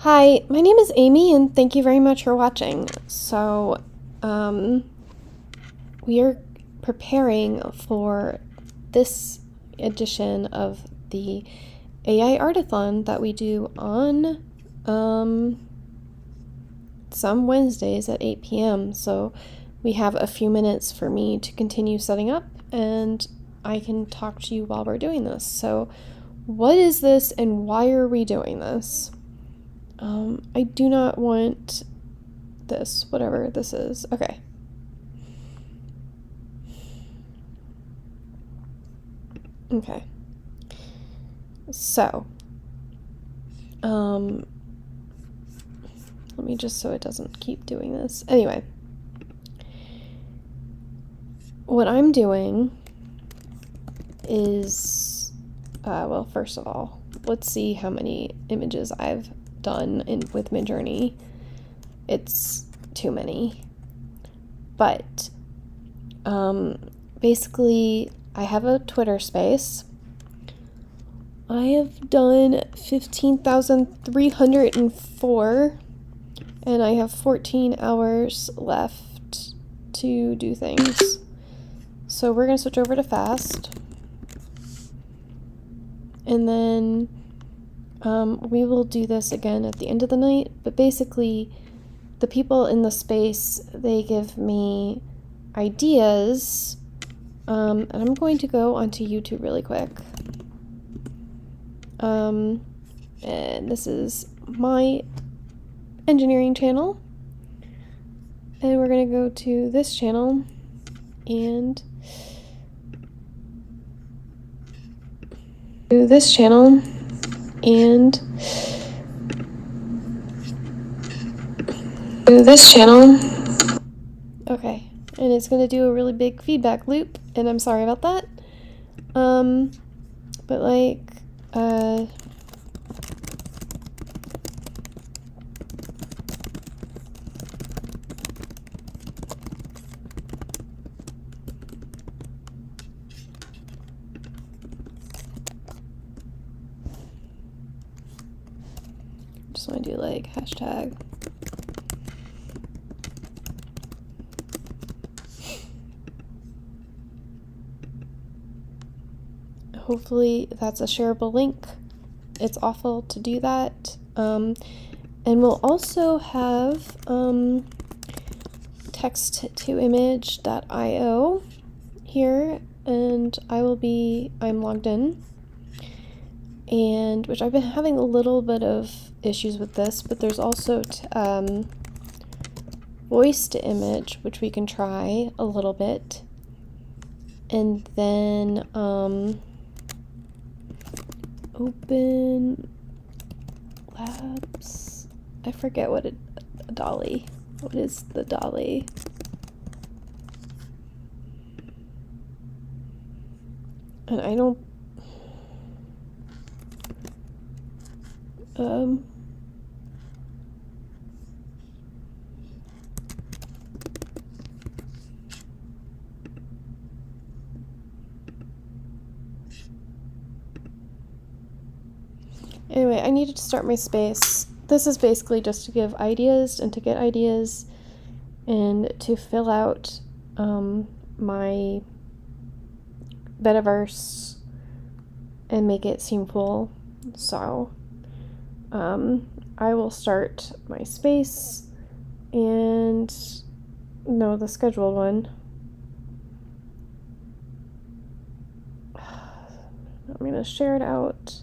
Hi, my name is Amy, and thank you very much for watching. We are preparing for this edition of the AI Artathon that we do on some Wednesdays at 8 p.m. So we have a few minutes for me to continue setting up, and I can talk to you while we're doing this. So, what is this, and why are we doing this? I do not want this, whatever this is. Okay. Okay. So, let me just, so it doesn't keep doing this. Anyway, what I'm doing is, well, first of all, let's see how many images I've done with Midjourney. It's too many. But, basically, I have a Twitter space. I have done 15,304, and I have 14 hours left to do things. So we're going to switch over to fast. And then we will do this again at the end of the night. But basically, the people in the space, they give me ideas. And I'm going to go onto YouTube really quick. And this is my engineering channel. And we're going to go to this channel and to this channel and to this channel. Okay, and it's going to do a really big feedback loop, and I'm sorry about that. But like, just want to do like hashtag. Hopefully that's a shareable link. It's awful to do that. And we'll also have text-to-image.io here, and I'm logged in, and which I've been having a little bit of issues with this, but there's also voice-to-image, which we can try a little bit, and then Open Labs. I forget what a dolly. What is the dolly? And I don't. Anyway, I needed to start my space. This is basically just to give ideas and to get ideas and to fill out my metaverse and make it seem full. So I will start my space and no, the scheduled one. I'm going to share it out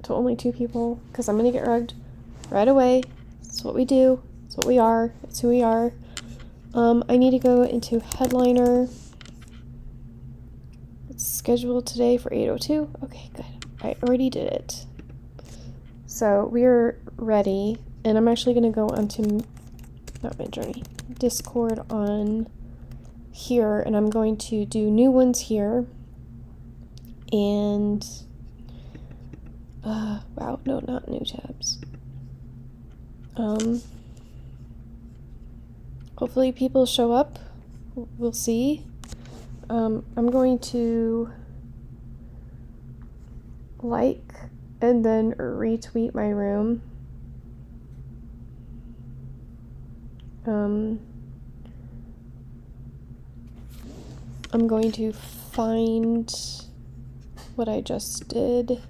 to only 2 people, because I'm going to get rugged right away. It's what we do. It's what we are. It's who we are. I need to go into headliner. It's scheduled today for 8:02. Okay, good. I already did it. So we're ready, and I'm actually going to go onto, not Midjourney, Discord on here, and I'm going to do new ones here, and wow, no, not new tabs. Hopefully people show up. We'll see. I'm going to like and then retweet my room. I'm going to find what I just did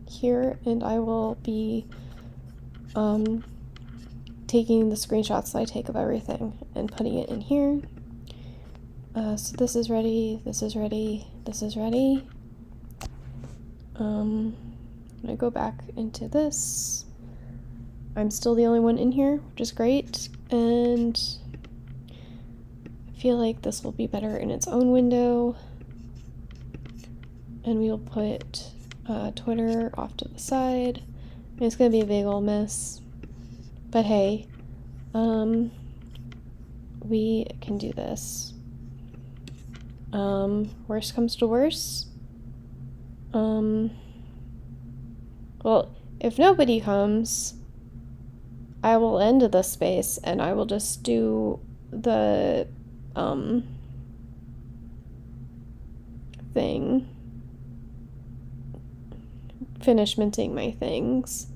here, and I will be taking the screenshots that I take of everything and putting it in here. So this is ready, this is ready, this is ready. I'm gonna go back into this. I'm still the only one in here, which is great, and I feel like this will be better in its own window. And we will put Twitter off to the side. And it's gonna be a big old mess, but hey, we can do this. Worst comes to worst. Well, if nobody comes, I will end this space and I will just do the thing. Finish minting my things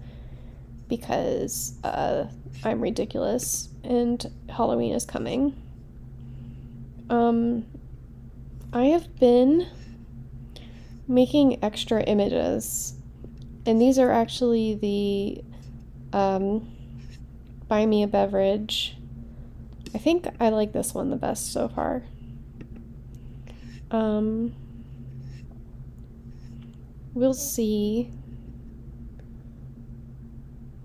because I'm ridiculous and Halloween is coming. I have been making extra images, and these are actually the buy me a beverage. I think I like this one the best so far. We'll see.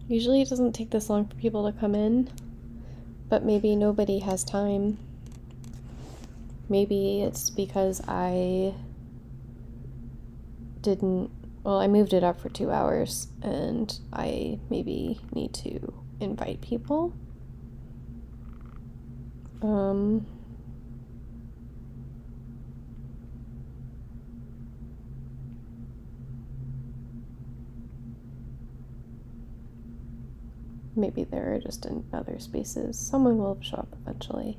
Usually it doesn't take this long for people to come in, but maybe nobody has time. Maybe it's because I moved it up for 2 hours and I maybe need to invite people. Maybe they're just in other spaces. Someone will show up eventually.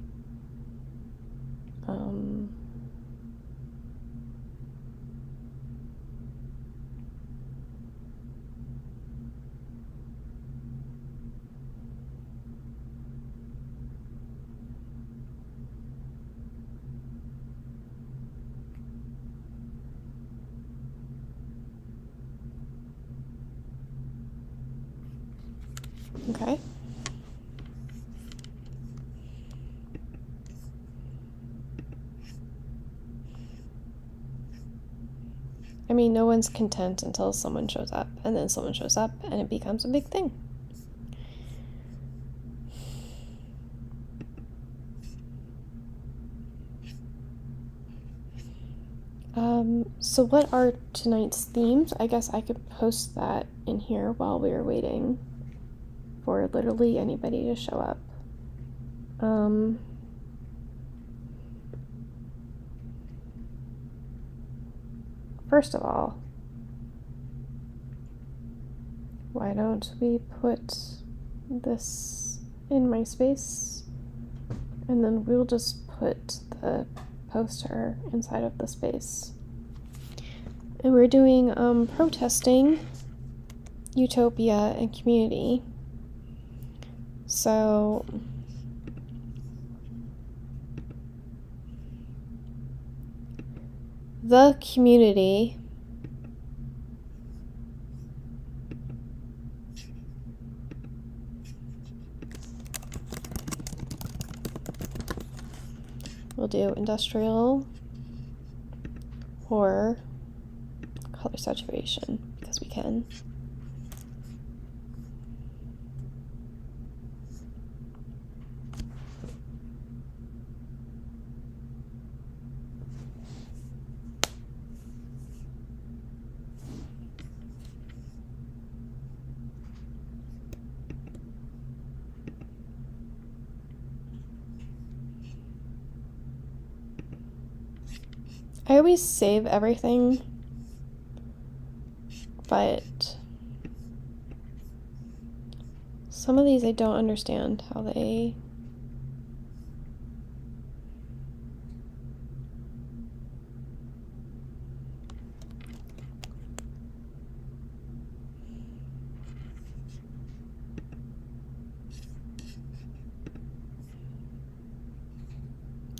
Okay. I mean, no one's content until someone shows up, and then someone shows up, and it becomes a big thing. So what are tonight's themes? I guess I could post that in here while we are waiting for literally anybody to show up. First of all, why don't we put this in my space, and then we'll just put the poster inside of the space. And we're doing protesting, utopia, and community. So the community will do industrial, horror, color saturation, because we can. I always save everything, but some of these I don't understand how they...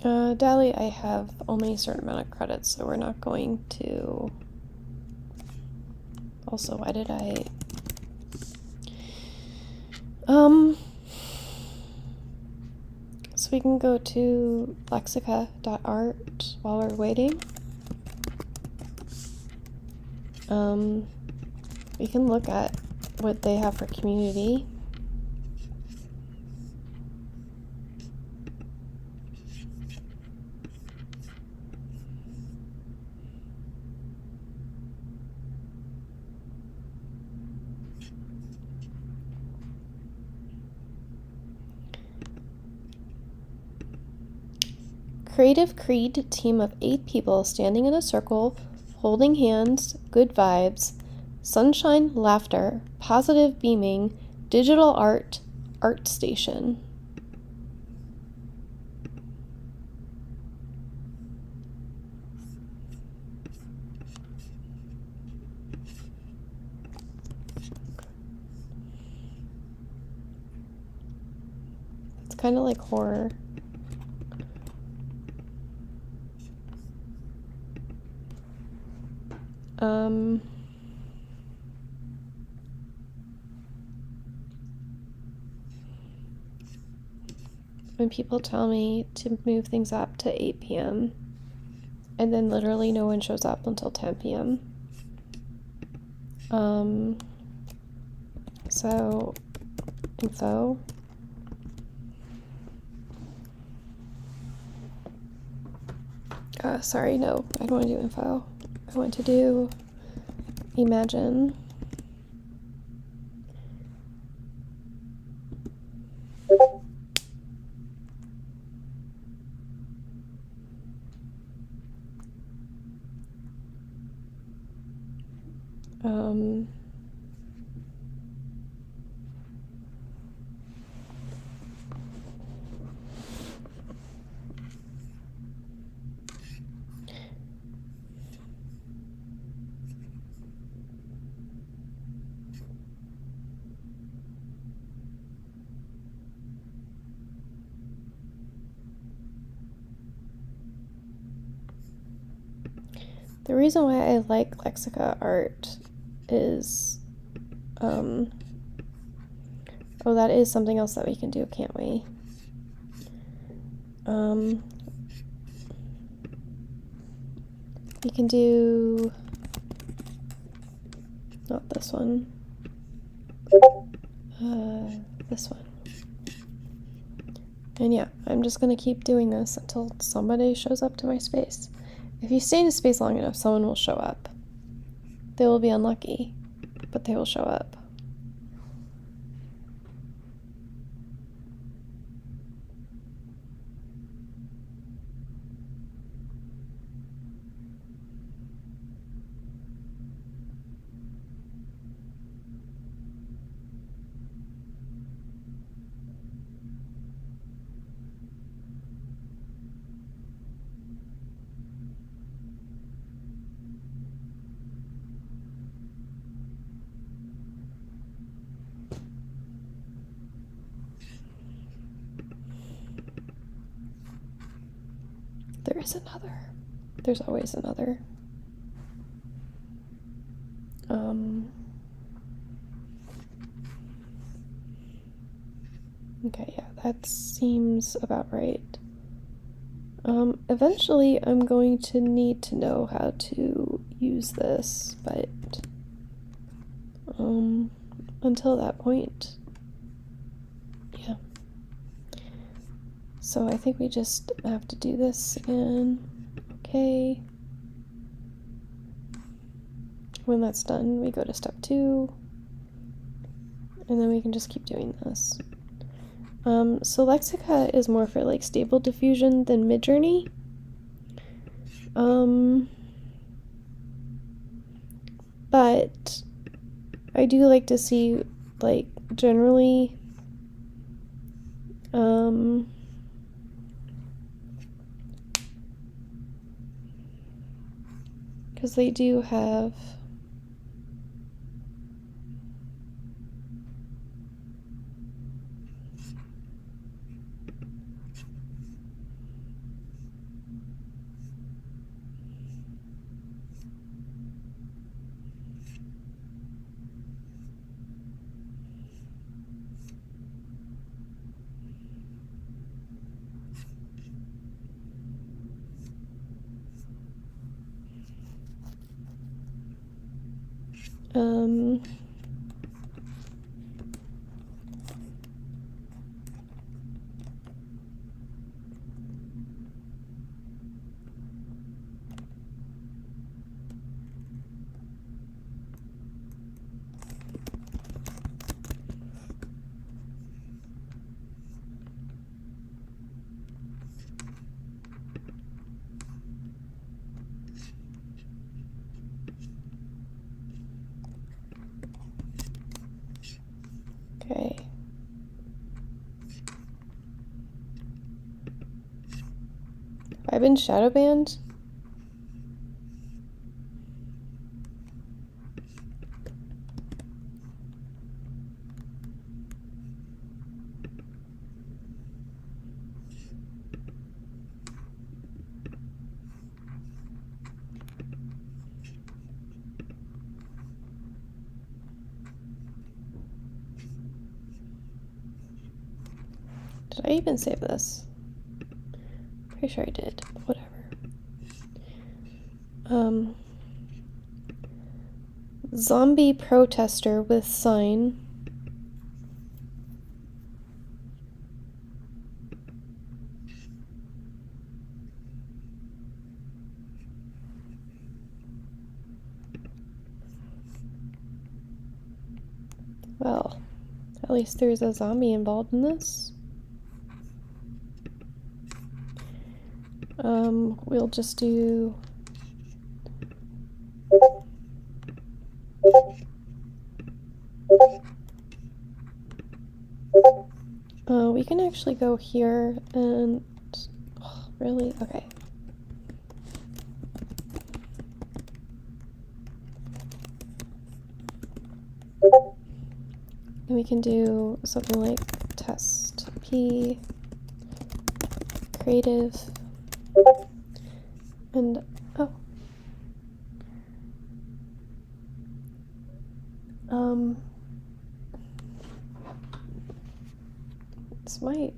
Dally, I have only a certain amount of credits, so we're not going to... Also, why did I... So we can go to lexica.art while we're waiting. We can look at what they have for community. Creative Creed team of 8 people standing in a circle, holding hands, good vibes, sunshine, laughter, positive beaming, digital art, art station. It's kind of like horror. When people tell me to move things up to 8 p.m. and then literally no one shows up until 10 p.m. So, info. Sorry, no, I don't want to do info. I want to do imagine. The reason why I like Lexica art is, oh, that is something else that we can do, can't we? We can do, not this one, this one. And yeah, I'm just gonna keep doing this until somebody shows up to my space. If you stay in a space long enough, someone will show up. They will be unlucky, but they will show up. There is another. There's always another. Okay, yeah, that seems about right. Eventually I'm going to need to know how to use this, but until that point, yeah. So I think we just have to do this again. Okay. When that's done, we go to step 2, and then we can just keep doing this. So Lexica is more for like stable diffusion than Midjourney. But I do like to see, like, generally, because they do have Okay. Have I been shadow banned? Did I even save this? Pretty sure I did, but whatever. Zombie protester with sign. Well, at least there's a zombie involved in this. We'll just do... we can actually go here and... Oh, really? Okay. And we can do something like test P, creative, and oh. This might...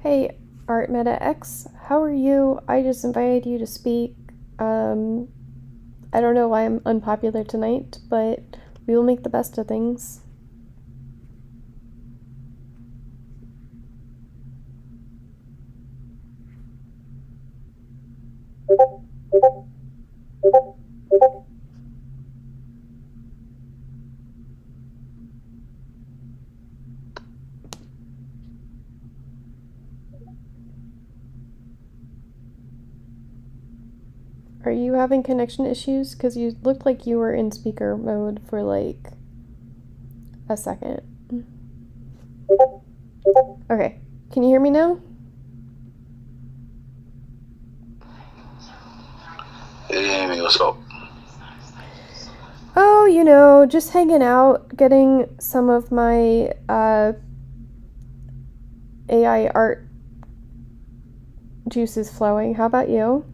Hey, Art Meta X, how are you? I just invited you to speak. I don't know why I'm unpopular tonight, but we will make the best of things. Are you having connection issues? Because you looked like you were in speaker mode for like a second. Okay, can you hear me now? Hey Amy, what's up? Oh, you know, just hanging out, getting some of my AI art juices flowing. How about you?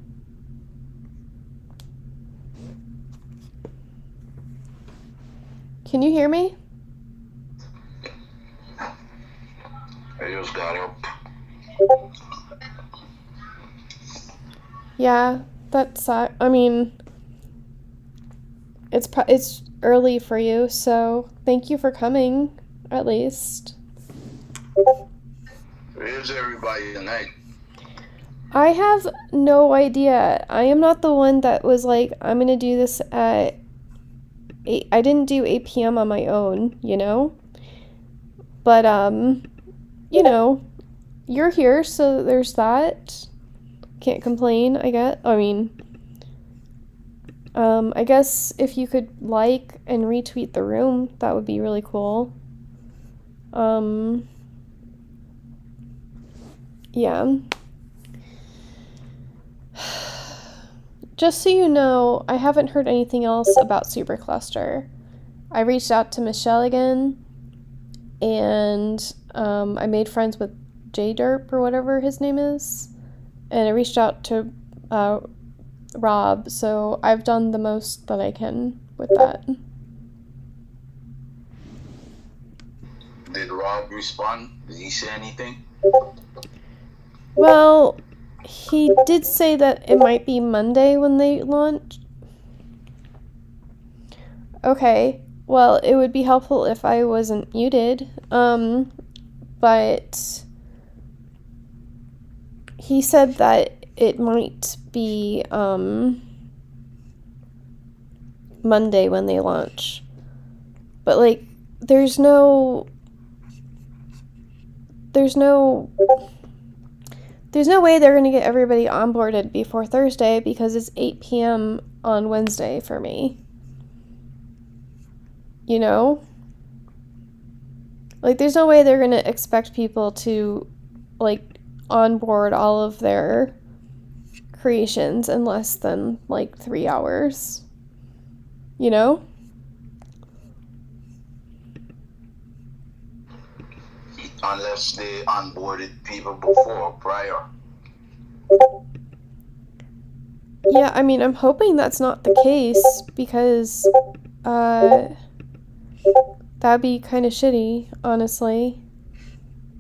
Can you hear me? I just got up. Yeah, that's I mean, it's early for you, so thank you for coming, at least. Where's everybody tonight? I have no idea. I am not the one that was like, I'm gonna do this at 8. I didn't do 8 p.m. on my own, you know? But, you know, you're here, so there's that. Can't complain, I guess. I mean, I guess if you could like and retweet the room, that would be really cool. Yeah. Just so you know, I haven't heard anything else about Supercluster. I reached out to Michelle again, and I made friends with JDerp or whatever his name is, and I reached out to Rob, so I've done the most that I can with that. Did Rob respond? Did he say anything? Well, He did say that it might be Monday when they launch. Okay, well, it would be helpful if I wasn't muted. But he said that it might be Monday when they launch. But like there's no way they're going to get everybody onboarded before Thursday because it's 8 p.m. on Wednesday for me. You know? Like, there's no way they're going to expect people to, like, onboard all of their creations in less than, like, 3 hours. You know? Unless they onboarded people before, prior. Yeah, I mean, I'm hoping that's not the case because, that'd be kind of shitty, honestly.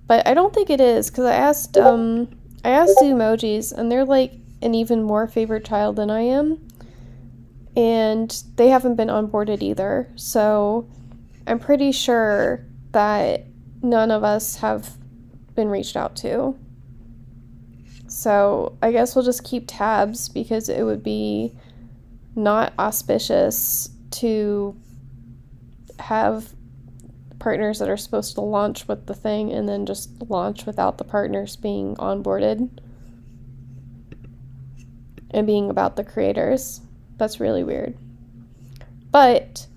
But I don't think it is, because I asked the emojis, and they're, like, an even more favored child than I am. And they haven't been onboarded either. So I'm pretty sure that none of us have been reached out to. So I guess we'll just keep tabs because it would be not auspicious to have partners that are supposed to launch with the thing and then just launch without the partners being onboarded and being about the creators. That's really weird. But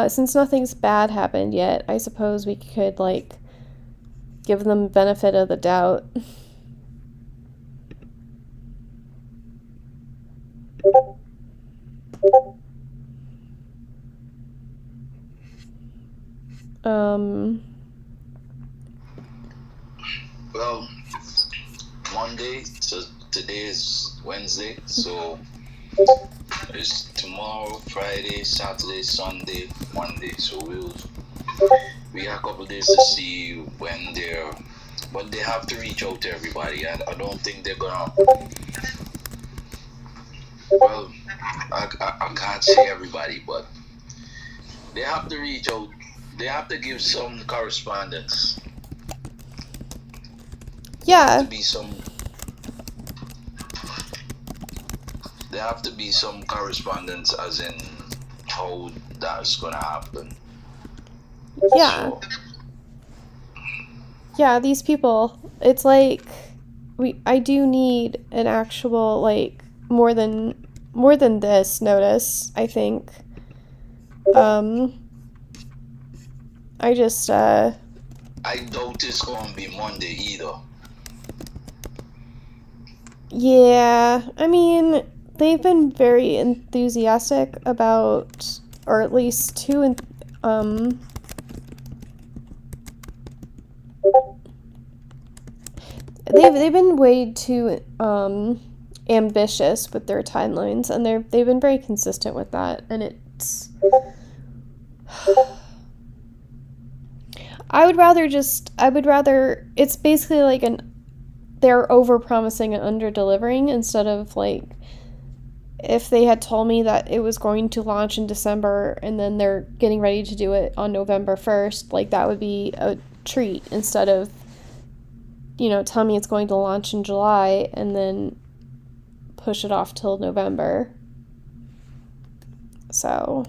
since nothing's bad happened yet, I suppose we could, like, give them benefit of the doubt. Well, Monday, so today is Wednesday, so it's tomorrow, Friday, Saturday, Sunday, Monday. So we got a couple days to see when but they have to reach out to everybody, and I don't think they're gonna. Well, I can't say everybody, but they have to reach out. They have to give some correspondence. Yeah. There have to be some correspondence, as in how that's gonna happen. Yeah. So. Yeah, these people. It's like I do need an actual, like, more than this notice, I think. I just I doubt it's gonna be Monday either. Yeah, I mean, they've been very enthusiastic about, or at least they've been way too ambitious with their timelines, and they've been very consistent with that, and it's I would rather it's basically like they're over-promising and under-delivering instead of, like, if they had told me that it was going to launch in December and then they're getting ready to do it on November 1st, like, that would be a treat instead of, you know, tell me it's going to launch in July and then push it off till November. So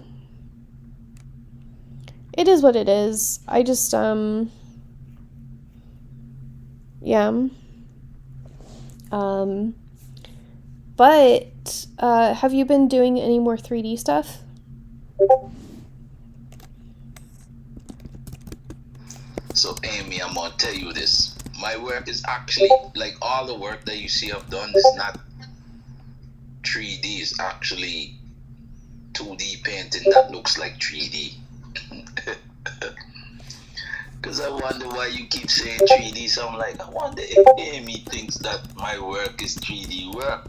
it is what it is. I just, yeah. But have you been doing any more 3D stuff? So, Amy, I'm gonna tell you this. My work is actually, like, all the work that you see I've done is not 3D. It's actually 2D painting that looks like 3D. Because I wonder why you keep saying 3D. So I'm like, I wonder if Amy thinks that my work is 3D work.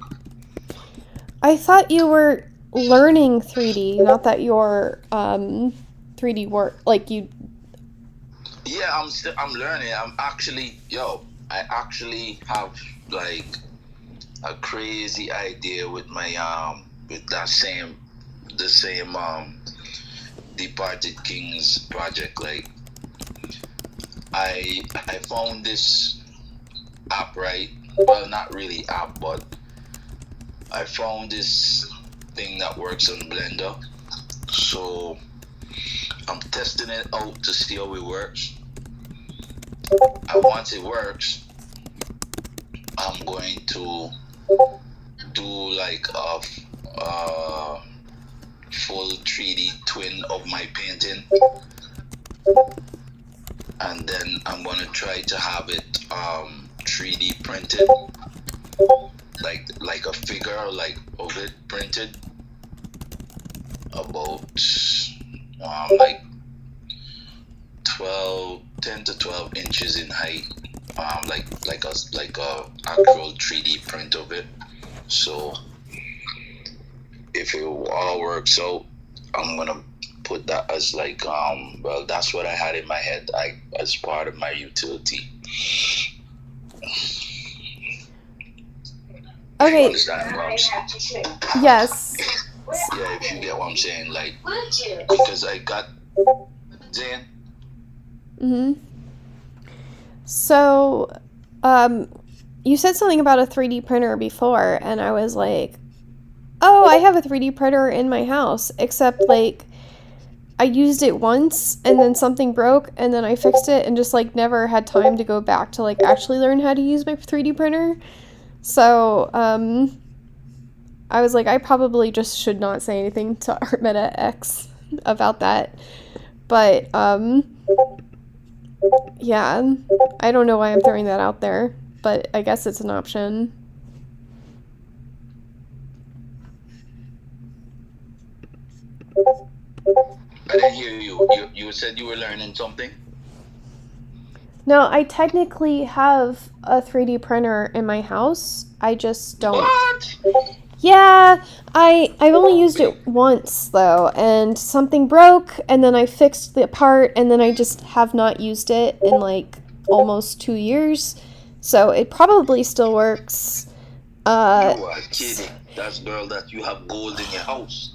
I thought you were learning 3D, not that you're 3D work, like you. Yeah, I'm learning. I actually have, like, a crazy idea with my with that same the same Departed Kings project. Like I found this app, right? Well, not really app, but I found this thing that works on Blender. So I'm testing it out to see how it works. And once it works, I'm going to do like a full 3D twin of my painting, and then I'm gonna try to have it 3D printed, like a figure like of it printed about like 10 to 12 inches in height, like a actual 3D print of it. So if it all works out, I'm gonna put that as like well, that's what I had in my head, as part of my utility. Okay. You understand what I'm saying? Yes. Yeah, if you get what I'm saying, like, because I got Zane. So, you said something about a 3D printer before, and I was like, oh, I have a 3D printer in my house, except, like, I used it once, and then something broke, and then I fixed it, and just, like, never had time to go back to, like, actually learn how to use my 3D printer. So, I was like, I probably just should not say anything to Artmeta X about that. But, yeah, I don't know why I'm throwing that out there, but I guess it's an option. I didn't hear you. You said you were learning something? No, I technically have a 3D printer in my house. I just don't. What? Yeah, I've only used it once though, and something broke, and then I fixed the part, and then I just have not used it in like almost 2 years. So it probably still works. You are kidding. That's, girl, that you have gold in your house.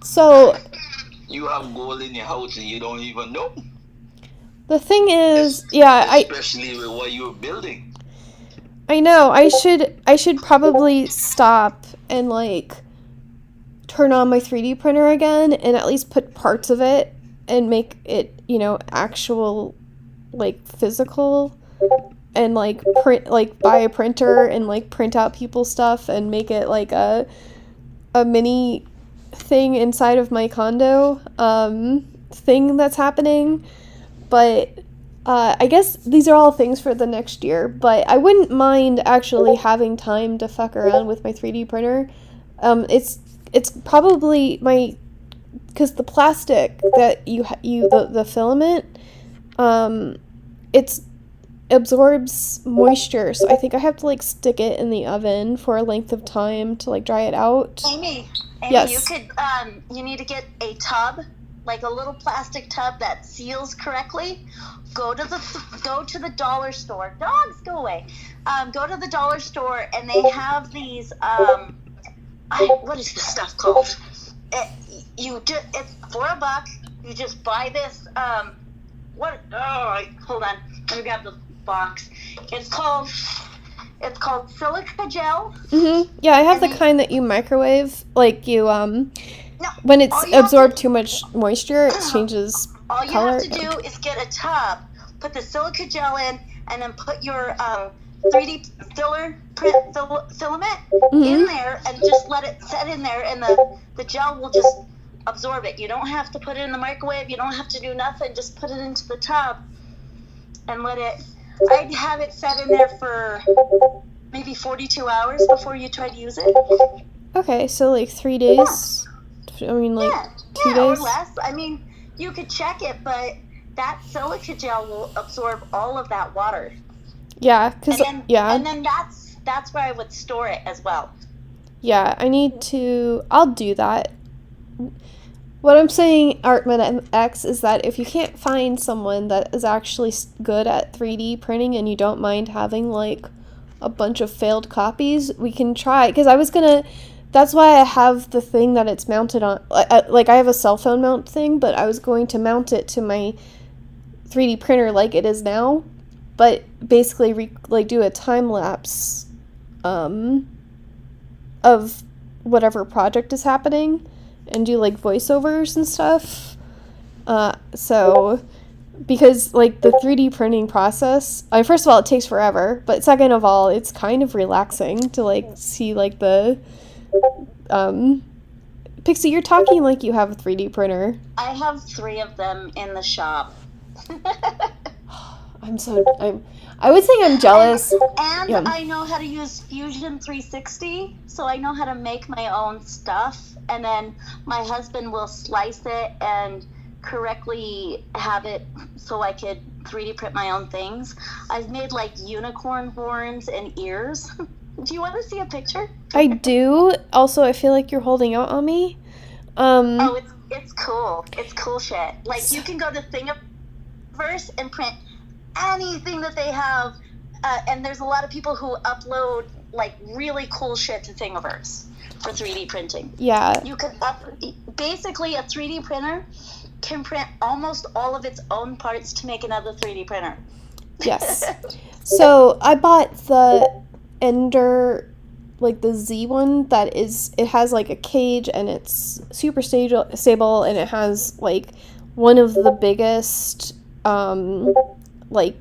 So You have gold in your house and you don't even know. the thing is, yeah, especially with what you're building. I know. I should probably stop and like turn on my 3D printer again and at least put parts of it and make it, actual like physical, and like print, like buy a printer and like print out people's stuff and make it like a mini thing inside of my condo thing that's happening. But I guess these are all things for the next year, but I wouldn't mind actually having time to fuck around with my 3D printer. It's probably because the plastic that the filament, it absorbs moisture, so I think I have to like stick it in the oven for a length of time to like dry it out. Amy, Yes. you could you need to get a tub, like a little plastic tub that seals correctly. Go to the dollar store. Dogs, go away. Go to the dollar store, and they have these. What is this stuff called? It's for $1. You just buy this. Hold on. Let me grab the box. It's called silica gel. Yeah, I have the kind that you microwave, like you No, when it's all you have absorbed to- too much moisture, it changes All you color. have to do is get a tub, put the silica gel in, and then put your 3D filament in there, and just let it set in there, and the gel will just absorb it. You don't have to put it in the microwave. You don't have to do nothing. Just put it into the tub and let it. I'd have it set in there for maybe 42 hours before you try to use it. Okay, so like 3 days. I mean, like 2 days. Or less. I mean, you could check it, but that silica gel will absorb all of that water. Yeah, because And then that's where I would store it as well. Yeah, I'll do that. What I'm saying, Artmeta X, is that if you can't find someone that is actually good at 3D printing and you don't mind having like a bunch of failed copies, we can try, because I was gonna, that's why I have the thing that it's mounted on, like I have a cell phone mount thing, but I was going to mount it to my 3D printer like it is now, but basically do a time lapse of whatever project is happening and do like voiceovers and stuff. So because like the 3D printing process, first of all, it takes forever, but second of all, it's kind of relaxing to like see like the Pixie, you're talking like you have a 3D printer. I have 3 of them in the shop. I would say I'm jealous. And yeah. I know how to use Fusion 360, so I know how to make my own stuff, and then my husband will slice it and correctly have it so I could 3D print my own things. I've made like unicorn horns and ears. Do you want to see a picture? I do. Also, I feel like you're holding out on me. Oh, it's cool. It's cool shit. Like, you can go to Thingiverse and print anything that they have, and there's a lot of people who upload like really cool shit to Thingiverse for 3D printing. Yeah. You could basically a 3D printer can print almost all of its own parts to make another 3D printer. Yes. So I bought the Ender, like the Z one that is, it has like a cage and it's super stable, and it has like one of the biggest like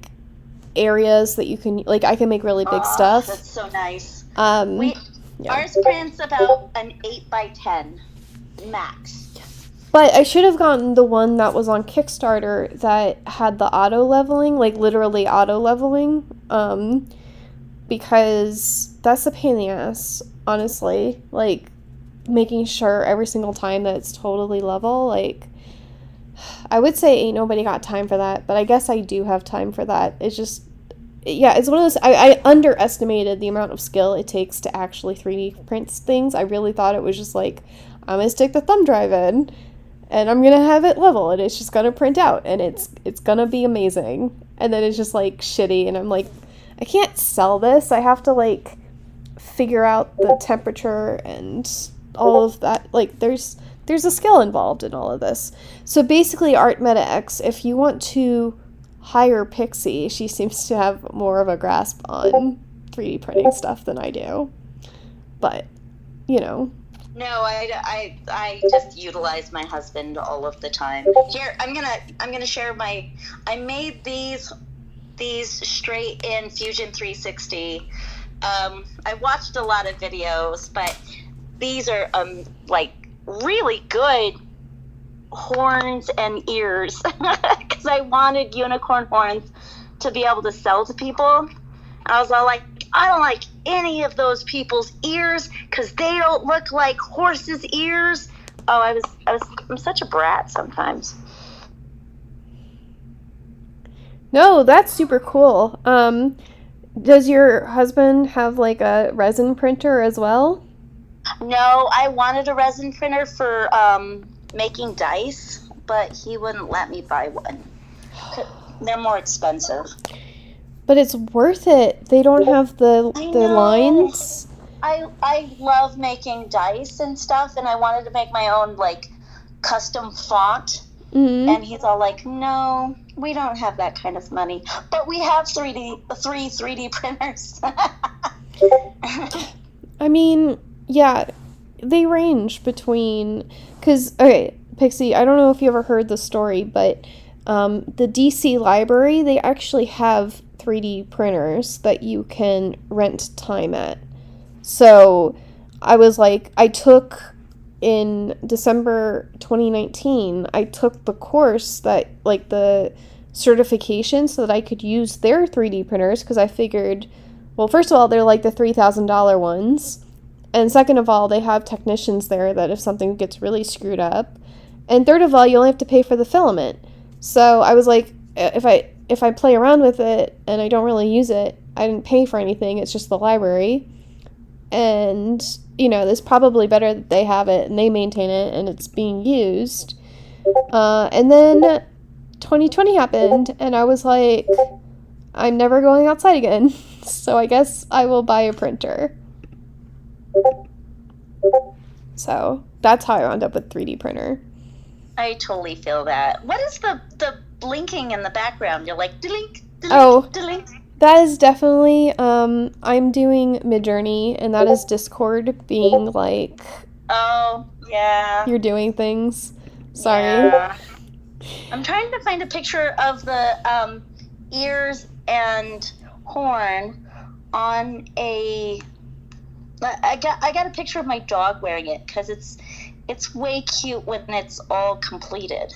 areas that you can, like, I can make really big stuff. That's so nice. Yeah. Ours prints about an 8x10 max. But I should have gotten the one that was on Kickstarter that had the auto leveling, like literally auto leveling, because that's a pain in the ass, honestly. Like, making sure every single time that it's totally level, like, I would say ain't nobody got time for that, but I guess I do have time for that. It's just, yeah, it's one of those, I underestimated the amount of skill it takes to actually 3D print things. I really thought it was just like, I'm going to stick the thumb drive in, and I'm going to have it level, and it's just going to print out, and it's going to be amazing. And then it's just, like, shitty, and I'm like, I can't sell this. I have to, like, figure out the temperature and all of that. Like, there's a skill involved in all of this. So basically, ArtMetaX, if you want to hire Pixie, she seems to have more of a grasp on 3D printing stuff than I do. But, you know. No, I just utilize my husband all of the time. Here, I'm gonna share I made these straight in Fusion 360. I watched a lot of videos, but these are like really good horns and ears, because I wanted unicorn horns to be able to sell to people. And I was all like, I don't like any of those people's ears because they don't look like horses' ears. Oh, I'm such a brat sometimes. No, that's super cool. Does your husband have like a resin printer as well? No, I wanted a resin printer for making dice, but he wouldn't let me buy one. They're more expensive. But it's worth it. They don't have the lines. I love making dice and stuff, and I wanted to make my own like custom font. Mm-hmm. And he's all like, "No, we don't have that kind of money, but we have three 3D printers." I mean, yeah, they range between, because, okay, Pixie, I don't know if you ever heard the story, but the DC library, they actually have 3D printers that you can rent time at. So I was like, in December 2019, I took the course that, like, the certification so that I could use their 3D printers, because I figured, well, first of all, they're like the $3,000 ones, and second of all, they have technicians there that if something gets really screwed up, and third of all, you only have to pay for the filament. So I was like, if I play around with it and I don't really use it, I didn't pay for anything, it's just the library, and, you know, it's probably better that they have it and they maintain it and it's being used. And then 2020 happened, and I was like, I'm never going outside again. So I guess I will buy a printer. So that's how I wound up with 3D printer. I totally feel that. What is the blinking in the background? You're like, delink, delink, Oh. delink. That is definitely, I'm doing Midjourney, and that is Discord being like, oh, yeah. You're doing things. Sorry. Yeah. I'm trying to find a picture of the ears and horn on a... I got a picture of my dog wearing it, because it's way cute when it's all completed.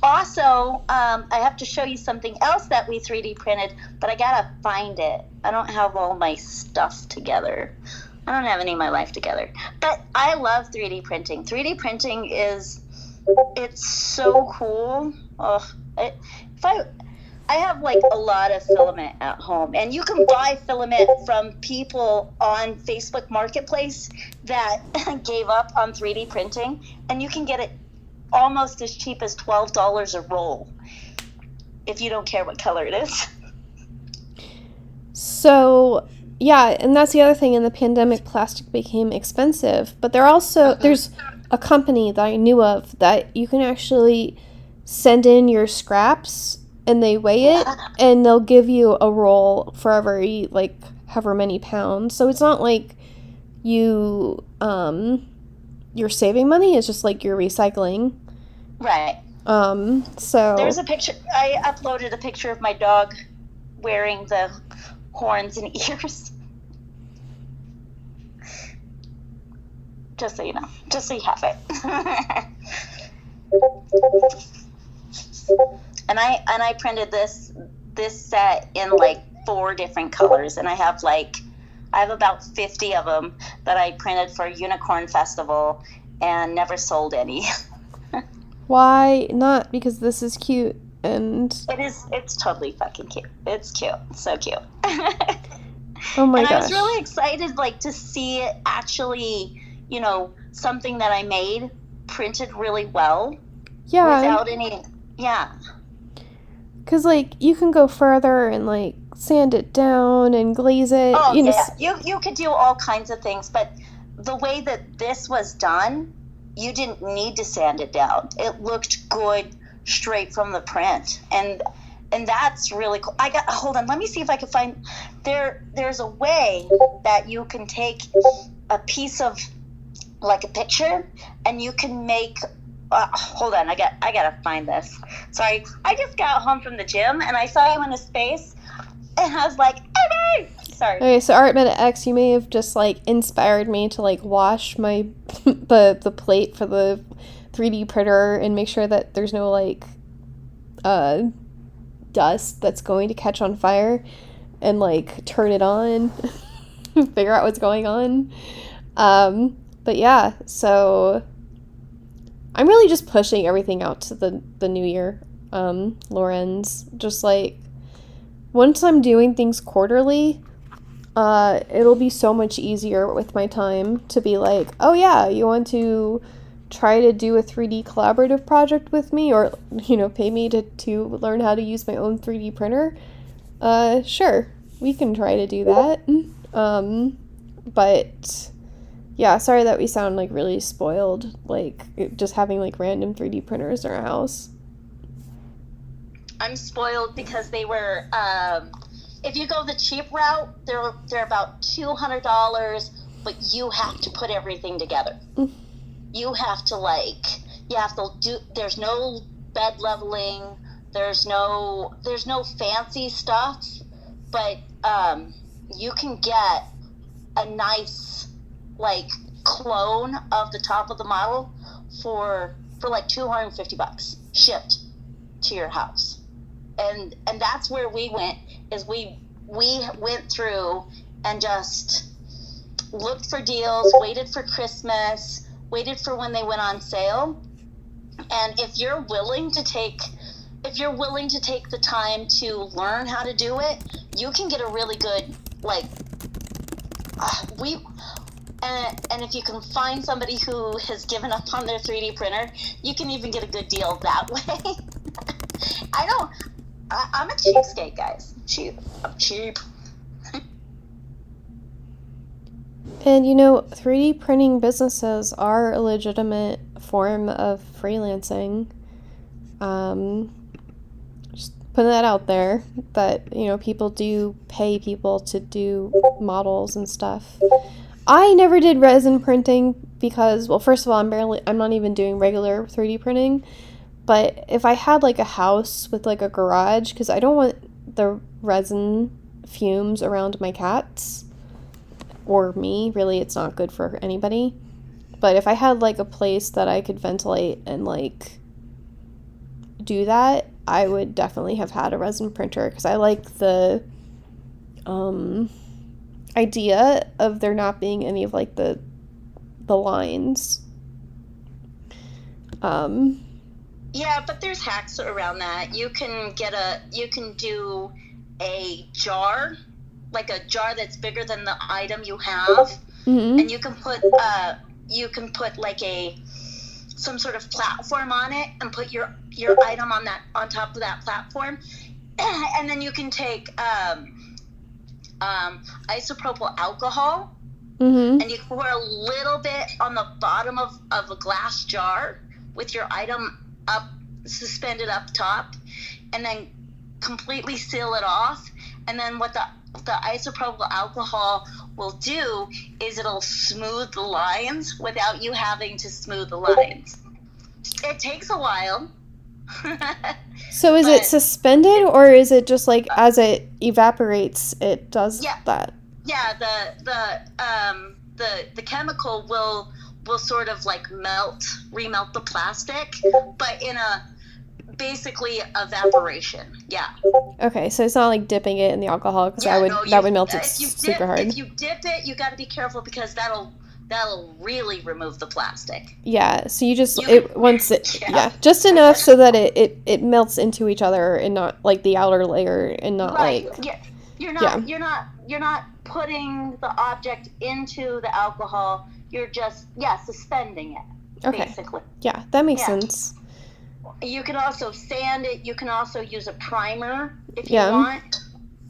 Also, I have to show you something else that we 3D printed, but I gotta find it. I don't have all my stuff together. I don't have any of my life together. But I love 3D printing. 3D printing it's so cool. Oh, I have like a lot of filament at home, and you can buy filament from people on Facebook Marketplace that gave up on 3D printing, and you can get it almost as cheap as $12 a roll if you don't care what color it is. So, yeah, and that's the other thing. In the pandemic, plastic became expensive, but there's a company that I knew of that you can actually send in your scraps and they weigh it and they'll give you a roll for every like however many pounds. So it's not like you're saving money, it's just like you're recycling. Right. So there's a picture. I uploaded a picture of my dog wearing the horns and ears. Just so you know. Just so you have it. And I printed this set in like 4 different colors, and I have about 50 of them that I printed for Unicorn Festival and never sold any. Why not? Because this is cute and it's totally fucking cute. It's cute. So cute. Oh my gosh. gosh. I was really excited to see it actually, something that I made printed really well. Yeah. Without any Because, you can go further and, sand it down and glaze it. Oh, yeah. You could do all kinds of things, but the way that this was done, you didn't need to sand it down. It looked good straight from the print. And that's really cool. Hold on, let me see if I can find... There's a way that you can take a piece of, a picture, and you can make... hold on, I gotta find this. Sorry, I just got home from the gym and I saw you in a space, and I was like, "Hey, sorry." Okay, so Art Meta X, you may have just inspired me to wash my the plate for the 3D printer and make sure that there's no dust that's going to catch on fire, and turn it on, figure out what's going on. But yeah, so. I'm really just pushing everything out to the new year, Lorenz. Just once I'm doing things quarterly, it'll be so much easier with my time to be oh yeah, you want to try to do a 3D collaborative project with me, or, pay me to learn how to use my own 3D printer? Sure, we can try to do that. But... yeah, sorry that we sound really spoiled, just having random 3D printers in our house. I'm spoiled because they were, if you go the cheap route, they're about $200, but you have to put everything together. You have to do, there's no bed leveling, there's no fancy stuff, but you can get a nice clone of the top of the model for $250 shipped to your house. And that's where we went, is we went through and just looked for deals, waited for Christmas, waited for when they went on sale. And if you're willing to take the time to learn how to do it, you can get a really good and if you can find somebody who has given up on their 3D printer, you can even get a good deal that way. I'm a cheapskate, guys. I'm cheap. And you know, 3D printing businesses are a legitimate form of freelancing. Just putting that out there, that, you know, people do pay people to do models and stuff. I never did resin printing because, well, first of all, I'm not even doing regular 3D printing. But if I had like a house with like a garage, because I don't want the resin fumes around my cats or me, really, it's not good for anybody. But if I had like a place that I could ventilate and like do that, I would definitely have had a resin printer, because I like the idea of there not being any of like the lines. Yeah, but there's hacks around that. You can do a jar, like a jar that's bigger than the item you have, Mm-hmm. and you can put like some sort of platform on it and put your item on top of that platform, and then you can take isopropyl alcohol, Mm-hmm. and you pour a little bit on the bottom of a glass jar with your item up, suspended up top, and then completely seal it off. And then what the isopropyl alcohol will do is it'll smooth the lines without you having to smooth the lines. It takes a while. So is it suspended, or is it just like as it evaporates, it does that? Yeah, the chemical will sort of like remelt the plastic, but in basically evaporation. Yeah. Okay, so it's not like dipping it in the alcohol, because that would melt it super hard. If you dip it, you got to be careful, because that'll really remove the plastic. Yeah, so just just enough so that it melts into each other, and not like the outer layer, and not right. like You're not putting the object into the alcohol. You're just suspending it. Okay. Basically. Yeah, that makes sense. You can also sand it. You can also use a primer if you want.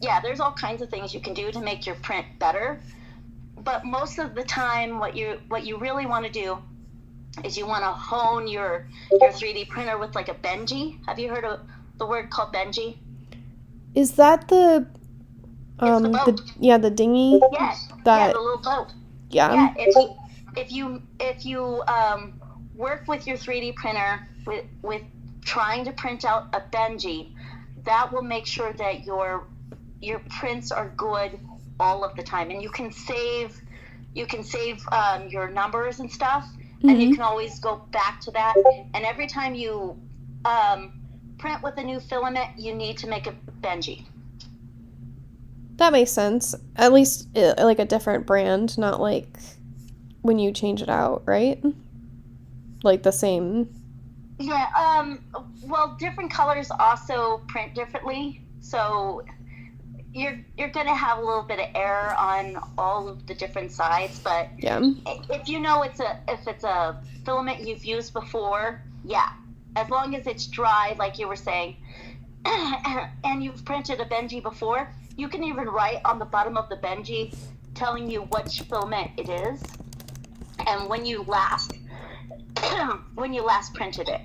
Yeah, there's all kinds of things you can do to make your print better. But most of the time, what you really want to do is you want to hone your 3D printer with like a Benji. Have you heard of the word called Benji? Is that the the boat. the dinghy? Yes. The little boat. Yeah. If you work with your 3D printer with trying to print out a Benji, that will make sure that your prints are good all of the time, and you can save your numbers and stuff, and you can always go back to that. And every time you print with a new filament, you need to make a Benji. That makes sense. At least like a different brand, not like when you change it out, right? Like the same. Yeah. Well, different colors also print differently, so you're gonna have a little bit of error on all of the different sides. But if you know if it's a filament you've used before, as long as it's dry, like you were saying, and you've printed a Benji before, you can even write on the bottom of the Benji telling you which filament it is and when you last printed it.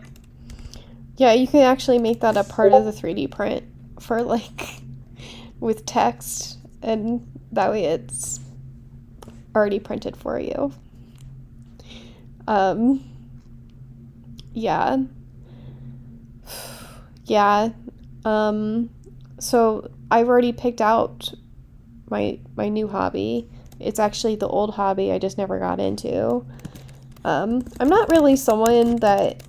Yeah, you can actually make that a part of the 3D print for like with text, and that way it's already printed for you. So I've already picked out my new hobby. It's actually the old hobby I just never got into. I'm not really someone that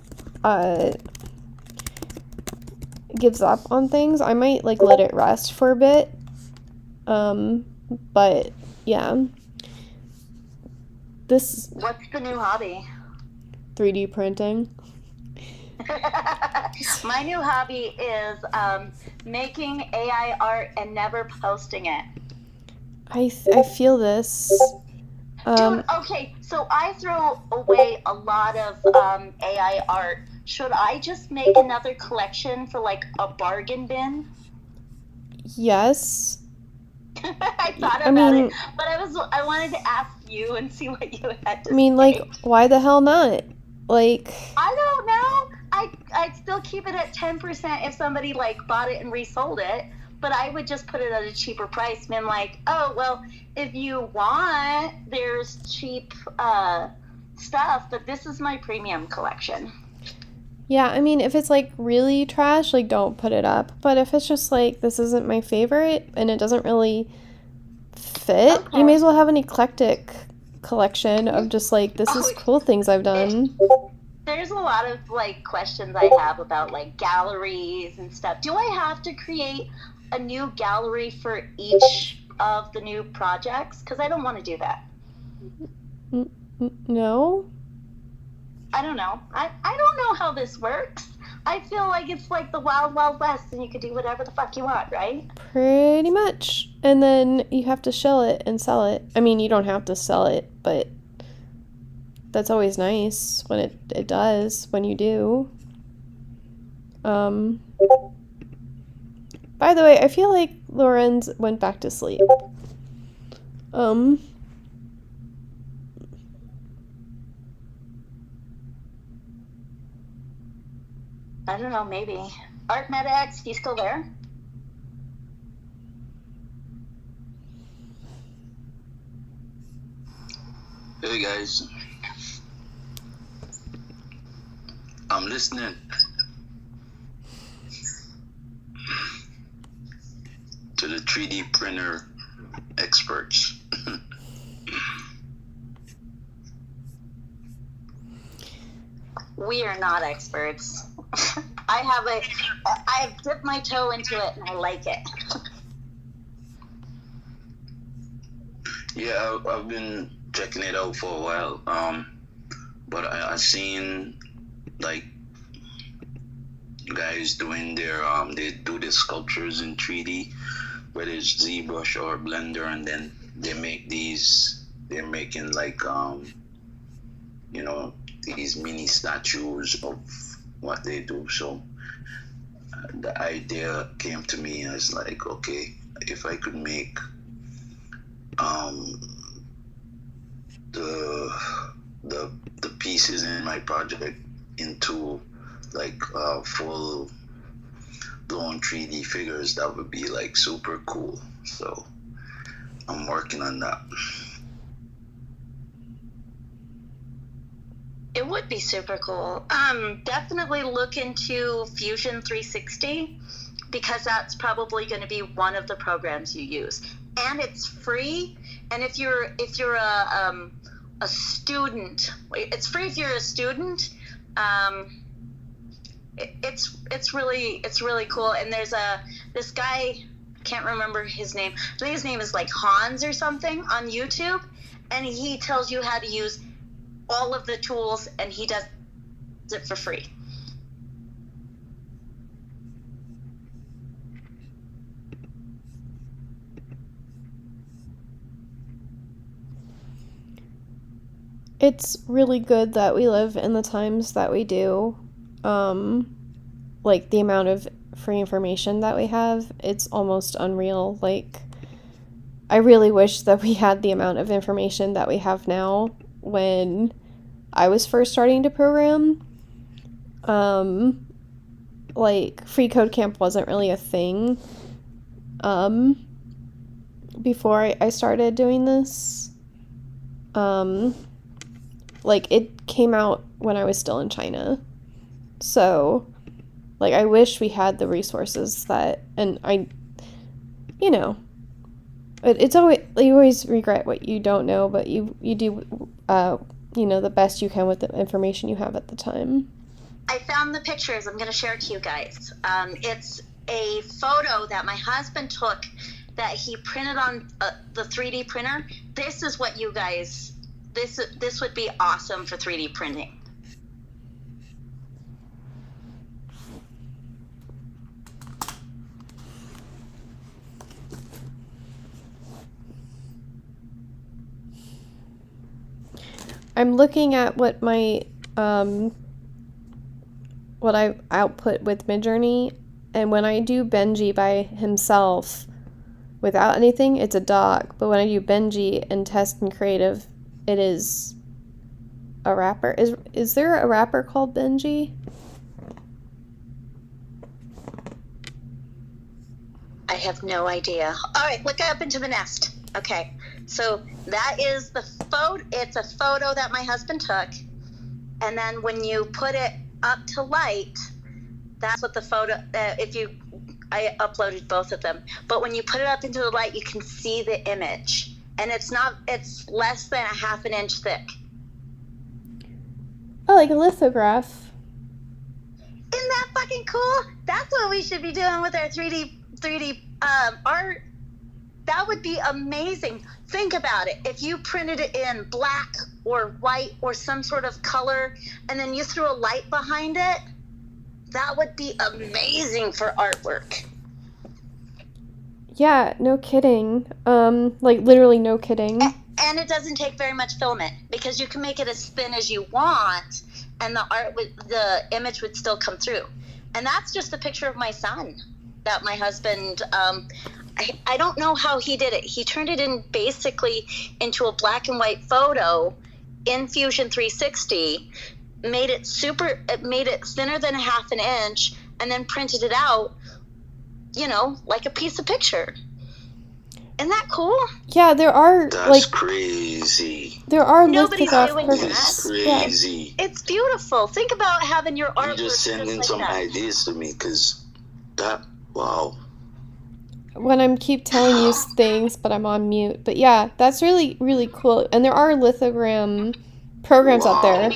gives up on things. I might like let it rest for a bit. But yeah. What's the new hobby? 3D printing. My new hobby is making AI art and never posting it. I feel this. Dude, okay, so I throw away a lot of AI art should I just make another collection for like a bargain bin? Yes. I thought I about it, mean, but I wanted to ask you and see what you had to like, say. why the hell not? Like, I don't know. I'd still keep it at 10% if somebody like bought it and resold it, but I would just put it at a cheaper price. And like, oh well, if you want, there's cheap stuff, but this is my premium collection. yeah, I mean, if it's like really trash, like, don't put it up. But if it's just like, this isn't my favorite and it doesn't really fit, you may Okay. as well have an eclectic collection of just like, this is Oh, cool things I've done. there's a lot of like questions I have about like galleries and stuff. Do I have to create a new gallery for each of the new projects? Because I don't want to do that. No? I don't know. I don't know how this works. I feel like it's like the wild, wild west and you can do whatever the fuck you want, right? Pretty much. And then you have to shell it and sell it. I mean, you don't have to sell it, but that's always nice when it does, when you do. By the way, I feel like Lorenz went back to sleep. I don't know, maybe. Art MetaX, you still there? Hey guys, I'm listening to the 3D printer experts. We are not experts. I've dipped my toe into it and I like it. Yeah, I've been checking it out for a while. But I've seen like guys doing their they do the sculptures in 3D, whether it's ZBrush or Blender, and then they make these. They're making like these mini statues of what they do. So the idea came to me as like, okay, if I could make the pieces in my project into like full blown 3D figures, that would be like super cool. So I'm working on that. It would be super cool. Definitely look into Fusion 360 because that's probably going to be one of the programs you use, and it's free. And if you're a student, it's free if you're a student. It's really cool. And there's this guy, I can't remember his name. I think his name is like Hans or something on YouTube, and he tells you how to use all of the tools, and he does it for free. It's really good that we live in the times that we do. Like the amount of free information that we have, it's almost unreal. Like, I really wish that we had the amount of information that we have now when I was first starting to program. Like, free code camp wasn't really a thing before I started doing this. Like, it came out when I was still in China. So, like, I wish we had the resources that, and it's always, you always regret what you don't know, but you do, the best you can with the information you have at the time. I found the pictures. I'm going to share it to you guys. It's a photo that my husband took that he printed on the 3D printer. This is what you guys, this would be awesome for 3D printing. I'm looking at what my what I output with Midjourney, and when I do Benji by himself without anything, it's a dog. But when I do Benji and test and creative, it is a rapper. Is there a rapper called Benji? I have no idea. All right, look up into the nest. Okay, so that is the photo. It's a photo that my husband took, and then when you put it up to light, that's what the photo. I uploaded both of them, but when you put it up into the light, you can see the image, and it's less than a half an inch thick. Oh, like a lithograph. Isn't that fucking cool? That's what we should be doing with our 3D art. That would be amazing. Think about it. If you printed it in black or white or some sort of color, and then you threw a light behind it, that would be amazing for artwork. Yeah, no kidding. Like literally no kidding. And it doesn't take very much filament because you can make it as thin as you want, and the image would still come through. And that's just a picture of my son that my husband. I don't know how he did it. He turned it basically into a black and white photo in Fusion 360. Made it thinner than a half an inch, and then printed it out, like a piece of picture. Isn't that cool? Yeah, there are. That's crazy. There are nobody's doing that. That's crazy. Yeah. It's beautiful. Think about having your artwork. You just sending like some that. ideas to me, because wow. When I keep telling you things, but I'm on mute. But yeah, that's really, really cool. And there are lithogram programs out there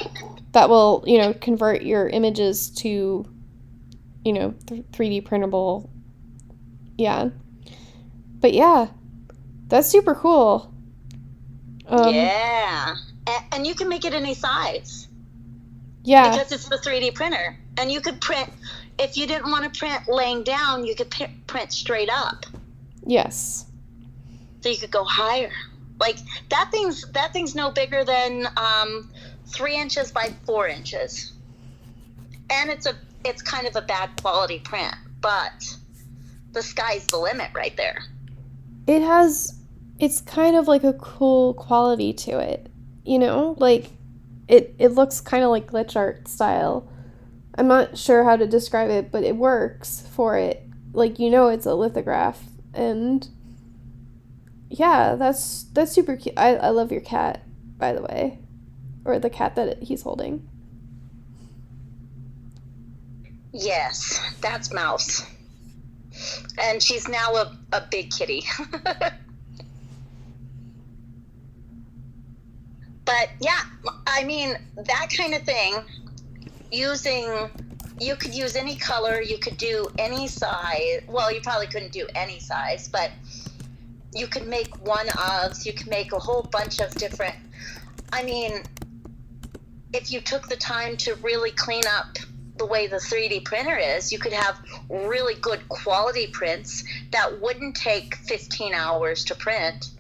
that will, convert your images to, 3D printable. Yeah. But yeah, that's super cool. Yeah. And you can make it any size. Yeah. Because it's the 3D printer. And you could print, if you didn't want to print laying down, you could print straight up. Yes. So you could go higher. Like, that thing's no bigger than 3 inches by 4 inches. And it's kind of a bad quality print, but the sky's the limit right there. It's kind of like a cool quality to it, like it looks kind of like glitch art style. I'm not sure how to describe it, but it works for it. Like, it's a lithograph, and yeah, that's super cute. I love your cat, by the way, or the cat that he's holding. Yes, that's Mouse. And she's now a big kitty. But yeah, I mean, that kind of thing, you could use any color, you could do any size. Well, you probably couldn't do any size, but you could make one-ofs, you could make a whole bunch of different. I mean, if you took the time to really clean up the way the 3D printer is, you could have really good quality prints that wouldn't take 15 hours to print.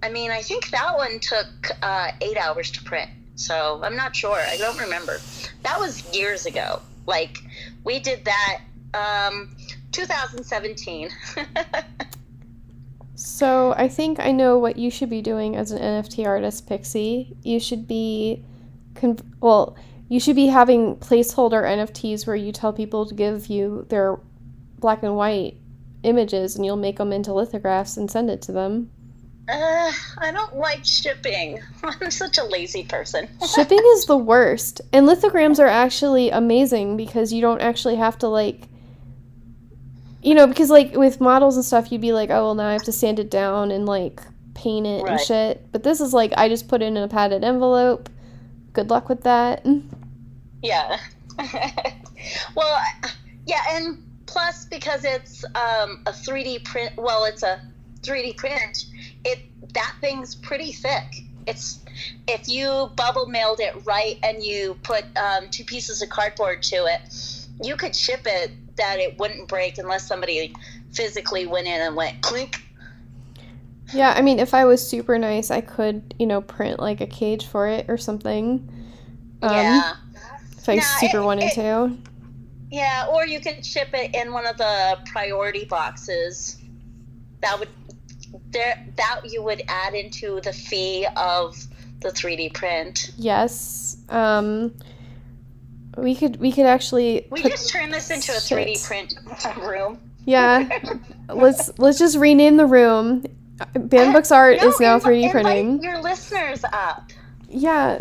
I mean, I think that one took 8 hours to print. So I'm not sure. I don't remember. That was years ago. Like, we did that 2017. So I think I know what you should be doing as an NFT artist, Pixie. You should be you should be having placeholder NFTs where you tell people to give you their black and white images, and you'll make them into lithographs and send it to them. I don't like shipping. I'm such a lazy person. Shipping is the worst. And lithograms are actually amazing because you don't actually have to, because, with models and stuff, you'd be like, oh, well, now I have to sand it down and, paint it and shit. But this is, I just put it in a padded envelope. Good luck with that. Yeah. Well, yeah, and plus, because it's a 3D print, it's a 3D print, that thing's pretty thick. If you bubble mailed it right and you put 2 pieces of cardboard to it, you could ship it that it wouldn't break unless somebody physically went in and went clink. Yeah, I mean, if I was super nice, I could, print a cage for it or something. Yeah. if I super wanted to. Yeah, or you could ship it in one of the priority boxes. That you would add into the fee of the 3D print. Yes. We could actually. We just turn this into a 3D print room. Yeah. let's just rename the room. Bandbooks Art is now 3D printing. Invite your listeners up. Yeah.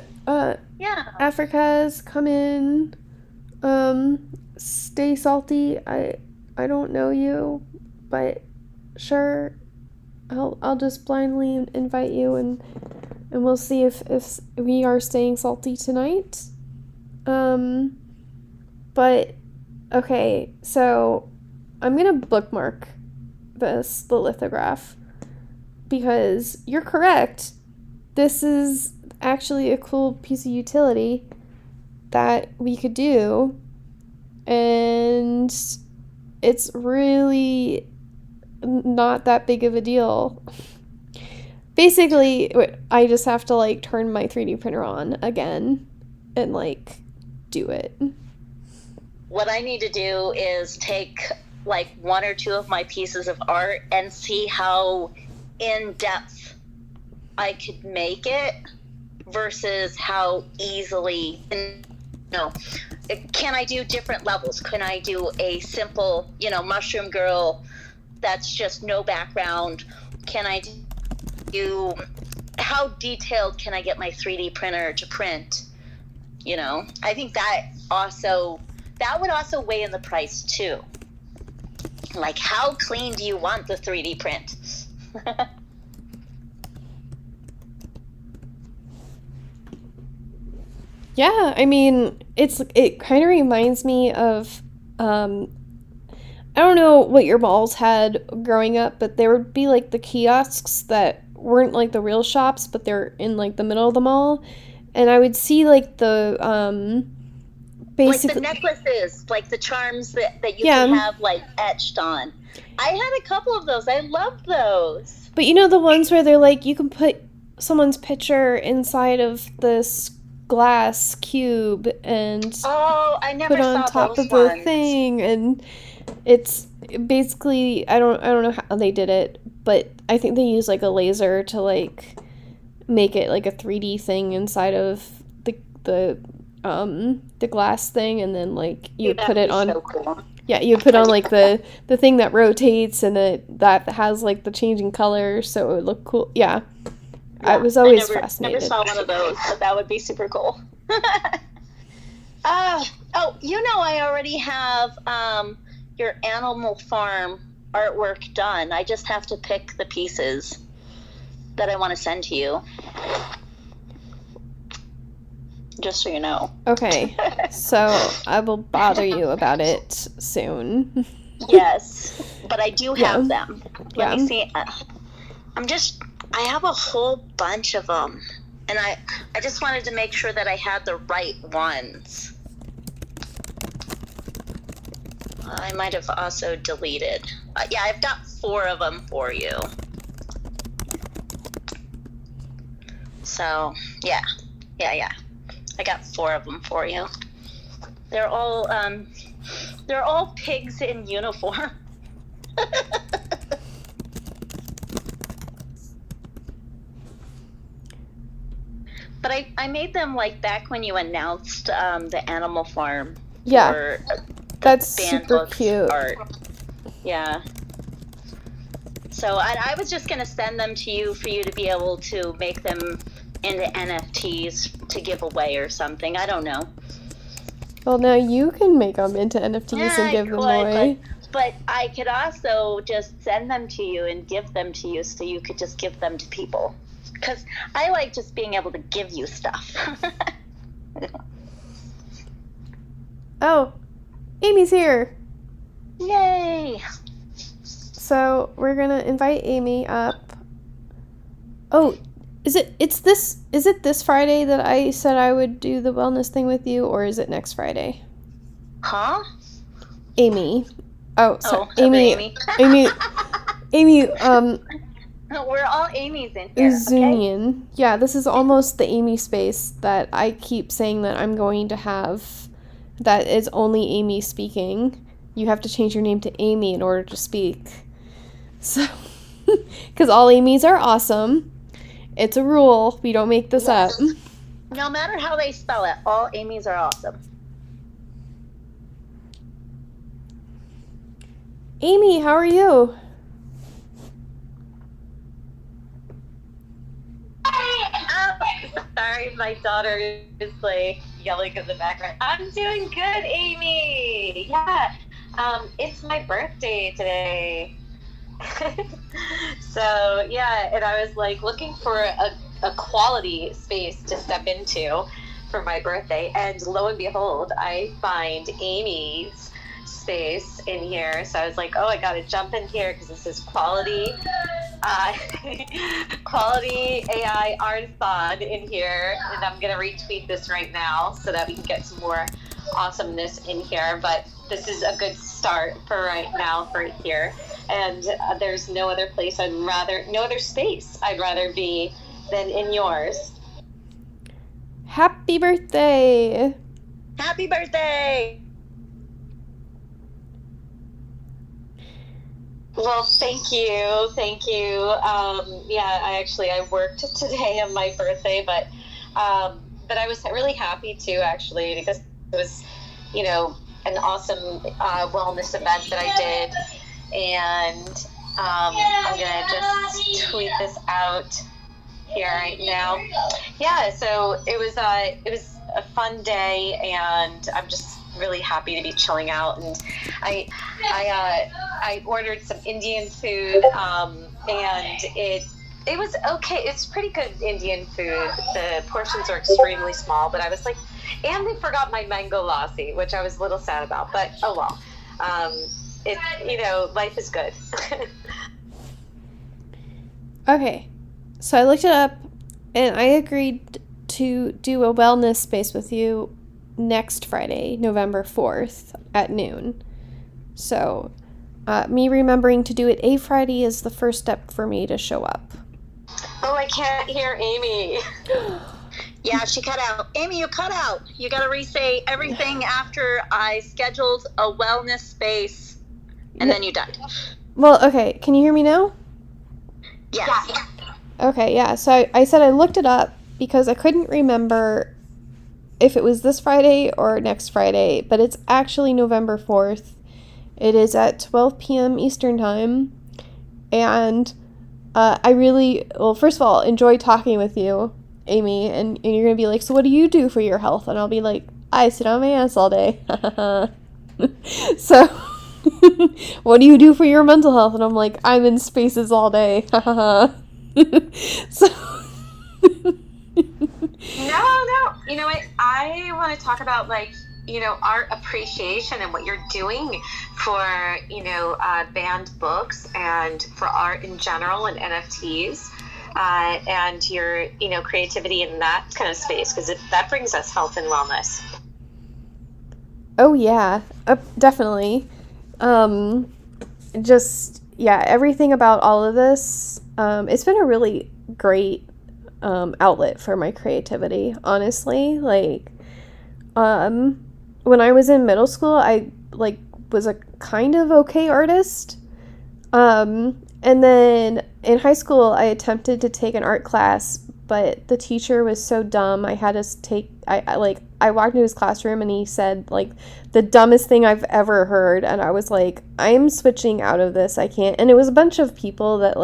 Yeah. Africa's come in. Stay salty. I don't know you, but sure. I'll just blindly invite you and we'll see if we are staying salty tonight. But okay, so I'm gonna bookmark the lithograph, because you're correct. This is actually a cool piece of utility that we could do, and it's really not that big of a deal. Basically, I just have to like turn my 3D printer on again and like do it. What I need to do is take like one or two of my pieces of art and see how in depth I could make it versus how easily, can I do different levels? Can I do a simple, mushroom girl that's just no background? Can I do, how detailed can I get my 3D printer to print? I think that would also weigh in the price too. Like, how clean do you want the 3D print? Yeah, I mean, it kind of reminds me of, I don't know what your malls had growing up, but there would be like the kiosks that weren't like the real shops, but they're in like the middle of the mall, and I would see like the basically like the necklaces, like the charms that you can have like etched on. I had a couple of those. I loved those. But the ones where they're like, you can put someone's picture inside of this glass cube and I never put on saw top those of ones. the thing, and it's basically, I don't know how they did it, but I think they used like a laser to like make it like a 3D thing inside of the glass thing, and then like you put it on. So cool. Yeah, you put on like the thing that rotates, and that has like the changing colors, so it would look cool. Yeah. I was always fascinated. Never saw one of those, but that would be super cool. I already have your Animal Farm artwork done. I just have to pick the pieces that I want to send to you. Just so you know. Okay, so I will bother you about it soon. Yes, but I do have them. Let me see. I have a whole bunch of them, and I just wanted to make sure that I had the right ones. I might have also deleted. I've got 4 of them for you. So, yeah. I got 4 of them for you. They're all pigs in uniform. But I made them like back when you announced the Animal Farm. Yeah, that's super cute. Art. Yeah. So I was just gonna send them to you for you to be able to make them into NFTs to give away or something. I don't know. Well, now you can make them into NFTs and give them away. But I could also just send them to you and give them to you, so you could just give them to people. Because I like just being able to give you stuff. Oh, Amy's here. Yay! So we're gonna invite Amy up. Oh, is it this Friday that I said I would do the wellness thing with you, or is it next Friday? Huh? Amy. Oh, sorry. Amy. Amy, we're all Amy's in here. Zunian. Okay? Yeah, this is almost the Amy space that I keep saying that I'm going to have that is only Amy speaking. You have to change your name to Amy in order to speak. So, because all Amy's are awesome. It's a rule. We don't make this up. No matter how they spell it, all Amy's are awesome. Amy, how are you? Sorry, my daughter is like yelling in the background. I'm doing good, Amy. Yeah, it's my birthday today. So yeah, and I was like looking for a quality space to step into for my birthday, and lo and behold, I find Amy's space in here. So I was like, oh, I gotta jump in here because this is quality quality AI artisan in here, and I'm gonna retweet this right now so that we can get some more awesomeness in here. But this is a good start for right now for here, and there's no other place no other space I'd rather be than in yours. Happy birthday! Happy birthday! Well, thank you. Yeah, I worked today on my birthday, but I was really happy too, actually, because it was, an awesome wellness event that I did, and I'm gonna just tweet this out here right now. Yeah, so it was a fun day, and I'm just really happy to be chilling out. And I ordered some Indian food, and it was okay. It's pretty good Indian food. The portions are extremely small, but I was like, and they forgot my mango lassi, which I was a little sad about, but oh well. Life is good. Okay, so I looked it up, and I agreed to do a wellness space with you next Friday, November 4th at noon. So, me remembering to do it a Friday is the first step for me to show up. Oh, I can't hear Amy. Yeah, she cut out. Amy, you cut out. You got to re-say everything after I scheduled a wellness space, and then you died. Well, okay, can you hear me now? Yes. Okay, yeah, so I said I looked it up because I couldn't remember if it was this Friday or next Friday, but it's actually November 4th. It is at 12 p.m. Eastern Time, and I really, well, first of all, enjoy talking with you, Amy, and you're going to be like, so what do you do for your health? And I'll be like, I sit on my ass all day. So, what do you do for your mental health? And I'm like, I'm in spaces all day. So... No. You know what? I want to talk about, art appreciation and what you're doing for, banned books and for art in general and NFTs, and your, creativity in that kind of space, because that brings us health and wellness. Oh, yeah, definitely. Everything about all of this, it's been a really great outlet for my creativity, honestly. When I was in middle school, I was a kind of okay artist, and then in high school I attempted to take an art class, but the teacher was so dumb. I had to take I walked into his classroom and he said the dumbest thing I've ever heard, and I was like, I'm switching out of this. I can't. And it was a bunch of people that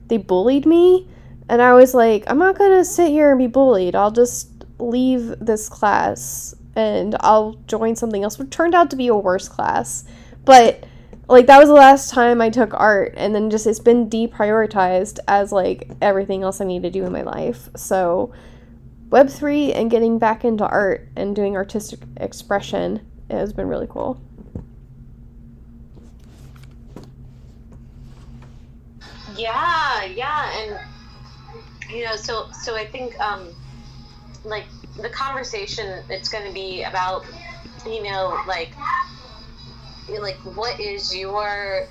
they bullied me. And I was like, I'm not going to sit here and be bullied. I'll just leave this class and I'll join something else, which turned out to be a worse class. But, that was the last time I took art. And then it's been deprioritized as, everything else I need to do in my life. So, Web3 and getting back into art and doing artistic expression has been really cool. Yeah. And... so I think, the conversation, it's going to be about, what is your,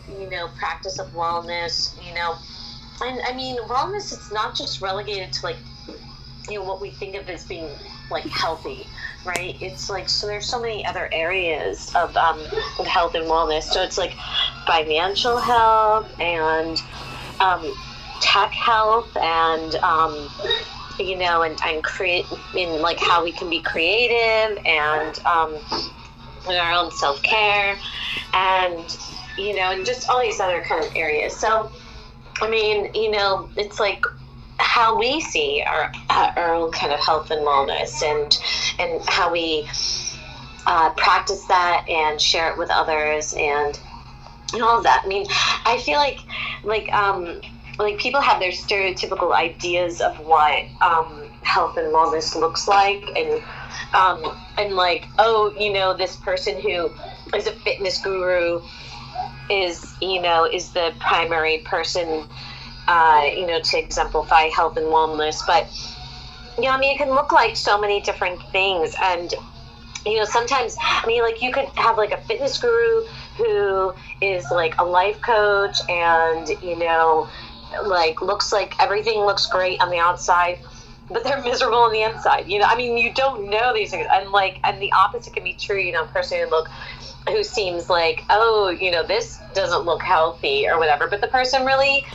practice of wellness, and I mean, wellness, it's not just relegated to, what we think of as being like healthy, right? It's like, so there's so many other areas of health and wellness. So it's like financial health and tech health and and create in like how we can be creative and in our own self-care and and just all these other kind of areas. So I mean, it's like how we see our own kind of health and wellness and how we practice that and share it with others and all of that. I mean, I feel like people have their stereotypical ideas of what health and wellness looks like, and like, oh, this person who is a fitness guru is the primary person to exemplify health and wellness. But I mean, it can look like so many different things. And sometimes, I mean, like, you could have like a fitness guru who is like a life coach and like looks like everything looks great on the outside, but they're miserable on the inside. I mean, you don't know these things. And the opposite can be true. A person who seems like, oh, this doesn't look healthy or whatever, but the person really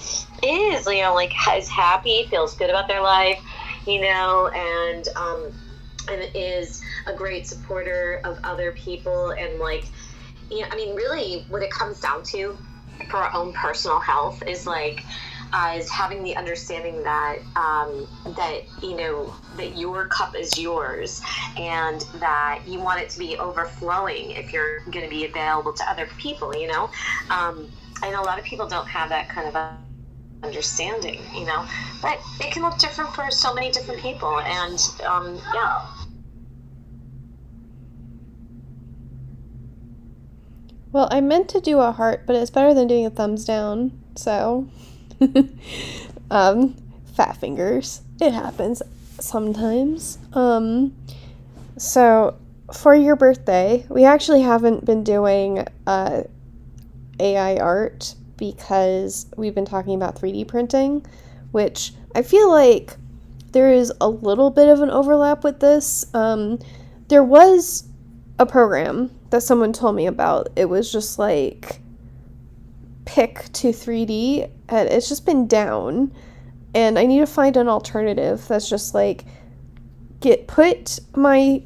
is, like, is happy, feels good about their life, and is a great supporter of other people. And like, I mean, really what it comes down to for our own personal health is like, is having the understanding that that your cup is yours and that you want it to be overflowing if you're going to be available to other people. And a lot of people don't have that kind of understanding, but it can look different for so many different people. And yeah. Well, I meant to do a heart, but it's better than doing a thumbs down, so fat fingers. It happens sometimes. So for your birthday, we actually haven't been doing AI art because we've been talking about 3D printing, which I feel like there is a little bit of an overlap with this. There was a program that someone told me about. It was just like Pick to 3D, and it's just been down, and I need to find an alternative that's just like put my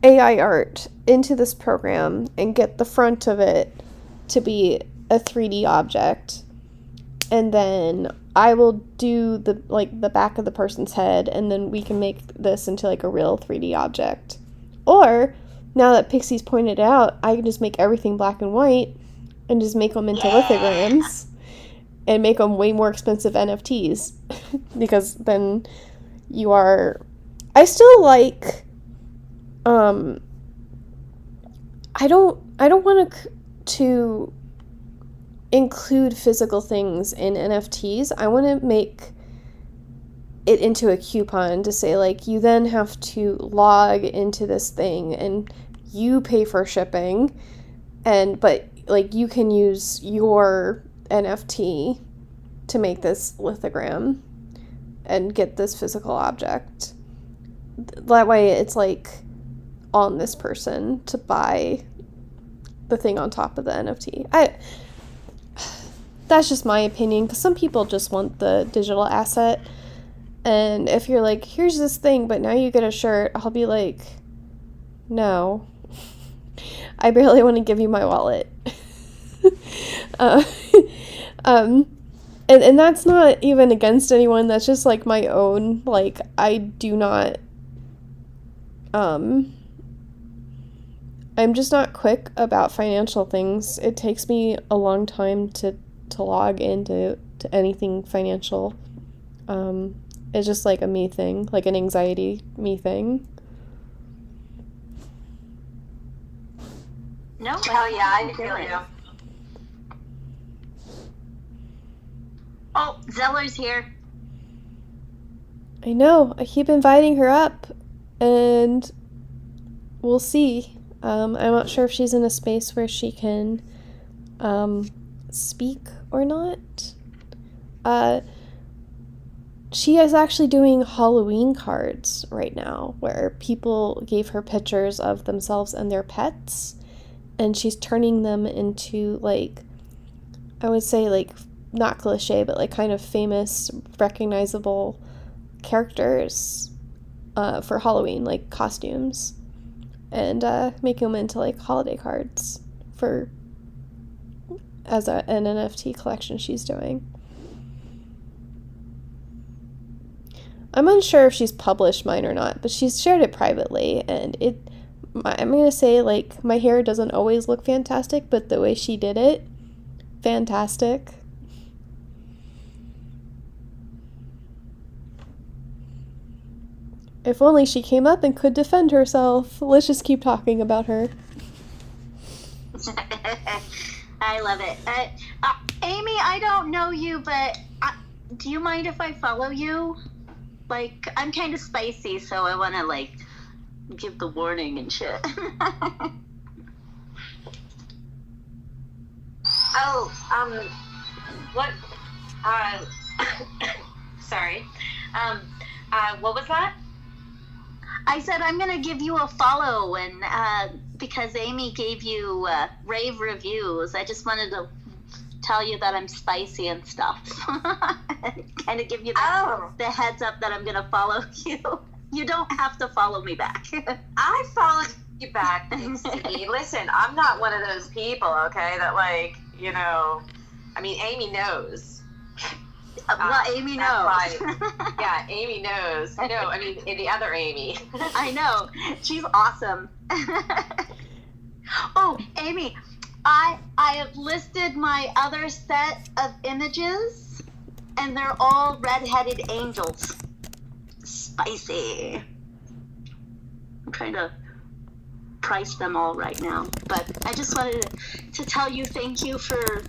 AI art into this program and get the front of it to be a 3D object, and then I will do the back of the person's head, and then we can make this into like a real 3D object. Or now that Pixie's pointed out, I can just make everything black and white and just make them into lithograms and make them way more expensive NFTs because then you are... I still like... I don't want to include physical things in NFTs. I want to make it into a coupon to say, like, you then have to log into this thing and you pay for shipping, but like you can use your NFT to make this lithogram and get this physical object. That way it's like on this person to buy the thing on top of the NFT. That's just my opinion, because some people just want the digital asset, and if you're like, here's this thing but now you get a shirt, I'll be like, no. I barely want to give you my wallet. And that's not even against anyone, that's just like my own, like, I do not, I'm just not quick about financial things. It takes me a long time to log into anything financial. It's just like a me thing, like an anxiety me thing. No, oh yeah, I feel you. Oh, Zeller's here. I know. I keep inviting her up, and we'll see. I'm not sure if she's in a space where she can speak or not. she is actually doing Halloween cards right now where people gave her pictures of themselves and their pets, and she's turning them into, like, I would say, like, not cliche, but, like, kind of famous, recognizable characters for Halloween, like, costumes, and making them into, like, holiday cards for as an NFT collection she's doing. I'm unsure if she's published mine or not, but she's shared it privately, and I'm going to say, like, my hair doesn't always look fantastic, but the way she did it, fantastic. If only she came up and could defend herself. Let's just keep talking about her. I love it. Amy, I don't know you, but do you mind if I follow you? Like, I'm kind of spicy, so I want to, like, give the warning and shit. What? Sorry. What was that? I said I'm going to give you a follow, and because Amy gave you rave reviews, I just wanted to tell you that I'm spicy and stuff. Kind of give you the heads up that I'm going to follow you. You don't have to follow me back. I followed you back, Pixie. Listen, I'm not one of those people, okay, that, like, you know, I mean, Amy knows. Well, Amy knows. Yeah, Amy knows. No, I mean, the other Amy. I know. She's awesome. Oh, Amy, I have listed my other set of images, and they're all red-headed angels. Spicy. I'm trying to price them all right now, but I just wanted to tell you thank you for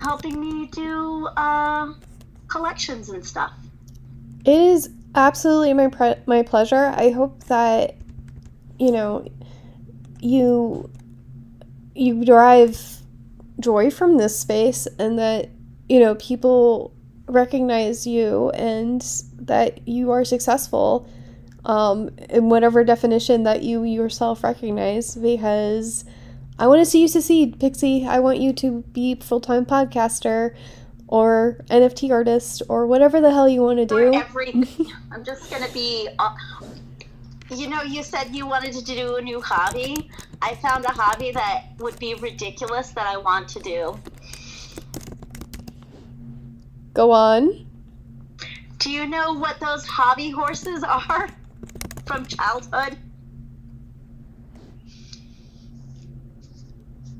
helping me do collections and stuff. It is absolutely my pleasure. I hope that, you know, you derive joy from this space, and that, you know, people recognize you and that you are successful in whatever definition that you yourself recognize, because I want to see you succeed, Pixie. I want you to be a full-time podcaster or NFT artist or whatever the hell you want to do. Everything. I'm just going to be... you know, you said you wanted to do a new hobby. I found a hobby that would be ridiculous that I want to do. Go on. Do you know what those hobby horses are from childhood?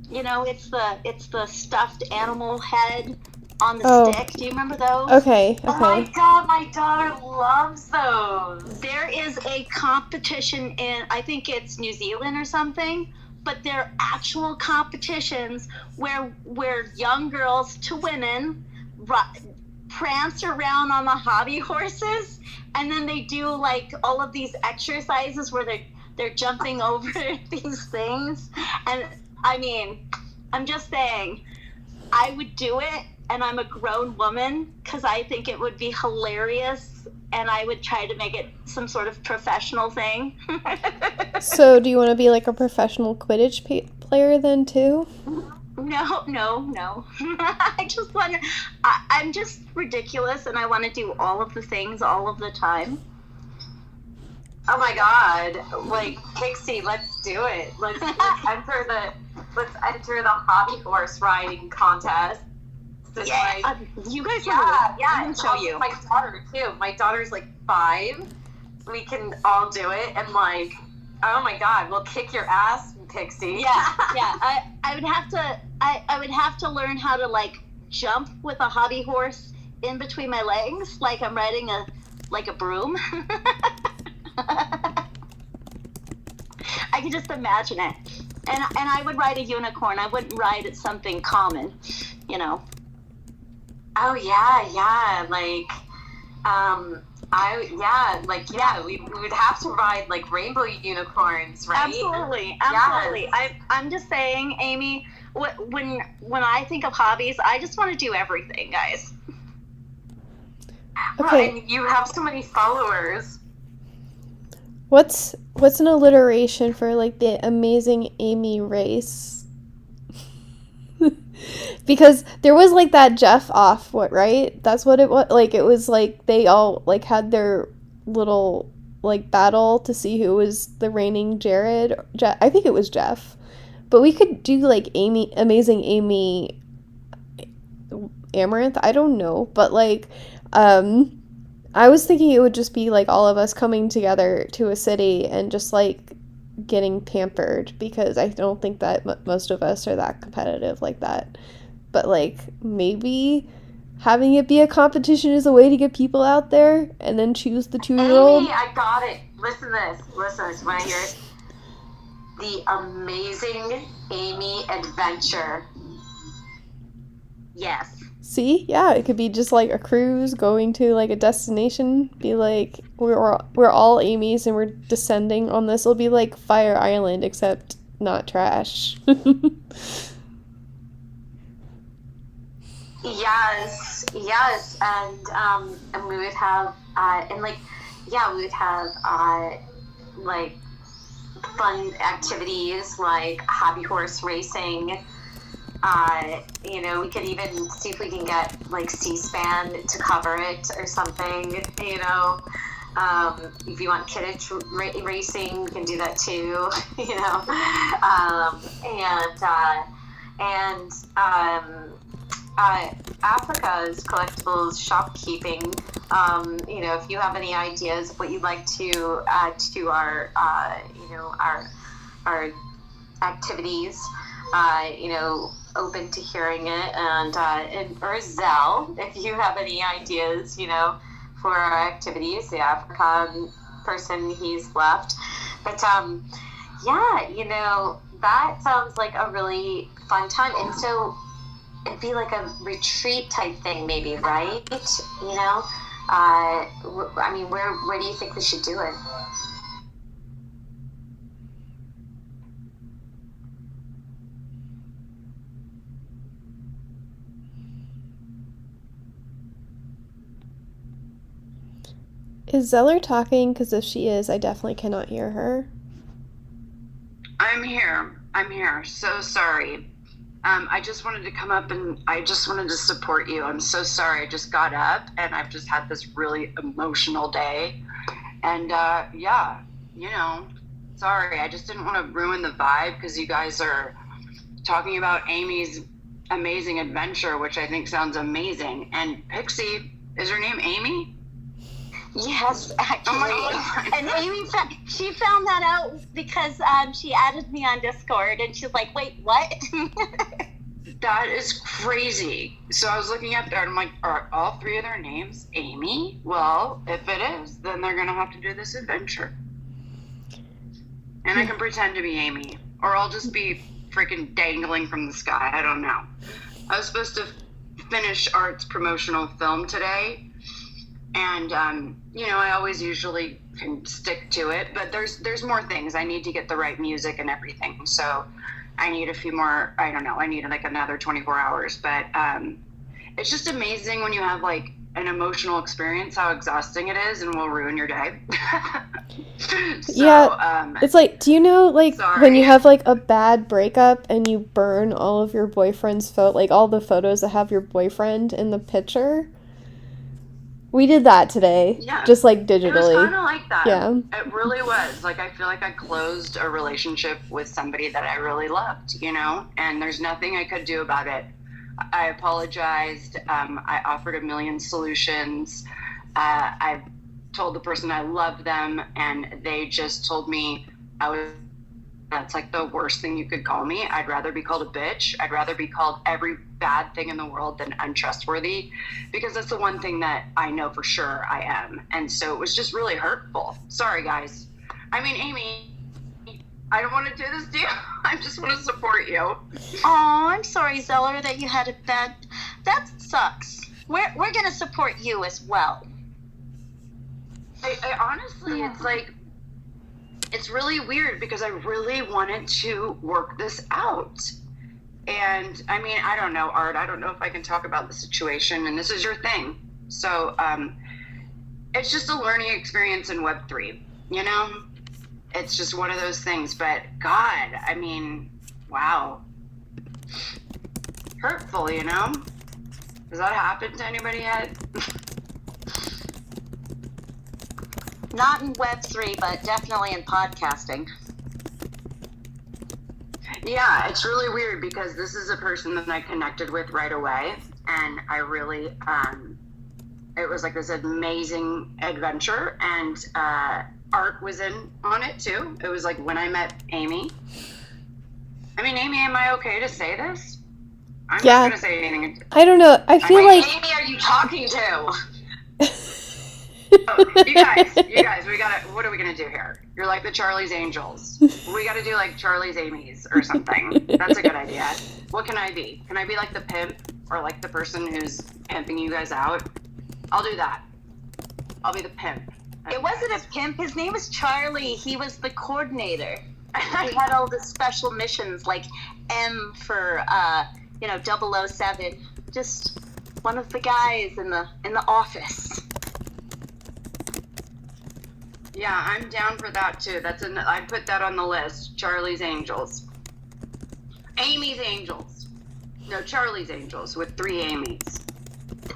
You know, it's the stuffed animal head on the stick. Do you remember those? Okay. Oh my god, my daughter loves those. There is a competition in, I think it's New Zealand or something, but they're actual competitions where young girls to women prance around on the hobby horses, and then they do like all of these exercises where they're jumping over these things. And I mean, I'm just saying, I would do it, and I'm a grown woman, because I think it would be hilarious, and I would try to make it some sort of professional thing. So do you want to be like a professional Quidditch player then too? No. I just want to, I'm just ridiculous, and I want to do all of the things all of the time. Oh my god, like, Pixie, let's do it. Let's enter the hobby horse riding contest. Yeah, like, you guys yeah, I can show you. My daughter too. My daughter's like 5. We can all do it, and like, oh my god, we'll kick your ass, Pixie. Yeah. I would have to learn how to like jump with a hobby horse in between my legs, like I'm riding a broom. I can just imagine it. And I would ride a unicorn. I wouldn't ride at something common, you know. Oh yeah, like, we would have to ride like rainbow unicorns, right? Absolutely. Yes. I'm just saying, Amy, when I think of hobbies, I just want to do everything, guys. Okay. And you have so many followers. What's an alliteration for like the Amazing Amy race? Because there was like that Jeff off, what, right? That's what it was. Like it was like they all like had their little like battle to see who was the reigning Jared. I think it was Jeff. But we could do like Amazing Amy Amaranth. I don't know, but like I was thinking it would just be like all of us coming together to a city and just like getting pampered, because I don't think that most of us are that competitive like that. But like maybe having it be a competition is a way to get people out there and then choose the 2-year-old. Amy, I got it. Listen to this. When I hear it. The Amazing Amy Adventure. Yes. See? Yeah, it could be just like a cruise going to like a destination. Be like, we're all Amy's and we're descending on this. It'll be like Fire Island, except not trash. Yes, and we would have we would have like fun activities like hobby horse racing. We could even see if we can get like C-SPAN to cover it or something. If you want kiddage racing, we can do that too. Africa's collectibles shopkeeping. If you have any ideas of what you'd like to add to our activities, open to hearing it. Or Zell, if you have any ideas, for our activities, the African person, he's left. But that sounds like a really fun time. And so it'd be like a retreat type thing, maybe, right? Where do you think we should do it? Is Zeller talking? Because if she is, I definitely cannot hear her. I'm here. So sorry. I just wanted to come up and I just wanted to support you. I'm so sorry. I just got up and I've just had this really emotional day. And sorry. I just didn't want to ruin the vibe because you guys are talking about Amy's Amazing Adventure, which I think sounds amazing. And Pixie, is her name Amy? Yes, actually. Oh my God. And Amy, she found that out because she added me on Discord, and she's like, wait, what? That is crazy. So I was looking up there, and I'm like, are all three of their names Amy? Well, if it is, then they're going to have to do this adventure. And I can pretend to be Amy, or I'll just be freaking dangling from the sky. I don't know. I was supposed to finish Art's promotional film today. And, I always usually can stick to it, but there's more things. I need to get the right music and everything. So I need a few more, I don't know, I need like another 24 hours. But it's just amazing when you have like an emotional experience, how exhausting it is and will ruin your day. It's like, do you know, like, sorry. when you have like a bad breakup and you burn all of your boyfriend's like all the photos that have your boyfriend in the picture? We did that today, just like digitally. It was kind of like that. Yeah. It really was. Like, I feel like I closed a relationship with somebody that I really loved, and there's nothing I could do about it. I apologized. I offered a million solutions. I told the person I loved them, and they just told me that's like the worst thing you could call me. I'd rather be called a bitch. I'd rather be called every bad thing in the world than untrustworthy, because that's the one thing that I know for sure I am. And so it was just really hurtful. Sorry, guys. I mean, Amy, I don't want to do this to you. I just want to support you. Oh, I'm sorry, Zeller, that you had a bad... That sucks. We're going to support you as well. I honestly, it's like, it's really weird because I really wanted to work this out. And I don't know, Art, I don't know if I can talk about the situation, and this is your thing. So it's just a learning experience in Web3, you know? It's just one of those things. But God, I mean, wow. Hurtful, you know? Has that happened to anybody yet? Not in Web3, but definitely in podcasting. Yeah, it's really weird because this is a person that I connected with right away. And I really, it was like this amazing adventure. And Art was in on it too. It was like when I met Amy. I mean, Amy, am I okay to say this? I'm Yeah. not going to say anything. I don't know. I feel Wait, like Amy, are you talking to? Oh, you guys, what are we gonna do here? You're like the Charlie's Angels. We gotta do like Charlie's Amy's or something. That's a good idea. What can I be? Can I be like the pimp or like the person who's pimping you guys out? I'll do that. I'll be the pimp. It wasn't a pimp. His name was Charlie. He was the coordinator. He had all the special missions, like M for 007. Just one of the guys in the office. Yeah, I'm down for that too. I put that on the list. Charlie's Angels. Amy's Angels. No, Charlie's Angels with 3 Amy's.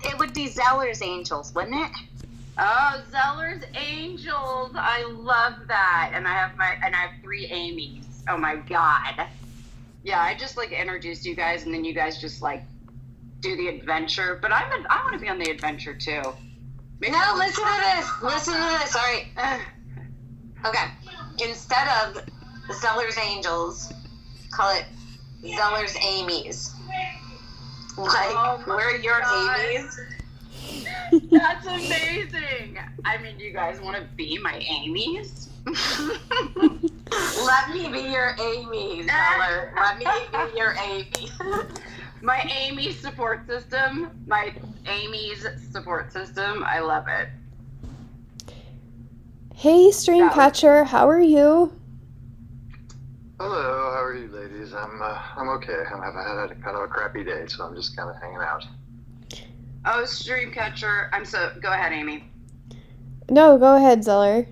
It would be Zeller's Angels, wouldn't it? Oh, Zeller's Angels. I love that. And I have 3 Amy's. Oh my God. Yeah, I just like introduced you guys and then you guys just like do the adventure. But I want to be on the adventure too. No, listen to this. Listen to this. All right. Okay. Instead of Zeller's Angels, call it Zeller's Amy's. Like, we're your Amy's. That's amazing. I mean, you guys want to be my Amy's? Let me be your Amy, Zeller. Let me be your Amy. My Amy support system. My Amy's support system. I love it. hey, Streamcatcher, how are you? Hello, how are you, ladies? I'm okay. I've had kind of a crappy day, so I'm just kind of hanging out. Oh, Streamcatcher. Go ahead, Amy. No, go ahead, Zeller.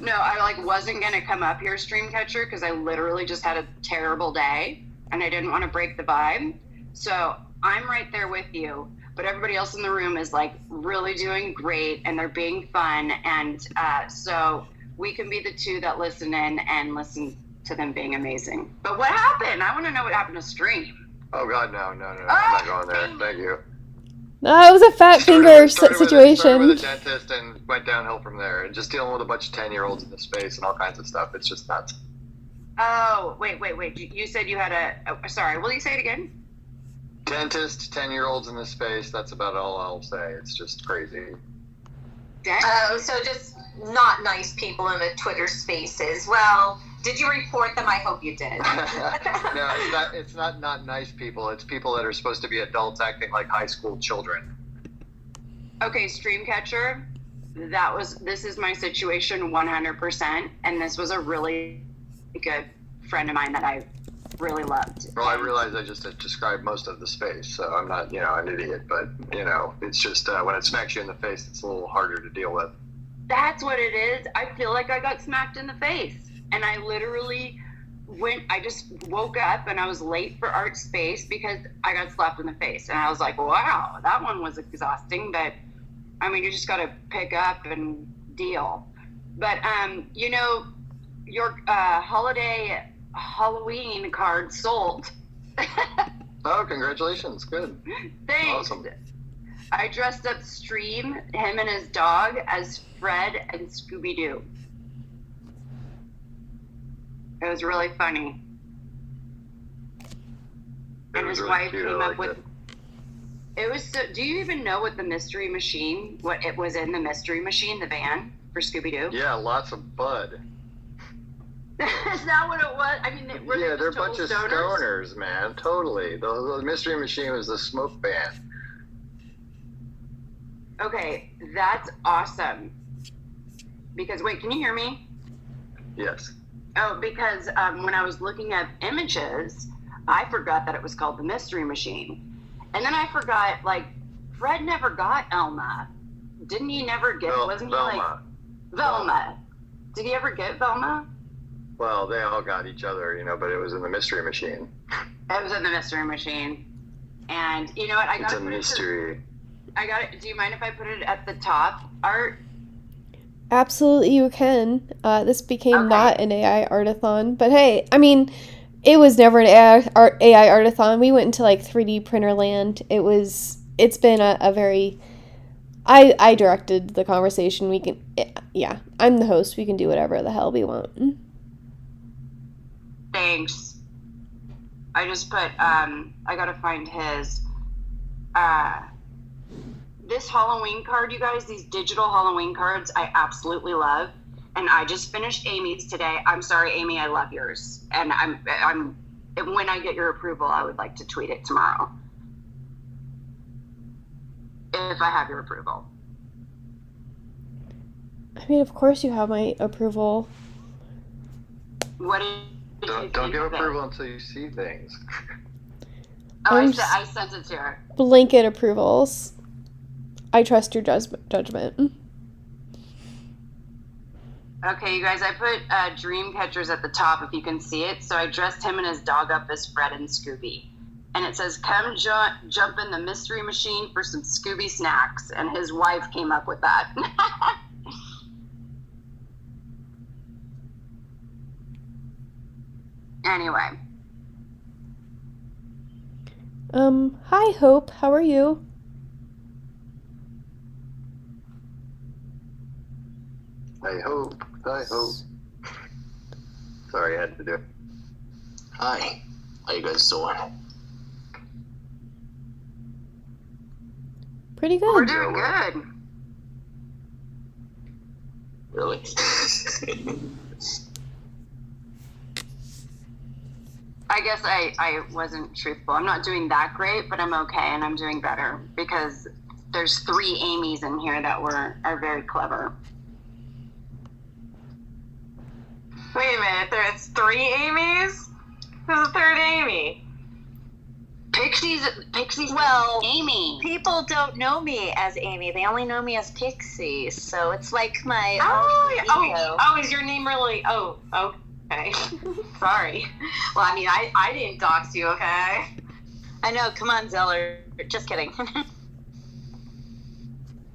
No, I wasn't gonna come up here, Streamcatcher, because I literally just had a terrible day, and I didn't want to break the vibe. So I'm right there with you, but everybody else in the room is like really doing great, and they're being fun, and so we can be the 2 that listen in and listen to them being amazing. But what happened? I want to know what happened to Stream. Oh God, no, I'm not going there. Thank you. No, it was a fat finger Started situation. with a dentist and went downhill from there, and just dealing with a bunch of 10-year-olds in the space and all kinds of stuff. It's just nuts. Oh, wait. You said you had sorry, will you say it again? Dentist, 10-year-olds in this space. That's about all I'll say. It's just crazy. Oh, so just not nice people in the Twitter spaces. Well, did you report them? I hope you did. No, it's not nice people. It's people that are supposed to be adults acting like high school children. Okay, Streamcatcher, this is my situation 100%, and this was a really good friend of mine that I really loved. Well, I realize I just described most of the space, so I'm not, an idiot, but, it's just when it smacks you in the face, it's a little harder to deal with. That's what it is. I feel like I got smacked in the face, and I literally I just woke up and I was late for art space because I got slapped in the face, and I was like, wow, that one was exhausting, but I mean, you just got to pick up and deal. But, your holiday Halloween card sold. Oh, congratulations. Good. Thanks. Awesome. I dressed up Stream, him and his dog, as Fred and Scooby-Doo. It was really funny. And his wife came up with... It was so... Do you even know what the Mystery Machine, what it was in the Mystery Machine, the van for Scooby-Doo? Yeah, lots of bud. Is that what it was? I mean, they're a bunch of stoners, man. Totally. The Mystery Machine was the smoke band. Okay, that's awesome. Because, wait, can you hear me? Yes. Oh, because when I was looking at images, I forgot that it was called the Mystery Machine. And then I forgot, Fred never got Elma. didn't he never get? Wasn't he Velma. Velma? Did he ever get Velma? Well, they all got each other, you know, but it was in the Mystery Machine. It was in the Mystery Machine. And you know what? It's a mystery. I got it. Do you mind if I put it at the top, Art? Absolutely, you can. This became Okay. not an AI artathon, but hey, I mean, it was never an AI artathon. We went into like 3D printer land. It's been a very. I directed the conversation. We can, yeah, I'm the host. We can do whatever the hell we want. Thanks. I just put, I gotta find his. This Halloween card, you guys, these digital Halloween cards, I absolutely love. And I just finished Amy's today. I'm sorry, Amy, I love yours. And when I get your approval, I would like to tweet it tomorrow. If I have your approval. I mean, of course you have my approval. What did you Don't think give of it? approval until you see things. Oh, I'm I sent it to her. Blanket approvals. I trust your judgment. Okay, you guys, I put dream catchers at the top if you can see it. So I dressed him and his dog up as Fred and Scooby. And it says, come jump in the Mystery Machine for some Scooby snacks. And his wife came up with that. Anyway. Hi, Hope. How are you? I hope. Sorry, I had to do it. Hi. How you guys doing? Pretty We're good. doing good. Really? I guess I wasn't truthful. I'm not doing that great, but I'm okay, and I'm doing better because there's 3 Amy's in here that are very clever. Wait a minute, there's 3 Amy's? Who's the third Amy? Pixie's Well, Amy. People don't know me as Amy. They only know me as Pixie. So it's like my Is your name really? Oh, okay. Sorry. Well, I mean, I didn't dox you, okay? I know. Come on, Zeller. Just kidding.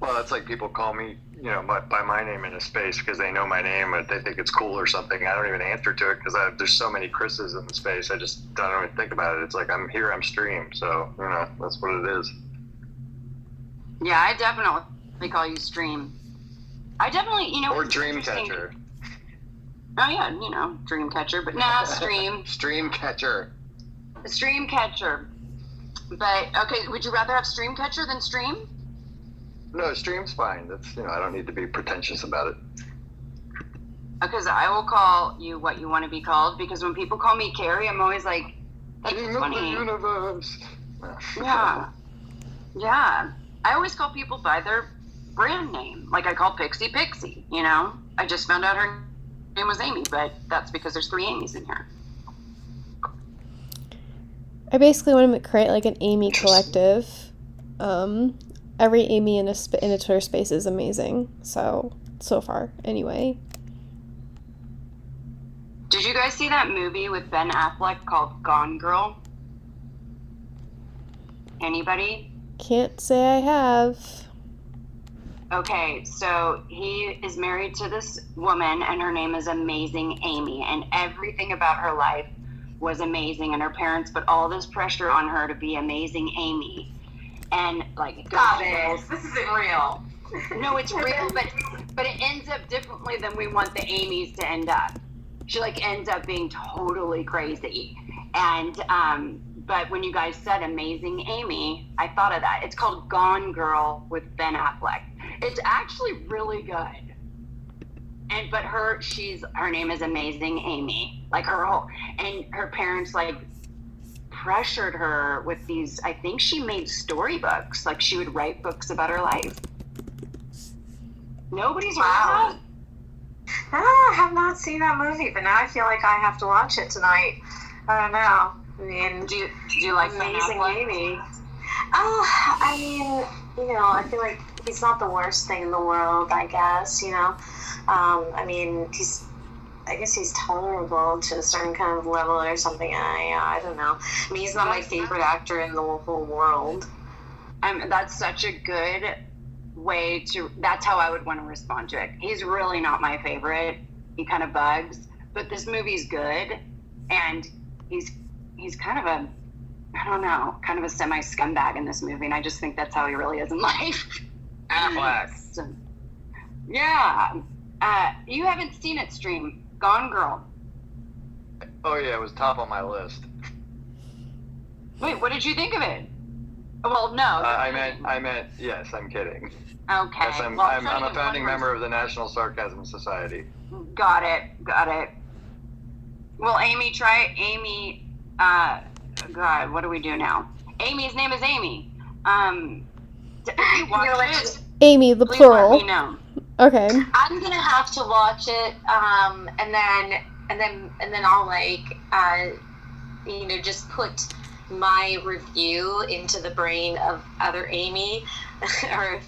Well, that's like people call me, you know, by my name in a space because they know my name and they think it's cool or something. I don't even answer to it because there's so many Chris's in the space. I don't even think about it. It's like I'm Stream, so you know that's what it is. Yeah, I definitely call you Stream. I definitely, you know, Or it's Dream interesting- Catcher. Oh yeah, you know, Dream Catcher, but nah, Stream. Stream Catcher. Stream Catcher. But okay, would you rather have Stream Catcher than Stream? No, Stream's fine. That's, you know, I don't need to be pretentious about it. Because I will call you what you want to be called. Because when people call me Carrie, I'm always like, that's King of the funny. universe. Yeah. Yeah. I always call people by their brand name. Like I call Pixie, you know? I just found out her name was Amy, but that's because there's 3 Amy's in here. I basically want to create like an Amy collective. Every Amy in a Twitter space is amazing. So far, anyway. Did you guys see that movie with Ben Affleck called Gone Girl? Anybody? Can't say I have. Okay, so he is married to this woman, and her name is Amazing Amy, and everything about her life was amazing, and her parents put all this pressure on her to be Amazing Amy. And, like, Stop it. This isn't real. no, it's real, but it ends up differently than we want the Amy's to end up. She, like, ends up being totally crazy. And, but when you guys said Amazing Amy, I thought of that. It's called Gone Girl with Ben Affleck. It's actually really good. But her name is Amazing Amy. Like and her parents like pressured her with these, I think she made storybooks. Like she would write books about her life. Nobody's heard of that? I have not seen that movie, but now I feel like I have to watch it tonight. I don't know. I mean, Do you like Ben Amazing Affleck? Amy? Oh, I mean, I feel like he's not the worst thing in the world, I guess, I mean, I guess he's tolerable to a certain kind of level or something. I don't know. I mean, he's not my favorite actor in the whole world. That's such a good way to, that's how I would want to respond to it. He's really not my favorite. He kind of bugs, but this movie's good, and he's kind of a, I don't know, kind of a semi-scumbag in this movie, and I just think that's how he really is in life. Affleck. So, yeah. You haven't seen it, Stream. Gone Girl. Oh yeah, it was top on my list. Wait, what did you think of it? Well, no. I meant, yes, I'm kidding. Okay. Yes, I'm a founding member of the National Sarcasm Society. Got it. Well, God, what do we do now? Amy's name is Amy. Did you watch it? Amy, the Please plural. let me know. Okay. I'm gonna have to watch it, and then I'll just put my review into the brain of other Amy, or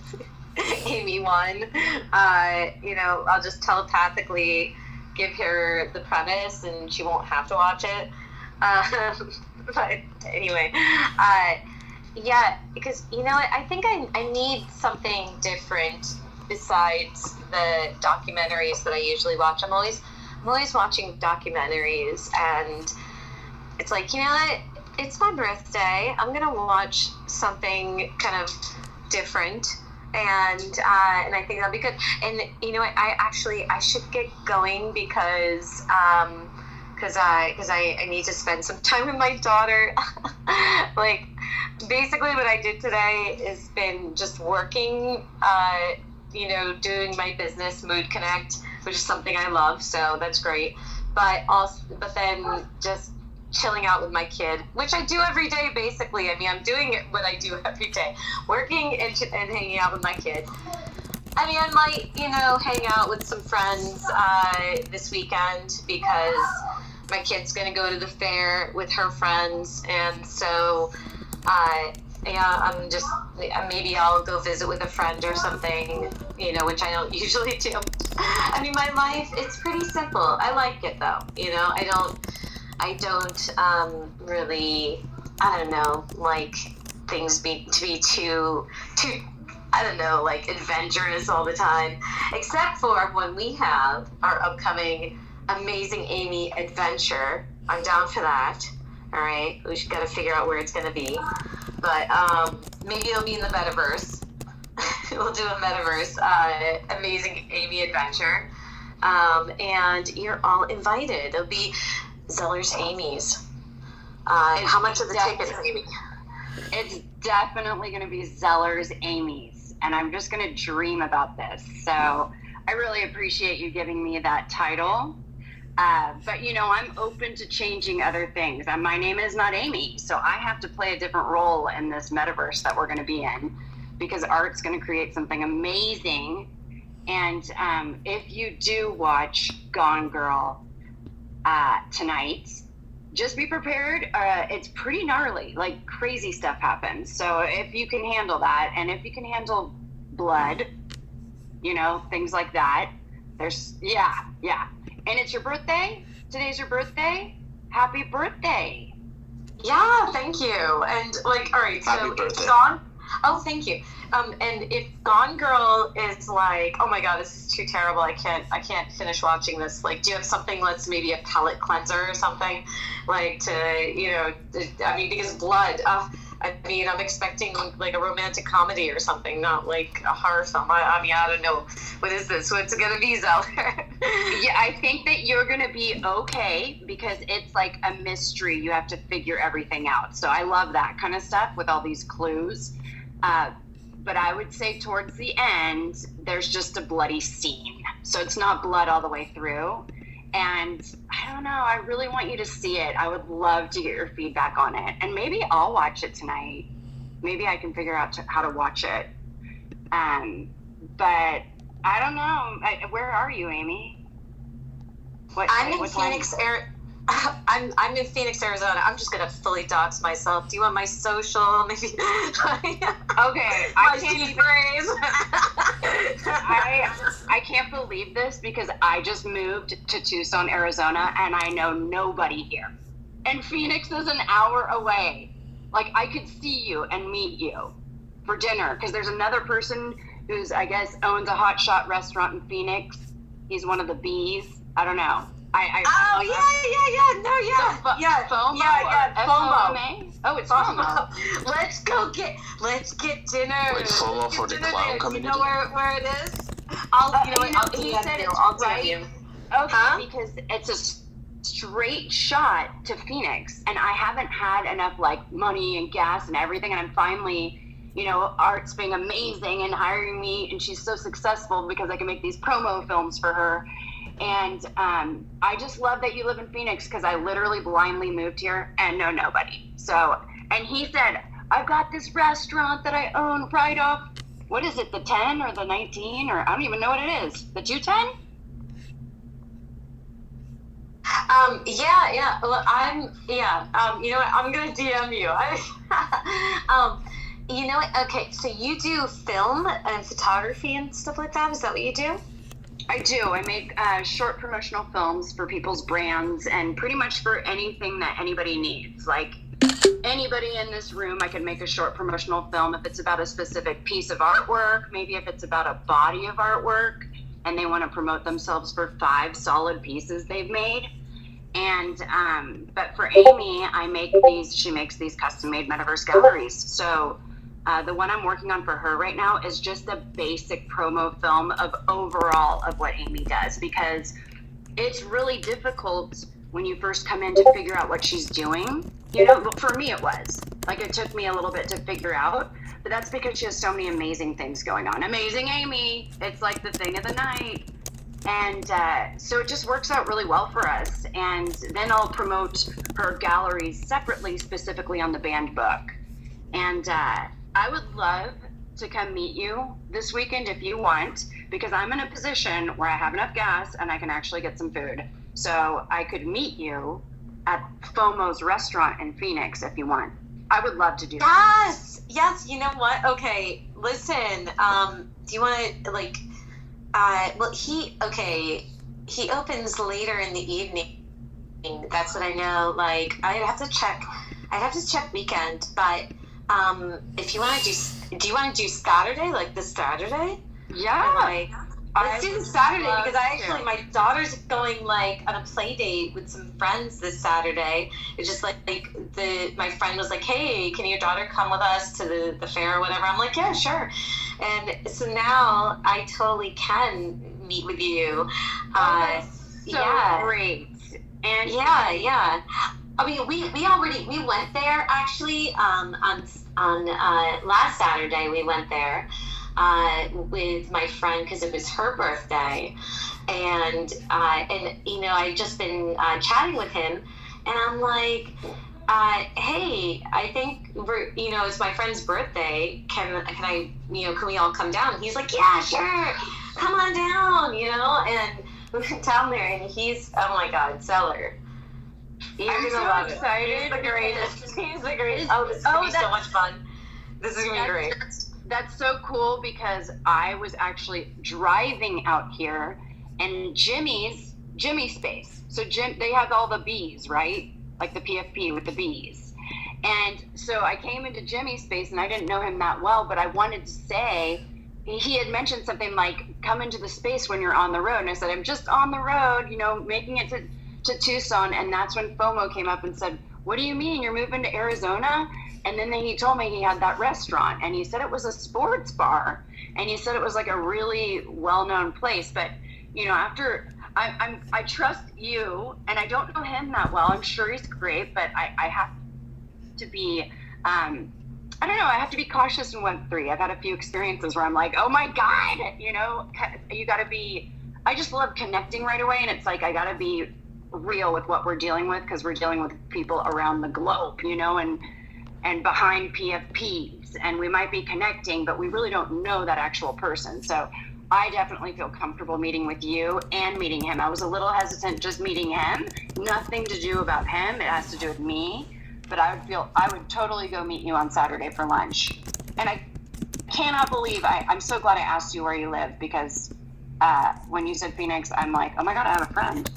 Amy one. I'll just telepathically give her the premise, and she won't have to watch it. But anyway, yeah, because I think I need something different besides the documentaries that I usually watch. I'm always watching documentaries, and it's like, what? It's my birthday. I'm gonna watch something kind of different, and I think that'll be good. And I should get going because I need to spend some time with my daughter. Like, basically what I did today has been just working, doing my business, Mood Connect, which is something I love, so that's great. But then just chilling out with my kid, which I do every day, basically. I mean, I'm doing what I do every day, working and hanging out with my kid. I mean, I might, hang out with some friends this weekend because my kid's going to go to the fair with her friends, and so, maybe I'll go visit with a friend or something, which I don't usually do. I mean, my life, it's pretty simple. I like it, though, I don't really, I don't know, like things to be too, I don't know, like adventurous all the time, except for when we have our upcoming Amazing Amy adventure. I'm down for that. All right, we should gotta figure out where it's gonna be, but maybe it'll be in the metaverse. We'll do a metaverse Amazing Amy adventure, and you're all invited. It'll be Zeller's Amy's. And how much are the tickets, Amy? It's definitely going to be Zeller's Amy's, and I'm just going to dream about this. So I really appreciate you giving me that title. But, I'm open to changing other things. And my name is not Amy, so I have to play a different role in this metaverse that we're going to be in, because Art's going to create something amazing. And if you do watch Gone Girl tonight, just be prepared. It's pretty gnarly, like crazy stuff happens. So if you can handle that, and if you can handle blood, things like that, yeah. And it's your birthday. Today's your birthday. Happy birthday. Yeah, thank you. And all right, so it's Gone. Oh, thank you. And if Gone Girl is like, oh my God, this is too terrible, I can't finish watching this. Like, do you have something that's maybe a palate cleanser or something, like because blood. I'm expecting like a romantic comedy or something, not like a horror film. I don't know. What is this? What's gonna be, Zeller? Yeah, I think that you're gonna be okay, because it's like a mystery. You have to figure everything out. So I love that kind of stuff with all these clues. But I would say towards the end, there's just a bloody scene. So it's not blood all the way through. And I don't know, I really want you to see it. I would love to get your feedback on it. And maybe I'll watch it tonight. Maybe I can figure out how to watch it. But I don't know. Where are you, Amy? I'm in Phoenix, I'm in Phoenix, Arizona. I'm just gonna fully dox myself. Do you want my social? Maybe. Okay, My I can't seed even. phrase. I can't believe this because I just moved to Tucson, Arizona, and I know nobody here. And Phoenix is an hour away. Like, I could see you and meet you for dinner because there's another person who's, I guess, owns a hotshot restaurant in Phoenix. He's one of the bees. I don't know. Oh yeah. No, yeah. FOMO? Yeah. FOMO. FOMO? Oh, it's FOMO. Let's get dinner. Wait, FOMO for the clown Do you community? know where it is? I'll he DM said you. it's I'll DM right. you. Okay, Huh? because it's a straight shot to Phoenix, and I haven't had enough like money and gas and everything, and I'm finally, Art's being amazing and hiring me, and she's so successful because I can make these promo films for her. And I just love that you live in Phoenix because I literally blindly moved here and know nobody. So, and he said, I've got this restaurant that I own right off, what is it, the 10 or the 19, or I don't even know what it is, the 210? Yeah. Well, you know what? I'm gonna DM you. You know what? Okay, so you do film and photography and stuff like that? Is that what you do? I do. I make short promotional films for people's brands and pretty much for anything that anybody needs. Like anybody in this room, I can make a short promotional film if it's about a specific piece of artwork, maybe if it's about a body of artwork and they want to promote themselves for 5 solid pieces they've made. And but for Amy, she makes these custom-made metaverse galleries. So the one I'm working on for her right now is just a basic promo film of overall of what Amy does, because it's really difficult when you first come in to figure out what she's doing. For me it was. Like, it took me a little bit to figure out, but that's because she has so many amazing things going on. Amazing Amy! It's like the thing of the night. And so it just works out really well for us. And then I'll promote her galleries separately, specifically on the banned book. And I would love to come meet you this weekend if you want, because I'm in a position where I have enough gas and I can actually get some food. So I could meet you at FOMO's restaurant in Phoenix if you want. I would love to do that. Yes. You know what? Okay, listen. Do you want to he opens later in the evening. That's what I know. Like, I'd have to check weekend, but if you want to do you want to do Saturday, like this Saturday? Yeah. Let's do this Saturday, because my daughter's going like on a play date with some friends this Saturday. It's just my friend was like, hey, can your daughter come with us to the fair or whatever? I'm like, yeah, sure. And so now I totally can meet with you. Great. And yeah. I mean, we went there actually on last Saturday. We went there with my friend because it was her birthday, and I'd just been chatting with him, and I'm like, hey, I think it's my friend's birthday. Can we all come down? And he's like, yeah, sure, come on down, and we went down there, and he's, oh my God, Seller. I'm so excited. He's the greatest. Oh, this is going to be so much fun. This is going to be great. That's so cool, because I was actually driving out here, and Jimmy's space. So they have all the bees, right? Like the PFP with the bees. And so I came into Jimmy's space, and I didn't know him that well, but I wanted to say, he had mentioned something like, come into the space when you're on the road. And I said, I'm just on the road, making it to Tucson. And that's when FOMO came up and said, what do you mean, you're moving to Arizona? And then he told me he had that restaurant, and he said it was a sports bar, and he said it was like a really well-known place. But after I trust you, and I don't know him that well. I'm sure he's great, but I have to be I don't know, I have to be cautious in Web3. I've had a few experiences where I'm like, oh my God, you got to be. I just love connecting right away, and it's like I got to be real with what we're dealing with, because we're dealing with people around the globe, and behind PFPs, and we might be connecting, but we really don't know that actual person. So I definitely feel comfortable meeting with you and meeting him. I was a little hesitant just meeting him. Nothing to do about him. It has to do with me. But I would totally go meet you on Saturday for lunch. And I cannot believe, I'm so glad I asked you where you live, because when you said Phoenix, I'm like, oh my God, I have a friend.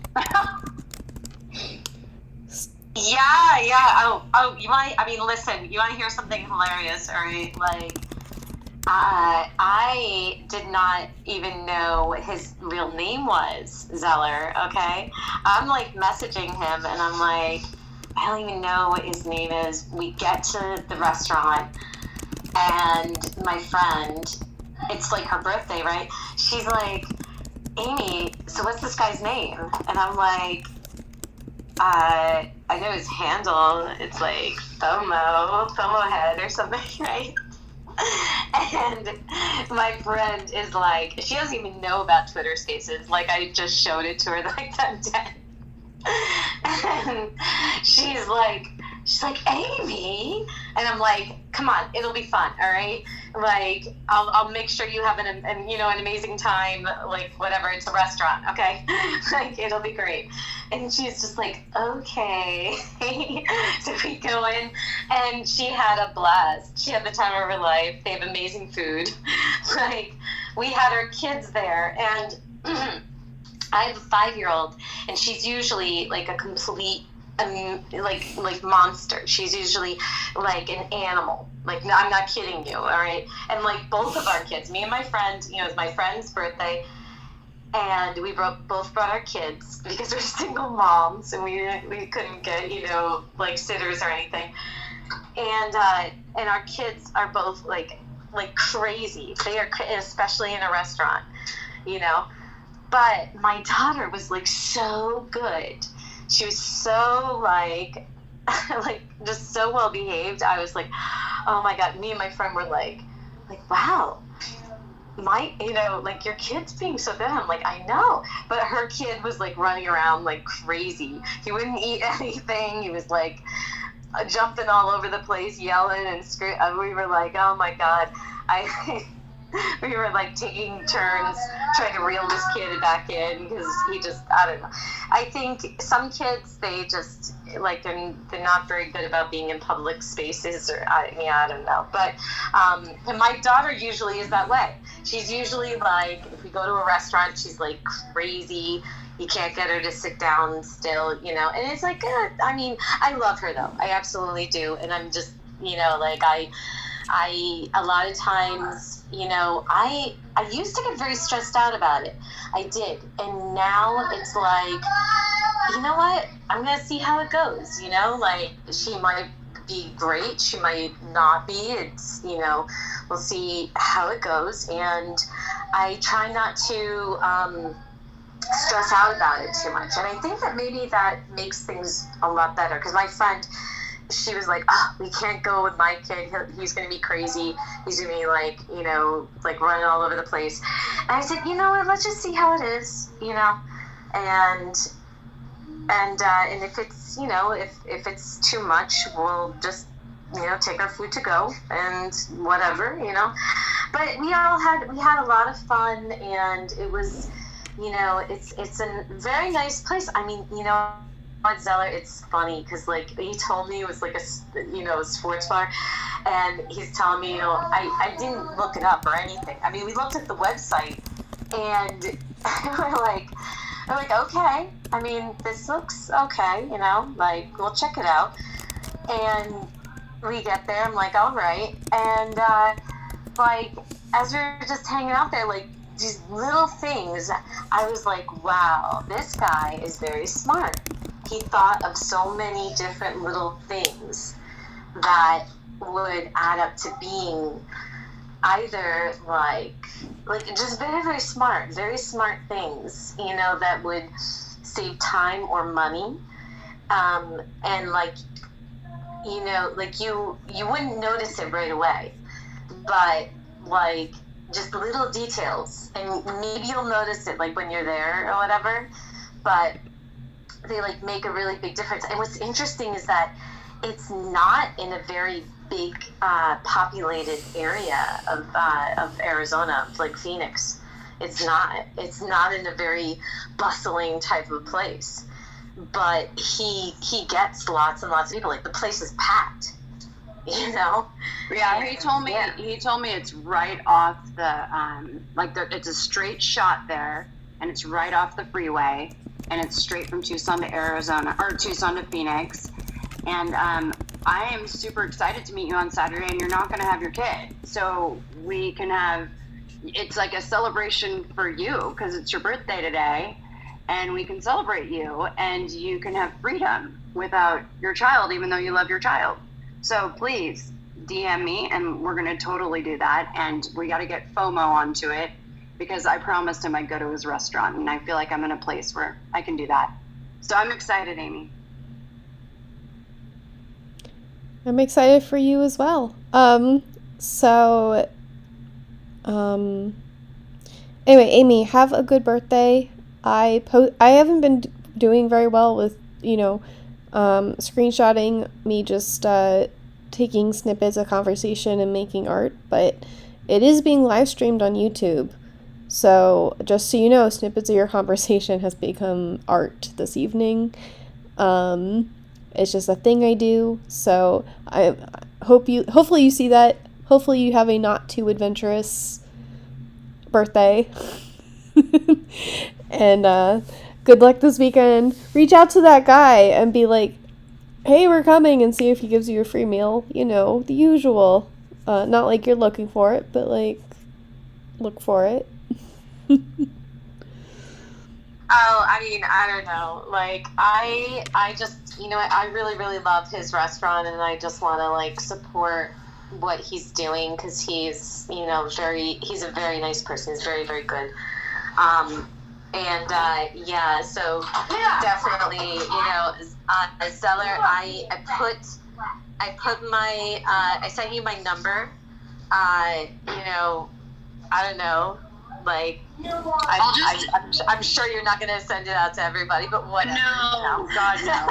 Yeah. Oh, listen, you want to hear something hilarious, all right? Like, I did not even know his real name was Zeller, okay? I'm like messaging him and I'm like, I don't even know what his name is. We get to the restaurant and my friend, it's like her birthday, right? She's like, Amy, so what's this guy's name? And I'm like, I know his handle. It's like FOMO head or something, right? And my friend is like, she doesn't even know about Twitter Spaces. Like, I just showed it to her like that day. And she's like, Amy, and I'm like, come on, it'll be fun, all right? Like, I'll make sure you have an amazing time, like, whatever, it's a restaurant, okay? Like, it'll be great. And she's just like, okay. So we go in, and she had a blast. She had the time of her life. They have amazing food. Like, we had our kids there, and I have a 5-year-old, and she's usually like a complete like monster. She's usually like an animal. Like, no, I'm not kidding you, all right? And like both of our kids, me and my friend, it's my friend's birthday, and we both brought our kids because we're single moms and we couldn't get like sitters or anything. And our kids are both like crazy. They are, especially in a restaurant, But my daughter was like so good. She was so like just so well behaved. I was like, oh my God. Me and my friend were like, wow, like your kid's being so good. I'm like, I know. But her kid was like running around like crazy. He wouldn't eat anything. He was like jumping all over the place, yelling and screaming. We were like, oh my God. We were like taking turns trying to reel this kid back in because he just, I don't know. I think some kids, they just like they're not very good about being in public spaces, or I don't know. But and my daughter usually is that way. She's usually like, if we go to a restaurant, she's like crazy. You can't get her to sit down still, and it's like, I mean, I love her though. I absolutely do. And I'm just, like I a lot of times, I used to get very stressed out about it. I did. And now it's like, you know what? I'm going to see how it goes, Like, she might be great. She might not be. It's, we'll see how it goes. And I try not to stress out about it too much. And I think that maybe that makes things a lot better. Because my friend, she was like, oh, we can't go with my kid. He's going to be crazy. He's going to be like, like running all over the place. And I said, you know what, let's just see how it is, and if it's, if it's too much, we'll just, take our food to go and whatever, But we had a lot of fun, and it was, it's a very nice place. I mean, Zeller, it's funny because like he told me it was like a sports bar, and he's telling me I didn't look it up or anything. I mean, we looked at the website and we're like okay, I mean, this looks okay, like we'll check it out. And we get there, I'm like, all right, and like as we were just hanging out there, like these little things, I was like, wow, this guy is very smart. He thought of so many different little things that would add up to being either like just very, very smart things, that would save time or money. And like, like you wouldn't notice it right away, but like just little details, and maybe you'll notice it like when you're there or whatever, but they like make a really big difference. And what's interesting is that it's not in a very big populated area of Arizona, like Phoenix. It's not. It's not in a very bustling type of place. But he gets lots and lots of people. Like, the place is packed, you know? Yeah, he told me it's right off it's a straight shot there, and it's right off the freeway, and it's straight from Tucson to Arizona, or Tucson to Phoenix. And I am super excited to meet you on Saturday, and you're not going to have your kid. So we can have, it's like a celebration for you, because it's your birthday today, and we can celebrate you, and you can have freedom without your child, even though you love your child. So please DM me, and we're going to totally do that. And we got to get FOMO onto it, because I promised him I'd go to his restaurant, and I feel like I'm in a place where I can do that. So I'm excited, Amy. I'm excited for you as well. Anyway, Amy, have a good birthday. I haven't been doing very well with, screenshotting me just taking snippets of conversation and making art, but it is being live streamed on YouTube. So just so you know, snippets of your conversation has become art this evening. It's just a thing I do. So I hopefully you see that. Hopefully you have a not too adventurous birthday. And good luck this weekend. Reach out to that guy and be like, hey, we're coming, and see if he gives you a free meal. The usual. Not like you're looking for it, but like, look for it. Oh, I mean, I don't know. Like, I just, I really, really love his restaurant, and I just want to, like, support what he's doing, because he's, he's a very nice person. He's very, very good. So definitely, Zeller, I sent you my number. I don't know. Like, I'm sure you're not going to send it out to everybody, but whatever. No, God, no.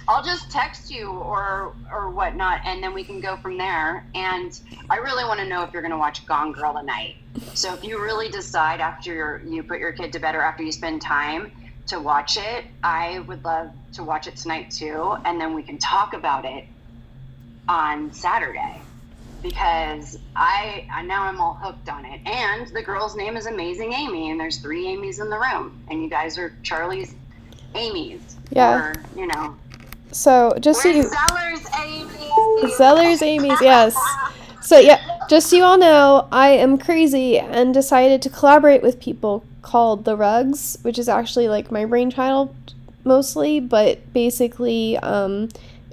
I'll just text you or whatnot, and then we can go from there. And I really want to know if you're going to watch Gone Girl tonight. So if you really decide after you put your kid to bed, or after you spend time to watch it, I would love to watch it tonight too, and then we can talk about it on Saturday. Because now I'm all hooked on it. And the girl's name is Amazing Amy, and there's 3 Amy's in the room. And you guys are Charlie's Amy's. Yeah. Or, So just so you... Zeller's Amy's. Zeller's Amy's, yes. So yeah, just so you all know, I am crazy and decided to collaborate with people called The Rugs, which is actually like my brainchild mostly, but basically,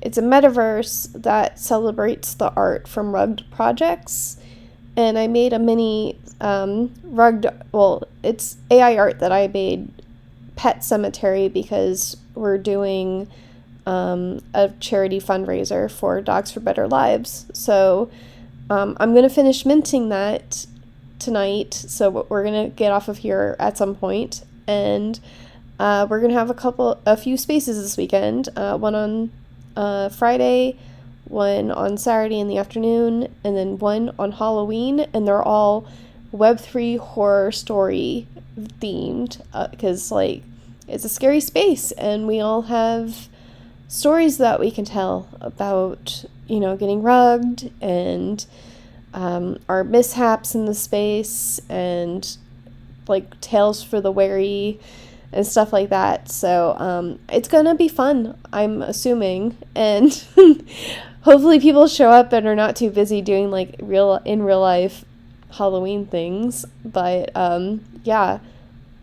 it's a metaverse that celebrates the art from rugged projects, and I made a mini it's AI art that I made Pet Cemetery, because we're doing a charity fundraiser for Dogs for Better Lives. So I'm going to finish minting that tonight, so we're going to get off of here at some point, and we're going to have a few spaces this weekend, one on Friday, one on Saturday in the afternoon, and then one on Halloween, and they're all Web3 horror story themed, because like, it's a scary space, and we all have stories that we can tell about, getting rugged, and our mishaps in the space, and like tales for the wary, and stuff like that. So it's gonna be fun, I'm assuming, and hopefully people show up and are not too busy doing like in real life Halloween things. But yeah,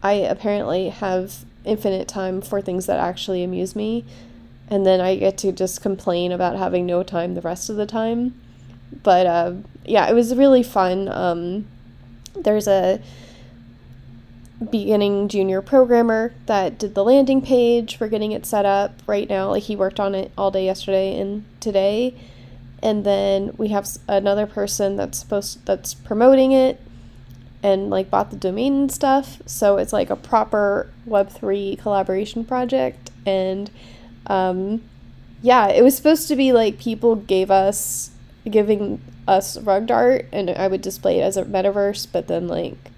I apparently have infinite time for things that actually amuse me, and then I get to just complain about having no time the rest of the time. But yeah, it was really fun. There's a beginning junior programmer that did the landing page. We're getting it set up right now. Like, he worked on it all day yesterday and today. And then we have another person that's promoting it and like bought the domain and stuff. So it's like a proper Web3 collaboration project. And yeah, it was supposed to be like people giving us rugged art, and I would display it as a metaverse, but then like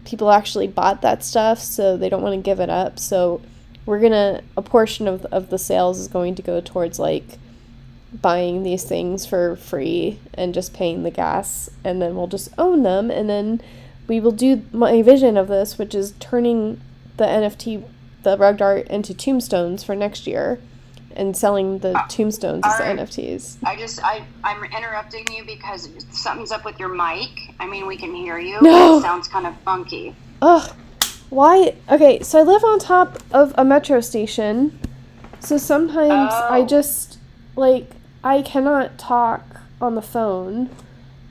people actually bought that stuff, so they don't want to give it up. So a portion of the sales is going to go towards like buying these things for free and just paying the gas, and then we'll just own them, and then we will do my vision of this, which is turning the NFT, the rugged art, into tombstones for next year and selling the tombstones as right. NFTs. I'm interrupting you because something's up with your mic. I mean, we can hear you. No. It sounds kind of funky. Ugh. Why? Okay, so I live on top of a metro station, so sometimes I just, like, I cannot talk on the phone.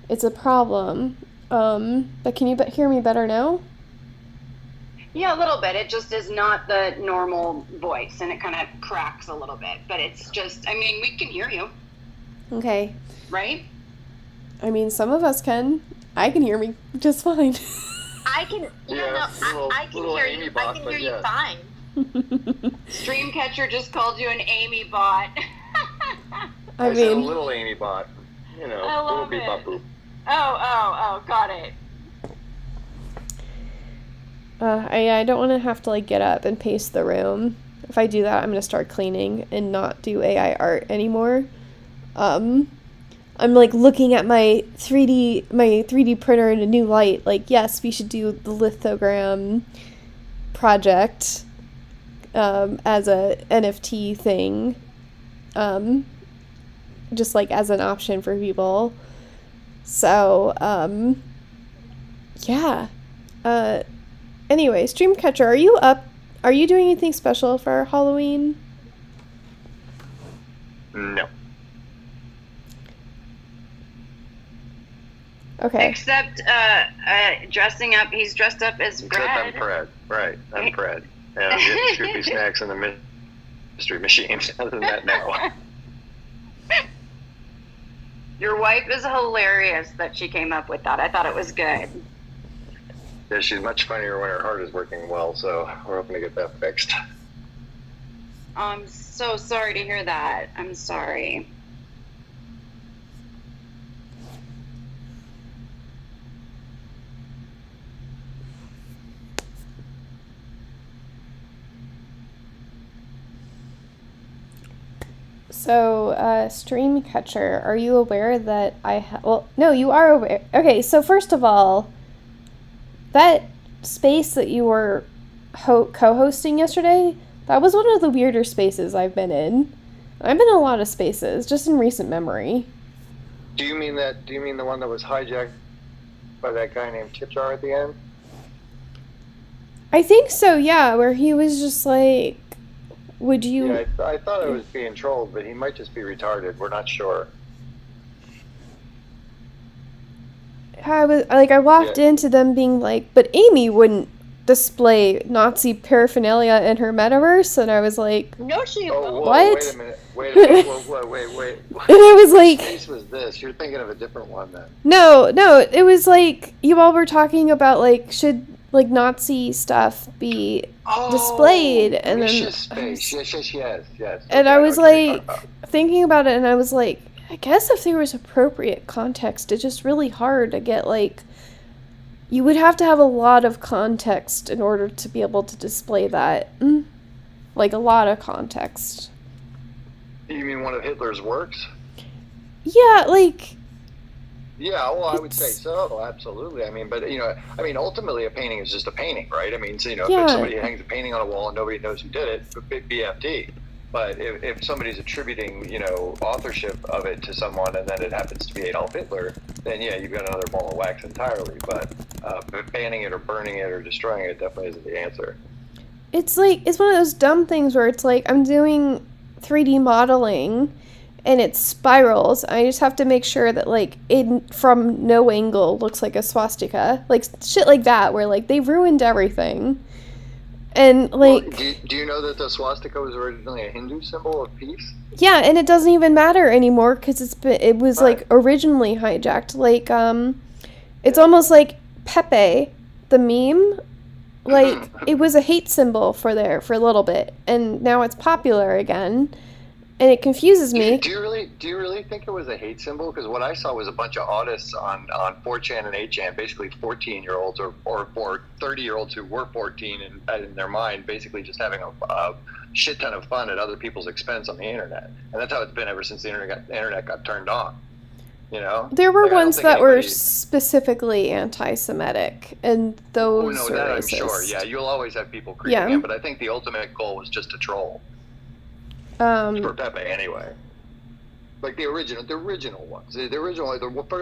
It's a problem. But can you hear me better now? Yeah, a little bit. It just is not the normal voice, and it kind of cracks a little bit. But it's just, I mean, we can hear you. Okay. Right? I mean, some of us can. I can hear me just fine. I can, I can hear you. I can hear you fine. Streamcatcher just called you an Amy bot. I said a little Amy bot. You know, I love little beep it. bop boop. Oh, got it. I don't want to have to, like, get up and pace the room. If I do that, I'm going to start cleaning and not do AI art anymore. I'm, like, looking at my 3D printer in a new light. Like, yes, we should do the lithogram project as a NFT thing. Just, like, as an option for people. So, yeah. Anyway, Streamcatcher, are you up? Are you doing anything special for Halloween? No. Okay. Except dressing up. He's dressed up as bread. Except I'm Fred. Right, I'm Fred. And I'm getting Scoopy snacks in the mystery machine. Other than that, no. Your wife is hilarious that she came up with that. I thought it was good. Yeah, she's much funnier when her heart is working well, so we're hoping to get that fixed. I'm so sorry to hear that. I'm sorry. So, Streamcatcher, are you aware that well, no, you are aware. Okay, so first of all, that space that you were co-hosting yesterday, that was one of the weirder spaces I've been in. I've been in a lot of spaces, just in recent memory. Do you mean the one that was hijacked by that guy named Tipjar at the end? I think so, yeah, where he was just like, would you... Yeah, I thought I was being trolled, but he might just be retarded. We're not sure. I walked into them being like, but Amy wouldn't display Nazi paraphernalia in her metaverse, and I was like, No, she won't. What? Wait a minute. Wait. and I was like, What space was this? You're thinking of a different one then. no, it was like, you all were talking about, like, should, like, Nazi stuff be displayed, and then... Space. Yes. And Okay, I was okay. like, thinking about it, and I was like, I guess if there was appropriate context, it's just really hard to get, like, you would have to have a lot of context in order to be able to display that. Like, a lot of context. You mean one of Hitler's works? Yeah, like... Yeah, well, I would say so, absolutely. I mean, but, ultimately a painting is just a painting, right? I mean, so, Yeah. if somebody hangs a painting on a wall and nobody knows who did it, BFD. But if somebody's attributing, authorship of it to someone and then it happens to be Adolf Hitler, then yeah, you've got another ball of wax entirely. But banning it or burning it or destroying it definitely isn't the answer. It's like, it's one of those dumb things where it's like, I'm doing 3D modeling and it spirals. I just have to make sure that, like, it from no angle looks like a swastika. Like, shit like that, where, like, they ruined everything. And, like... Well, do you know that the swastika was originally a Hindu symbol of peace? Yeah, and it doesn't even matter anymore because it was, Right. like, originally hijacked. Like, it's almost like Pepe, the meme. Like, it was a hate symbol for a little bit, and now it's popular again. And it confuses me. Do you really think it was a hate symbol? Because what I saw was a bunch of autists on 4chan and 8chan, basically 14-year-olds or 30-year-olds who were 14 in their mind, basically just having a shit ton of fun at other people's expense on the internet. And that's how it's been ever since the internet got turned on. You know? There were Like, I don't ones think that were anybody- specifically anti-Semitic, and Oh, those no, are that racist. I'm sure. Yeah, you'll always have people creeping Yeah. in, but I think the ultimate goal was just to troll. Um, For Pepe, anyway. Like the original ones. The original,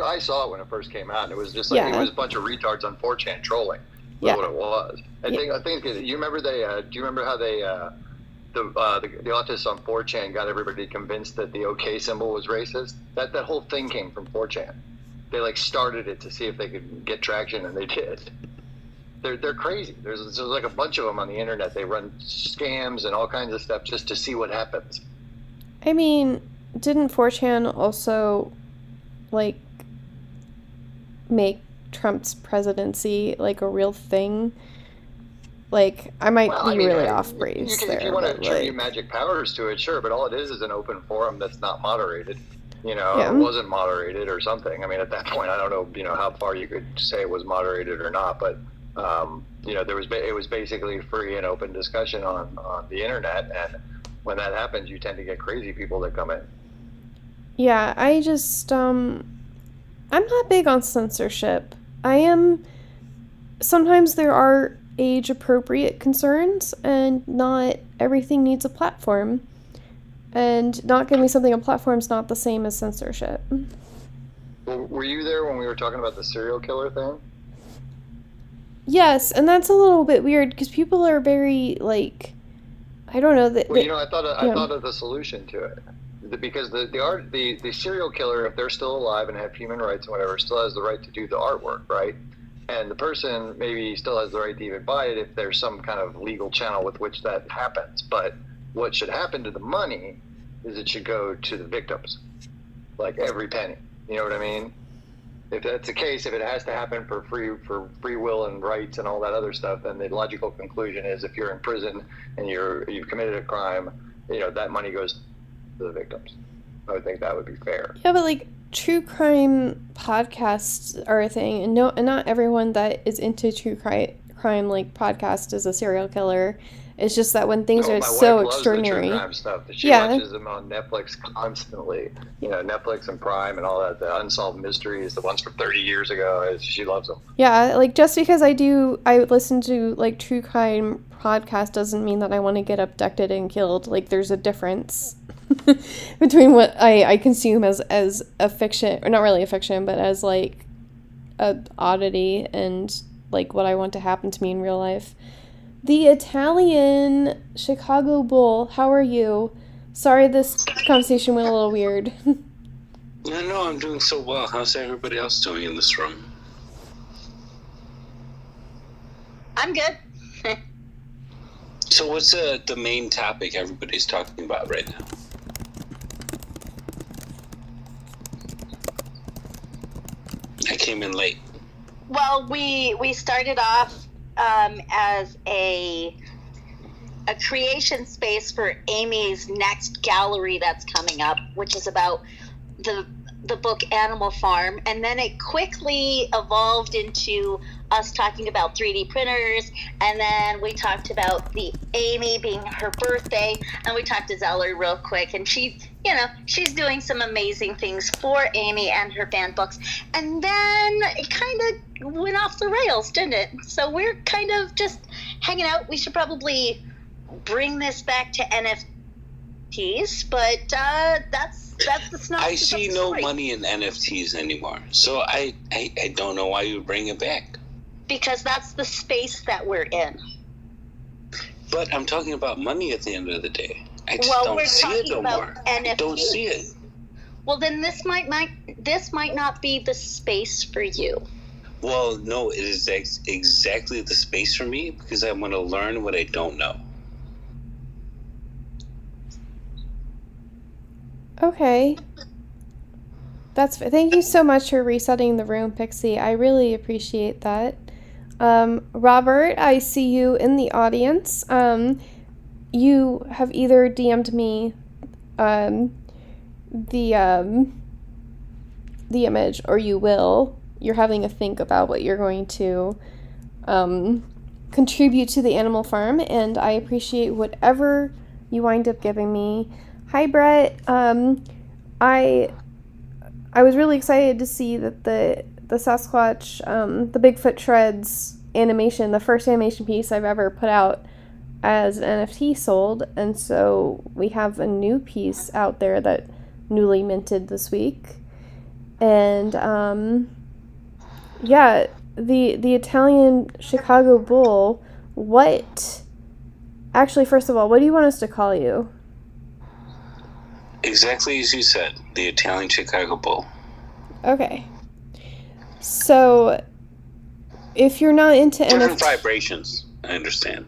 I saw it when it first came out, and it was just like Yeah. it was a bunch of retards on 4chan trolling. Yeah. What it was. I think you remember do you remember how they the autists on 4chan got everybody convinced that the OK symbol was racist? That whole thing came from 4chan. They like started it to see if they could get traction, and they did. They're crazy. There's like a bunch of them on the internet. They run scams and all kinds of stuff just to see what happens. I mean, didn't 4chan also, like, make Trump's presidency, like, a real thing? Like, I might be really off base there. If you want to but, attribute like, magic powers to it, sure, but all it is an open forum that's not moderated. You know, Yeah. it wasn't moderated or something. I mean, at that point, I don't know, how far you could say it was moderated or not, but, it was basically free and open discussion on the internet, and when that happens, you tend to get crazy people that come in. yeah, I just, I'm not big on censorship. I am, sometimes there are age-appropriate concerns, and not everything needs a platform. And not giving something a platform is not the same as censorship. Well, were you there when we were talking about the serial killer thing? Yes, and that's a little bit weird because people are very, like, I don't know that. Well, I thought of the solution to it, because the serial killer, if they're still alive and have human rights and whatever, still has the right to do the artwork, right? And the person maybe still has the right to even buy it if there's some kind of legal channel with which that happens. But what should happen to the money is it should go to the victims, like every penny. You know what I mean? If that's the case, if it has to happen for free will and rights and all that other stuff, then the logical conclusion is if you're in prison and you've committed a crime, that money goes to the victims. I would think that would be fair. Yeah, but like true crime podcasts are a thing, and not everyone that is into true crime like podcast is a serial killer. It's just that when things are My so wife loves extraordinary. the true crime stuff. She Yeah. watches them on Netflix constantly. Netflix and Prime and all that. The unsolved mysteries, the ones from 30 years ago. She loves them. Yeah, like just because I listen to like true crime podcast doesn't mean that I want to get abducted and killed. Like there's a difference between what I consume as a fiction, or not really a fiction, but as like a oddity, and like what I want to happen to me in real life. The Italian Chicago Bull, how are you? Sorry, this conversation went a little weird. No, I'm doing so well. How's everybody else doing in this room? I'm good. So what's the main topic everybody's talking about right now? I came in late. Well, we started off as a creation space for Amy's next gallery that's coming up, which is about the book Animal Farm, and then it quickly evolved into us talking about 3D printers, and then we talked about the Amy being her birthday, and we talked to Zeller real quick, and she's doing some amazing things for Amy and her band books, and then it kind of went off the rails, didn't it? So we're kind of just hanging out. We should probably bring this back to NFTs, but that's the synopsis. I see of the no story. money in NFTs anymore, so I don't know why you bring it back. Because that's the space that we're in. But I'm talking about money at the end of the day. I just Well, don't we're see it talking no about more. I don't NFTs. see it. Well, then this might not be the space for you. Well, no, it is exactly the space for me because I want to learn what I don't know. Okay. Thank you so much for resetting the room, Pixie. I really appreciate that. Robert, I see you in the audience. You have either DM'd me the image, or you will. You're having a think about what you're going to contribute to the animal farm, and I appreciate whatever you wind up giving me. Hi, Brett. I was really excited to see that the Sasquatch, the Bigfoot Shreds animation, the first animation piece I've ever put out as an NFT sold, and so we have a new piece out there that newly minted this week. And yeah, the Italian Chicago Bull. Actually, first of all, what do you want us to call you? Exactly as you said, the Italian Chicago Bull. Okay. So, if you're not into Different NFT... vibrations, I understand.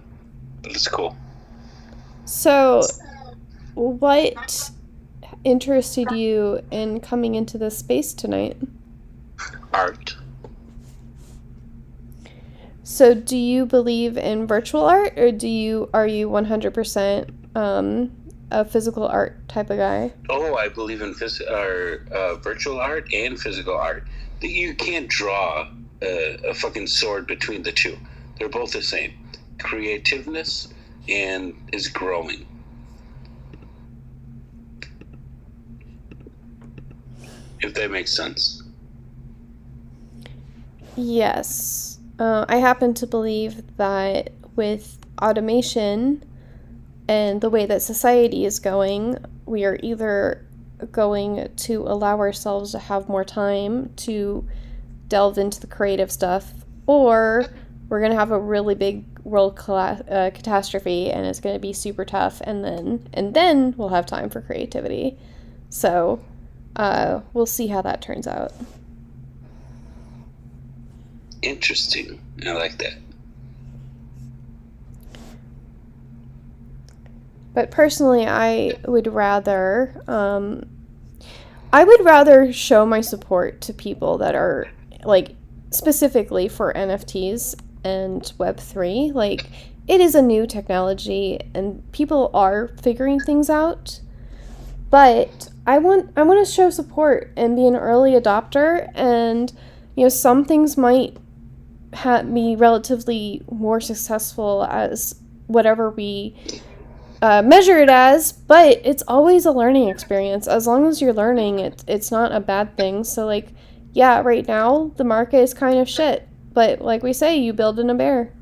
But it's cool. So, what interested you in coming into this space tonight? Art. So, do you believe in virtual art, or are you 100% a physical art type of guy? Oh, I believe in virtual art and physical art. You can't draw a fucking sword between the two. They're both the same. Creativeness and is growing. If that makes sense. Yes. I happen to believe that with automation and the way that society is going, we are either going to allow ourselves to have more time to delve into the creative stuff, or we're going to have a really big world catastrophe, and it's going to be super tough, and then we'll have time for creativity. So we'll see how that turns out. Interesting. I like that. But personally, I would rather show my support to people that are, like, specifically for NFTs and Web3. Like, it is a new technology, and people are figuring things out. But I want to show support and be an early adopter, and some things might be relatively more successful as whatever we measure it as, but it's always a learning experience. As long as you're learning, it's not a bad thing. So, like, yeah, right now the market is kind of shit, but like we say, you build in a bear.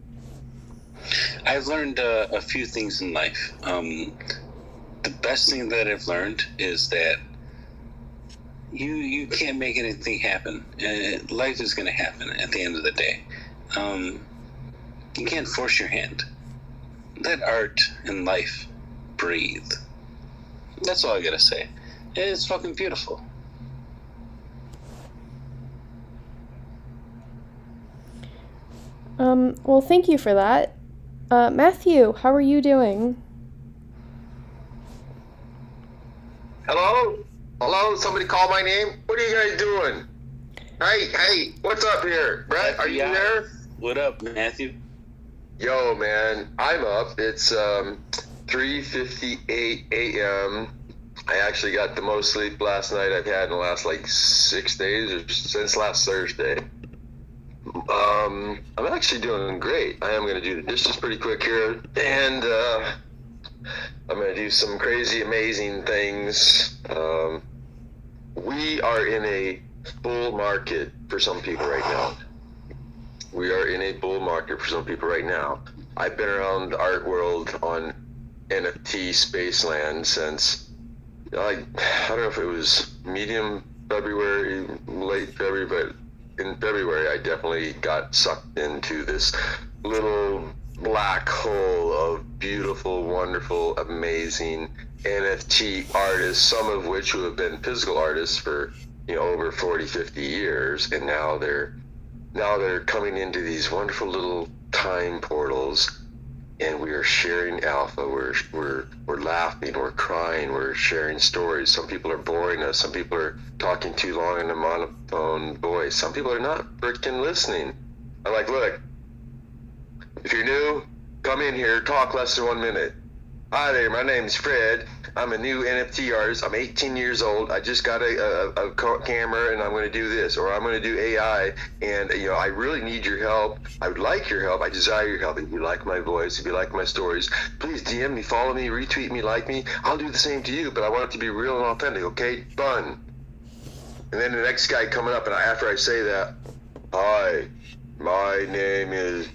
I've learned a few things in life. The best thing that I've learned is that you can't make anything happen. Life is going to happen at the end of the day. You can't force your hand. Let art and life breathe. That's all I gotta say. It's fucking beautiful. Well, thank you for that. Matthew, how are you doing? Hello? Hello? Somebody call my name? What are you guys doing? Hey, what's up here? Brett, are you there? What up, Matthew? Yo, man, I'm up. It's 3:58 a.m. I actually got the most sleep last night I've had in the last, 6 days, or since last Thursday. I'm actually doing great. I am going to do the dishes pretty quick here, and I'm going to do some crazy, amazing things. We are in a bull market for some people right now. We are in a bull market for some people right now. I've been around the art world on NFT Spaceland since, I don't know if it was medium February, late February, but in February I definitely got sucked into this little black hole of beautiful, wonderful, amazing NFT artists, some of which who have been physical artists for over 40, 50 years, and now they're coming into these wonderful little time portals, and we are sharing alpha. We're laughing, we're crying, we're sharing stories. Some people are boring us. Some people are talking too long in a monotone voice. Some people are not freaking listening. I'm like, look, if you're new, come in here, talk less than 1 minute. Hi there, my name's Fred. I'm a new NFT artist. I'm 18 years old. I just got a camera, and I'm going to do this, or I'm going to do AI, and I really need your help. I would like your help. I desire your help. If you like my voice, if you like my stories, please DM me, follow me, retweet me, like me. I'll do the same to you, but I want it to be real and authentic, okay? Fun. And then the next guy coming up, and after I say that, hi, my name is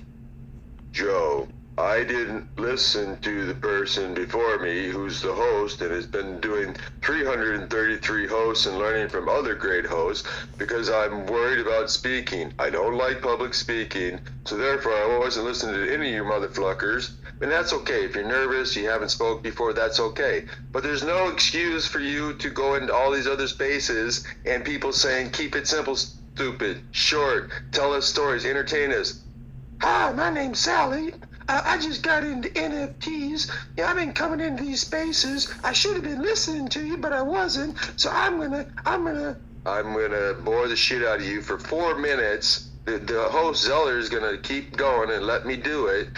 Joe. I didn't listen to the person before me who's the host and has been doing 333 hosts and learning from other great hosts because I'm worried about speaking. I don't like public speaking, so therefore I wasn't listening to any of you motherfuckers. And that's okay. If you're nervous, you haven't spoke before, that's okay. But there's no excuse for you to go into all these other spaces and people saying, keep it simple, stupid, short, tell us stories, entertain us. Hi, my name's Sally. I just got into NFTs. I've been coming into these spaces. I should have been listening to you, but I wasn't. So I'm gonna bore the shit out of you for 4 minutes. The host Zeller is gonna keep going and let me do it,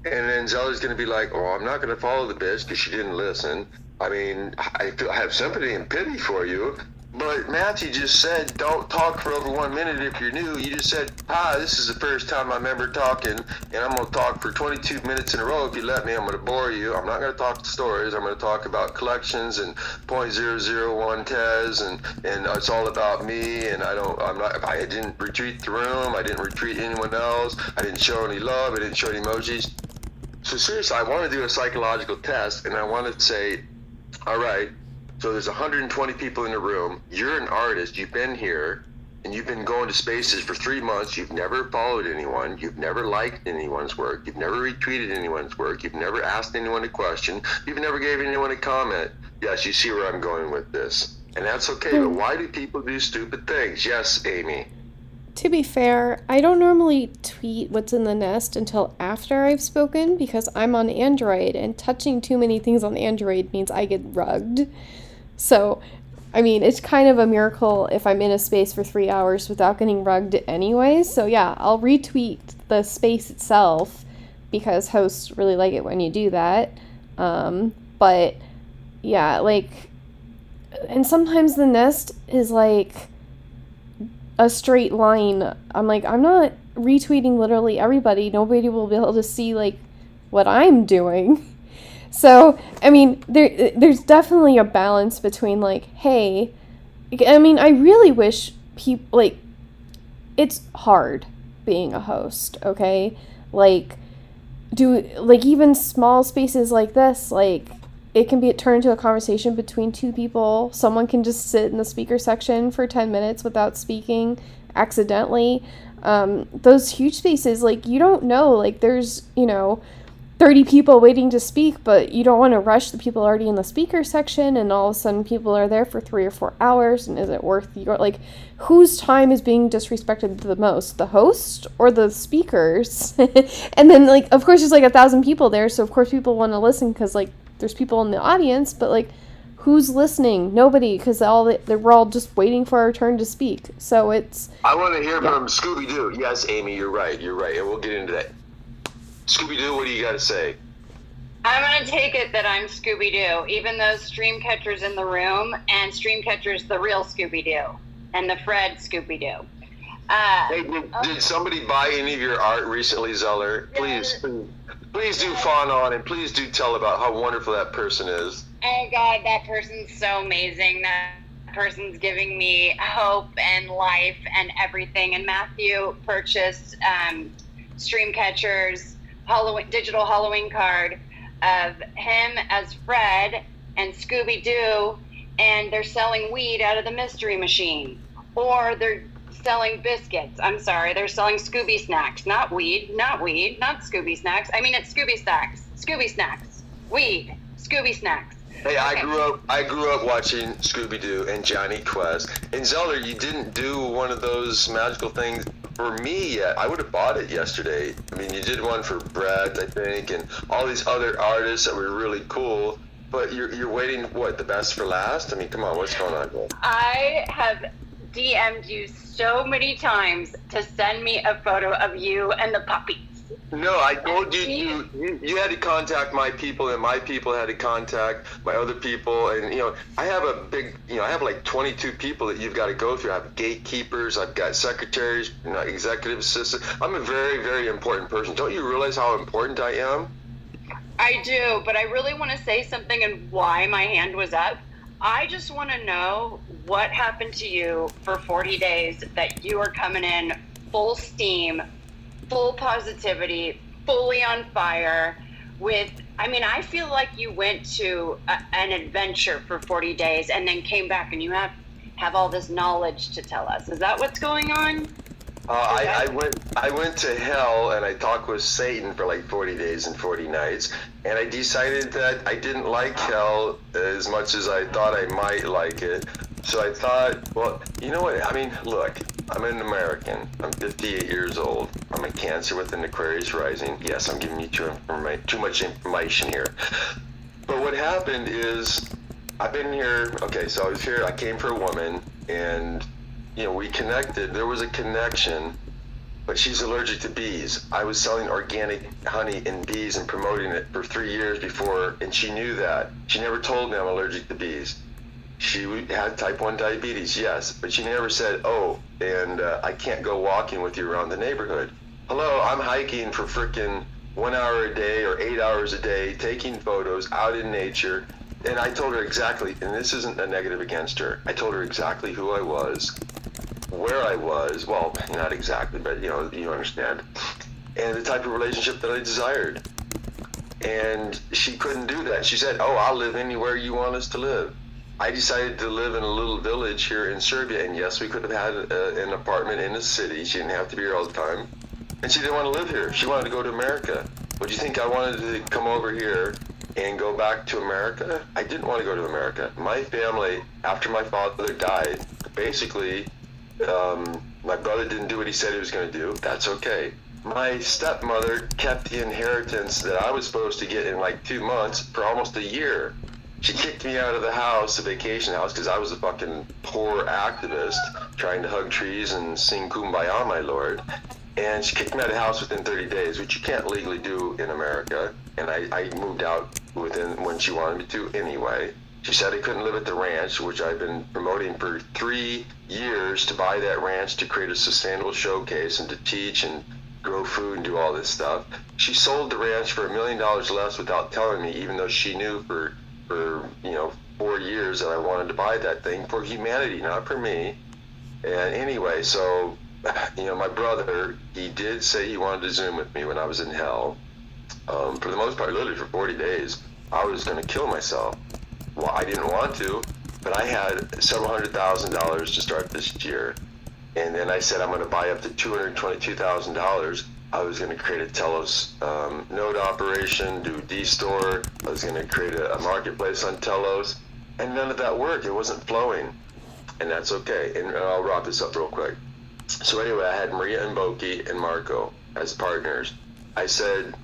and then Zeller's gonna be like, "Oh, I'm not gonna follow the bitch because she didn't listen." I mean, I have sympathy and pity for you. But Matthew just said, don't talk for over 1 minute if you're new. You just said, hi, this is the first time I'm ever talking, and I'm going to talk for 22 minutes in a row. If you let me, I'm going to bore you. I'm not going to talk stories. I'm going to talk about collections and 0.001 TES, and it's all about me, and I didn't retweet the room. I didn't retweet anyone else. I didn't show any love. I didn't show any emojis. So seriously, I want to do a psychological test, and I want to say, all right, so there's 120 people in the room. You're an artist. You've been here, and you've been going to spaces for 3 months. You've never followed anyone. You've never liked anyone's work. You've never retweeted anyone's work. You've never asked anyone a question. You've never gave anyone a comment. Yes, you see where I'm going with this. And that's okay, but why do people do stupid things? Yes, Amy. To be fair, I don't normally tweet what's in the nest until after I've spoken because I'm on Android, and touching too many things on Android means I get rugged. So, I mean, it's kind of a miracle if I'm in a space for 3 hours without getting rugged anyway. So yeah, I'll retweet the space itself because hosts really like it when you do that. But yeah, like, and sometimes the nest is like a straight line. I'm like, I'm not retweeting literally everybody. Nobody will be able to see like what I'm doing. So, I mean, there's definitely a balance between, like, hey, I mean, I really wish people, like, it's hard being a host, okay? Like, even small spaces like this, like, it can be turned into a conversation between two people. Someone can just sit in the speaker section for 10 minutes without speaking accidentally. Those huge spaces, like, you don't know, like, there's, 30 people waiting to speak, but you don't want to rush the people already in the speaker section, and all of a sudden people are there for 3 or 4 hours, and is it worth your, like, whose time is being disrespected the most, the host or the speakers? And then, like, of course there's like 1,000 people there, so of course people want to listen because, like, there's people in the audience, but, like, who's listening? Nobody, because we're all just waiting for our turn to speak. So it's, I want to hear from Scooby-Doo. Yes, Amy, you're right, and we'll get into that. Scooby-Doo, what do you got to say? I'm going to take it that I'm Scooby-Doo, even though Streamcatcher's in the room, and Streamcatcher's the real Scooby-Doo, and the Fred Scooby-Doo. Hey, did somebody buy any of your art recently, Zeller? Please do fawn on, and please do tell about how wonderful that person is. Oh, God, that person's so amazing. That person's giving me hope and life and everything. And Matthew purchased Streamcatcher's digital Halloween card of him as Fred and Scooby-Doo, and they're selling weed out of the mystery machine, or they're selling biscuits. I'm sorry, they're selling Scooby snacks, not weed, not Scooby snacks. I mean, it's Scooby snacks, weed, Scooby snacks. Hey, okay. I grew up watching Scooby-Doo and Johnny Quest. And Zeller, you didn't do one of those magical things for me yet. I would have bought it yesterday. I mean, you did one for Brett, I think, and all these other artists that were really cool. But you're waiting, what, the best for last? I mean, come on, what's going on here? I have DM'd you so many times to send me a photo of you and the puppies. No, I told you you had to contact my people, and my people had to contact my other people, and I have a big I have like 22 people that you've got to go through. I have gatekeepers, I've got secretaries, executive assistants. I'm a very, very important person. Don't you realize how important I am? I do, but I really want to say something and why my hand was up. I just want to know what happened to you for 40 days that you are coming in full steam, full positivity, fully on fire with, I feel like you went to an adventure for 40 days and then came back and you have all this knowledge to tell us. Is that what's going on? I went to hell and I talked with Satan for like 40 days and 40 nights, and I decided that I didn't like hell as much as I thought I might like it. So I thought, well, you know what? Look, I'm an American. I'm 58 years old. I'm a Cancer with an Aquarius rising. Yes, I'm giving you too much information here. But what happened is, I've been here. Okay, so I was here. I came for a woman, and we connected. There was a connection, but she's allergic to bees. I was selling organic honey and bees and promoting it for 3 years before, and she knew that. She never told me I'm allergic to bees. She had type 1 diabetes, yes, but she never said, oh, and I can't go walking with you around the neighborhood. Hello, I'm hiking for frickin' 1 hour a day or 8 hours a day, taking photos out in nature. And I told her exactly, and this isn't a negative against her, I told her exactly who I was, where I was, well, not exactly, but you understand, and the type of relationship that I desired. And she couldn't do that. She said, oh, I'll live anywhere you want us to live. I decided to live in a little village here in Serbia, and yes, we could have had an apartment in the city. She didn't have to be here all the time. And she didn't want to live here. She wanted to go to America. Would you think I wanted to come over here and go back to America? I didn't want to go to America. My family, after my father died, basically, my brother didn't do what he said he was going to do. That's okay. My stepmother kept the inheritance that I was supposed to get in like 2 months for almost a year. She kicked me out of the house, the vacation house, because I was a fucking poor activist trying to hug trees and sing Kumbaya, my lord. And she kicked me out of the house within 30 days, which you can't legally do in America. And I moved out when she wanted me to anyway. She said I couldn't live at the ranch, which I've been promoting for 3 years, to buy that ranch to create a sustainable showcase and to teach and grow food and do all this stuff. She sold the ranch for $1 million less without telling me, even though she knew for 4 years that I wanted to buy that thing for humanity, not for me. And anyway, so my brother, he did say he wanted to Zoom with me when I was in hell. For the most part, literally for 40 days, I was going to kill myself. Well, I didn't want to, but I had several $100,000 to start this year. And then I said I'm going to buy up to $222,000. I was going to create a Telos node operation, do D-Store. I was going to create a marketplace on Telos. And none of that worked. It wasn't flowing. And that's okay. And I'll wrap this up real quick. So anyway, I had Maria and Boki and Marco as partners. I said,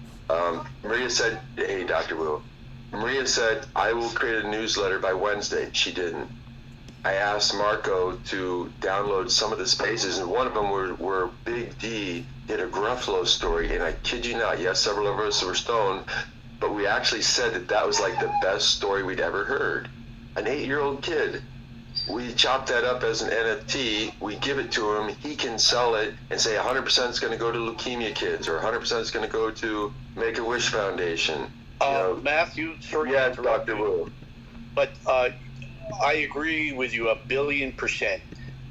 Maria said, hey, Dr. Wu. Maria said, I will create a newsletter by Wednesday. She didn't. I asked Marco to download some of the spaces, and one of them were Big D did a Gruffalo story, and I kid you not, yes, several of us were stoned, but we actually said that was like the best story we'd ever heard. An 8-year-old kid. We chop that up as an NFT, we give it to him, he can sell it and say 100% is going to go to leukemia kids, or 100% is going to go to Make-A-Wish Foundation. Matthew, sorry yeah, to interrupt Dr. you, Wu. but I agree with you 1,000,000,000%.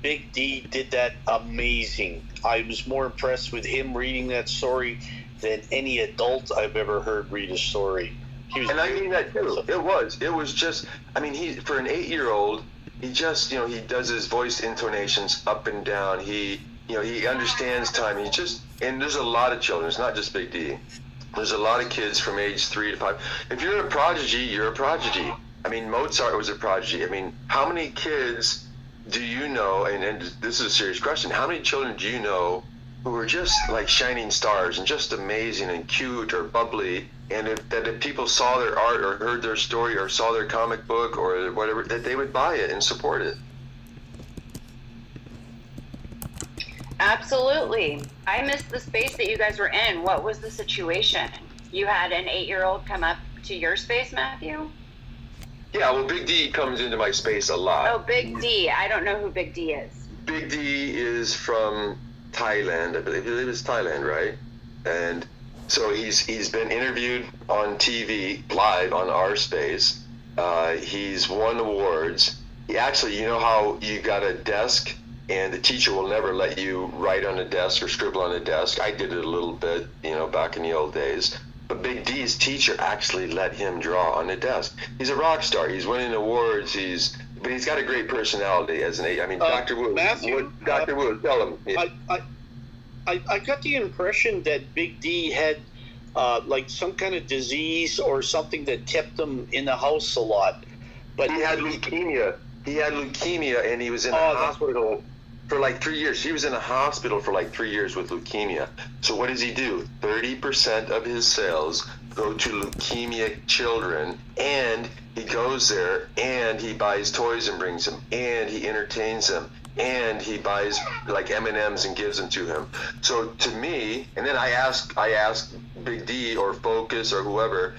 Big D did that amazing. I was more impressed with him reading that story than any adult I've ever heard read a story. And I mean that too. It was just, he, for an 8-year-old, he just, he does his voice intonations up and down. He understands time. And there's a lot of children. It's not just Big D. There's a lot of kids from age 3 to 5. If you're a prodigy, you're a prodigy. Mozart was a prodigy. How many kids do you know, and this is a serious question, how many children do you know who are just like shining stars and just amazing and cute or bubbly, and if people saw their art or heard their story or saw their comic book or whatever, that they would buy it and support it? Absolutely. I missed the space that you guys were in. What was the situation? You had an 8-year-old come up to your space, Matthew? Yeah, well, Big D comes into my space a lot. Oh, Big D. I don't know who Big D is. Big D is from Thailand, I believe. It's Thailand, right? And so he's been interviewed on TV live on our space. He's won awards. He actually, you know how you got a desk and the teacher will never let you write on a desk or scribble on a desk? I did it a little bit, back in the old days. But Big D's teacher actually let him draw on the desk. He's a rock star. He's winning awards. But he's got a great personality as Dr. Wu. Matthew, Dr. Wu, tell him. Yeah. I got the impression that Big D had like some kind of disease or something that kept him in the house a lot. But he had leukemia. And he was in a hospital for like 3 years. He was in a hospital for like 3 years with leukemia. So what does he do? 30% of his sales go to leukemia children, and he goes there and he buys toys and brings them, and he entertains them, and he buys like M&Ms and gives them to him. So to me, and then I asked Big D or Focus or whoever,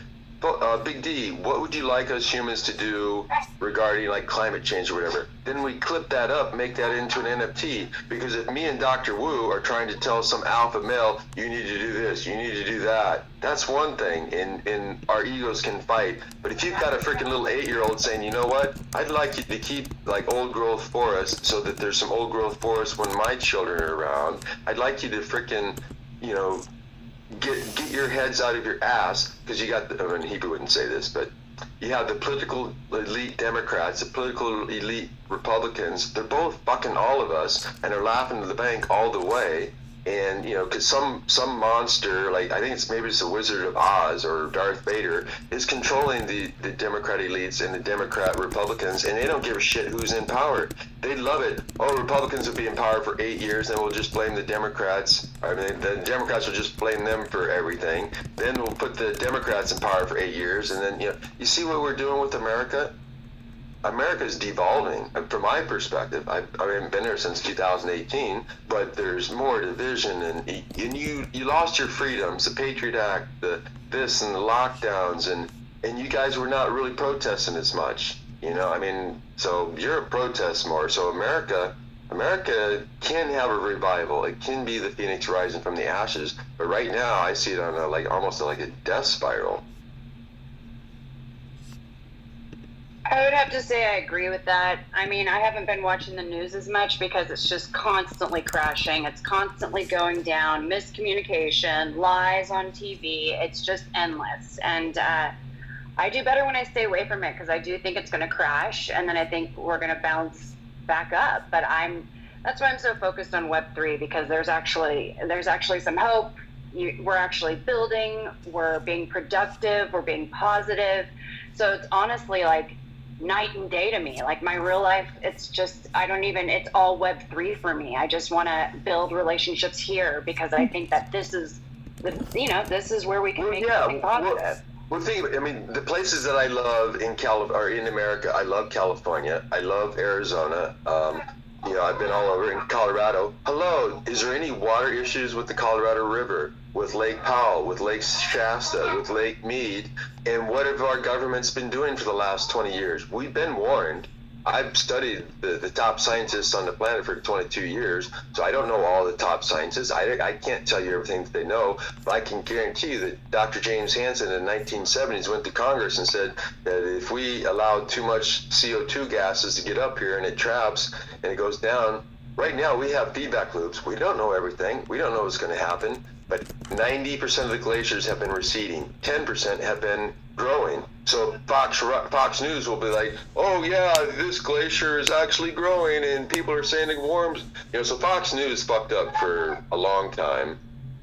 Big D, what would you like us humans to do regarding like climate change or whatever? Then we clip that up, make that into an NFT. Because if me and Dr. Wu are trying to tell some alpha male, you need to do this, you need to do that, that's one thing, and our egos can fight. But if you've got a freaking little 8-year-old saying, you know what, I'd like you to keep like old growth forests so that there's some old growth forests when my children are around, I'd like you to freaking, get your heads out of your ass, because you got Hebrew wouldn't say this, but you have the political elite Democrats, the political elite Republicans. They're both fucking all of us, and they're laughing to the bank all the way. And because some monster, like I think it's the Wizard of Oz or Darth Vader, is controlling the Democrat elites and the Democrat Republicans, and they don't give a shit who's in power. They love it. Oh, Republicans will be in power for 8 years, then we'll just blame the Democrats. The Democrats will just blame them for everything. Then we'll put the Democrats in power for 8 years, and then you see what we're doing with America. America's devolving, from my perspective. I haven't been there since 2018, but there's more division, and you lost your freedoms, the Patriot Act, this and the lockdowns, and you guys were not really protesting as much, so Europe protests more. So America can have a revival. It can be the phoenix rising from the ashes, but right now I see it on almost like a death spiral. I would have to say I agree with that. I mean, I haven't been watching the news as much because it's just constantly crashing. It's constantly going down, miscommunication, lies on TV. It's just endless. And I do better when I stay away from it, because I do think it's going to crash, and then I think we're going to bounce back up. But that's why I'm so focused on Web3, because there's actually some hope. We're actually building. We're being productive. We're being positive. So it's honestly like night and day to me. Like my real life, it's all Web3 for me. I just want to build relationships here, because I think that this is where we can make something positive. Well, the places that I love in America, I love California. I love Arizona. I've been all over in Colorado. Hello, is there any water issues with the Colorado River, with Lake Powell, with Lake Shasta, with Lake Mead? And what have our governments been doing for the last 20 years? We've been warned. I've studied the top scientists on the planet for 22 years, so I don't know all the top scientists. I can't tell you everything that they know, but I can guarantee you that Dr. James Hansen in the 1970s went to Congress and said that if we allow too much CO2 gases to get up here and it traps and it goes down, right now we have feedback loops. We don't know everything. We don't know what's going to happen, but 90% of the glaciers have been receding. 10% have been growing. So Fox News will be like, oh yeah, this glacier is actually growing and people are saying it warms. So Fox News fucked up for a long time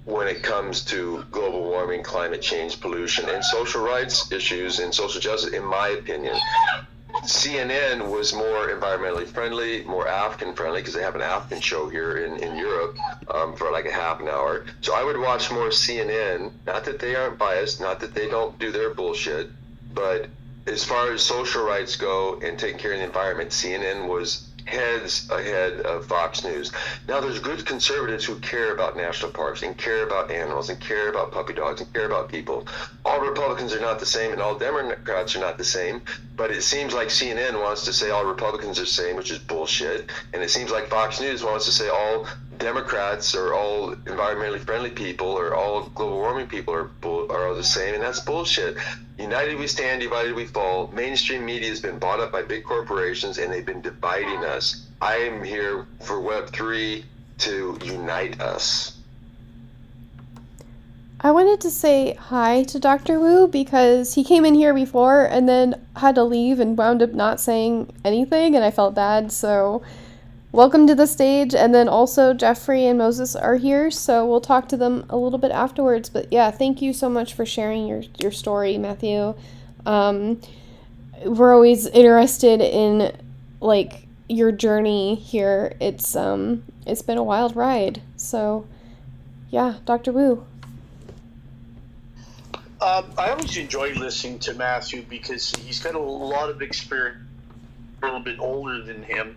when it comes to global warming, climate change, pollution, and social rights issues and social justice, in my opinion. CNN was more environmentally friendly, more African friendly, because they have an African show here in Europe for like a half an hour. So I would watch more CNN. Not that they aren't biased, not that they don't do their bullshit, but as far as social rights go and taking care of the environment, CNN was heads ahead of Fox News. Now, there's good conservatives who care about national parks and care about animals and care about puppy dogs and care about people. All Republicans are not the same and all Democrats are not the same, but it seems like CNN wants to say all Republicans are the same, which is bullshit, and it seems like Fox News wants to say all Democrats or all environmentally friendly people or all global warming people are the same, and that's bullshit. United we stand, divided we fall. Mainstream media has been bought up by big corporations, and they've been dividing us. I am here for Web3 to unite us. I wanted to say hi to Dr. Wu because he came in here before and then had to leave and wound up not saying anything, and I felt bad, so welcome to the stage. And then also Jeffrey and Moses are here, so we'll talk to them a little bit afterwards. But yeah, thank you so much for sharing your story, Matthew. We're always interested in like your journey here. It's been a wild ride. So yeah, Dr. Wu. I always enjoy listening to Matthew because he's got a lot of experience, a little bit older than him,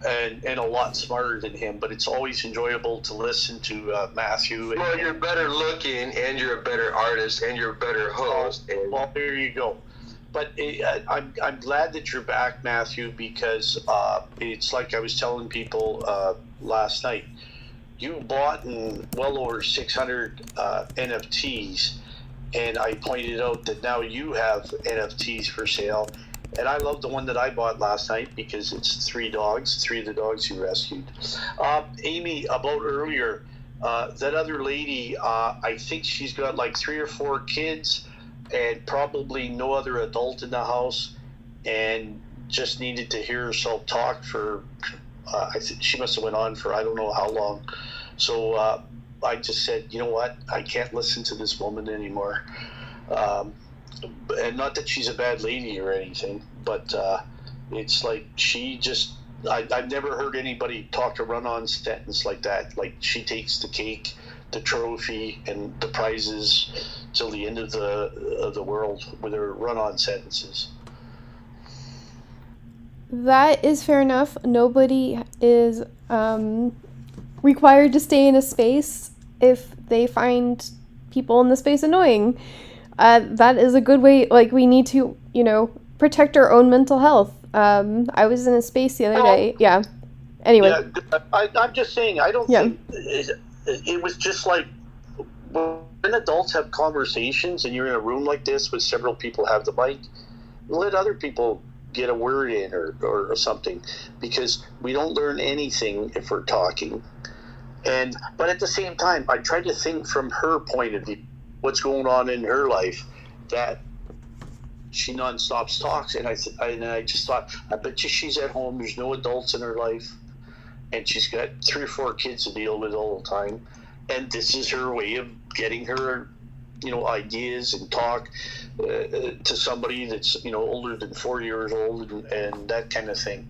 and a lot smarter than him. But it's always enjoyable to listen to Matthew. Well, you're better looking, and you're a better artist, and you're a better host. Well, there you go. But I'm glad that you're back, Matthew, because it's like I was telling people last night. You bought well over 600 NFTs. And I pointed out that now you have NFTs for sale. And I love the one that I bought last night because it's 3 dogs, 3 of the dogs you rescued. Amy, about earlier, that other lady, I think she's got like 3 or 4 kids and probably no other adult in the house and just needed to hear herself talk for, I think she must have went on for I don't know how long. So, I just said, you know what? I can't listen to this woman anymore. And not that she's a bad lady or anything, but it's like she just, I've never heard anybody talk a run-on sentence like that. Like she takes the cake, the trophy, and the prizes till the end of the world with her run-on sentences. That is fair enough. Nobody is required to stay in a space if they find people in the space annoying. That is a good way. Like, we need to, protect our own mental health. I was in a space the other day. Yeah. Anyway. Yeah, I'm just saying, I don't think it was just like when adults have conversations and you're in a room like this with several people have the mic, let other people get a word in or something, because we don't learn anything if we're talking. But at the same time, I tried to think from her point of view, what's going on in her life, that she nonstop talks. And I just thought, I bet you she's at home. There's no adults in her life, and she's got 3 or 4 kids to deal with all the time. And this is her way of getting her, ideas and talk to somebody that's older than 4 years old and that kind of thing.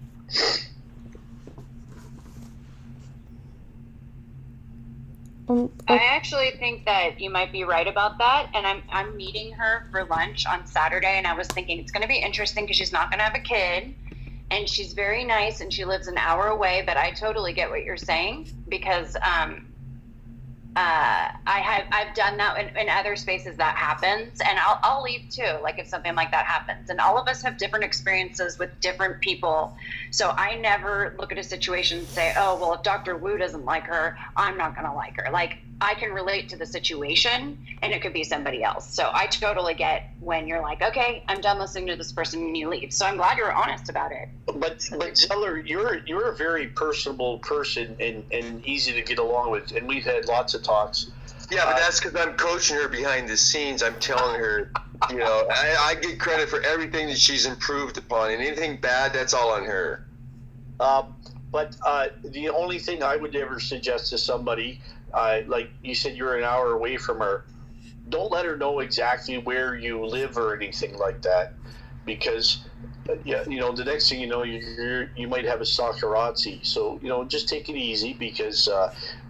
I actually think that you might be right about that, and I'm meeting her for lunch on Saturday, and I was thinking it's going to be interesting because she's not going to have a kid, and she's very nice, and she lives an hour away, but I totally get what you're saying, because I've done that in other spaces that happens, and I'll leave too, like if something like that happens, and all of us have different experiences with different people, so I never look at a situation and say, oh, well, if Dr. Wu doesn't like her, I'm not going to like her. Like, I can relate to the situation, and it could be somebody else. So I totally get when you're like, okay, I'm done listening to this person, and you leave. So I'm glad you're honest about it. But Zeller, you're a very personable person and easy to get along with, and we've had lots of talks. Yeah, but that's because I'm coaching her behind the scenes. I'm telling her, I get credit for everything that she's improved upon, and anything bad, that's all on her. But the only thing I would ever suggest to somebody, like you said, you're an hour away from her, don't let her know exactly where you live or anything like that, because the next thing you know, you might have a stalkerazzi. So just take it easy, because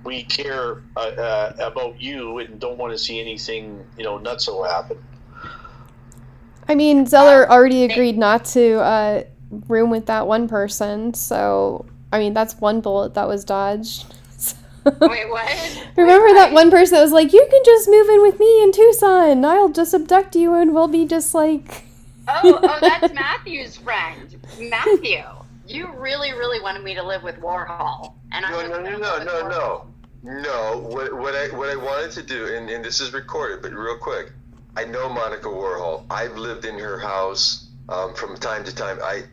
we care about you and don't want to see anything nutso happen. I mean, Zeller already agreed not to room with that one person. So, I mean, that's one bullet that was dodged. Wait, what? Remember that one person that was like, you can just move in with me in Tucson. I'll just abduct you and we'll be just like... Oh, that's Matthew's friend. Matthew, you really, really wanted me to live with Warhol. And No. What I wanted to do, and this is recorded, but real quick, I know Monica Warhol. I've lived in her house from time to time. I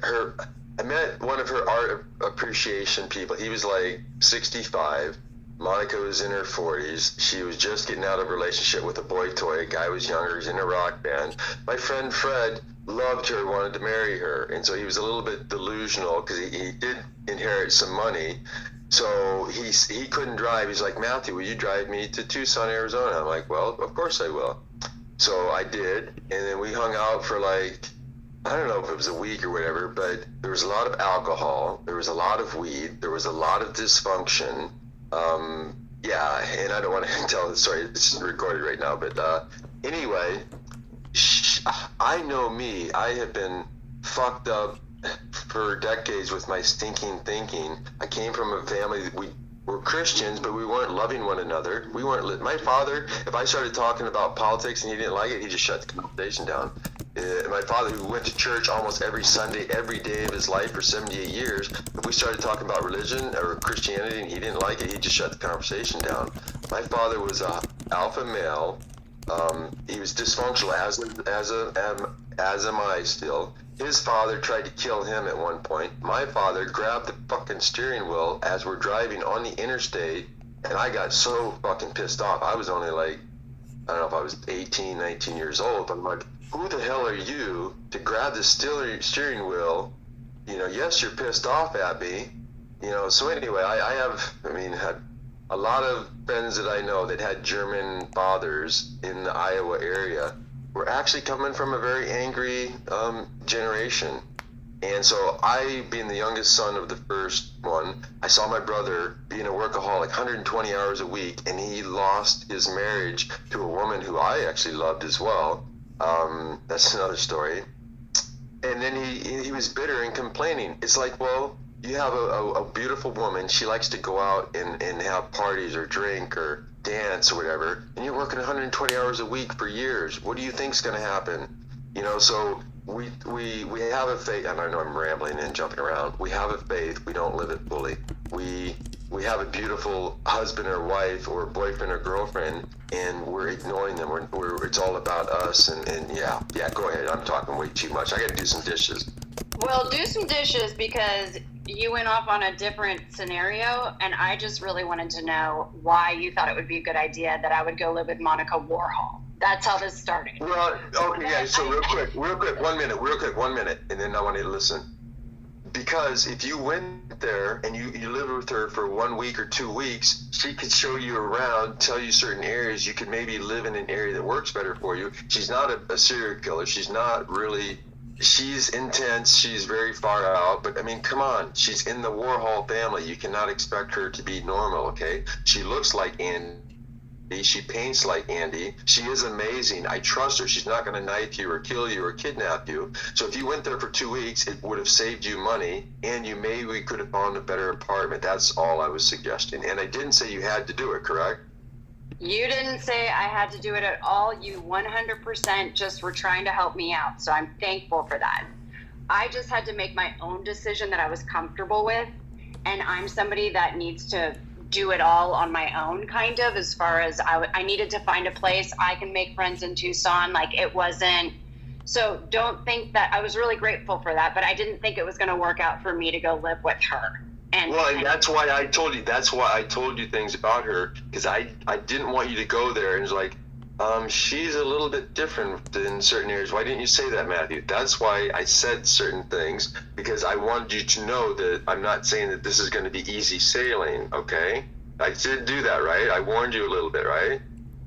met one of her art appreciation people. He was like 65. Monica was in her 40s. She was just getting out of a relationship with a boy toy. A guy was younger. He's in a rock band. My friend Fred loved her, wanted to marry her, and so he was a little bit delusional because he did inherit some money. So he couldn't drive. He's like, Matthew, will you drive me to Tucson, Arizona? I'm like, well, of course I will. So I did, and then we hung out for like, I don't know if it was a week or whatever, but there was a lot of alcohol, there was a lot of weed, there was a lot of dysfunction. Yeah, and I don't want to tell the story, it's recorded right now, but anyway, I know me, I have been fucked up for decades with my stinking thinking. I came from a family that we were Christians, but we weren't loving one another. We weren't. My father, if I started talking about politics and he didn't like it, he just shut the conversation down. My father, who went to church almost every Sunday, every day of his life for 78 years, if we started talking about religion or Christianity and he didn't like it, he just shut the conversation down. My father was a alpha male. He was dysfunctional, as am I still. His father tried to kill him at one point. My father grabbed the fucking steering wheel as we're driving on the interstate, and I got so fucking pissed off. I was only like, I don't know if I was 18, 19 years old, but I'm like, who the hell are you to grab the steering wheel? You know, yes, you're pissed off at me. You know, so anyway, I had a lot of friends that I know that had German fathers in the Iowa area were actually coming from a very angry generation. And so I, being the youngest son of the first one, I saw my brother being a workaholic 120 hours a week, and he lost his marriage to a woman who I actually loved as well. That's another story. And then he was bitter and complaining. It's like, well, you have a beautiful woman, she likes to go out and have parties or drink or dance or whatever, and you're working 120 hours a week for years. What do you think's going to happen? You know, so we have a faith, and I know I'm rambling and jumping around. We have a faith, we don't live it fully. We have a beautiful husband or wife or boyfriend or girlfriend, and we're ignoring them. We're it's all about us, and yeah, go ahead. I'm talking way too much. I got to do some dishes. Well, do some dishes because you went off on a different scenario, and I just really wanted to know why you thought it would be a good idea that I would go live with Monica Warhol. That's how this started. Well, okay, yeah, so real quick, 1 minute, and then I want you to listen. Because if you went there and you lived with her for 1 week or 2 weeks, she could show you around, tell you certain areas. You could maybe live in an area that works better for you. She's not a serial killer. She's not really... She's intense, she's very far out, but I mean, come on, she's in the Warhol family. You cannot expect her to be normal, okay? She looks like Andy, she paints like Andy, she is amazing. I trust her. She's not going to knife you or kill you or kidnap you. So if you went there for 2 weeks, it would have saved you money, and we could have found a better apartment. That's all I was suggesting. And I didn't say you had to do it, correct? You didn't say I had to do it at all. You 100% just were trying to help me out. So I'm thankful for that. I just had to make my own decision that I was comfortable with. And I'm somebody that needs to do it all on my own, kind of, as far as I needed to find a place. I can make friends in Tucson. Like, it wasn't. So don't think that I was really grateful for that, but I didn't think it was going to work out for me to go live with her. And that's why I told you. That's why I told you things about her, because I didn't want you to go there and it's like, she's a little bit different in certain areas. Why didn't you say that, Matthew? That's why I said certain things, because I wanted you to know that I'm not saying that this is going to be easy sailing. Okay, I did do that, right? I warned you a little bit, right?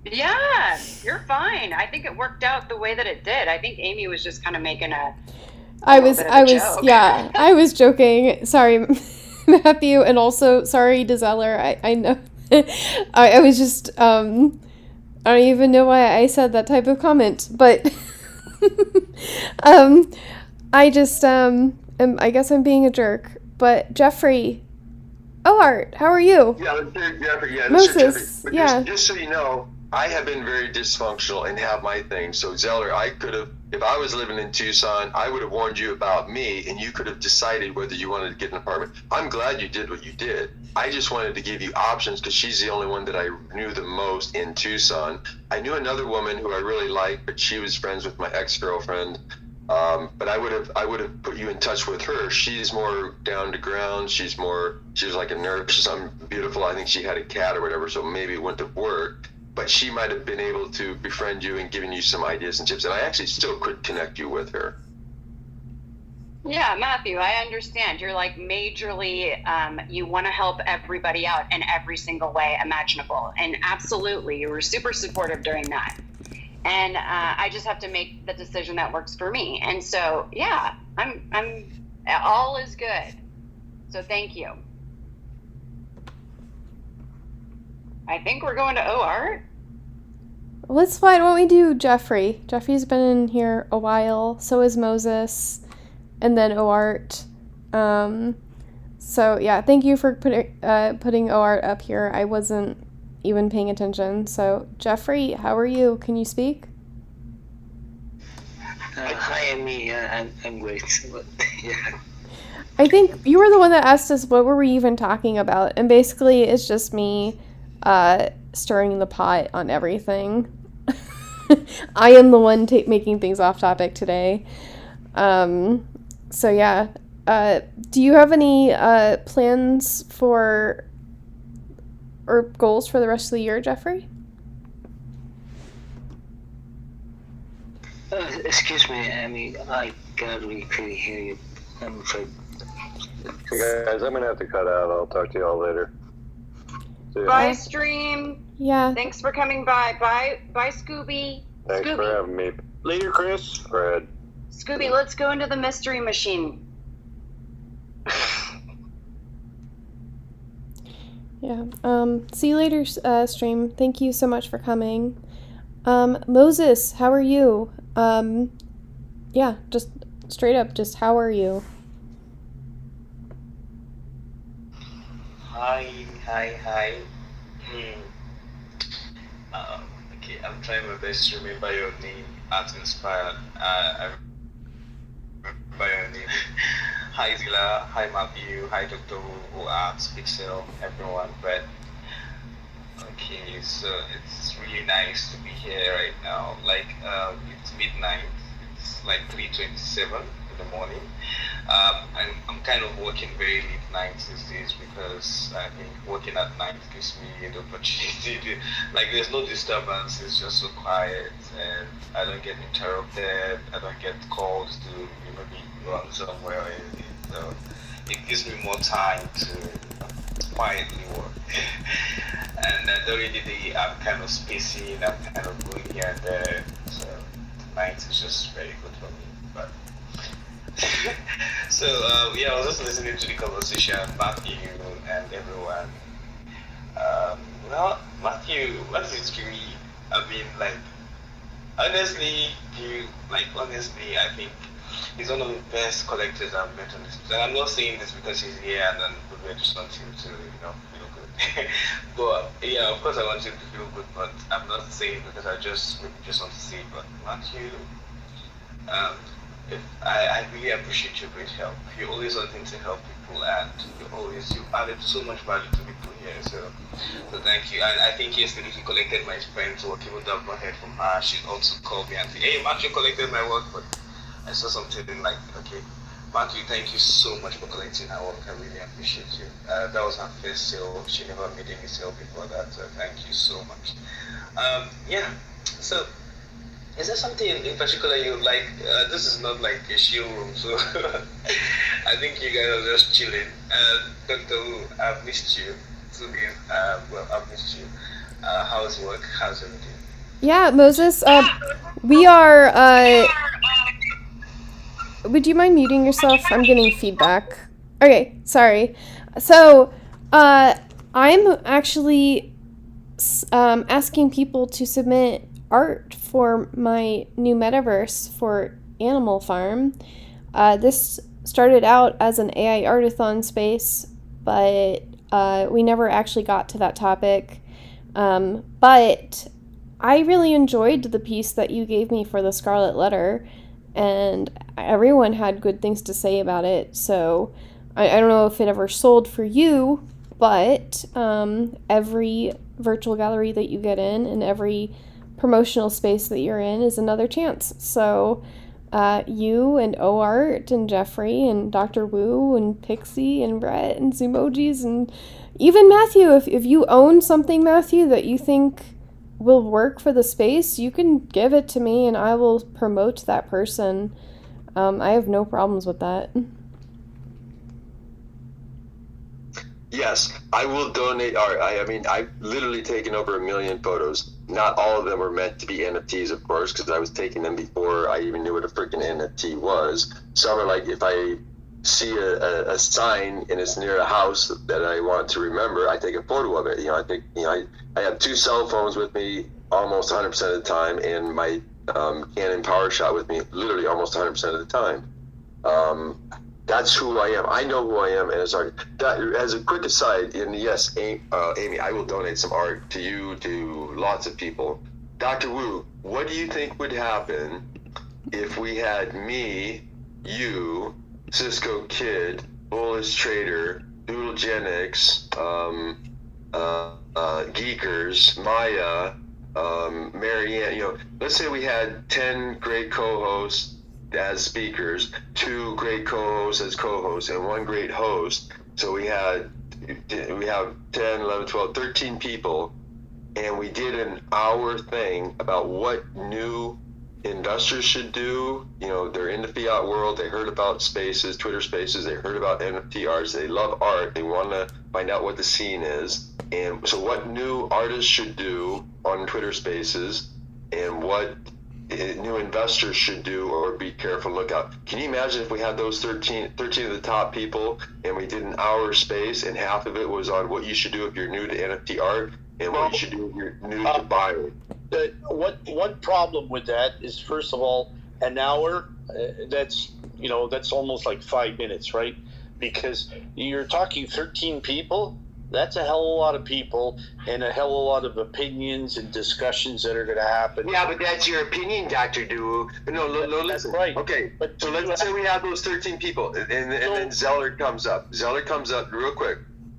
Yeah, you're fine. I think it worked out the way that it did. I think Amy was just kind of making I was joke. Yeah, I was joking. Sorry, Matthew, and also sorry, Dezeller. I know. I was just I don't even know why I said that type of comment, but I just I guess I'm being a jerk, but Jeffrey, Art, how are you? Yeah, let's hear Jeffrey. Yeah, Moses, Jeffrey. But yeah. just so you know, I have been very dysfunctional and have my thing. So Zeller, I could have, if I was living in Tucson, I would have warned you about me, and you could have decided whether you wanted to get an apartment. I'm glad you did what you did. I just wanted to give you options because she's the only one that I knew the most in Tucson. I knew another woman who I really liked, but she was friends with my ex-girlfriend. But I would have put you in touch with her. She's more down to ground. She was like a nurse. She's beautiful. I think she had a cat or whatever, so maybe it wouldn't have worked. But she might have been able to befriend you and giving you some ideas and tips. And I actually still could connect you with her. Yeah, Matthew, I understand. You're like majorly, you want to help everybody out in every single way imaginable. And absolutely, you were super supportive during that. And I just have to make the decision that works for me. And so, yeah, I'm all is good. So thank you. I think we're going to OR. Why don't we do Jeffrey? Jeffrey's been in here a while, so is Moses, and then Oart. So yeah, thank you for putting Oart up here. I wasn't even paying attention. So Jeffrey, how are you? Can you speak? Hi, Amy. I'm great. But, yeah. I think you were the one that asked us what were we even talking about, and basically it's just me stirring the pot on everything. I am the one making things off topic today. So yeah, do you have any plans for or goals for the rest of the year, Jeffrey? Excuse me, Amy. I can't really clearly hear you. I'm afraid. Hey guys, I'm gonna have to cut out. I'll talk to y'all later. Bye, Stream. Yeah. Thanks for coming by. Bye, Scooby. Thanks Scooby. for having me. Later, Chris. Fred. Scooby, let's go into the mystery machine. Yeah. See you later, Stream. Thank you so much for coming. Moses, how are you? Yeah, just straight up, just how are you? Hi. Okay, I'm trying my best to remember your name, Art Inspired. I remember your name. Hi Zila, hi Matthew, hi Dr. Who Art, Pixel, everyone, Brett. Okay, so it's really nice to be here right now. Like, it's midnight, it's like 3:27 in the morning. I'm kind of working very late nights these days because I think working at night gives me the opportunity to, like, there's no disturbance, it's just so quiet and I don't get interrupted, I don't get calls to maybe run somewhere or anything. So it gives me more time to quietly work. And then during the day, I'm kind of spacing, I'm kind of going here and there. So night is just very good for me. But so yeah, I was just listening to the conversation, Matthew and everyone. Well, Matthew, what is it really? I mean, like, honestly, I think he's one of the best collectors I've met on this. And I'm not saying this because he's here and then we just want him to, feel good. But yeah, of course I want him to feel good, but I'm not saying because I just want to say, but Matthew, I really appreciate your great help. You're always wanting to help people and you added so much value to people here. So thank you. And I think yesterday he collected my friend's work, even though I've not heard from her. She also called me and said, hey, Matthew collected my work, but I saw something like, okay, Matthew, thank you so much for collecting her work. I really appreciate you. That was her first sale. She never made any sale before that, so thank you so much. Yeah, so is there something in particular you like? This is not like a showroom, so I think you guys are just chilling. Dr. Wu, I've missed you. I've missed you. How's work? How's everything? Yeah, Moses, we are, would you mind muting yourself? I'm getting feedback. Okay, sorry. So, I'm actually asking people to submit art for my new metaverse for Animal Farm. This started out as an AI artathon space, but we never actually got to that topic. But I really enjoyed the piece that you gave me for the Scarlet Letter, and everyone had good things to say about it. So I don't know if it ever sold for you, but every virtual gallery that you get in and every promotional space that you're in is another chance. So you and OArt and Jeffrey and Dr. Wu and Pixie and Brett and Zoomojis and even Matthew, if you own something, Matthew, that you think will work for the space, you can give it to me and I will promote that person. I have no problems with that. Yes, I will donate art. I mean, I've literally taken over 1 million photos. Not all of them were meant to be NFTs, of course, because I was taking them before I even knew what a freaking NFT was. Some are like, if I see a sign and it's near a house that I want to remember, I take a photo of it. You know, I think, you know, I have 2 cell phones with me almost 100% of the time, and my Canon PowerShot with me literally almost 100% of the time. That's who I am. I know who I am as art. As a quick aside, and yes, Amy, I will donate some art to you, to lots of people. Dr. Wu, what do you think would happen if we had me, you, Cisco Kid, Bullish Trader, Doodlegenics, Geekers, Maya, Marianne, you know, let's say we had 10 great co-hosts as speakers, 2 great co-hosts as co-hosts, and 1 great host. So we have 10, 11, 12, 13 people, and we did an hour thing about what new investors should do. You know, they're in the fiat world, they heard about spaces, Twitter spaces, they heard about NFT arts, they love art, they want to find out what the scene is. And so what new artists should do on Twitter spaces, and what new investors should do or be careful, look out. Can you imagine if we had those 13 of the top people and we did an hour space and half of it was on what you should do if you're new to NFT art and what you should do if you're new to buying? One problem with that is, first of all, an hour, that's almost like 5 minutes, right? Because you're talking 13 people. That's a hell of a lot of people and a hell of a lot of opinions and discussions that are going to happen. Yeah, but that's your opinion, Dr. Doo. No, listen. Right. Okay, but so let's say we have those 13 people, and then Zeller comes up. Real quick.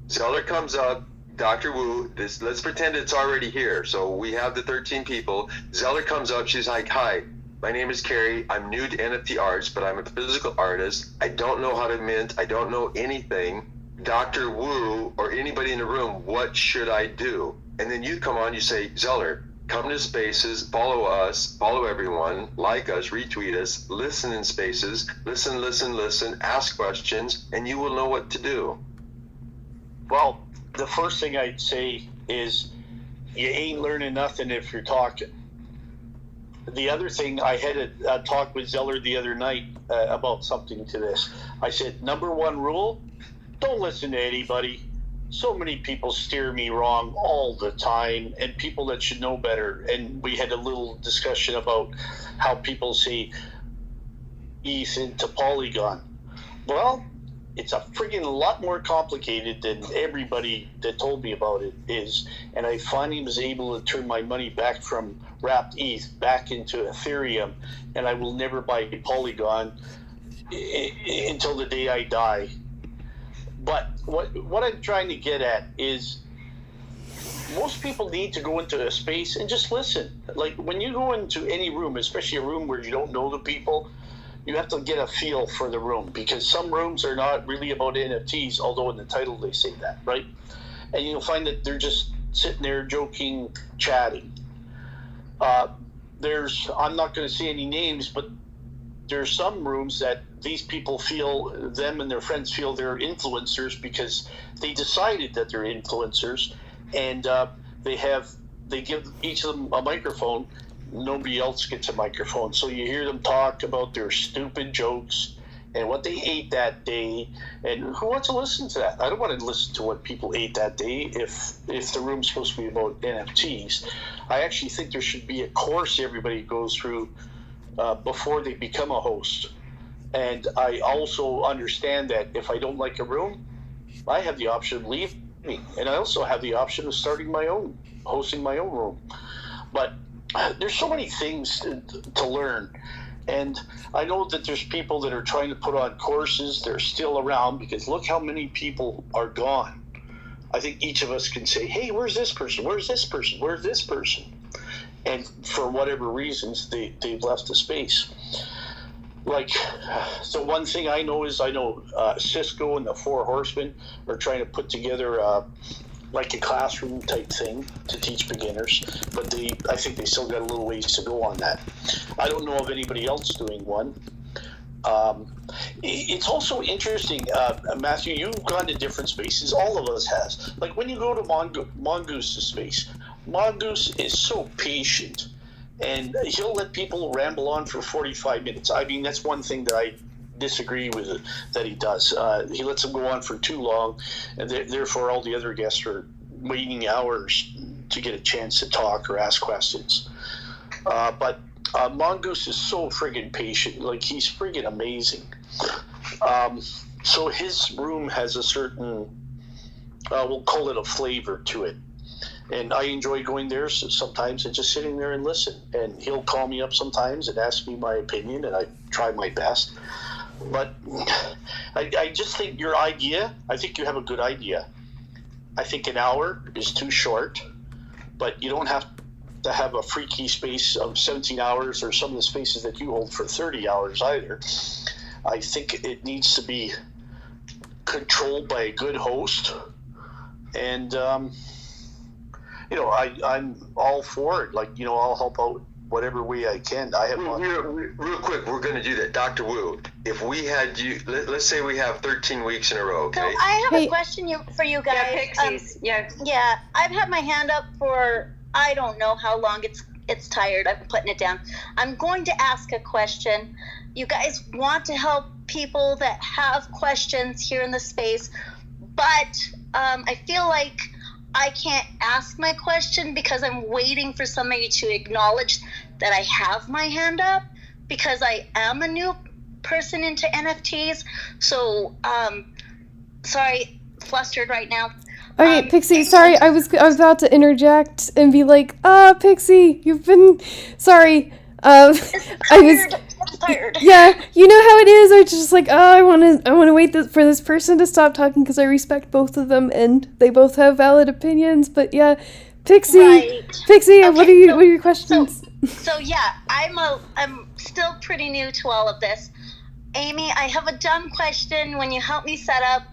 Zeller comes up, Dr. Wu, let's pretend it's already here. So we have the 13 people. Zeller comes up, she's like, hi, my name is Carrie. I'm new to NFT arts, but I'm a physical artist. I don't know how to mint. I don't know anything. Dr. Wu or anybody in the room, what should I do? And then you come on, you say, Zeller, come to spaces, follow us, follow everyone, like us, retweet us, listen in spaces, listen, ask questions, and you will know what to do. Well, the first thing I'd say is you ain't learning nothing if you're talking. The other thing, I had a talk with Zeller the other night about something to this. I said, number 1 rule, don't listen to anybody. So many people steer me wrong all the time, and people that should know better. And we had a little discussion about how people say ETH into Polygon. Well, it's a friggin' lot more complicated than everybody that told me about it is. And I finally was able to turn my money back from wrapped ETH back into Ethereum, and I will never buy Polygon until the day I die. But what I'm trying to get at is most people need to go into a space and just listen. Like when you go into any room, especially a room where you don't know the people, you have to get a feel for the room, because some rooms are not really about NFTs, although in the title they say that, right? And you'll find that they're just sitting there joking, chatting. I'm not going to say any names, but there's some rooms that these people feel, them and their friends feel they're influencers because they decided that they're influencers, and they give each of them a microphone. Nobody else gets a microphone, so you hear them talk about their stupid jokes and what they ate that day. And who wants to listen to that? I don't want to listen to what people ate that day if the room's supposed to be about NFTs. I actually think there should be a course everybody goes through before they become a host. And I also understand that if I don't like a room, I have the option of leaving. And I also have the option of hosting my own room. But there's so many things to learn. And I know that there's people that are trying to put on courses. They're still around because look how many people are gone. I think each of us can say, hey, where's this person? Where's this person? Where's this person? And for whatever reasons, they've left the space. Like, the one thing I know is Cisco and the Four Horsemen are trying to put together like a classroom type thing to teach beginners, but I think they still got a little ways to go on that. I don't know of anybody else doing one. It's also interesting, Matthew, you've gone to different spaces. All of us has. Like when you go to Mongoose's space, Mongoose is so patient, and he'll let people ramble on for 45 minutes. I mean, that's one thing that I disagree with that he does. He lets them go on for too long, and therefore all the other guests are waiting hours to get a chance to talk or ask questions. But Mongoose is so friggin' patient. Like, he's friggin' amazing. So his room has a certain, we'll call it a flavor to it. And I enjoy going there sometimes and just sitting there and listen. And he'll call me up sometimes and ask me my opinion, and I try my best. But I just think your idea, I think you have a good idea. I think an hour is too short, but you don't have to have a freaky space of 17 hours or some of the spaces that you hold for 30 hours either. I think it needs to be controlled by a good host. And, I'm all for it. Like, I'll help out whatever way I can. I have real quick, we're going to do that. Dr. Wu, if we had you, let's say we have 13 weeks in a row, okay? So I have a question for you guys. Yeah, Pixies. Yeah, I've had my hand up for I don't know how long. It's tired. I'm putting it down. I'm going to ask a question. You guys want to help people that have questions here in the space, but I feel like I can't ask my question because I'm waiting for somebody to acknowledge that I have my hand up, because I am a new person into NFTs. So, sorry, flustered right now. Okay, Pixie, sorry, I was about to interject and be like, Pixie, you've been, sorry. It's tired. Yeah, you know how it is. I just like, I want to wait for this person to stop talking because I respect both of them and they both have valid opinions. But yeah, Pixie, Right. Pixie, Okay, what are your questions? So yeah, I'm still pretty new to all of this. Amy, I have a dumb question. When you help me set up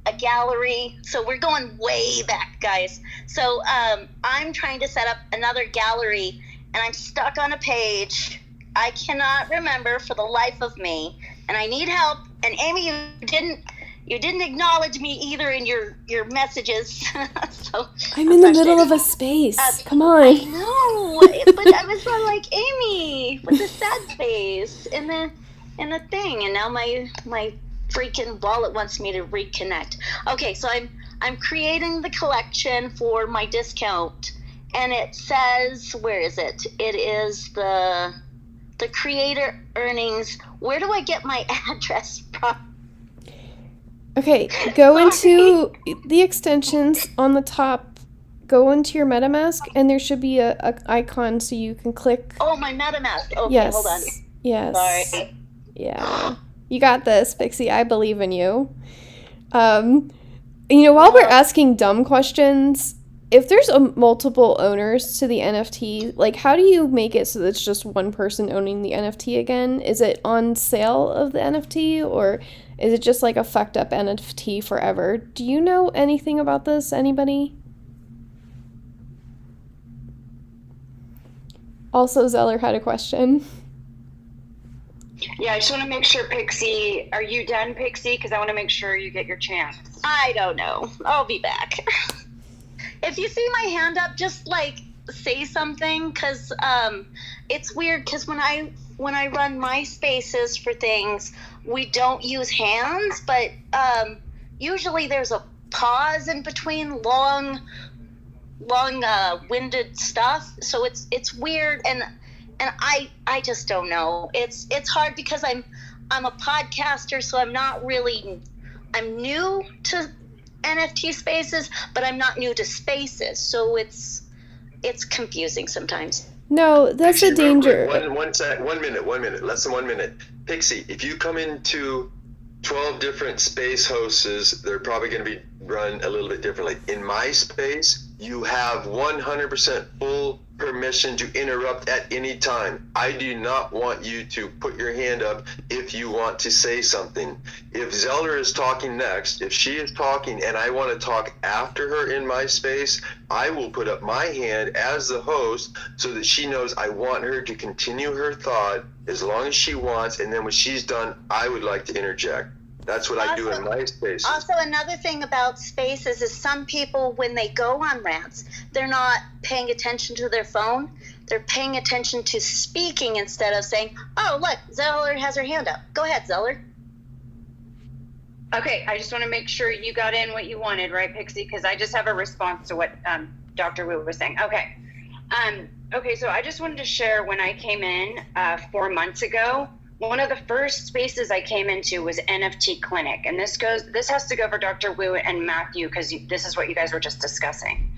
a gallery, so we're going way back, guys. So I'm trying to set up another gallery, and I'm stuck on a page. I cannot remember for the life of me, and I need help. And Amy, you didn't acknowledge me either in your messages. So I'm in the middle of a space. Come on. I know, but I was all like, Amy, with the sad face and the thing, and now my freaking wallet wants me to reconnect. Okay, so I'm creating the collection for my discount, and it says, where is it? It is the creator earnings. Where do I get my address from? Okay, go into the extensions on the top. Go into your MetaMask, and there should be a icon so you can click. Oh, my MetaMask. Okay, Yes. hold on. Yes. Sorry. Yeah. You got this, Pixie. I believe in you. While we're asking dumb questions, if there's multiple owners to the NFT, like, how do you make it so that it's just one person owning the NFT again? Is it on sale of the NFT, or is it just like a fucked up NFT forever? Do you know anything about this? Anybody? Also, Zeller had a question. Yeah, I just want to make sure, Pixie, are you done, Pixie? Because I want to make sure you get your chance. I don't know. I'll be back. If you see my hand up, just like say something, because it's weird. Because when I run my spaces for things, we don't use hands, but usually there's a pause in between long winded stuff. So it's weird, and I just don't know. It's hard because I'm a podcaster, so I'm new to NFT spaces, but I'm not new to spaces, so it's confusing sometimes. No, that's Pixie, a danger. Real quick, 1 minute, less than 1 minute. Pixie, if you come into 12 different space hosts, they're probably going to be run a little bit differently. In my space, you have 100% full permission to interrupt at any time. I do not want you to put your hand up if you want to say something. If Zeller is talking next, if she is talking and I want to talk after her in my space, I will put up my hand as the host so that she knows I want her to continue her thought as long as she wants, and then when she's done, I would like to interject. That's what I do in my spaces. Also, another thing about spaces is some people, when they go on rants, they're not paying attention to their phone. They're paying attention to speaking instead of saying, oh, look, Zeller has her hand up. Go ahead, Zeller. Okay, I just want to make sure you got in what you wanted, right, Pixie? Because I just have a response to what Dr. Wu was saying. Okay. Okay, so I just wanted to share when I came in 4 months ago. One of the first spaces I came into was NFT Clinic, and this has to go for Dr. Wu and Matthew because this is what you guys were just discussing.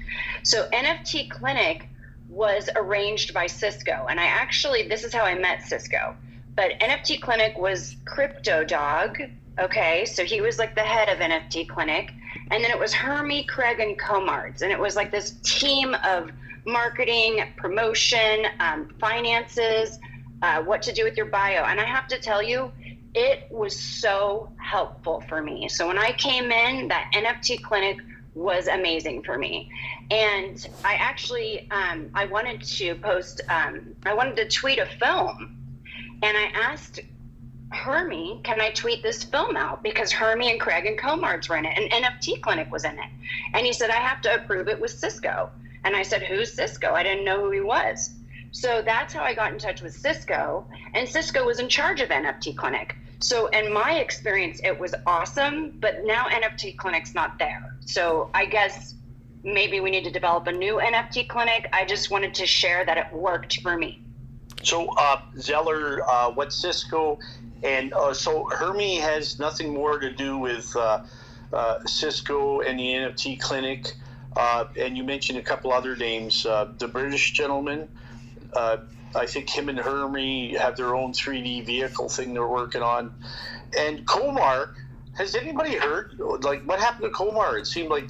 So NFT Clinic was arranged by Cisco, and this is how I met Cisco. But NFT Clinic was Crypto Dog, okay? So he was like the head of NFT Clinic, and then it was Hermie, Craig, and Comards, and it was like this team of marketing, promotion, finances, what to do with your bio. And I have to tell you, it was so helpful for me. So when I came in, that NFT Clinic was amazing for me. And I actually, I wanted to tweet a film. And I asked Hermie, can I tweet this film out? Because Hermie and Craig and Comards were in it, and NFT Clinic was in it. And he said, I have to approve it with Cisco. And I said, who's Cisco? I didn't know who he was. So that's how I got in touch with Cisco, and Cisco was in charge of NFT Clinic. So in my experience, it was awesome, but now NFT Clinic's not there. So I guess maybe we need to develop a new NFT Clinic. I just wanted to share that it worked for me. So Zeller, what's Cisco? And so Hermie has nothing more to do with Cisco and the NFT Clinic. And you mentioned a couple other names, the British gentleman. I think him and Hermie have their own 3D vehicle thing they're working on. And Komar, has anybody heard, like, what happened to Komar? It seemed like,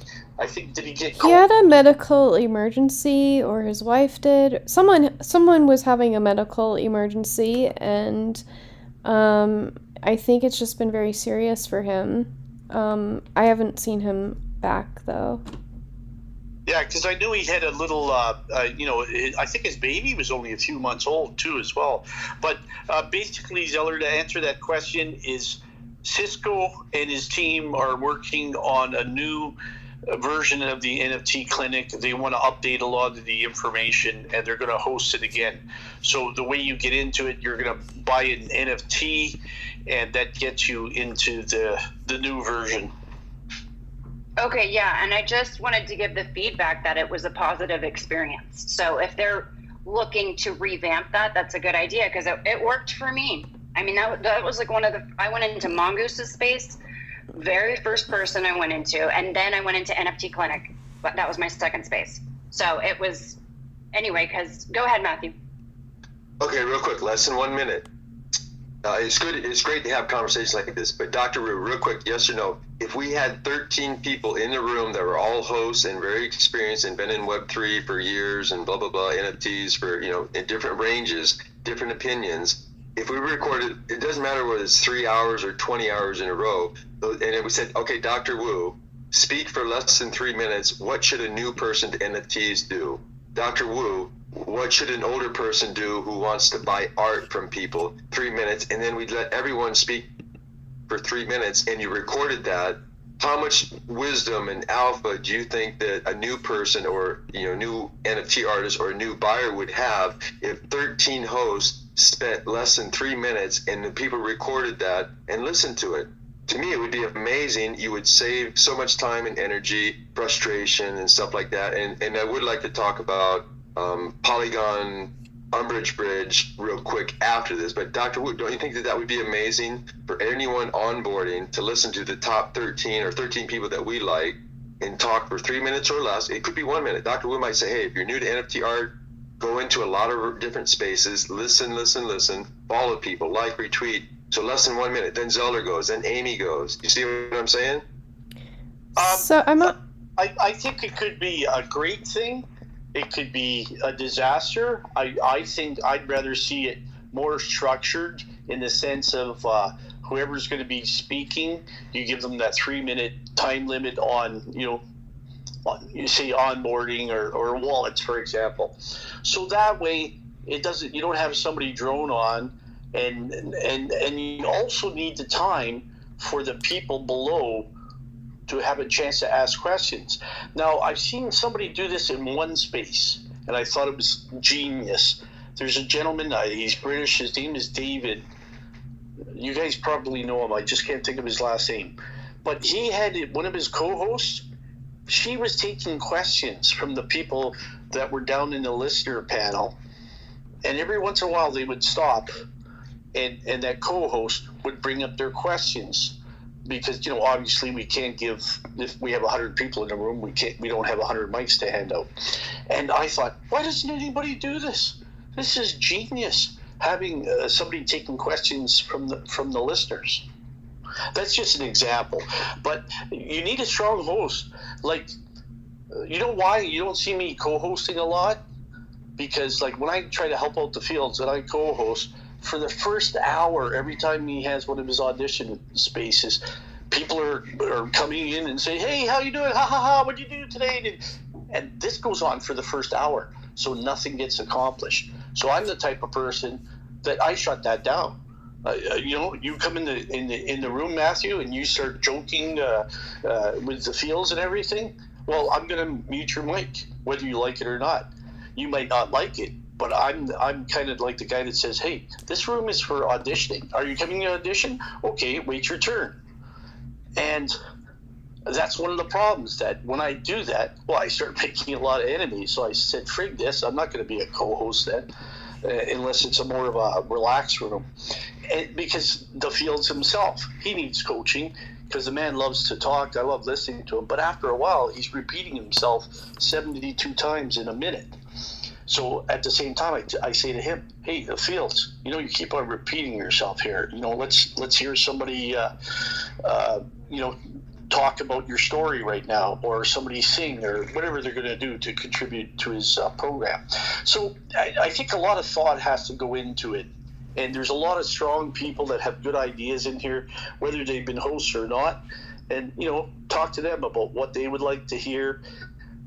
did he get He had a medical emergency, or his wife did. Someone was having a medical emergency, and I think it's just been very serious for him. I haven't seen him back, though. Yeah, because I knew he had a little, I think his baby was only a few months old, too, as well. But basically, Zeller, to answer that question, is Cisco and his team are working on a new version of the NFT Clinic. They want to update a lot of the information, and they're going to host it again. So the way you get into it, you're going to buy an NFT, and that gets you into the new version. Okay, yeah, and I just wanted to give the feedback that it was a positive experience. So if they're looking to revamp that, that's a good idea, because it worked for me. I mean, that was like I went into Mongoose's space, very first person I went into, and then I went into NFT Clinic, but that was my second space. So it was, anyway, because, go ahead, Matthew. Okay, real quick, less than 1 minute. It's great to have conversations like this, but Dr. Wu, real quick, yes or no, if we had 13 people in the room that were all hosts and very experienced and been in Web3 for years and blah, blah, blah, NFTs for, in different ranges, different opinions, if we recorded, it doesn't matter whether it's 3 hours or 20 hours in a row, and if we said, okay, Dr. Wu, speak for less than 3 minutes, what should a new person to NFTs do? Dr. Wu, what should an older person do who wants to buy art from people? 3 minutes, and then we'd let everyone speak for 3 minutes, and you recorded that. How much wisdom and alpha do you think that a new person or new NFT artist or a new buyer would have if 13 hosts spent less than 3 minutes and the people recorded that and listened to it? To me, it would be amazing. You would save so much time and energy, frustration, and stuff like that. And I would like to talk about Polygon Umbridge Bridge real quick after this, but Dr. Wu, don't you think that that would be amazing for anyone onboarding to listen to the top 13 or 13 people that we like and talk for 3 minutes or less? It could be 1 minute. Dr. Wu might say, hey, if you're new to NFT art, go into a lot of different spaces, listen, follow people, like, retweet. So less than 1 minute. Then Zeller goes, then Amy goes. You see what I'm saying? So I'm not. I think it could be a great thing. It could be a disaster. I think I'd rather see it more structured in the sense of whoever's going to be speaking, you give them that 3 minute time limit on, you say onboarding or wallets, for example. So that way it doesn't, you don't have somebody drone on, and you also need the time for the people below to have a chance to ask questions. Now, I've seen somebody do this in one space, and I thought it was genius. There's a gentleman, he's British, his name is David. You guys probably know him, I just can't think of his last name. But he had one of his co-hosts, she was taking questions from the people that were down in the listener panel, and every once in a while they would stop, and that co-host would bring up their questions. Because, obviously we can't give, if we have 100 people in the room, we don't have 100 mics to hand out. And I thought, why doesn't anybody do this? This is genius, having somebody taking questions from the listeners. That's just an example. But you need a strong host. Like, you know why you don't see me co-hosting a lot? Because, like, when I try to help out the fields and I co-host, for the first hour, every time he has one of his audition spaces, people are coming in and say, hey, how you doing? Ha, ha, ha, what'd you do today? And this goes on for the first hour, so nothing gets accomplished. So I'm the type of person that I shut that down. You come in the room, Matthew, and you start joking with the fields and everything. Well, I'm going to mute your mic, whether you like it or not. You might not like it, but I'm kind of like the guy that says, hey, this room is for auditioning. Are you coming to audition? Okay, wait your turn. And that's one of the problems, that when I do that, I start making a lot of enemies. So I said, frig this, I'm not going to be a co-host then, unless it's a more of a relaxed room. And because the Fields himself, he needs coaching, because the man loves to talk. I love listening to him. But after a while, he's repeating himself 72 times in a minute. So at the same time, I say to him, hey, the Fields, you keep on repeating yourself here. Let's hear somebody, talk about your story right now, or somebody sing, or whatever they're going to do to contribute to his program. So I think a lot of thought has to go into it. And there's a lot of strong people that have good ideas in here, whether they've been hosts or not. And, talk to them about what they would like to hear.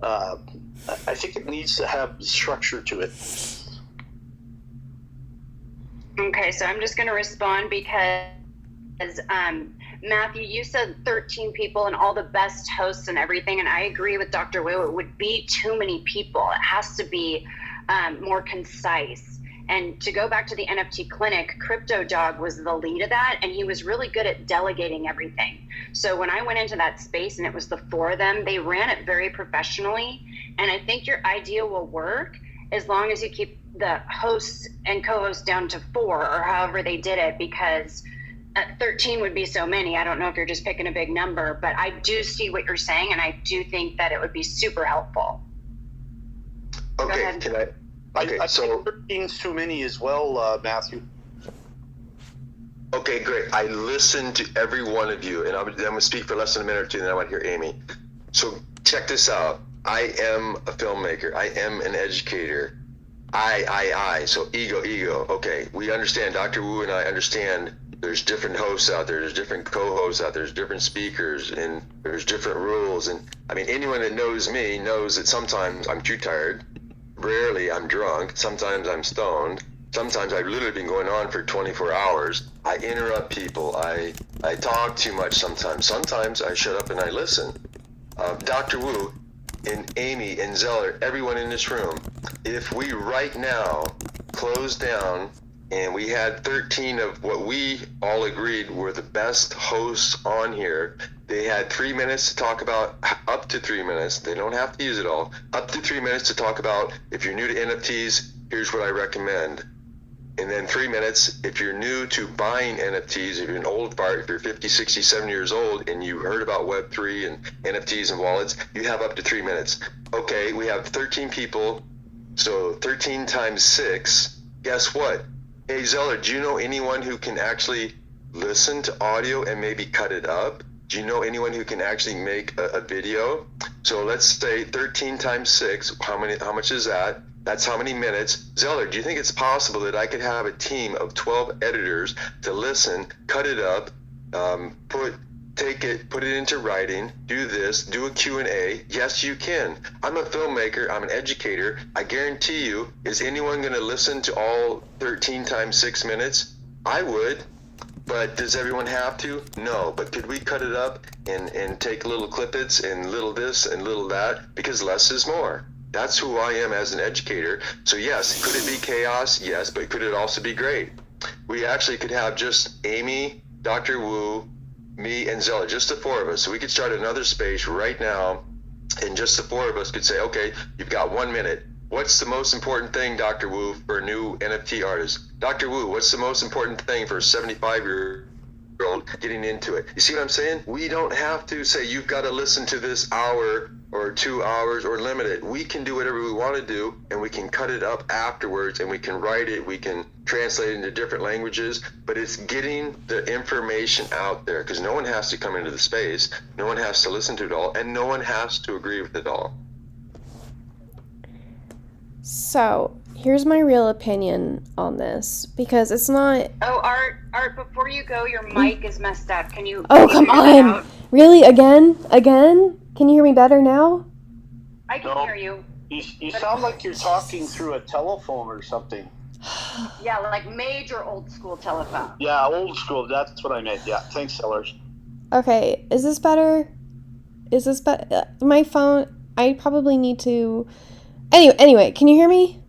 I think it needs to have structure to it. Okay, so I'm just going to respond because, Matthew, you said 13 people and all the best hosts and everything, and I agree with Dr. Wu. It would be too many people. It has to be more concise. And to go back to the NFT clinic, Crypto Dog was the lead of that, and he was really good at delegating everything. So when I went into that space and it was the four of them, they ran it very professionally. And I think your idea will work as long as you keep the hosts and co-hosts down to 4, or however they did it, because 13 would be so many. I don't know if you're just picking a big number, but I do see what you're saying, and I do think that it would be super helpful. Okay, can I? Okay, I so think 13's too many as well, Matthew. Okay, great. I listened to every one of you, and I'm going to speak for less than a minute or two, and then I want to hear Amy. So check this out. I am a filmmaker. I am an educator. I. So ego. Okay, we understand. Dr. Wu and I understand there's different hosts out there. There's different co-hosts out there. There's different speakers, and there's different rules. And I mean, anyone that knows me knows that sometimes I'm too tired. Rarely I'm drunk. Sometimes I'm stoned. Sometimes I've literally been going on for 24 hours. I interrupt people. I talk too much sometimes. Sometimes I shut up and I listen. Dr. Wu and Amy and Zeller, everyone in this room, if we right now closed down and we had 13 of what we all agreed were the best hosts on here, they had 3 minutes to talk about, up to 3 minutes, they don't have to use it all, up to 3 minutes to talk about if you're new to NFTs, here's what I recommend. And then 3 minutes, if you're new to buying NFTs, if you're an old fart, if you're 50, 60, 70 years old and you heard about Web3 and NFTs and wallets, you have up to 3 minutes. Okay, we have 13 people, so 13 times 6. Guess what? Hey, Zeller, do you know anyone who can actually listen to audio and maybe cut it up? Do you know anyone who can actually make a video? So let's say 13 times 6, how much is that? That's how many minutes. Zeller, do you think it's possible that I could have a team of 12 editors to listen, cut it up, put it into writing, do this, do a Q&A? Yes, you can. I'm a filmmaker, I'm an educator. I guarantee you, is anyone going to listen to all 13 times 6 minutes? I would. But does everyone have to? No. But could we cut it up and take little clippets and little this and little that? Because less is more. That's who I am as an educator. So yes, could it be chaos? Yes, but could it also be great? We actually could have just Amy, Dr. Wu, me, and Zeller, just the 4 of us. So we could start another space right now, and just the 4 of us could say, okay, you've got 1 minute. What's the most important thing, Dr. Wu, for a new NFT artist? Dr. Wu, what's the most important thing for a 75-year-old getting into it? You see what I'm saying? We don't have to say you've got to listen to this hour or 2 hours or limit it. We can do whatever we want to do, and we can cut it up afterwards, and we can write it, we can translate it into different languages, but it's getting the information out there, because no one has to come into the space, no one has to listen to it all, and no one has to agree with it all. So, here's my real opinion on this, because it's not... Oh, Art, before you go, your mic is messed up. Can you... Oh, come on! Really? Again? Can you hear me better now? I can hear you. You sound like you're talking through a telephone or something. Yeah, like major old school telephone. Yeah, old school. That's what I meant. Yeah, thanks, Sellers. Okay, is this better? My phone... I probably need to... Anyway, can you hear me?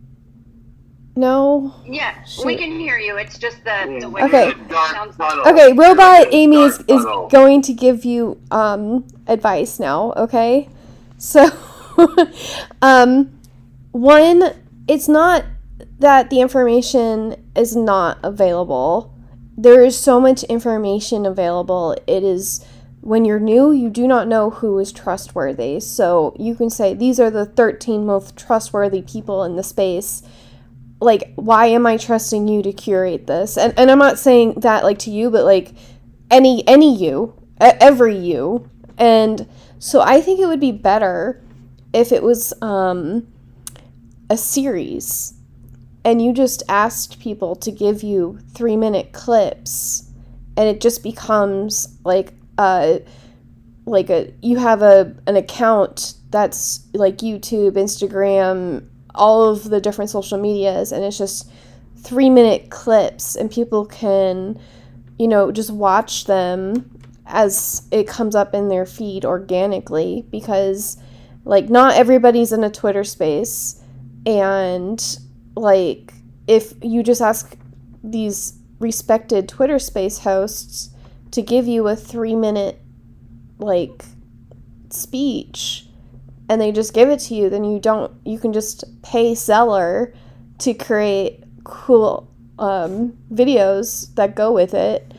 No? Yeah, Shoot. we can hear you. It's just the way Okay. it sounds. Okay, Robot Amy is going to give you advice now, okay? So, one, it's not that the information is not available. There is so much information available. It is... When you're new, you do not know who is trustworthy. So you can say, these are the 13 most trustworthy people in the space. Like, why am I trusting you to curate this? And I'm not saying that, like, to you, but, like, any you, every you. And so I think it would be better if it was a series. And you just asked people to give you 3-minute clips. And it just becomes, you have an account that's like YouTube, Instagram, all of the different social medias, and it's just 3-minute clips, and people can, just watch them as it comes up in their feed organically, because not everybody's in a Twitter space, and if you just ask these respected Twitter space hosts to give you a 3-minute speech, and they just give it to you, then you can just pay Zeller to create cool videos that go with it,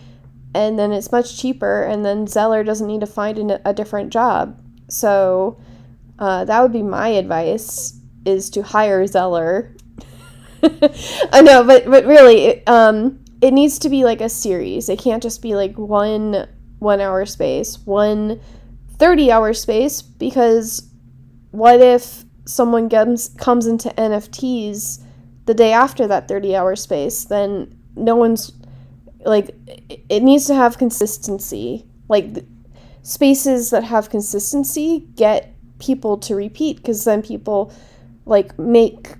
and then it's much cheaper, and then Zeller doesn't need to find a different job. So that would be my advice, is to hire Zeller. I know, but really, it needs to be a series. It can't just be one 1-hour space, one 30-hour space, because what if someone comes into NFTs the day after that 30-hour space? Then no one's it needs to have consistency. Spaces that have consistency get people to repeat, because then people make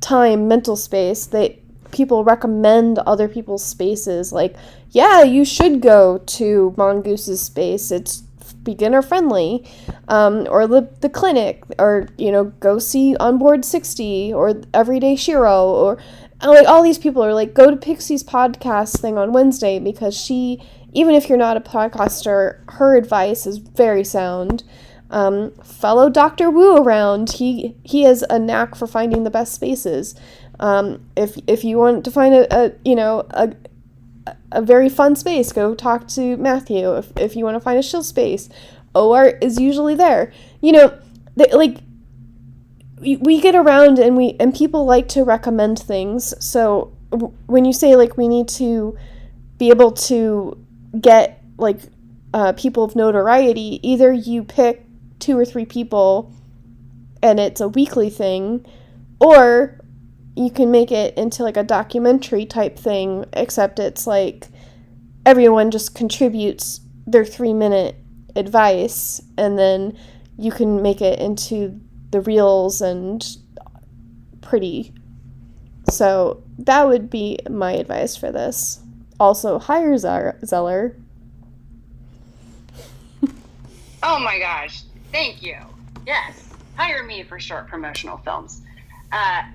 time, mental space. People recommend other people's spaces. Yeah, you should go to Mongoose's space. It's beginner friendly. Or the clinic, or go see Onboard 60 or Everyday Shiro, or all these people are go to Pixie's podcast thing on Wednesday, because she, even if you're not a podcaster, her advice is very sound. Follow Dr. Wu around. He has a knack for finding the best spaces. If you want to find a very fun space, go talk to Matthew. If you want to find a chill space, OArt is usually there. We get around and people like to recommend things. So when you say we need to be able to get people of notoriety, either you pick 2 or 3 people and it's a weekly thing, or you can make it into a documentary type thing, except it's everyone just contributes their 3-minute advice, and then you can make it into the reels and pretty. So that would be my advice for this. Also, hire Zeller. Oh my gosh, thank you. Yes, hire me for short promotional films.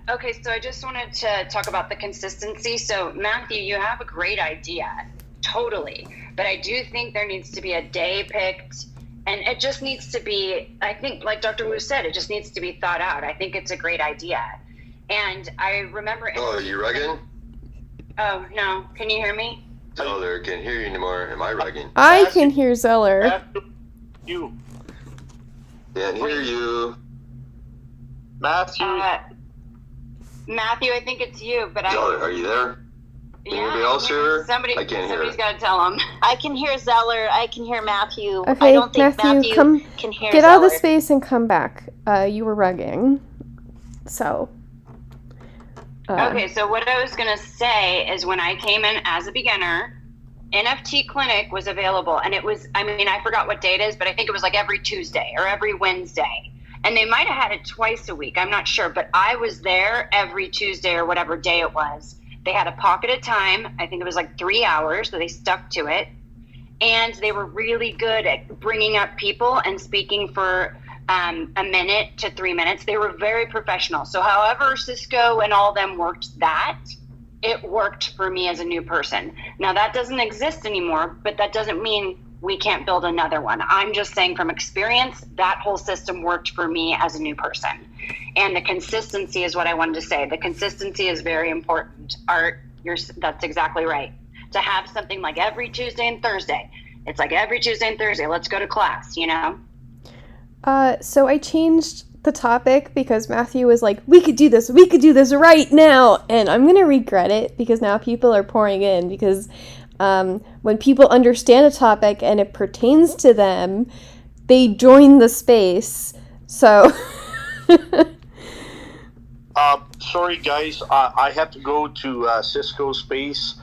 Okay, so I just wanted to talk about the consistency. So Matthew, you have a great idea, totally. But I do think there needs to be a day picked, and it just needs to be, I think, like Dr. Wu said, it just needs to be thought out. I think it's a great idea. And I remember... Oh, are you rugging? Oh, no. Can you hear me? No, there can't hear you anymore. Am I rugging? I can hear Zeller. You. Can't hear you. Matthew. Matthew, I think it's you, but Zeller, are you there? Yeah, Anybody else hear her? Somebody's got to tell him. I can hear Zeller. I can hear Matthew. Okay, I don't think Matthew come, can hear get Zeller. out of the space and come back. You were rugging. So. Okay, so what I was going to say is when I came in as a beginner, NFT Clinic was available, and it was, I forgot what day it is, but I think it was every Tuesday or every Wednesday. And they might have had it twice a week. I'm not sure, but I was there every Tuesday or whatever day it was. They had a pocket of time. I think it was 3 hours, so they stuck to it. And they were really good at bringing up people and speaking for a minute to 3 minutes. They were very professional. So however Cisco and all them worked that, it worked for me as a new person. Now that doesn't exist anymore, but that doesn't mean we can't build another one. I'm just saying from experience, that whole system worked for me as a new person. And the consistency is what I wanted to say. The consistency is very important. Art, that's exactly right. To have something every Tuesday and Thursday. It's every Tuesday and Thursday, let's go to class, So I changed the topic because Matthew was we could do this right now. And I'm going to regret it because now people are pouring in because when people understand a topic and it pertains to them, they join the space. So... Sorry, guys. I have to go to Cisco Space,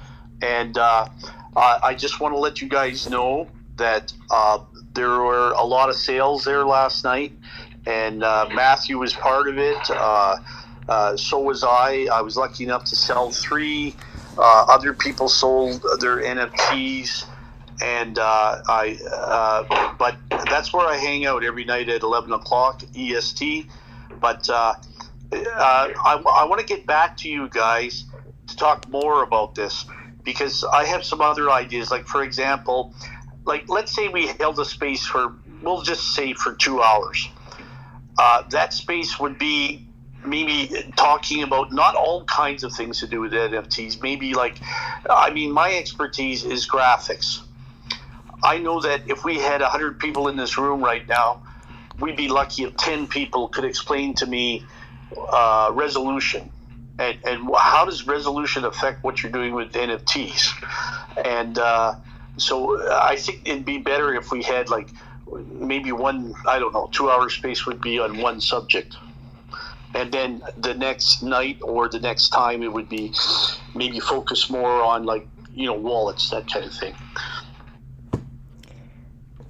and I just want to let you guys know that there were a lot of sales there last night, and Matthew was part of it. So was I. I was lucky enough to sell 3. Other people sold their NFTs, and but that's where I hang out every night at 11 o'clock EST. But I want to get back to you guys to talk more about this because I have some other ideas. For example, let's say we held a space we'll just say for 2 hours. That space would be maybe talking about not all kinds of things to do with NFTs. Maybe my expertise is graphics. I know that if we had 100 people in this room right now, we'd be lucky if 10 people could explain to me resolution and how does resolution affect what you're doing with NFTs. And so I think it'd be better if we had maybe 2 hour space would be on one subject. And then the next night or the next time it would be maybe focus more on wallets, that kind of thing.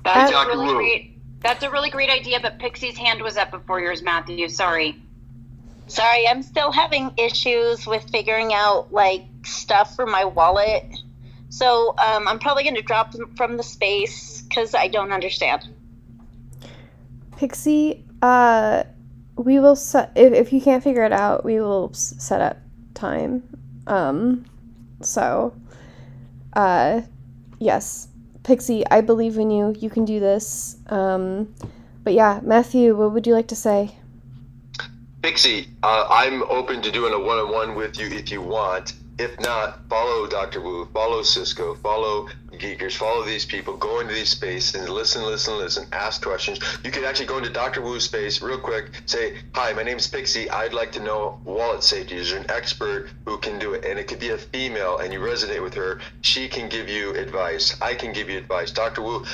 That's a really great idea, but Pixie's hand was up before yours, Matthew. Sorry, I'm still having issues with figuring out stuff for my wallet. So I'm probably going to drop them from the space because I don't understand. Pixie, we will set, if you can't figure it out, we will set up time. Yes, Pixie, I believe in you. You can do this. But yeah, Matthew, what would you like to say? Pixie, I'm open to doing a one-on-one with you if you want. If not, follow Dr. Wu, follow Cisco, follow Geekers, follow these people, go into these spaces and listen, ask questions. You could actually go into Dr. Wu's space real quick, say, hi, my name is Pixie. I'd like to know wallet safety. Is there an expert who can do it? And it could be a female and you resonate with her. She can give you advice. I can give you advice. Dr. Wu,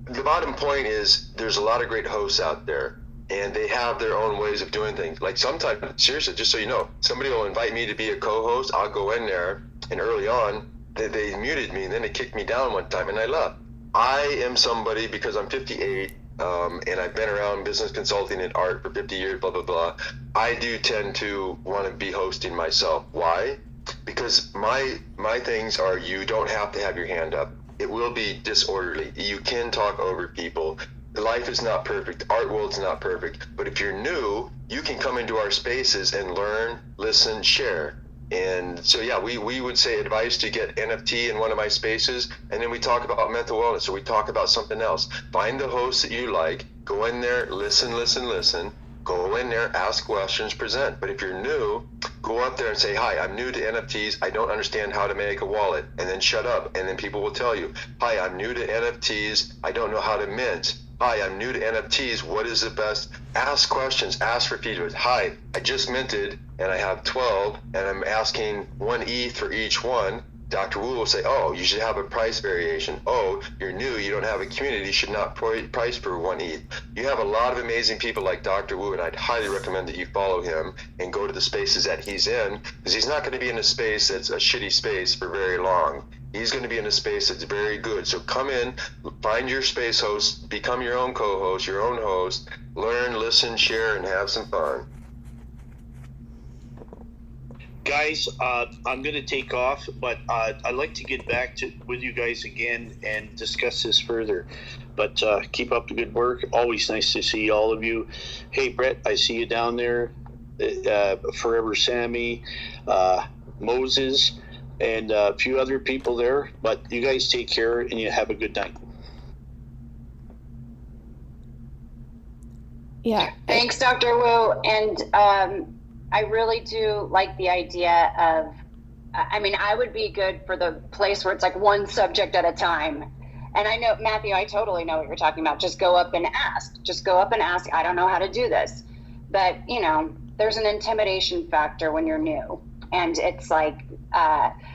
the bottom point is there's a lot of great hosts out there. And they have their own ways of doing things. Like sometimes, seriously, just so you know, somebody will invite me to be a co-host. I'll go in there, and early on, they muted me, and then they kicked me down one time, and I left. I am somebody, because I'm 58, and I've been around business consulting and art for 50 years, blah, blah, blah. I do tend to want to be hosting myself. Why? Because my things are, you don't have to have your hand up. It will be disorderly. You can talk over people. Life is not perfect. Art world's not perfect. But if you're new, you can come into our spaces and learn, listen, share. And so, yeah, we would say advice to get NFT in one of my spaces. And then we talk about mental wellness, or we talk about something else. Find the host that you like. Go in there, listen. Go in there, ask questions, present. But if you're new, go up there and say, hi, I'm new to NFTs. I don't understand how to make a wallet. And then shut up. And then people will tell you, hi, I'm new to NFTs. I don't know how to mint. Hi, I'm new to NFTs. What is the best? Ask questions. Ask for feedback. Hi, I just minted and I have 12 and I'm asking 1 ETH for each one. Dr. Wu will say, oh, you should have a price variation. Oh, you're new. You don't have a community. You should not price for 1 ETH. You have a lot of amazing people like Dr. Wu, and I'd highly recommend that you follow him and go to the spaces that he's in, because he's not going to be in a space that's a shitty space for very long. He's going to be in a space that's very good. So come in, find your space host, become your own co-host, your own host, learn, listen, share, and have some fun. Guys, I'm going to take off, but I'd like to get back with you guys again and discuss this further. But keep up the good work. Always nice to see all of you. Hey, Brett, I see you down there. Forever Sammy, Moses, and a few other people there. But you guys take care and you have a good night. Yeah. Thanks, Dr. Wu. And I really do like the idea of, I mean, I would be good for the place where it's like one subject at a time. And I know, Matthew, I totally know what you're talking about. Just go up and ask. I don't know how to do this. But, you know, there's an intimidation factor when you're new. And it's like,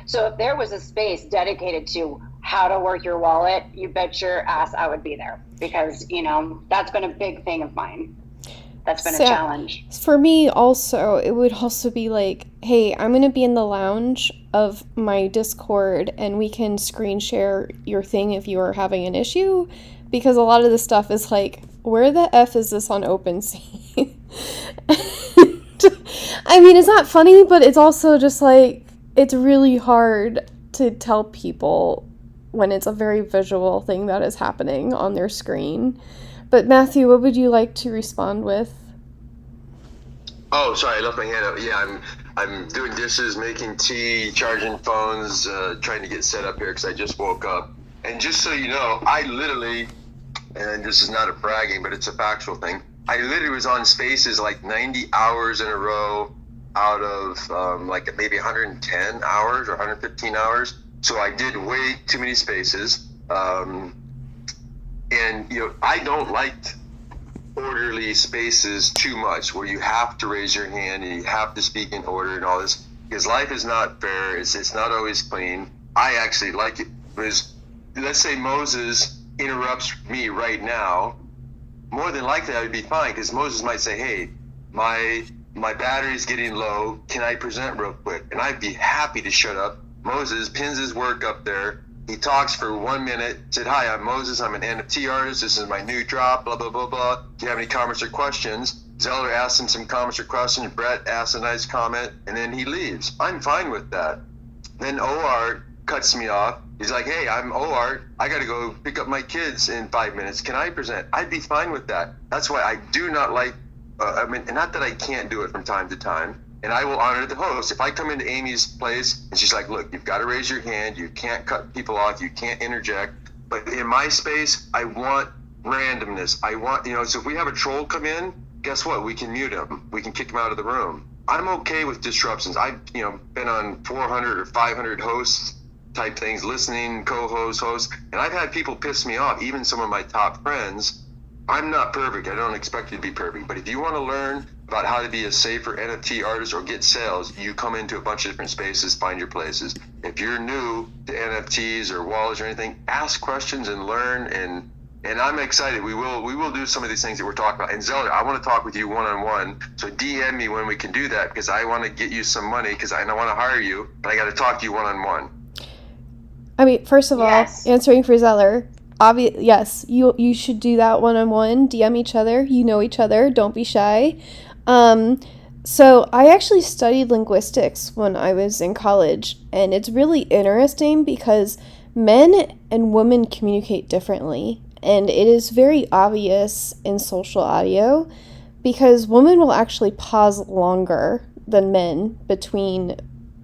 so if there was a space dedicated to how to work your wallet, you bet your ass I would be there. Because, you know, that's been a big thing of mine. That's been a challenge. For me also, it would also be like, hey, I'm going to be in the lounge of my Discord and we can screen share your thing if you are having an issue. Because a lot of this stuff is like, where the F is this on OpenSea? I mean, it's not funny, but it's also just like, it's really hard to tell people when it's a very visual thing that is happening on their screen. But Matthew, what would you like to respond with? Oh, sorry, I left my hand up. Yeah, I'm doing dishes, making tea, charging phones, trying to get set up here because I just woke up. And just so you know, I literally, and this is not a bragging, but it's a factual thing, I literally was on spaces like 90 hours in a row out of like maybe 110 hours or 115 hours. So I did way too many spaces. And, you know, I don't like orderly spaces too much where you have to raise your hand and you have to speak in order and all this, because life is not fair. It's not always clean. I actually like it because, let's say Moses interrupts me right now. More than likely, I would be fine because Moses might say, hey, my battery's getting low. Can I present real quick? And I'd be happy to shut up. Moses pins his work up there. He talks for 1 minute, said, hi, I'm Moses. I'm an NFT artist. This is my new drop, blah, blah, blah, blah. Do you have any comments or questions? Zeller asks him some comments or questions. Brett asks a nice comment, and then he leaves. I'm fine with that. Then OR cuts me off. He's like, hey, I'm OR. I got to go pick up my kids in 5 minutes. Can I present? I'd be fine with that. That's why I do not like, I mean, not that I can't do it from time to time. And I will honor the host. If I come into Amy's place and she's like, look, you've got to raise your hand. You can't cut people off. You can't interject. But in my space, I want randomness. I want, you know, so if we have a troll come in, guess what? We can mute them. We can kick them out of the room. I'm okay with disruptions. I've been on 400 or 500 hosts type things, listening, co-host, host, and I've had people piss me off, even some of my top friends. I'm not perfect. I don't expect you to be perfect. But if you want to learn about how to be a safer NFT artist or get sales, you come into a bunch of different spaces, find your places. If you're new to NFTs or wallets or anything, ask questions and learn. And I'm excited. We will do some of these things that we're talking about. And Zeller, I want to talk with you one-on-one. So DM me when we can do that, because I want to get you some money, because I want to hire you, but I got to talk to you one-on-one. I mean, first of all, Yes. answering for Zeller, yes, you should do that one-on-one. DM each other. You know each other. Don't be shy. So I actually studied linguistics when I was in college, and it's really interesting because men and women communicate differently, and it is very obvious in social audio because women will actually pause longer than men between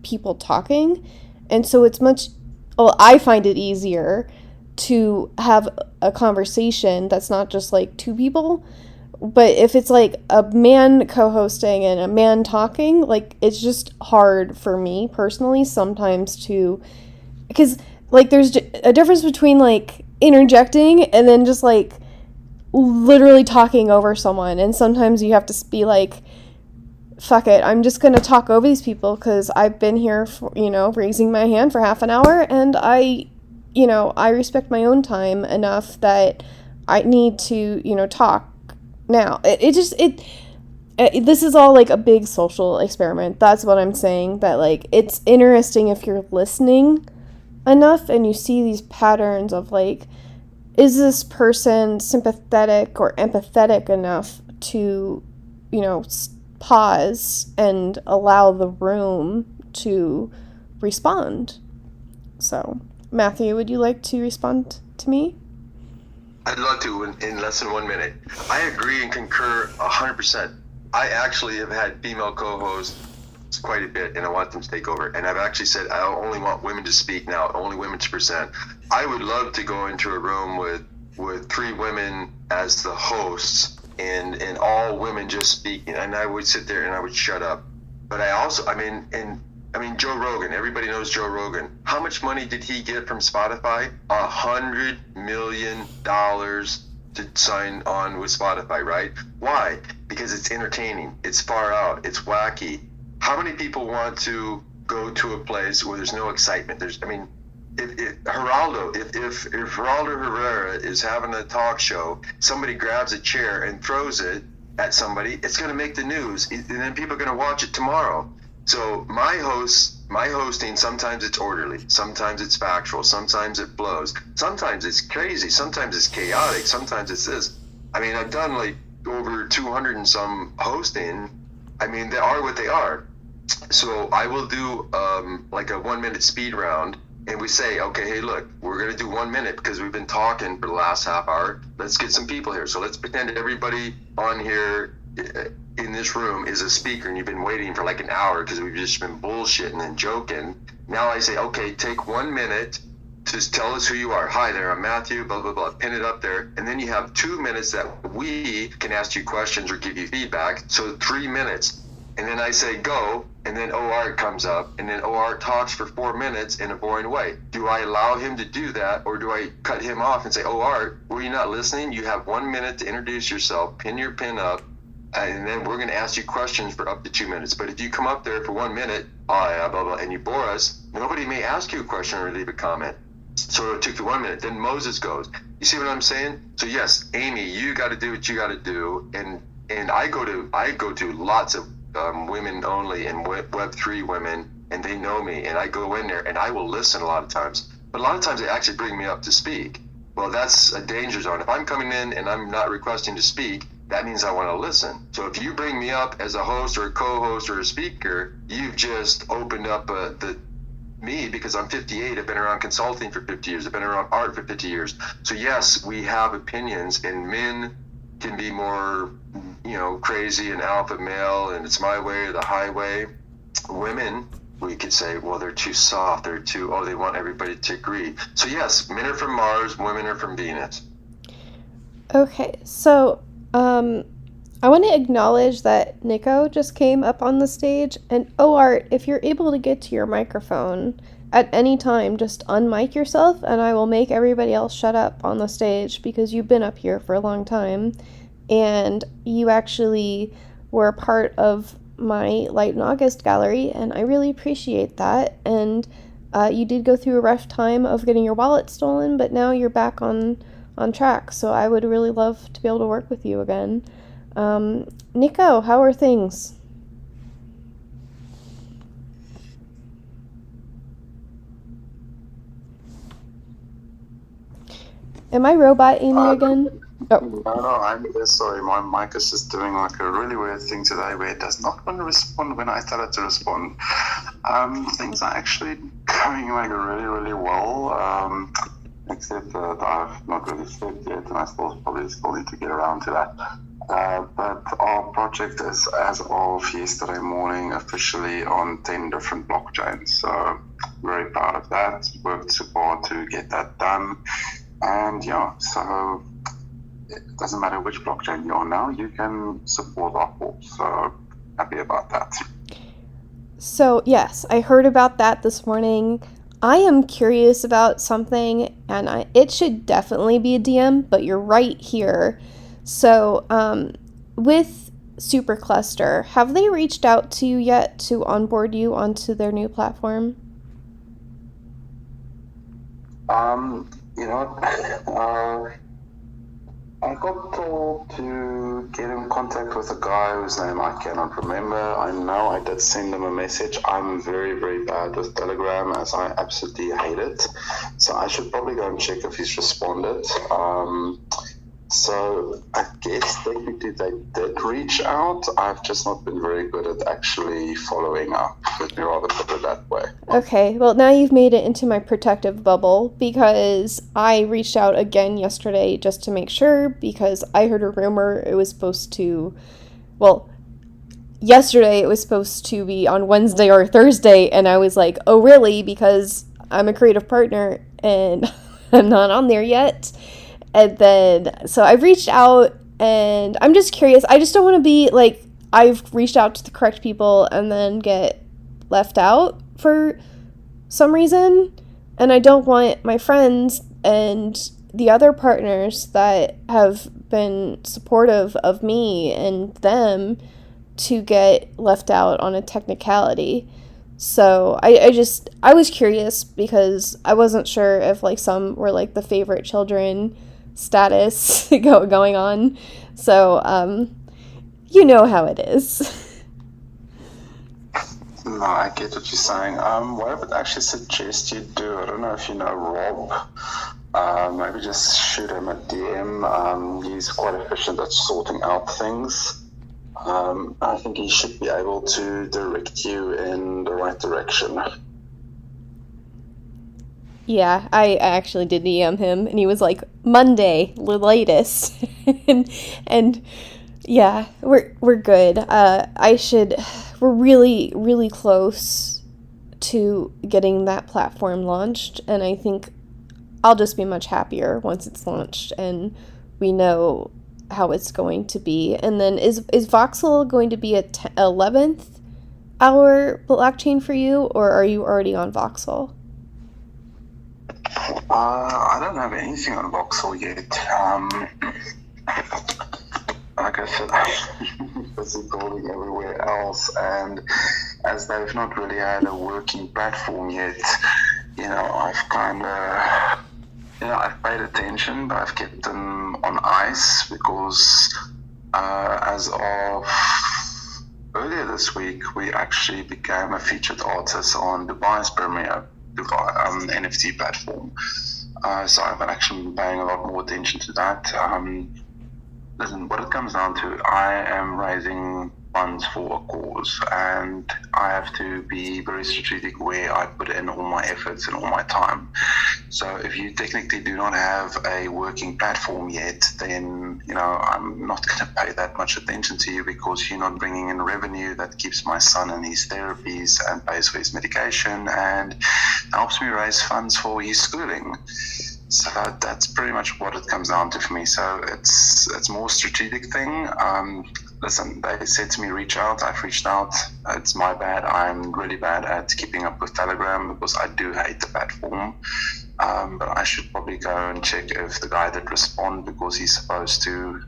people talking, and so it's I find it easier to have a conversation that's not just like two people. But if it's like a man co-hosting and a man talking, like it's just hard for me personally sometimes because like there's a difference between like interjecting and then just like literally talking over someone. And sometimes you have to be like, fuck it, I'm just going to talk over these people because I've been here for, raising my hand for half an hour, and I respect my own time enough that I need to, talk. Now, this is all like a big social experiment. That's what I'm saying, that like it's interesting if you're listening enough and you see these patterns of like, is this person sympathetic or empathetic enough to, pause and allow the room to respond. So, Matthew, would you like to respond to me? I'd love to in less than 1 minute. I agree and concur 100%. I actually have had female co-hosts quite a bit, and I want them to take over. And I've actually said I only want women to speak now, only women to present. I would love to go into a room with 3 women as the hosts and all women just speaking, and I would sit there and I would shut up. But I also, Joe Rogan, everybody knows Joe Rogan. How much money did he get from Spotify? $100 million to sign on with Spotify, right? Why? Because it's entertaining, it's far out, it's wacky. How many people want to go to a place where there's no excitement? If Geraldo Herrera is having a talk show, somebody grabs a chair and throws it at somebody, it's going to make the news, and then people are going to watch it tomorrow. So my hosting, sometimes it's orderly, sometimes it's factual, sometimes it flows, sometimes it's crazy, sometimes it's chaotic, sometimes it's this. I've done like over 200 and some hosting. They are what they are. So I will do like a 1 minute speed round, and we say, okay, hey, look, we're going to do 1 minute because we've been talking for the last half hour. Let's get some people here. So let's pretend everybody on here in this room is a speaker, and you've been waiting for like an hour because we've just been bullshitting and joking. Now I say, okay, take 1 minute to tell us who you are. Hi there, I'm Matthew, blah, blah, blah. Pin it up there. And then you have 2 minutes that we can ask you questions or give you feedback. So 3 minutes. And then I say go, and then OR comes up, and then OR talks for 4 minutes in a boring way. Do I allow him to do that, or do I cut him off and say, OR, were you not listening? You have 1 minute to introduce yourself, pin your pin up, and then we're going to ask you questions for up to 2 minutes. But if you come up there for 1 minute, blah, blah, and you bore us, nobody may ask you a question or leave a comment. So it took you 1 minute. Then Moses goes. You see what I'm saying? So yes, Amy, you got to do what you got to do. And I go to lots of women only and Web3 women, and they know me. And I go in there and I will listen a lot of times. But a lot of times they actually bring me up to speak. Well, that's a danger zone. If I'm coming in and I'm not requesting to speak, that means I want to listen. So if you bring me up as a host or a co-host or a speaker, you've just opened up me, because I'm 58. I've been around consulting for 50 years. I've been around art for 50 years. So yes, we have opinions, and men can be more, crazy and alpha male, and it's my way or the highway. Women, we could say, well, they're too soft. They want everybody to agree. So yes, men are from Mars, women are from Venus. Okay, so I want to acknowledge that Nico just came up on the stage, and Art, if you're able to get to your microphone at any time, just unmic yourself, and I will make everybody else shut up on the stage because you've been up here for a long time, and you actually were a part of my Light in August gallery, and I really appreciate that. And you did go through a rough time of getting your wallet stolen, but now you're back on track. So I would really love to be able to work with you again. Nico, how are things? Am I robot Amy again? Oh. No, I'm sorry. My mic is just doing like a really weird thing today where it does not want to respond when I tell it to respond. Things are actually going like really, really well. Except that I've not really slept yet, and I probably still need to get around to that. But our project is, as of yesterday morning, officially on 10 different blockchains. So very proud of that. Worked super hard to get that done. And yeah, so it doesn't matter which blockchain you're on now, you can support our cause. So happy about that. So yes, I heard about that this morning. I am curious about something, and it should definitely be a DM, but you're right here. So with Supercluster, have they reached out to you yet to onboard you onto their new platform? I got told to get in contact with a guy whose name I cannot remember. I know I did send him a message. I'm very, very bad with Telegram, as I absolutely hate it. So I should probably go and check if he's responded. So I guess technically they did reach out. I've just not been very good at actually following up. Let me rather put it that way. Okay, well now you've made it into my protective bubble, because I reached out again yesterday just to make sure, because I heard a rumor it was supposed to, yesterday it was supposed to be on Wednesday or Thursday, and I was like, oh really, because I'm a creative partner and I'm not on there yet. And then, so I've reached out, and I'm just curious. I just don't want to be like, I've reached out to the correct people and then get left out for some reason. And I don't want my friends and the other partners that have been supportive of me and them to get left out on a technicality. So I was curious, because I wasn't sure if like some were like the favorite children status going on. So you know how it is. No, I get what you're saying. What I would actually suggest you do, I don't know if you know Rob, maybe just shoot him a DM. He's quite efficient at sorting out things. I think he should be able to direct you in the right direction. Yeah, I actually did DM him, and he was like, Monday, the latest. and yeah, we're good. We're really, really close to getting that platform launched, and I think I'll just be much happier once it's launched and we know how it's going to be. And then is Voxel going to be a 11th hour blockchain for you, or are you already on Voxel? I don't have anything on Voxel yet. Like I said, I'm busy building everywhere else, and as they've not really had a working platform yet, I've kind of, I've paid attention, but I've kept them on ice because as of earlier this week, we actually became a featured artist on Dubai's premier NFT platform. So I've actually been paying a lot more attention to that. Listen, what it comes down to, I am raising funds for a cause, and I have to be very strategic where I put in all my efforts and all my time. So if you technically do not have a working platform yet, then I'm not going to pay that much attention to you, because you're not bringing in revenue that keeps my son in his therapies and pays for his medication and helps me raise funds for his schooling. So that's pretty much what it comes down to for me. So it's more strategic thing. listen, they said to me, reach out. I've reached out. It's my bad. I'm really bad at keeping up with Telegram because I do hate the platform. But I should probably go and check if the guy that responded, because he's supposed to,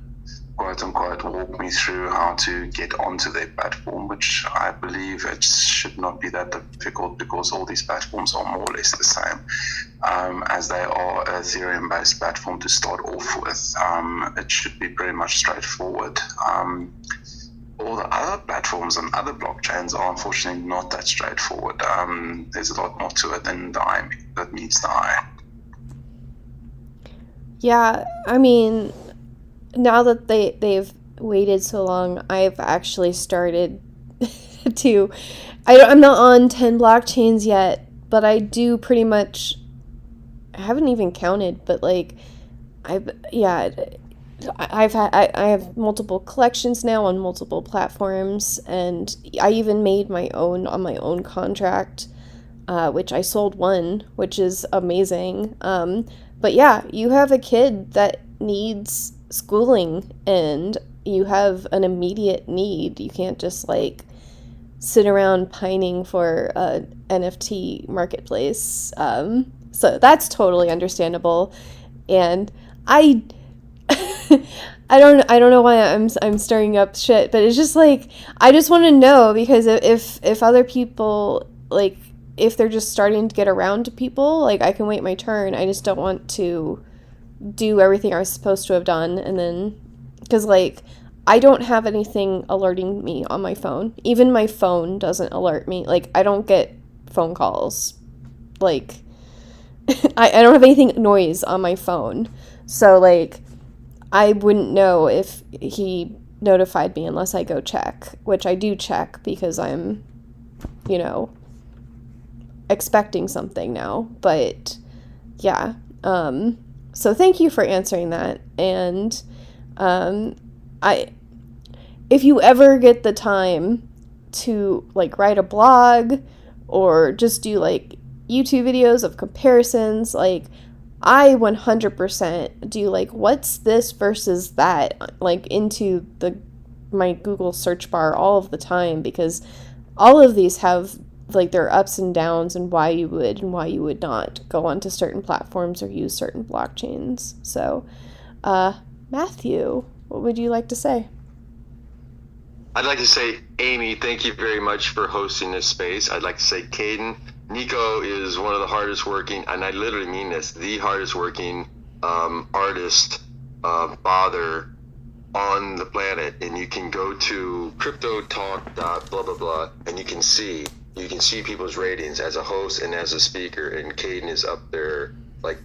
quote unquote, walk me through how to get onto their platform, which I believe it should not be that difficult because all these platforms are more or less the same, as they are a Ethereum-based platform to start off with. It should be pretty much straightforward. All the other platforms and other blockchains are unfortunately not that straightforward. There's a lot more to it than the eye that meets the eye. Yeah, I mean, now that they've waited so long, I've actually started to. I'm not on 10 blockchains yet, but I do pretty much. I haven't even counted, but like, I have multiple collections now on multiple platforms, and I even made my own on my own contract, which I sold one, which is amazing. But yeah, you have a kid that needs schooling, and you have an immediate need. You can't just like sit around pining for a NFT marketplace. So that's totally understandable, and I I don't know why I'm stirring up shit, but it's just like I just want to know, because if other people, like, if they're just starting to get around to people, like, I can wait my turn. I just don't want to do everything I was supposed to have done, and then because like I don't have anything alerting me on my phone. Even my phone doesn't alert me. Like, I don't get phone calls. Like, I don't have anything noise on my phone. So, like, I wouldn't know if he notified me unless I go check, which I do check because I'm, expecting something now. But, yeah. So thank you for answering that. And, if you ever get the time to like write a blog or just do like YouTube videos of comparisons, like I 100% do like what's this versus that, like into my Google search bar all of the time, because all of these have like their ups and downs and why you would and why you would not go onto certain platforms or use certain blockchains. So, Matthew, what would you like to say? I'd like to say, Amy, thank you very much for hosting this space. I'd like to say, Caden, Nico is one of the hardest working, and I literally mean this, the hardest working artist, father on the planet. And you can go to cryptotalk.blah, blah, blah, and you can see people's ratings as a host and as a speaker. And Caden is up there, like,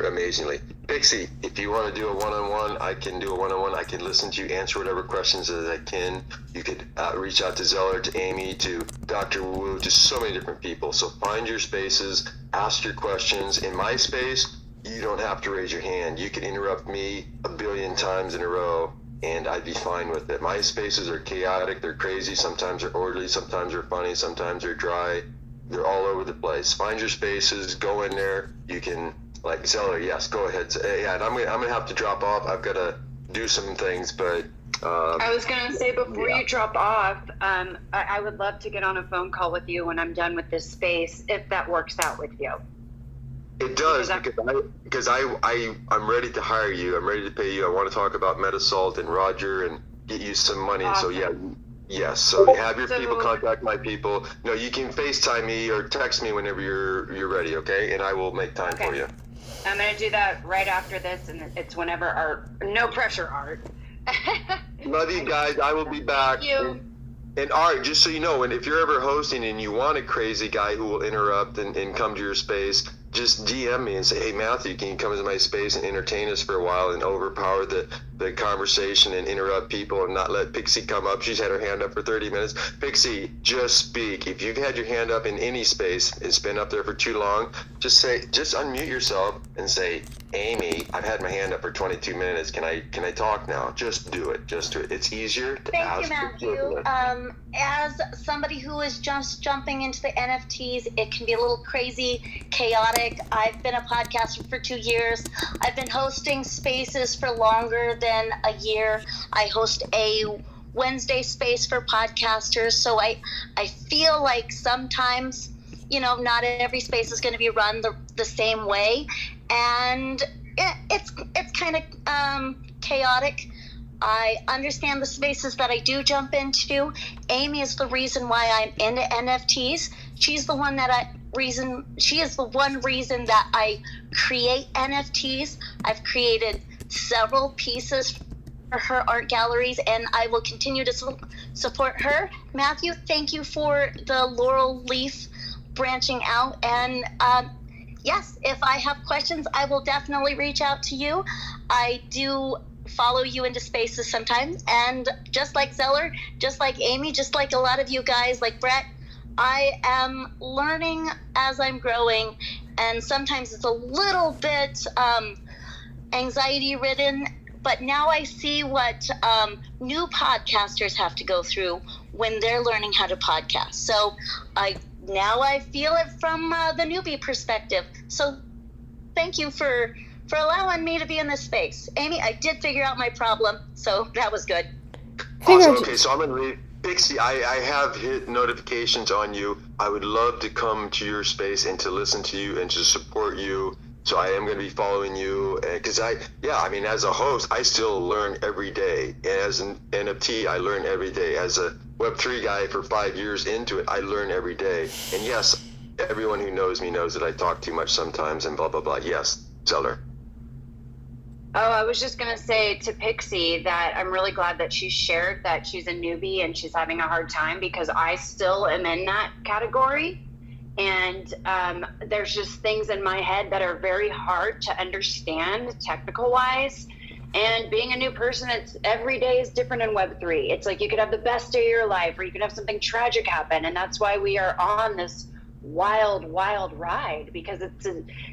amazingly. Pixie, if you want to do a one-on-one, I can do a one-on-one. I can listen to you, answer whatever questions that I can. You could reach out to Zeller, to Amy, to Dr. Wu, to so many different people. So find your spaces, ask your questions. In my space, you don't have to raise your hand. You can interrupt me 1 billion times in a row, and I'd be fine with it. My spaces are chaotic, they're crazy, sometimes they're orderly, sometimes they're funny, sometimes they're dry. They're all over the place. Find your spaces, go in there. You can, like Zeller, yes, go ahead. Yeah, and I'm gonna have to drop off. I've got to do some things, but I was gonna say before you drop off, I would love to get on a phone call with you when I'm done with this space, if that works out with you. It does, because I'm ready to hire you. I'm ready to pay you. I want to talk about Metasalt and Roger and get you some money. Awesome. So yeah. Yes, so have your people contact my people. No, you can FaceTime me or text me whenever you're ready, okay? And I will make time for you. I'm going to do that right after this, and it's whenever Art. No pressure, Art. Love you guys. I will be back. Thank you. And Art, just so you know, and if you're ever hosting and you want a crazy guy who will interrupt and come to your space, just DM me and say, hey, Matthew, can you come into my space and entertain us for a while and overpower the conversation and interrupt people and not let Pixie come up? She's had her hand up for 30 minutes. Pixie, just speak. If you've had your hand up in any space, it's been up there for too long, just unmute yourself and say, Amy, I've had my hand up for 22 minutes. Can I talk now? Just do it. It's easier to ask. Thank you, Matthew. As somebody who is just jumping into the NFTs, it can be a little crazy, chaotic. I've been a podcaster for 2 years. I've been hosting spaces for longer than a year. I host a Wednesday space for podcasters. So I feel like sometimes, not every space is going to be run the same way, and it's kind of chaotic. I understand the spaces that I do jump into. Amy is the reason why I'm into NFTs. She is the one reason that I create NFTs. I've created several pieces for her art galleries, and I will continue to support her. Matthew, thank you for the laurel leaf branching out. And yes, if I have questions, I will definitely reach out to you. I do follow you into spaces sometimes, and just like Zeller, just like Amy, just like a lot of you guys, like Brett, I am learning as I'm growing, and sometimes it's a little bit anxiety ridden, but now I see what new podcasters have to go through when they're learning how to podcast. So now I feel it from the newbie perspective. So thank you for allowing me to be in this space. Amy, I did figure out my problem, so that was good. Awesome. Okay, so I'm going to leave. Pixie, I have hit notifications on you. I would love to come to your space and to listen to you and to support you. So I am going to be following you because as a host, I still learn every day. And as an NFT, I learn every day. As a Web3 guy for 5 years into it, I learn every day. And yes, everyone who knows me knows that I talk too much sometimes and blah, blah, blah. Yes, Zeller. Oh, I was just going to say to Pixie that I'm really glad that she shared that she's a newbie and she's having a hard time, because I still am in that category. And there's just things in my head that are very hard to understand technical wise. And being a new person, every day is different in Web3. It's like you could have the best day of your life, or you could have something tragic happen. And that's why we are on this wild ride, because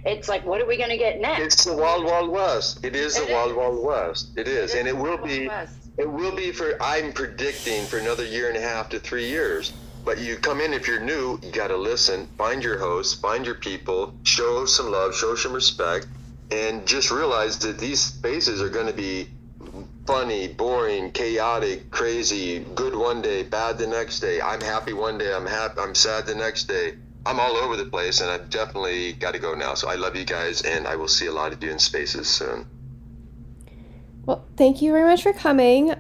it's like, what are we going to get next? It's the wild west. It is the wild west. It is, and it will be for, I'm predicting, for another 1.5 to 3 years. But you come in, if you're new, you got to listen, find your hosts, find your people, show some love, show some respect, and just realize that these spaces are going to be funny, boring, chaotic, crazy, good one day, bad the next day. I'm happy one day, I'm sad the next day. I'm all over the place, and I've definitely got to go now. So I love you guys, and I will see a lot of you in spaces soon. Well, thank you very much for coming.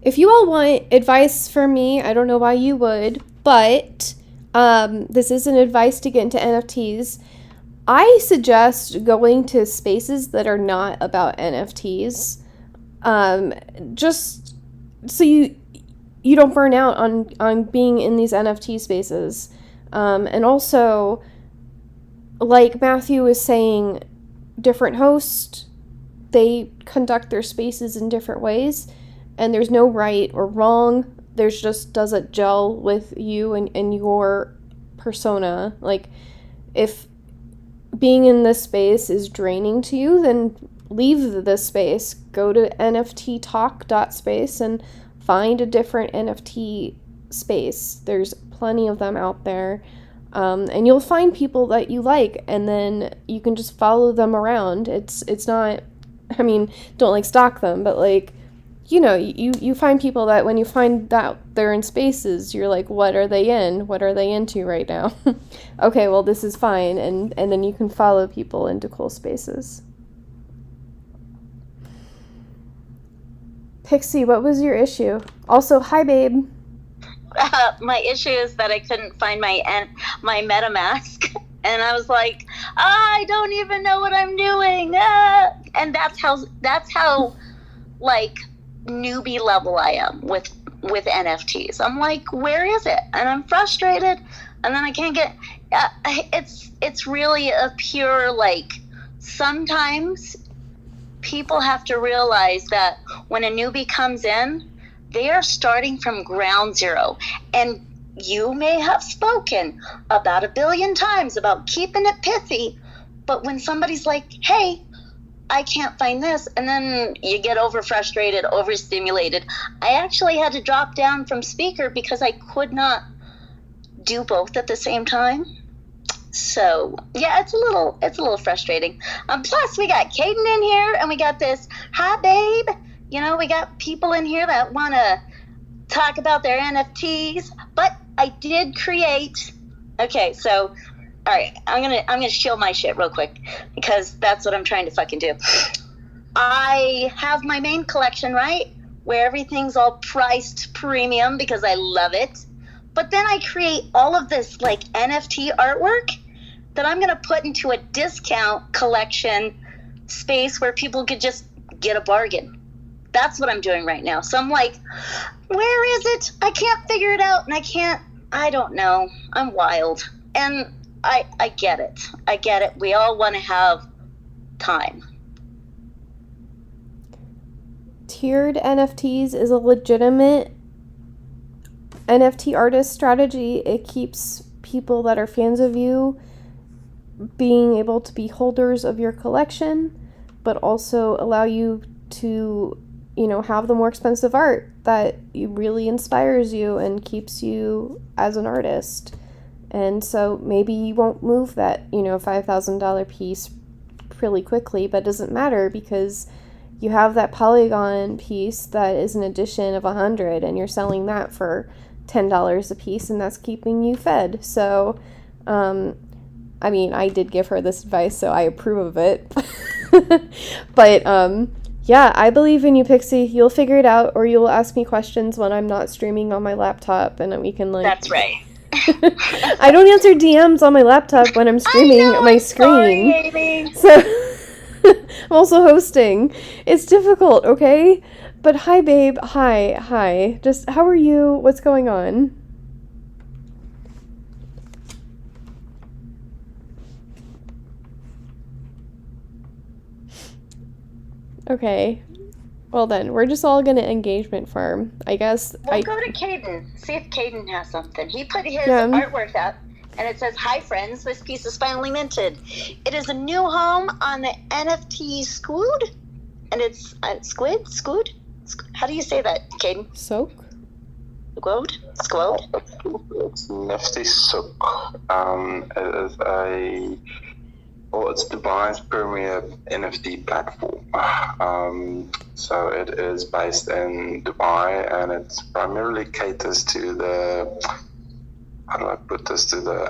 If you all want advice from me, I don't know why you would, but this isn't advice to get into NFTs. I suggest going to spaces that are not about NFTs, just so you don't burn out on being in these NFT spaces. And also, like Matthew was saying, different hosts, they conduct their spaces in different ways, and there's no right or wrong. There's just, does it gel with you and your persona? Like, if being in this space is draining to you, then leave this space. Go to nfttalk.space and find a different NFT space. There's plenty of them out there, and you'll find people that you like, and then you can just follow them around. It's not, I mean, don't like stalk them, but like, you find people that when you find out they're in spaces, you're like, what are they in? What are they into right now? Okay, well, this is fine, and then you can follow people into cool spaces. Pixie, what was your issue? Also, hi, babe. My issue is that I couldn't find my MetaMask, and I was like, I don't even know what I'm doing, and that's how like newbie level I am with NFTs. I'm like, where is it? And I'm frustrated, and then I can't get. It's really a pure, like, sometimes people have to realize that when a newbie comes in, they are starting from ground zero. And you may have spoken about 1 billion times about keeping it pithy, but when somebody's like, hey, I can't find this, and then you get frustrated, overstimulated. I actually had to drop down from speaker because I could not do both at the same time. So yeah, it's a little frustrating. Plus we got Caden in here, and we got this, hi babe. We got people in here that want to talk about their NFTs, but I did create. Okay, so all right, I'm gonna shield my shit real quick because that's what I'm trying to fucking do. I have my main collection, right, where everything's all priced premium because I love it. But then I create all of this like NFT artwork that I'm gonna put into a discount collection space where people could just get a bargain. That's what I'm doing right now. So I'm like, where is it? I can't figure it out, and I don't know. I'm wild. And I get it. I get it. We all want to have time. Tiered NFTs is a legitimate NFT artist strategy. It keeps people that are fans of you being able to be holders of your collection, but also allow you to, have the more expensive art that really inspires you and keeps you as an artist. And so maybe you won't move that, $5,000 piece really quickly, but it doesn't matter because you have that Polygon piece that is an edition of 100 and you're selling that for $10 a piece, and that's keeping you fed. So, I did give her this advice, so I approve of it. But, yeah, I believe in you, Pixie. You'll figure it out, or you'll ask me questions when I'm not streaming on my laptop, and we can, That's right. I don't answer DMs on my laptop when I'm streaming my screen. Sorry, Amy. So, I'm also hosting. It's difficult, okay? But hi, babe. Hi. Just, how are you? What's going on? Okay. Well then, we're just all gonna engagement farm, I guess. We'll go to Caden. See if Caden has something. He put his artwork up, and it says, "Hi friends, this piece is finally minted. It is a new home on the NFT Squid, and it's Squid. How do you say that, Caden? Soak. Squid. It's Nifty Sook. It is it's Dubai's premier NFT platform. So it is based in Dubai, and it primarily caters to the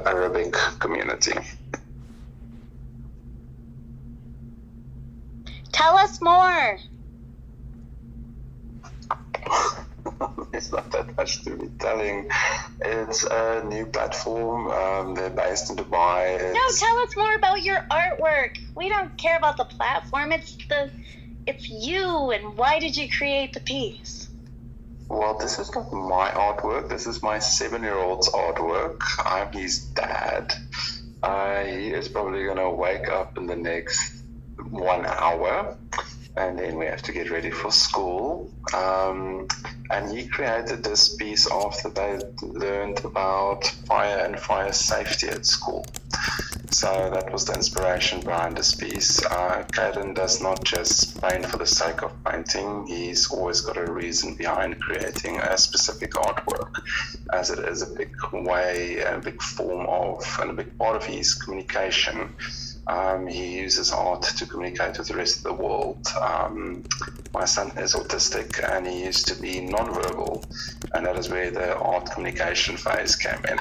Arabic community. Tell us more. There's not that much to be telling. It's a new platform. They're based in Dubai. No, tell us more about your artwork. We don't care about the platform. It's you, and why did you create the piece? Well, this is not my artwork. This is my 7-year-old's artwork. I'm his dad. He is probably going to wake up in the next 1 hour, and then we have to get ready for school. And he created this piece after they learned about fire and fire safety at school. So that was the inspiration behind this piece. Caden does not just paint for the sake of painting. He's always got a reason behind creating a specific artwork, as it is a big way, a big form of, and a big part of his communication. He uses art to communicate with the rest of the world. My son is autistic, and he used to be non-verbal, and that is where the art communication phase came in.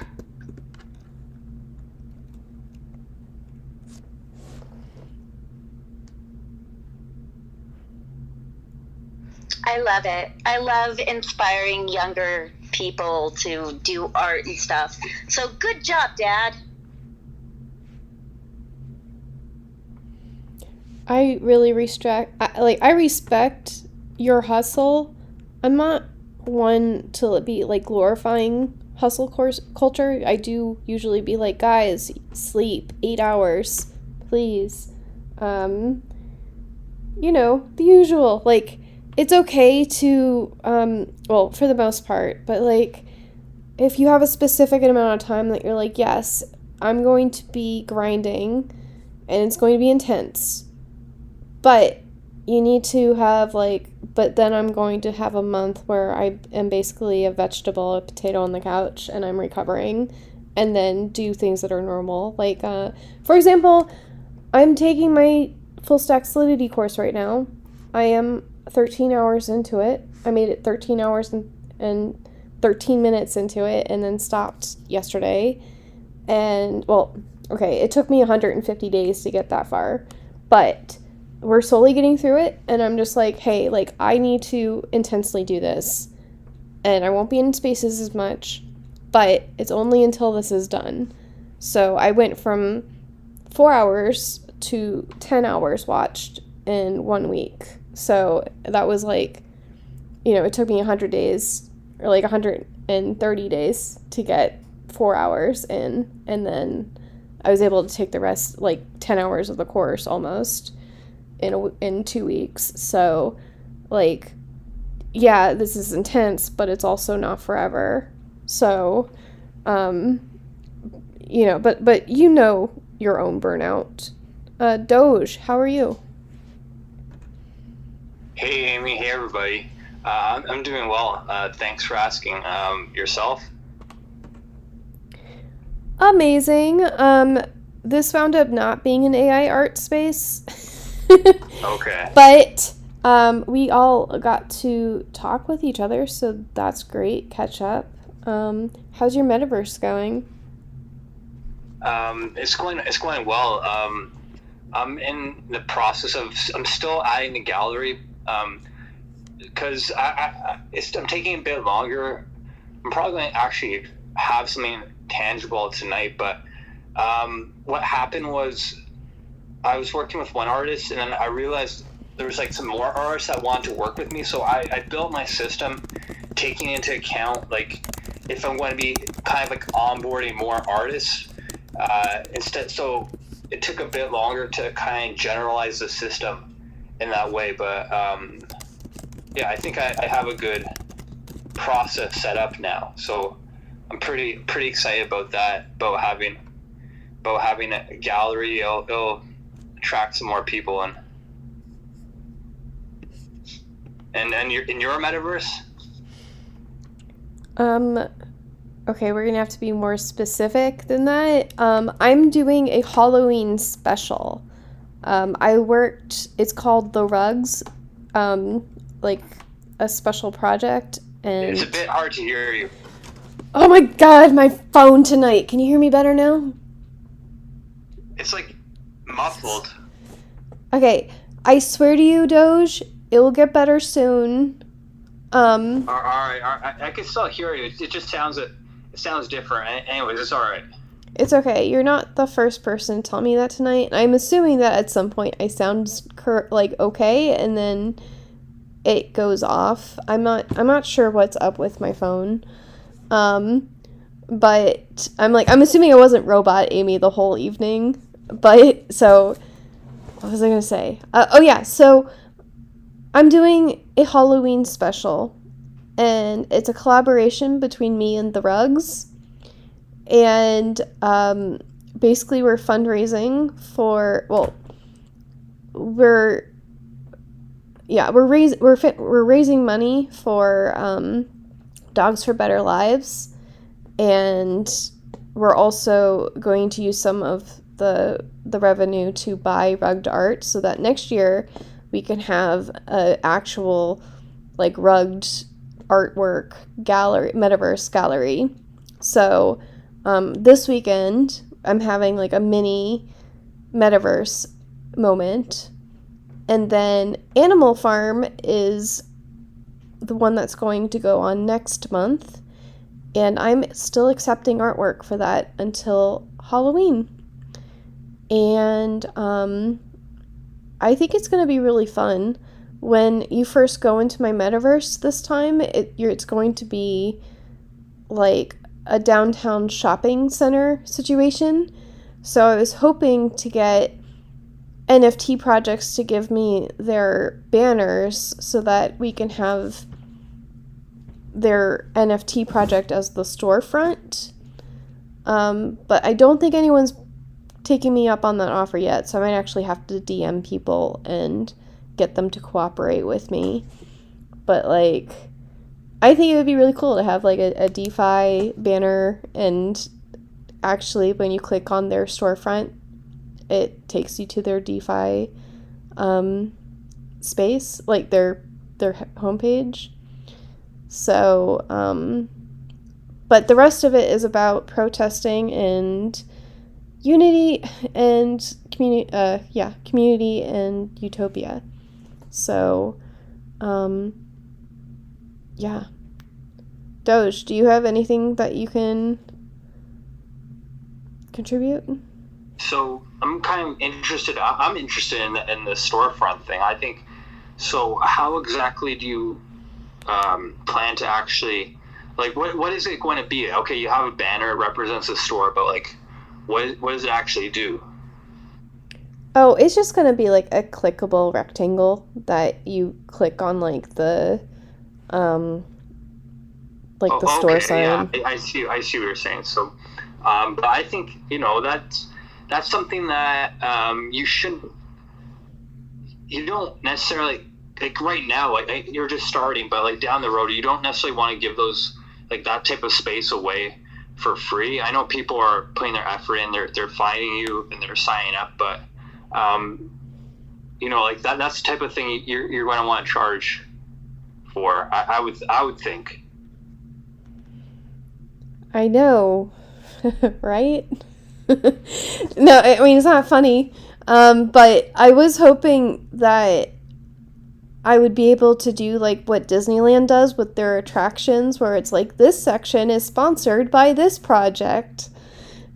I love it. I love inspiring younger people to do art and stuff. So good job, Dad. I really respect your hustle. I'm not one to be like glorifying hustle culture. I do usually be like, guys, sleep 8 hours, please. The usual. Like, it's okay to for the most part, but like, if you have a specific amount of time that you're like, yes, I'm going to be grinding and it's going to be intense, but you need to have but then I'm going to have a month where I am basically a vegetable, a potato on the couch, and I'm recovering, and then do things that are normal. Like, for example, I'm taking my full stack Solidity course right now. I am 13 hours into it. I made it 13 hours and 13 minutes into it and then stopped yesterday. And, well, okay, it took me 150 days to get that far. But we're slowly getting through it. And I'm just like, hey, like, I need to intensely do this. And I won't be in spaces as much. But it's only until this is done. So I went from 4 hours to 10 hours watched in 1 week. So that was like, you know, it took me 100 days or like 130 days to get 4 hours in. And then I was able to take the rest, like 10 hours of the course almost in 2 weeks. So like, yeah, this is intense, but it's also not forever. So, you know, but you know your own burnout. Doge, how are you? Hey, Amy. Hey, everybody. I'm doing well. Thanks for asking. Yourself? Amazing. This wound up not being an AI art space. Okay. But we all got to talk with each other, so that's great. Catch up. How's your metaverse going? It's going well. I'm in the process of. I'm still adding the gallery. Because I'm taking a bit longer. I'm probably going to actually have something tangible tonight. But what happened was I was working with one artist, and then I realized there was like some more artists that wanted to work with me. So I built my system taking into account like if I'm going to be kind of like onboarding more artists instead. So it took a bit longer to kind of generalize the system in that way. But yeah, I think I have a good process set up now. So I'm pretty excited about that. About having a gallery, it'll attract some more people in. And you're in your metaverse. Okay, we're gonna have to be more specific than that. I'm doing a Halloween special. It's called The Rugs, like a special project, and It's a bit hard to hear you. oh my god, my phone tonight. Can you hear me better now? It's like muffled. Okay, I swear to you, Doge, it will get better soon. All right. I can still hear you. It just sounds different. Anyways, it's all right. It's okay. You're not the first person to tell me that tonight. I'm assuming that at some point I sound like okay, and then it goes off. I'm not sure what's up with my phone. But I'm assuming I wasn't robot Amy the whole evening. But so what was I gonna say? Oh yeah, so I'm doing a Halloween special, and it's a collaboration between me and The Rugs, and basically we're fundraising for, well, we're raising money for Dogs for Better Lives, and we're also going to use some of the revenue to buy rugged art so that next year we can have an actual like rugged artwork gallery, metaverse gallery. So this weekend I'm having like a mini metaverse moment, and then Animal Farm is the one that's going to go on next month, and I'm still accepting artwork for that until Halloween. And I think it's going to be really fun. When you first go into my metaverse this time, it's going to be like a downtown shopping center situation. So I was hoping to get NFT projects to give me their banners so that we can have their NFT project as the storefront. But I don't think anyone's taking me up on that offer yet, so I might actually have to DM people and get them to cooperate with me. But like, I think it would be really cool to have like a DeFi banner, and actually when you click on their storefront, it takes you to their DeFi space, like their homepage. So but the rest of it is about protesting and unity and community and utopia. So, yeah. Doge, do you have anything that you can contribute? So I'm kind of interested. I'm interested in the storefront thing. I think. So how exactly do you plan to actually, like, what is it going to be? Okay, you have a banner, it represents a store, but like, what does it actually do? Oh, it's just gonna be like a clickable rectangle that you click on, like the store Okay, sign. yeah, I see what you're saying. So, but I think that's something that you don't necessarily, like right now, like you're just starting, but like down the road, you don't necessarily want to give those, like, that type of space away for free. I know people are putting their effort in, they're finding you and they're signing up, but like that's the type of thing you're going to want to charge for. I would think. I know, right? No, I mean, it's not funny. But I was hoping that I would be able to do like what Disneyland does with their attractions, where it's like, this section is sponsored by this project.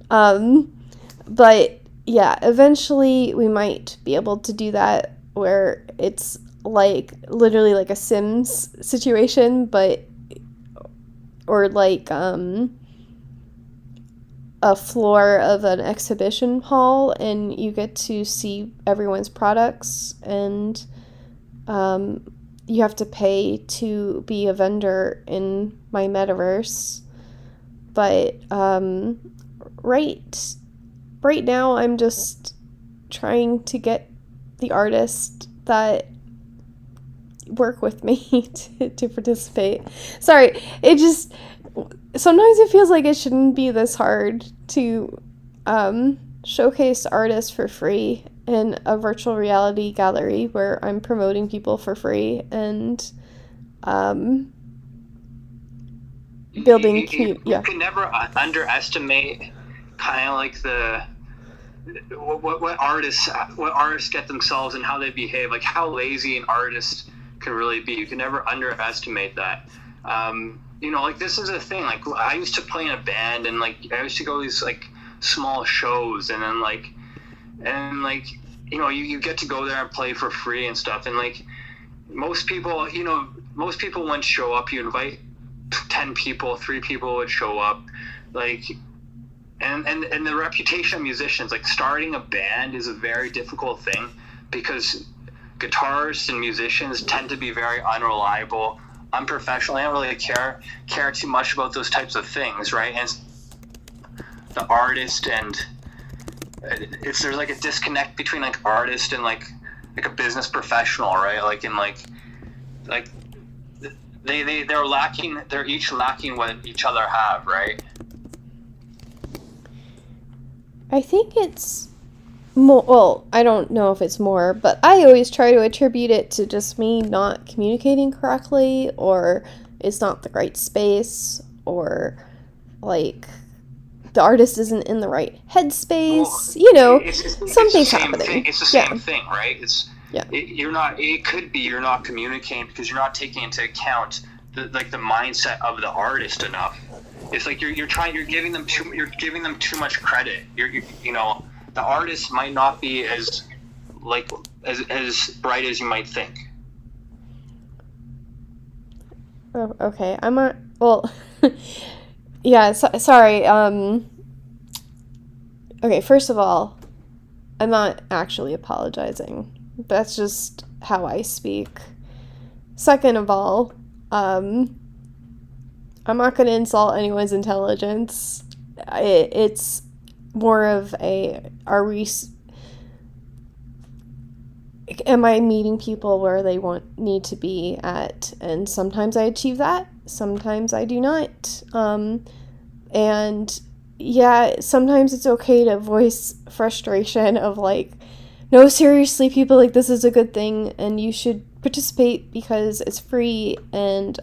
But yeah, eventually we might be able to do that, where it's like literally like a Sims situation, or like a floor of an exhibition hall, and you get to see everyone's products, and you have to pay to be a vendor in my metaverse. But right now I'm just trying to get the artists that work with me to participate. Sorry, sometimes it feels like it shouldn't be this hard to showcase artists for free in a virtual reality gallery where I'm promoting people for free and building You can never underestimate kind of like what artists get themselves and how they behave, like how lazy an artist can really be. You can never underestimate that. Like, this is a thing. Like, I used to play in a band, and like I used to go to these like small shows, and then you get to go there and play for free and stuff. And like most people wouldn't show up. You invite 10 people, 3 people would show up. Like, and the reputation of musicians, like starting a band is a very difficult thing, because guitarists and musicians tend to be very unreliable, unprofessional. They don't really care too much about those types of things, right? And the artist, and there's like a disconnect between like artist and like a business professional, right? Like they're each lacking what each other have, right? I think it's more, well, I don't know if it's more, but I always try to attribute it to just me not communicating correctly, or it's not the right space, or like the artist isn't in the right headspace. Something's happening. It's the same thing, right? It could be you're not communicating because you're not taking into account the mindset of the artist enough. It's like you're giving them too much credit. The artist might not be as bright as you might think. Oh, okay. I'm not, well, yeah, sorry. Okay, first of all, I'm not actually apologizing. That's just how I speak. Second of all, I'm not going to insult anyone's intelligence. It's more of am I meeting people where they need to be at? And sometimes I achieve that, sometimes I do not. And yeah, sometimes it's okay to voice frustration of like, no, seriously, people, like, this is a good thing and you should participate because it's free, and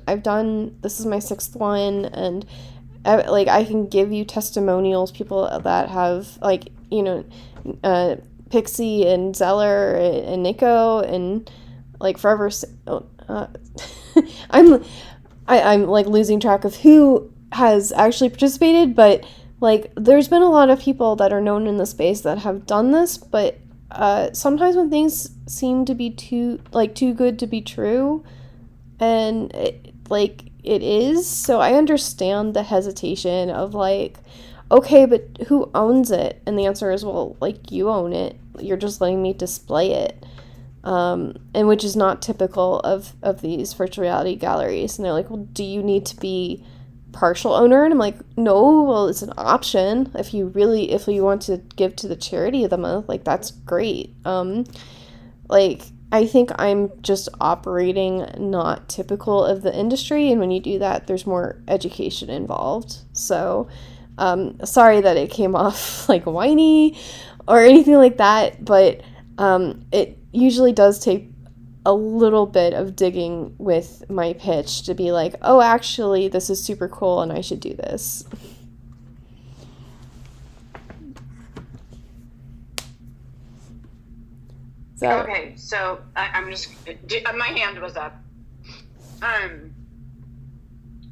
this is my 6th one, and like I can give you testimonials, people that have like, you know, Pixie and Zeller and Nico and like forever. I'm like losing track of who has actually participated, but like there's been a lot of people that are known in the space that have done this, but sometimes when things seem to be too good to be true, and it is, so I understand the hesitation of like, okay, but who owns it? And the answer is, well, like, you own it. You're just letting me display it. And which is not typical of these virtual reality galleries. And they're like, well, do you need to be partial owner? And I'm like, no, well, it's an option. If you want to give to the charity of the month, like, that's great. Like, I think I'm just operating not typical of the industry. And when you do that, there's more education involved. So, sorry that it came off like whiny or anything like that, but it usually does take a little bit of digging with my pitch to be like, oh, actually, this is super cool and I should do this. Okay, so I'm just, my hand was up.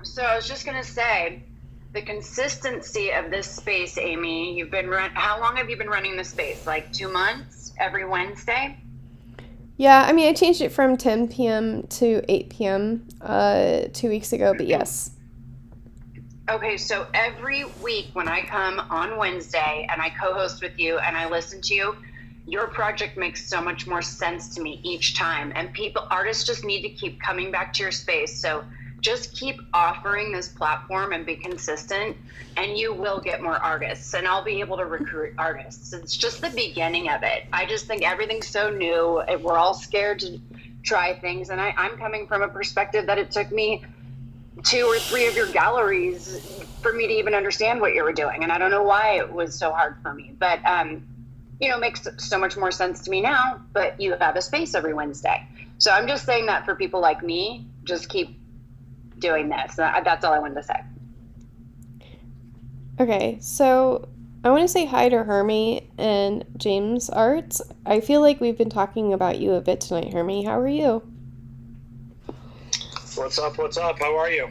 So I was just gonna say, the consistency of this space, Amy, how long have you been running this space? Like 2 months, every Wednesday? Yeah, I mean, I changed it from 10 p.m. to 8 p.m. 2 weeks ago, but yes. Okay, so every week when I come on Wednesday and I co-host with you and I listen to you, your project makes so much more sense to me each time. And artists just need to keep coming back to your space. So just keep offering this platform and be consistent, and you will get more artists, and I'll be able to recruit artists. It's just the beginning of it. I just think everything's so new. We're all scared to try things, and I'm coming from a perspective that it took me 2 or 3 of your galleries for me to even understand what you were doing, and I don't know why it was so hard for me. But it makes so much more sense to me now, but you have a space every Wednesday. So I'm just saying that for people like me, just keep doing this. That's all I wanted to say. Okay, so I want to say hi to Hermie and James Arts. I feel like we've been talking about you a bit tonight, Hermie. How are you? What's up? How are you?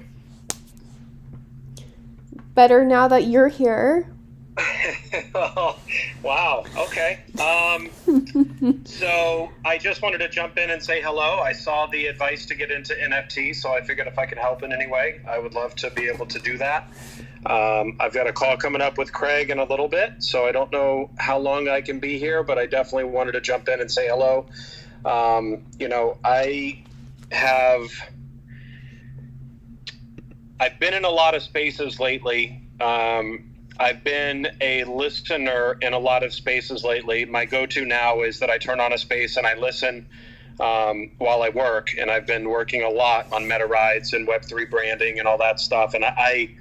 Better now that you're here. Oh, wow. Okay. So I just wanted to jump in and say hello. I saw the advice to get into NFT, so I figured if I could help in any way, I would love to be able to do that. I've got a call coming up with Craig in a little bit, so I don't know how long I can be here, but I definitely wanted to jump in and say hello. I've been in a lot of spaces lately. I've been a listener in a lot of spaces lately. My go-to now is that I turn on a space and I listen while I work, and I've been working a lot on meta rides and Web3 branding and all that stuff. And I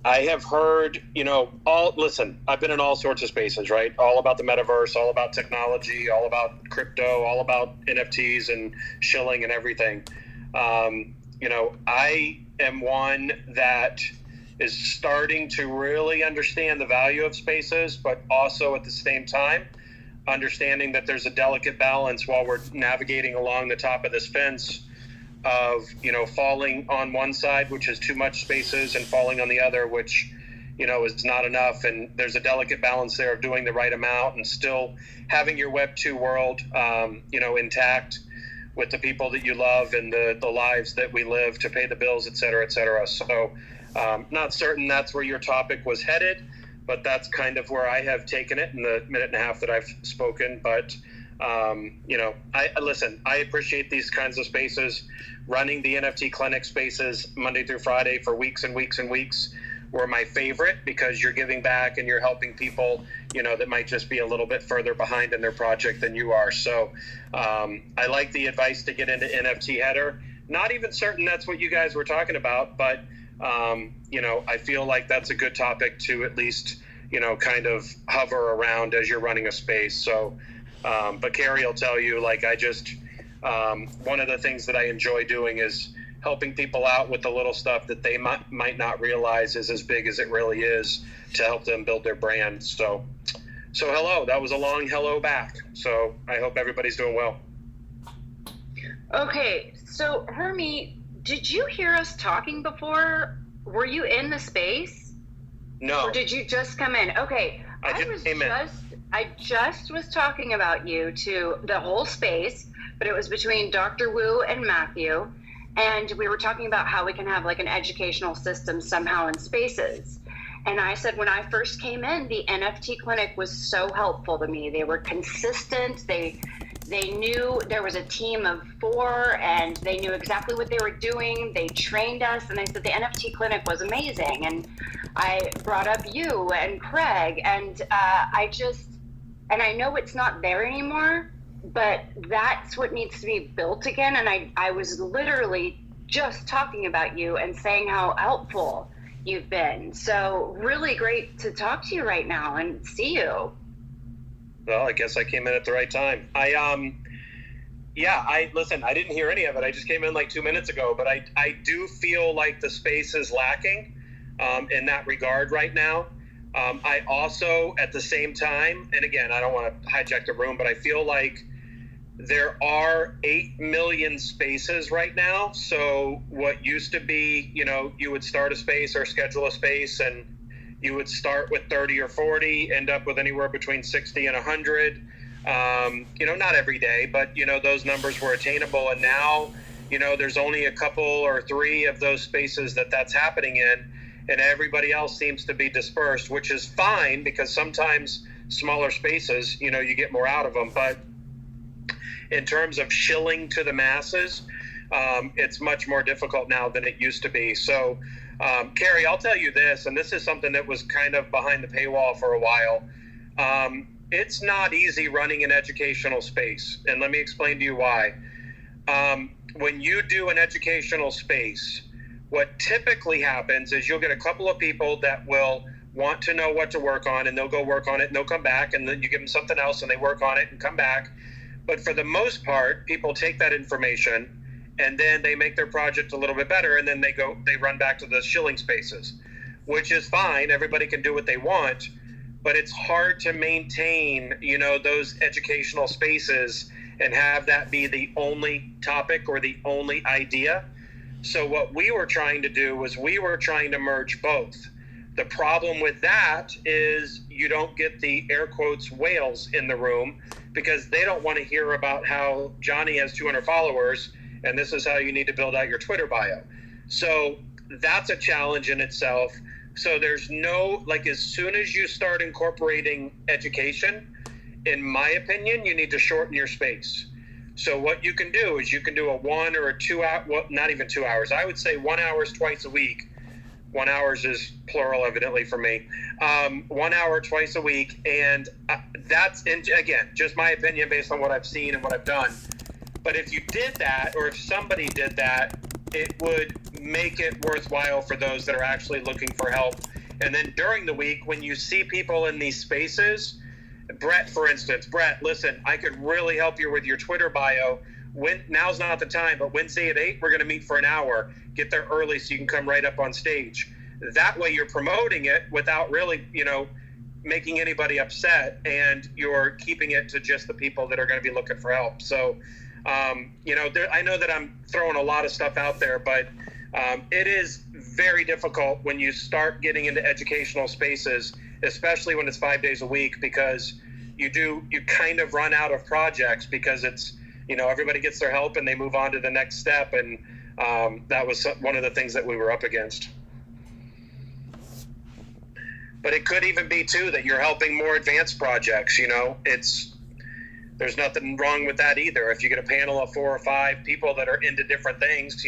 have heard, I've been in all sorts of spaces, right? All about the metaverse, all about technology, all about crypto, all about NFTs and shilling and everything. I am one that is starting to really understand the value of spaces, but also at the same time, understanding that there's a delicate balance while we're navigating along the top of this fence of, falling on one side, which is too much spaces, and falling on the other, which, is not enough. And there's a delicate balance there of doing the right amount and still having your Web 2 world, intact with the people that you love and the lives that we live to pay the bills, et cetera, et cetera. So, not certain that's where your topic was headed, but that's kind of where I have taken it in the minute and a half that I've spoken. But, I appreciate these kinds of spaces. Running the NFT clinic spaces Monday through Friday for weeks and weeks and weeks were my favorite, because you're giving back and you're helping people, that might just be a little bit further behind in their project than you are. So I like the advice to get into NFT header. Not even certain that's what you guys were talking about, but I feel like that's a good topic to at least, kind of hover around as you're running a space. So, but Carrie will tell you, like, one of the things that I enjoy doing is helping people out with the little stuff that they might not realize is as big as it really is to help them build their brand. So hello, that was a long hello back. So I hope everybody's doing well. Okay, so Hermie, did you hear us talking before? Were you in the space? No. Or did you just come in? Okay, I just was talking about you to the whole space, but it was between Dr. Wu and Matthew, and we were talking about how we can have like an educational system somehow in spaces. And I said, when I first came in, the NFT clinic was so helpful to me. They were consistent. They knew there was a team of 4 and they knew exactly what they were doing. They trained us. And I said, the NFT clinic was amazing. And I brought up you and Craig. And and I know it's not there anymore, but that's what needs to be built again. And I was literally just talking about you and saying how helpful you've been. So really great to talk to you right now and see you. Well, I guess I came in at the right time. Listen, I didn't hear any of it. I just came in like 2 minutes ago, but I do feel like the space is lacking in that regard right now. I also, at the same time, and again, I don't want to hijack the room, but I feel like there are 8 million spaces right now. So what used to be, you would start a space or schedule a space and you would start with 30 or 40, end up with anywhere between 60 and 100. Not every day, but, those numbers were attainable. And now, there's only a couple or 3 of those spaces that's happening in, and everybody else seems to be dispersed, which is fine because sometimes smaller spaces, you get more out of them. But in terms of shilling to the masses, it's much more difficult now than it used to be. So, Carrie, I'll tell you this, and this is something that was kind of behind the paywall for a while. It's not easy running an educational space, and let me explain to you why. When you do an educational space, what typically happens is you'll get a couple of people that will want to know what to work on, and they'll go work on it, and they'll come back, and then you give them something else, and they work on it and come back. But for the most part, people take that information and then they make their project a little bit better, and then they run back to the shilling spaces, which is fine. Everybody can do what they want, but it's hard to maintain, those educational spaces and have that be the only topic or the only idea. So what we were trying to do was we were trying to merge both. The problem with that is you don't get the air quotes whales in the room because they don't want to hear about how Johnny has 200 followers and this is how you need to build out your Twitter bio. So that's a challenge in itself. So there's as soon as you start incorporating education, in my opinion, you need to shorten your space. So what you can do is you can do a 1 or a 2 hour, well, not even 2 hours. I would say 1 hour twice a week. 1 hour is plural, evidently, for me. 1 hour twice a week. And that's, again, just my opinion based on what I've seen and what I've done. But if you did that, or if somebody did that, it would make it worthwhile for those that are actually looking for help. And then during the week, when you see people in these spaces, Brett, for instance, listen, I could really help you with your Twitter bio. Now's not the time, but Wednesday at 8, we're going to meet for an hour. Get there early so you can come right up on stage. That way you're promoting it without really, making anybody upset, and you're keeping it to just the people that are going to be looking for help. So, I know that I'm throwing a lot of stuff out there, but it is very difficult when you start getting into educational spaces, especially when it's 5 days a week, because you kind of run out of projects because it's, everybody gets their help and they move on to the next step. And that was one of the things that we were up against. But it could even be too that you're helping more advanced projects, there's nothing wrong with that either. If you get a panel of 4 or 5 people that are into different things,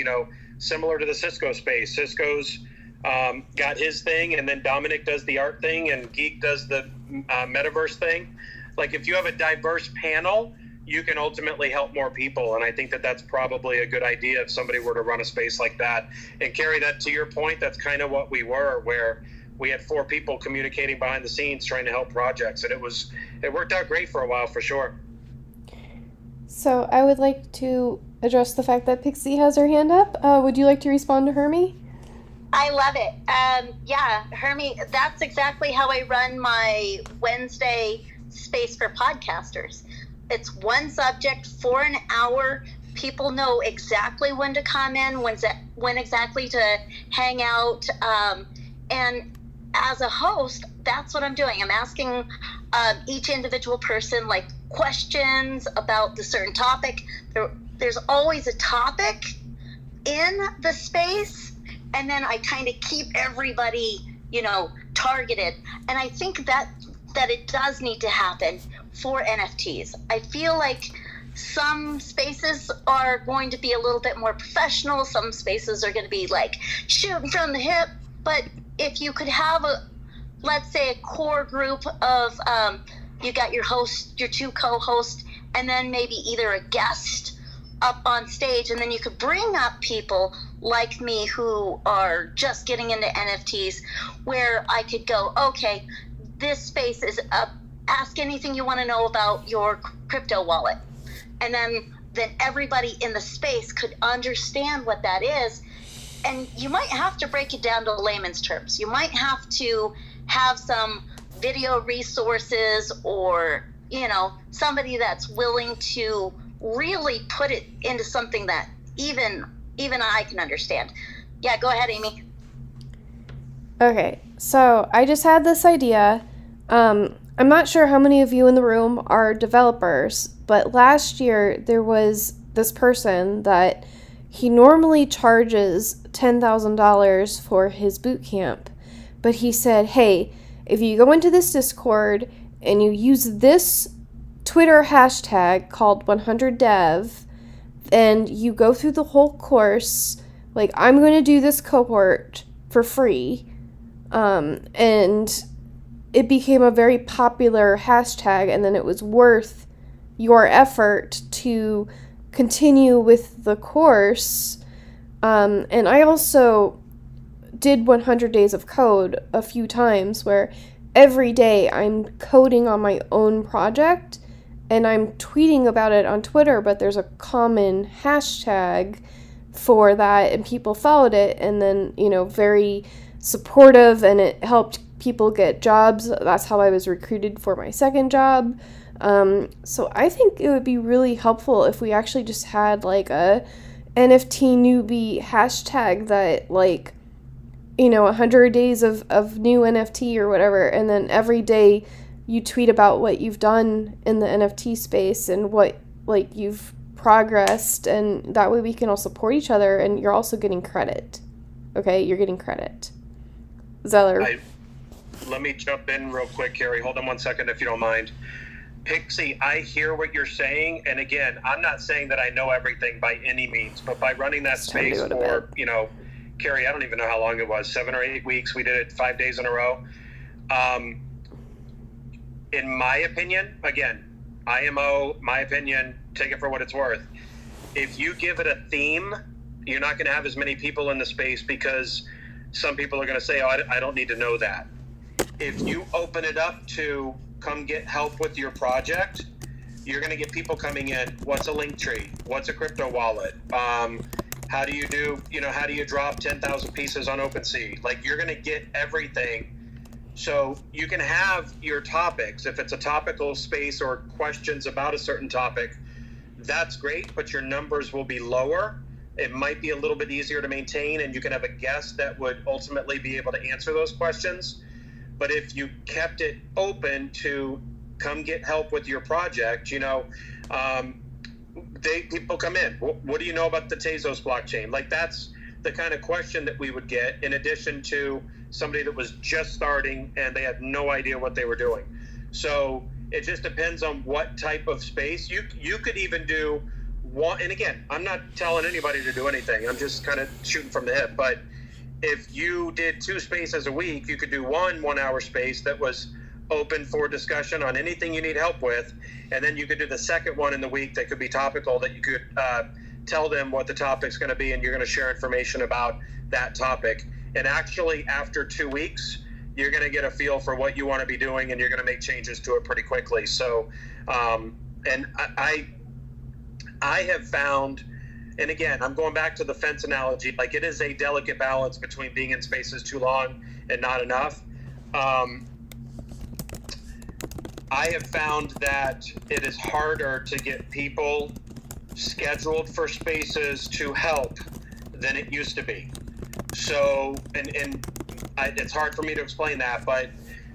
similar to the Cisco space. Cisco's got his thing, and then Dominic does the art thing, and Geek does the metaverse thing. Like, if you have a diverse panel, you can ultimately help more people, and I think that that's probably a good idea if somebody were to run a space like that. And Carrie, that to your point, that's kind of what we were, where we had 4 people communicating behind the scenes trying to help projects, and it worked out great for a while, for sure. So I would like to address the fact that Pixie has her hand up. Would you like to respond to Hermie? I love it. Yeah, Hermie, that's exactly how I run my Wednesday space for podcasters. It's one subject for an hour. People know exactly when to come in, when exactly to hang out. And as a host, that's what I'm doing. I'm asking each individual person like questions about the certain topic. There's always a topic in the space, and then I kind of keep everybody, targeted. And I think that it does need to happen for NFTs. I feel like some spaces are going to be a little bit more professional. Some spaces are going to be like shooting from the hip. But if you could have let's say a core group of, you got your host, your two co-hosts, and then maybe either a guest up on stage, and then you could bring up people like me who are just getting into NFTs, where I could go, okay, this space is up, ask anything you want to know about your crypto wallet. And then everybody in the space could understand what that is. And you might have to break it down to layman's terms. You might have to have some video resources, or, somebody that's willing to really put it into something that even I can understand. Yeah, go ahead, Amy. Okay, so I just had this idea. I'm not sure how many of you in the room are developers, but last year there was this person that he normally charges $10,000 for his boot camp, but he said, hey, if you go into this Discord and you use this Twitter hashtag called 100dev, and you go through the whole course, like, I'm going to do this cohort for free, and it became a very popular hashtag, and then it was worth your effort to continue with the course. And I also did 100 days of code a few times, where every day I'm coding on my own project and I'm tweeting about it on Twitter, but there's a common hashtag for that, and people followed it, and then, very supportive, and it helped people get jobs. That's how I was recruited for my second job. So I think it would be really helpful if we actually just had like a NFT newbie hashtag that, like, 100 days of new NFT or whatever, and then every day you tweet about what you've done in the NFT space and what, like, you've progressed, and that way we can all support each other, and you're also getting credit. Okay, you're getting credit. Zeller. Let me jump in real quick, Carrie. Hold on one second if you don't mind. Pixie, I hear what you're saying, and again, I'm not saying that I know everything by any means, but by running that space for, Carrie, I don't even know how long it was, 7 or 8 weeks. We did it 5 days in a row. In my opinion, again, IMO, my opinion, take it for what it's worth. If you give it a theme, you're not going to have as many people in the space, because some people are going to say, oh, I don't need to know that. If you open it up to come get help with your project, you're going to get people coming in. What's a link tree? What's a crypto wallet? How do you drop 10,000 pieces on OpenSea? Like, you're going to get everything. So you can have your topics. If it's a topical space or questions about a certain topic, that's great, but your numbers will be lower. It might be a little bit easier to maintain, and you can have a guest that would ultimately be able to answer those questions. But if you kept it open to come get help with your project, people come in. What do you know about the Tezos blockchain? Like, that's the kind of question that we would get, in addition to somebody that was just starting and they had no idea what they were doing. So it just depends on what type of space. You could even do one, and again, I'm not telling anybody to do anything. I'm just kind of shooting from the hip. But if you did 2 spaces a week, you could do one 1 hour space that was open for discussion on anything you need help with, and then you could do the second one in the week that could be topical, that you could tell them what the topic's going to be, and you're going to share information about that topic. And actually, after 2 weeks, you're going to get a feel for what you want to be doing, and you're going to make changes to it pretty quickly. So, and I have found, and again, I'm going back to the fence analogy, like it is a delicate balance between being in spaces too long and not enough. I have found that it is harder to get people scheduled for spaces to help than it used to be. So, it's hard for me to explain that, but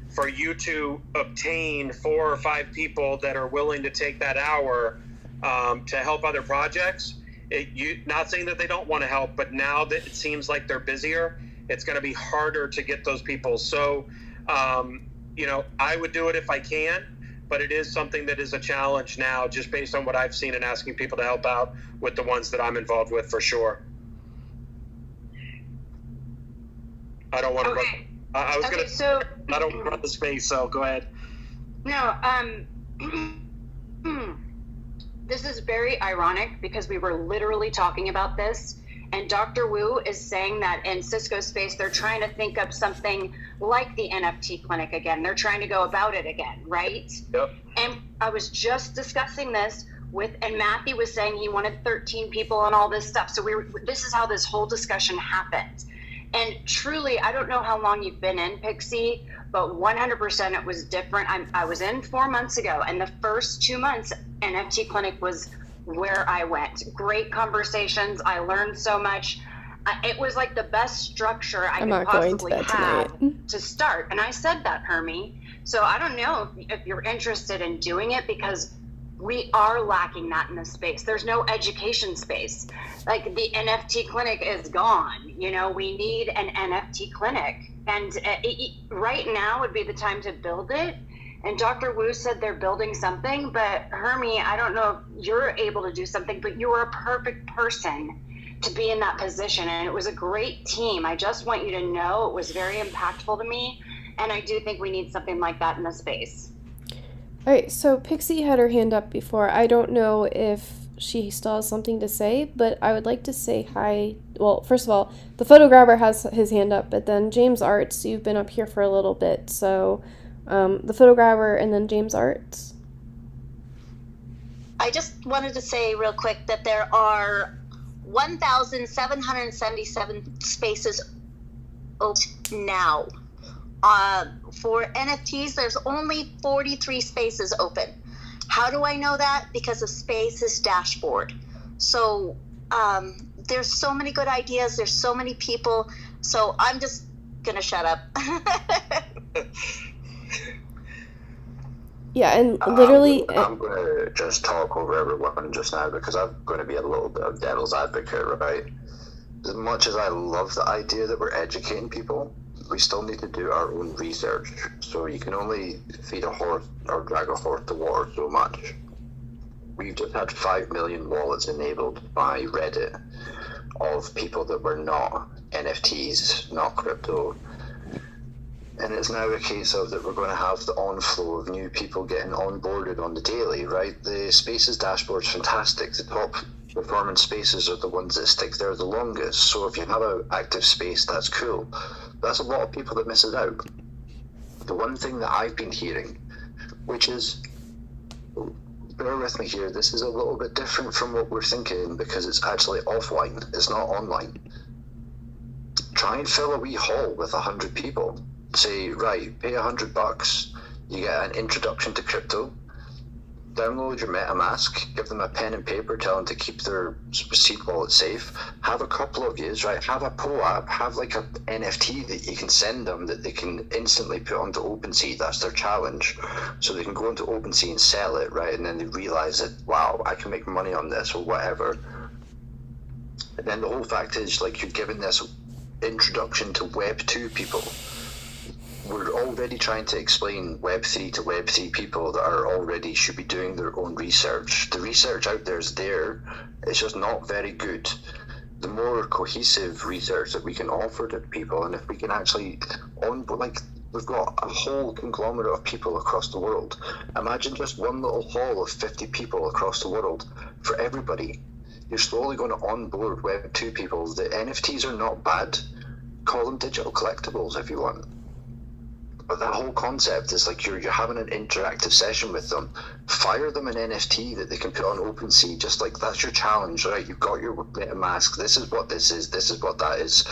for you to obtain 4 or 5 people that are willing to take that hour to help other projects, not saying that they don't want to help, but now that it seems like they're busier, it's going to be harder to get those people. So, I would do it if I can, but it is something that is a challenge now, just based on what I've seen and asking people to help out with the ones that I'm involved with, for sure. I don't want to run. I don't want to run the space, so go ahead. No, this is very ironic because we were literally talking about this, and Dr. Wu is saying that in Cisco Space, they're trying to think up something like the NFT clinic again. They're trying to go about it again, right? Yep. And I was just discussing this and Matthew was saying he wanted 13 people and all this stuff. So this is how this whole discussion happened. And truly, I don't know how long you've been in Pixie, but 100% it was different. I was in 4 months ago, and the first 2 months, NFT Clinic was where I went. Great conversations. I learned so much. It was like the best structure I could possibly have to start. And I said that, Hermie. So I don't know if you're interested in doing it, because we are lacking that in the space. There's no education space. Like the NFT clinic is gone. We need an NFT clinic. And right now would be the time to build it. And Dr. Wu said they're building something, but Hermie, I don't know if you're able to do something, but you are a perfect person to be in that position. And it was a great team. I just want you to know it was very impactful to me. And I do think we need something like that in the space. All right, so Pixie had her hand up before. I don't know if she still has something to say, but I would like to say hi. Well, first of all, the photographer has his hand up, but then James Arts, you've been up here for a little bit. So the photographer and then James Arts. I just wanted to say real quick that there are 1,777 spaces open now. For NFTs, there's only 43 spaces open. How do I know that? Because of Space's dashboard. So there's so many good ideas. There's so many people. So I'm just going to shut up. Yeah, and literally... I'm going to just talk over everyone just now, because I'm going to be a little bit of devil's advocate, right? As much as I love the idea that we're educating people, we still need to do our own research. So you can only feed a horse or drag a horse to water so much. We've just had 5 million wallets enabled by Reddit of people that were not NFTs, not crypto. And it's now a case of that we're going to have the onflow of new people getting onboarded on the daily, right? The Spaces dashboard is fantastic. The top performance spaces are the ones that stick there the longest. So if you have an active space, that's cool. That's a lot of people that miss it out. The one thing that I've been hearing, which is, bear with me here, this is a little bit different from what we're thinking, because it's actually offline, it's not online. Try and fill a wee hall with 100 people. Say, right, pay $100, you get an introduction to crypto, download your MetaMask, give them a pen and paper, tell them to keep their seed wallet safe, have a couple of yous, right, have a pro app, have like an NFT that you can send them that they can instantly put onto OpenSea. That's their challenge. So they can go into OpenSea and sell it, right, and then they realize that, wow, I can make money on this or whatever. And then the whole fact is, like, you're giving this introduction to Web 2 people. We're already trying to explain Web3 to Web3 people that are already should be doing their own research. The research out there is there. It's just not very good. The more cohesive research that we can offer to people, and if we can actually we've got a whole conglomerate of people across the world. Imagine just one little hall of 50 people across the world for everybody. You're slowly going to onboard Web2 people. The NFTs are not bad. Call them digital collectibles if you want. But that whole concept is like you're having an interactive session with them. Fire them an NFT that they can put on OpenSea. Just like that's your challenge, right? You've got your MetaMask. This is what this is. This is what that is.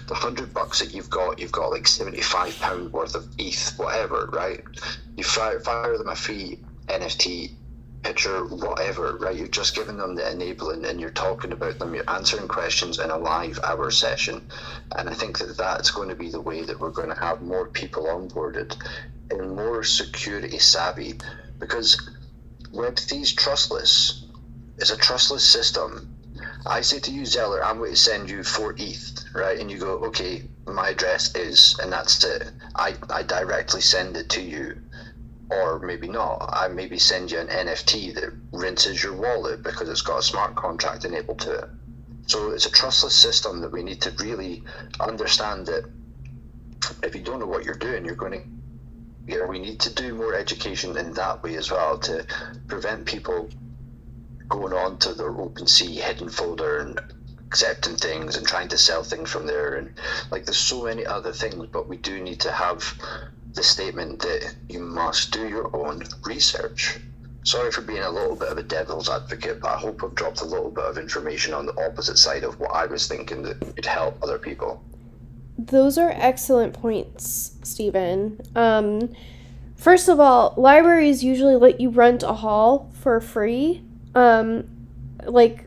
The $100 that you've got like £75 worth of ETH, whatever, right? You fire them a free NFT picture, whatever, right? You're just giving them the enabling, and you're talking about them. You're answering questions in a live hour session, and I think that that's going to be the way that we're going to have more people onboarded and more security savvy, because Web3 is trustless. It's a trustless system. I say to you, Zeller, I'm going to send you 4 ETH, right? And you go, okay, my address is, and that's it. I directly send it to you. Or maybe not. I maybe send you an NFT that rinses your wallet because it's got a smart contract enabled to it. So it's a trustless system that we need to really understand that if you don't know what you're doing, you're going to, we need to do more education in that way as well to prevent people going on to their OpenSea hidden folder and accepting things and trying to sell things from there. And like, there's so many other things, but we do need to have the statement that you must do your own research. Sorry for being a little bit of a devil's advocate, but I hope I've dropped a little bit of information on the opposite side of what I was thinking that would help other people. Those are excellent points, Stephen. First of all, libraries usually let you rent a hall for free, like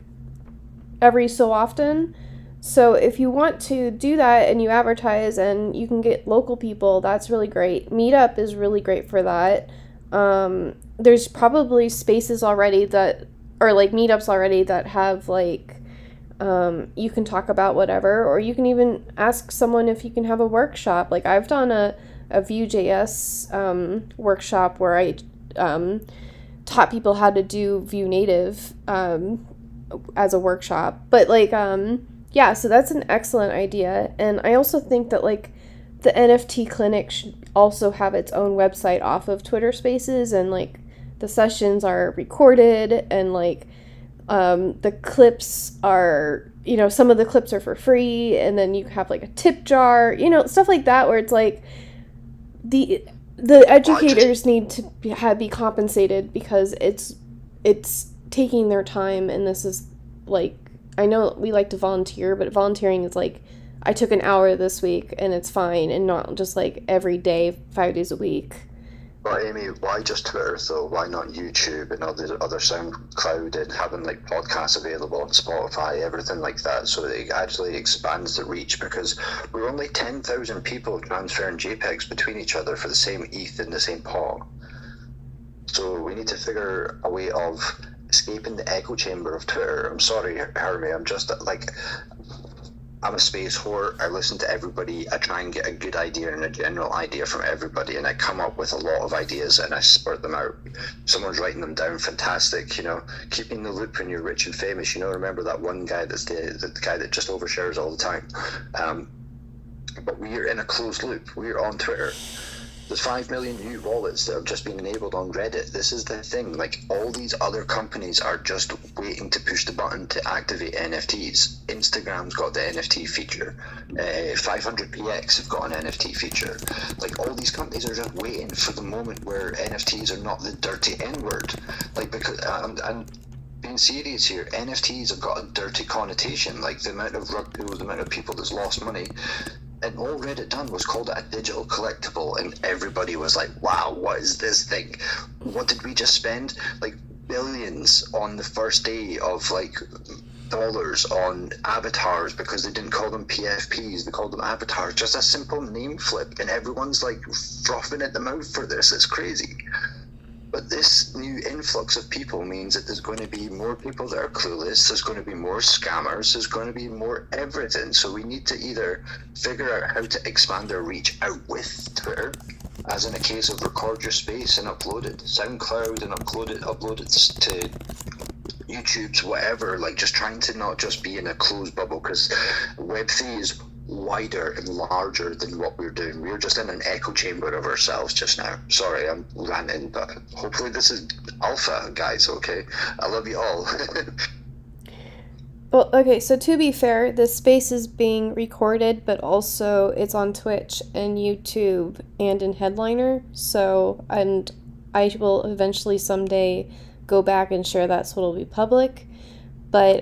every so often. So if you want to do that and you advertise and you can get local people, that's really great. Meetup is really great for that. There's probably spaces already that, or like meetups already that have like, you can talk about whatever, or you can even ask someone if you can have a workshop. Like I've done a Vue.js workshop where I taught people how to do Vue Native as a workshop. But like, yeah, so that's an excellent idea. And I also think that like the NFT clinic should also have its own website off of Twitter Spaces, and like the sessions are recorded, and like the clips are, you know, some of the clips are for free, and then you have like a tip jar, you know, stuff like that, where it's like the educators need to be compensated because it's taking their time, and this is like, I know we like to volunteer, but volunteering is like, I took an hour this week and it's fine, and not just like every day, 5 days a week. But Amy, why just Twitter though? Why not YouTube and other SoundCloud, and having like podcasts available on Spotify, everything like that, so that it actually expands the reach? Because we're only 10,000 people transferring JPEGs between each other for the same ETH in the same pot. So we need to figure a way of escaping the echo chamber of Twitter. I'm sorry, Hermie, I'm just like, I'm a space whore. I listen to everybody. I try and get a good idea and a general idea from everybody, and I come up with a lot of ideas and I spurt them out. Someone's writing them down, fantastic. You know, keeping the loop when you're rich and famous. You know, remember that one guy that's the guy that just overshares all the time. But we are in a closed loop. We are on Twitter. There's 5 million new wallets that have just been enabled on Reddit. This is the thing. Like, all these other companies are just waiting to push the button to activate NFTs. Instagram's got the NFT feature. 500px have got an NFT feature. Like, all these companies are just waiting for the moment where NFTs are not the dirty N-word. Like, because I'm being serious here, NFTs have got a dirty connotation. Like, the amount of rug pulls, the amount of people that's lost money. And all Reddit done was called it a digital collectible, and everybody was like, wow, what is this thing? What did we just spend? Like, billions on the first day of, like, dollars on avatars, because they didn't call them PFPs, they called them avatars. Just a simple name flip, and everyone's, like, frothing at the mouth for this. It's crazy. But this new influx of people means that there's going to be more people that are clueless, there's going to be more scammers, there's going to be more everything. So we need to either figure out how to expand our reach out with Twitter, as in a case of record your space and upload it to SoundCloud and upload it to YouTube's, whatever, like just trying to not just be in a closed bubble, because Web3 is wider and larger than what we're doing. We're just in an echo chamber of ourselves just now. Sorry, I'm ranting, but hopefully this is alpha, guys, okay? I love you all. Well, okay, so to be fair, this space is being recorded, but also it's on Twitch and YouTube and in Headliner. So, and I will eventually someday go back and share that so it'll be public. But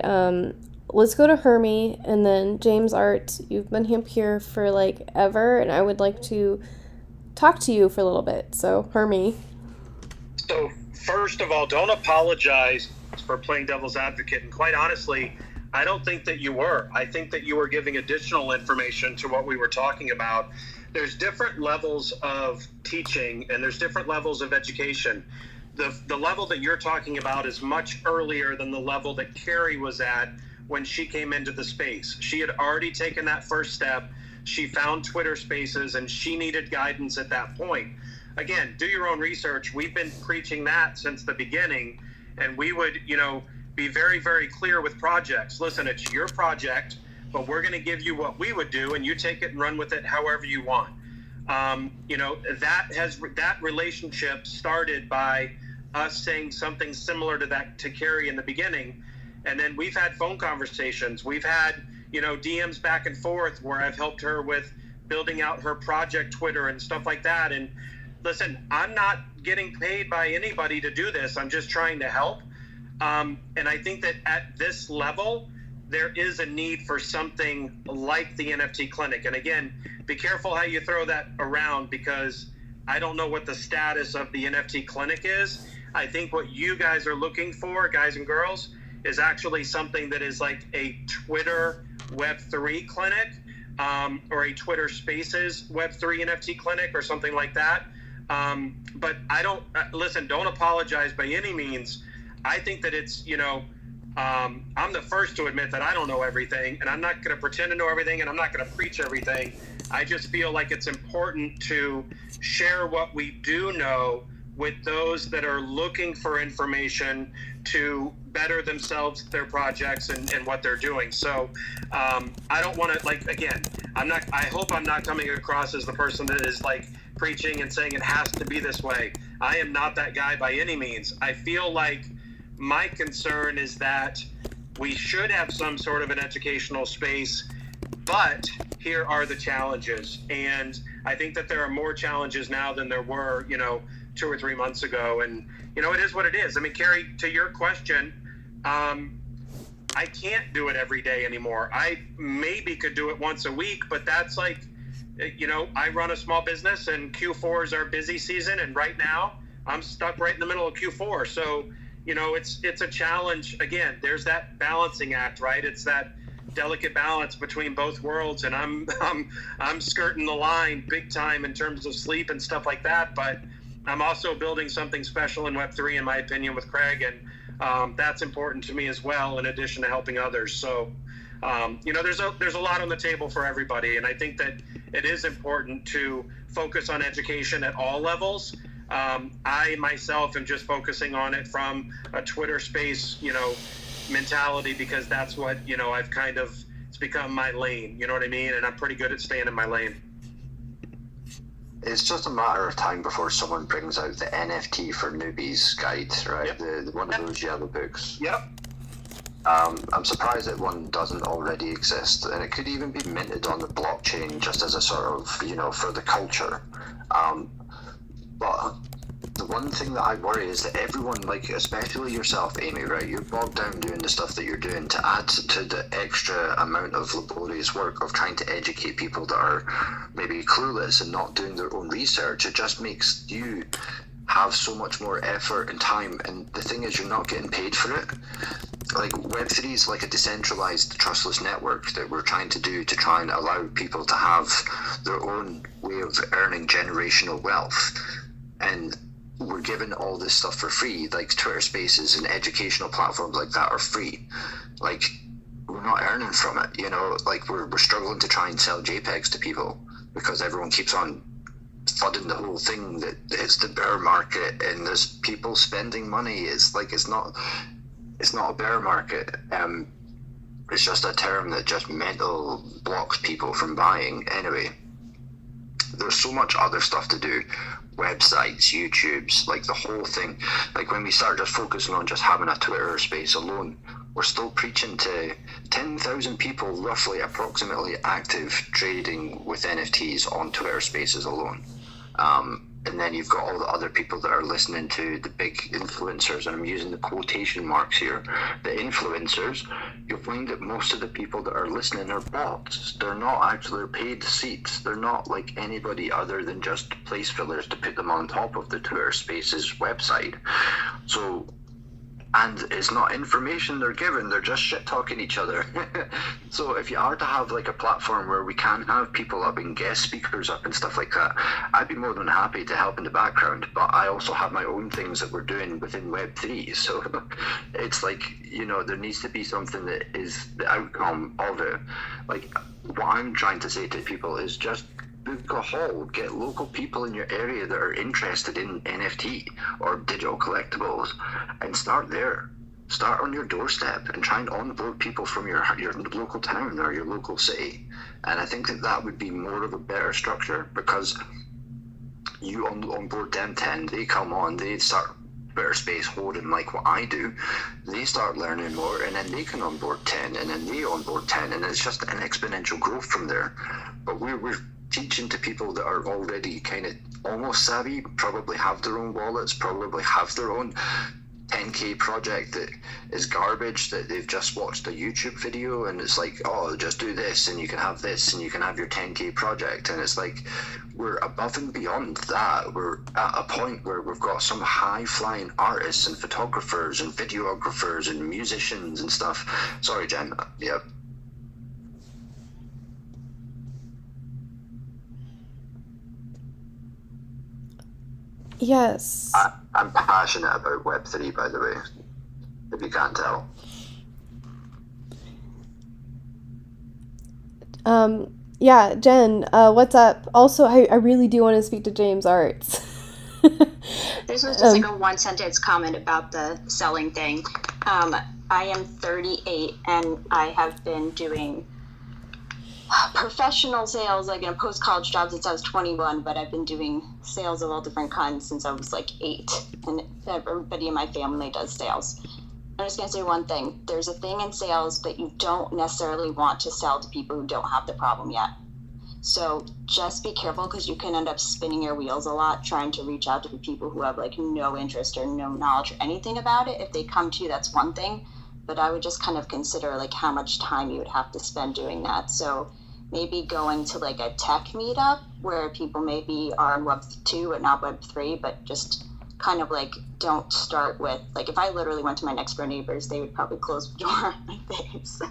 let's go to Hermie and then James Art. You've been here for like ever, and I would like to talk to you for a little bit. So, Hermie. So, first of all, don't apologize for playing devil's advocate. And quite honestly, I don't think that you were. I think that you were giving additional information to what we were talking about. There's different levels of teaching and there's different levels of education. The level that you're talking about is much earlier than the level that Carrie was at when she came into the space. She had already taken that first step. She found Twitter Spaces and she needed guidance at that point. Again, do your own research. We've been preaching that since the beginning, and we would, be very, very clear with projects. Listen, it's your project, but we're going to give you what we would do, and you take it and run with it however you want. That relationship started by us saying something similar to that to Carrie in the beginning, and then we've had phone conversations. We've had, DMs back and forth where I've helped her with building out her project Twitter and stuff like that. And listen, I'm not getting paid by anybody to do this. I'm just trying to help. And I think that at this level, there is a need for something like the NFT clinic. And again, be careful how you throw that around, because I don't know what the status of the NFT clinic is. I think what you guys are looking for, guys and girls, is actually something that is like a Twitter Web3 clinic, or a Twitter Spaces Web3 NFT clinic or something like that. But I don't, listen, don't apologize by any means. I think that it's, I'm the first to admit that I don't know everything, and I'm not going to pretend to know everything, and I'm not going to preach everything. I just feel like it's important to share what we do know with those that are looking for information to better themselves, their projects, and what they're doing. So I don't want to, again, I hope I'm not coming across as the person that is preaching and saying it has to be this way. I am not that guy by any means. I feel like my concern is that we should have some sort of an educational space, but here are the challenges. And I think that there are more challenges now than there were, 2 or 3 months ago. And, it is what it is. I mean, Carrie, to your question, I can't do it every day anymore. I maybe could do it once a week, but that's I run a small business and Q4 is our busy season. And right now I'm stuck right in the middle of Q4. So, it's a challenge. Again, there's that balancing act, right? It's that delicate balance between both worlds. And I'm skirting the line big time in terms of sleep and stuff like that. But I'm also building something special in Web3, in my opinion, with Craig. And that's important to me as well, in addition to helping others. So, there's a lot on the table for everybody. And I think that it is important to focus on education at all levels. I myself am just focusing on it from a Twitter space, mentality, because that's what, I've it's become my lane, you know what I mean? And I'm pretty good at staying in my lane. It's just a matter of time before someone brings out the NFT for newbies guide, right? Yep. The one of those yellow books. Yep. I'm surprised that one doesn't already exist, and it could even be minted on the blockchain just as a sort of, for the culture. But the one thing that I worry is that everyone, especially yourself, Amy, right? You're bogged down doing the stuff that you're doing to add to the extra amount of laborious work of trying to educate people that are maybe clueless and not doing their own research. It just makes you have so much more effort and time, and the thing is, you're not getting paid for it. Web3 is like a decentralized, trustless network that we're trying to do to try and allow people to have their own way of earning generational wealth. And we're given all this stuff for free, like Twitter Spaces and educational platforms like that are free. We're not earning from it, we're struggling to try and sell JPEGs to people because everyone keeps on flooding the whole thing that it's the bear market and there's people spending money. It's not a bear market. It's just a term that just mental blocks people from buying. Anyway, there's so much other stuff to do. Websites, YouTubes, like the whole thing. Like when we start just focusing on just having a Twitter space alone, we're still preaching to 10,000 people, roughly, approximately, active trading with NFTs on Twitter spaces alone. And then you've got all the other people that are listening to the big influencers, and I'm using the quotation marks here. The influencers, you'll find that most of the people that are listening are bots. They're not actually paid seats. They're not like anybody other than just place fillers to put them on top of the Twitter Spaces website. So, and it's not information they're given, they're just shit talking each other. So if you are to have like a platform where we can have people up and guest speakers up and stuff like that, I'd be more than happy to help in the background, but I also have my own things that we're doing within Web3, so it's like, you know, there needs to be something that is the outcome of it. Like, what I'm trying to say to people is just book a hall, get local people in your area that are interested in NFT or digital collectibles, and start there. Start on your doorstep and try and onboard people from your local town or your local city. And I think that would be more of a better structure, because you onboard them 10, they come on, they start Twitter space holding like what I do, they start learning more, and then they can onboard 10, and then they onboard 10, and it's just an exponential growth from there. But we're teaching to people that are already kind of almost savvy, probably have their own wallets, probably have their own 10k project that is garbage, that they've just watched a YouTube video and it's like, oh, just do this and you can have this and you can have your 10k project. And it's like, we're above and beyond that. We're at a point where we've got some high flying artists and photographers and videographers and musicians and stuff. Sorry, Jen. Yeah. Yes. I'm passionate about Web3, by the way, if you can't tell. Yeah, Jen, what's up? Also, I really do want to speak to James Arts. This was just like a one sentence comment about the selling thing. I am 38 and I have been doing professional sales, like in a post-college job, since I was 21, but I've been doing sales of all different kinds since I was like 8, and everybody in my family does sales. I'm just going to say one thing. There's a thing in sales that you don't necessarily want to sell to people who don't have the problem yet. So just be careful, because you can end up spinning your wheels a lot trying to reach out to the people who have like no interest or no knowledge or anything about it. If they come to you, that's one thing, but I would just kind of consider like how much time you would have to spend doing that. So maybe going to like a tech meetup where people maybe are in Web 2 but not Web 3, but just kind of like don't start with, like, if I literally went to my next door neighbors, they would probably close the door on my face.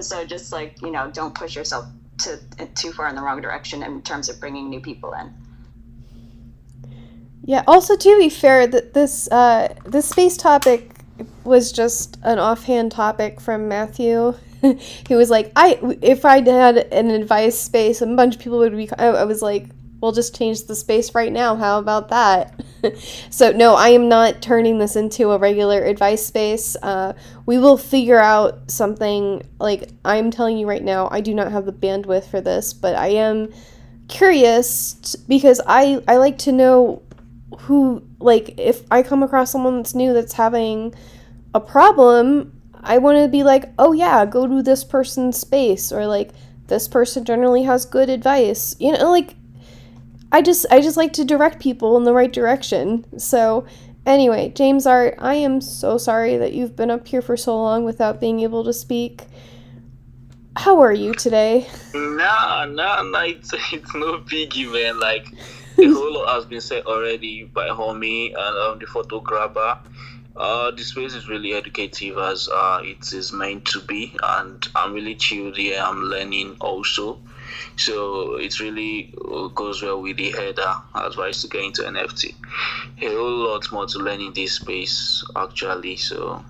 So just like, you know, don't push yourself too far in the wrong direction in terms of bringing new people in. Yeah, also to be fair, that this space topic was just an offhand topic from Matthew. He was like, if I had an advice space, a bunch of people would be, I was like, we'll just change the space right now. How about that? So no, I am not turning this into a regular advice space. We will figure out something. Like, I'm telling you right now, I do not have the bandwidth for this, but I am curious because I like to know who, like, if I come across someone that's new that's having a problem, I want to be like, oh yeah, go to this person's space, or like, this person generally has good advice. You know, like, I just like to direct people in the right direction. So anyway, James Art, I am so sorry that you've been up here for so long without being able to speak. How are you today? Nah, it's no biggie, man. Like, the whole lot has been said already by Homie and the photographer. The space is really educative, as it is meant to be, and I'm really chilled here. I'm learning also, so it really goes well with the header advice to get into NFT. A whole lot more to learn in this space, actually. So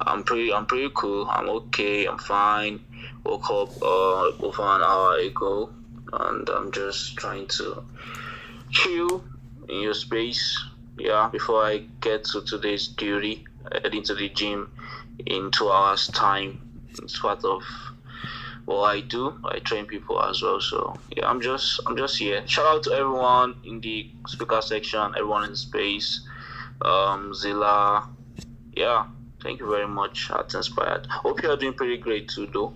I'm pretty cool. I'm okay. I'm fine. Woke up over an hour ago, and I'm just trying to chill in your space. Yeah, before I get to today's duty, heading to the gym in 2 hours' time. It's part of what I do. I train people as well. So yeah, I'm just here. Shout out to everyone in the speaker section, everyone in space, Zilla. Yeah, thank you very much. Arts Inspired. Hope you are doing pretty great too, though.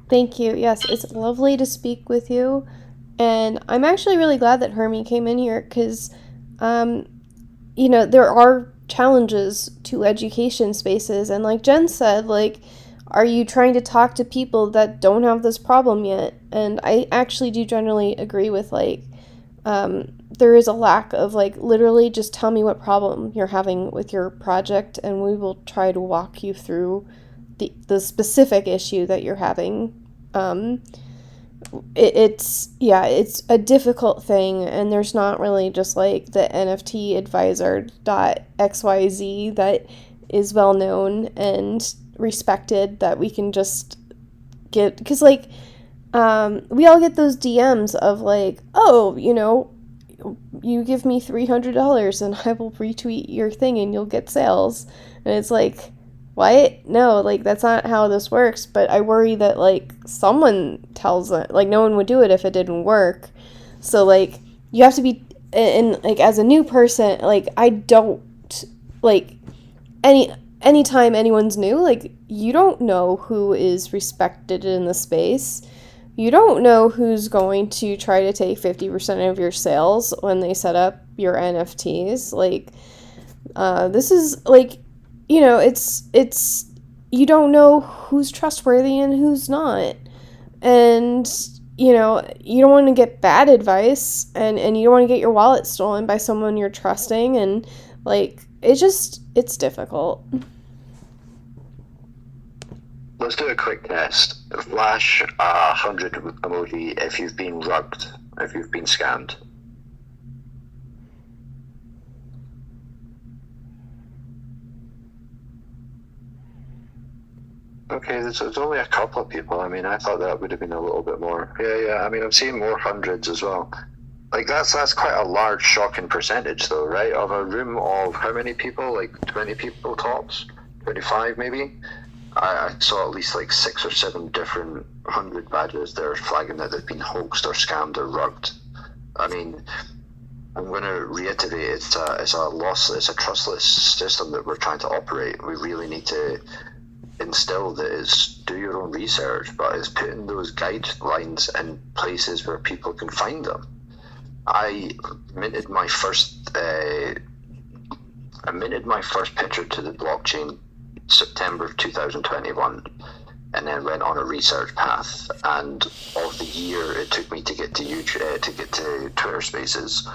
Thank you. Yes, it's lovely to speak with you. And I'm actually really glad that Hermie came in here because, there are challenges to education spaces. And like Jen said, like, are you trying to talk to people that don't have this problem yet? And I actually do generally agree with, like, there is a lack of, like, literally just tell me what problem you're having with your project and we will try to walk you through the specific issue that you're having. It's a difficult thing, and there's not really just like the NFT advisor .xyz that is well known and respected that we can just get, because like we all get those DMs of like, oh, you give me $300 and I will retweet your thing and you'll get sales, and it's like, what? No, like, that's not how this works. But I worry that, like, someone tells it, like, no one would do it if it didn't work. So, like, you have to be, and like, as a new person, like, I don't, like, anytime anyone's new, like, you don't know who is respected in the space. You don't know who's going to try to take 50% of your sales when they set up your NFTs. Like, this is, like, it's you don't know who's trustworthy and who's not. And, you don't want to get bad advice and you don't want to get your wallet stolen by someone you're trusting. And, like, it's difficult. Let's do a quick test. Flash 100 emoji if you've been rugged, if you've been scammed. Okay, there's only a couple of people. I mean, I thought that would have been a little bit more. Yeah. I mean, I'm seeing more hundreds as well. Like, that's quite a large, shocking percentage, though, right? Of a room of how many people? Like 20 people tops? 25 maybe? I saw at least like 6 or 7 different 100 badges that are flagging that they've been hoaxed or scammed or rugged. I mean, I'm going to reiterate, it's a trustless system that we're trying to operate. We really need to instill that is do your own research, but it's putting those guidelines in places where people can find them. I minted my first picture to the blockchain September of 2021, and then went on a research path. And of the year it took me to get to YouTube, to get to Twitter Spaces,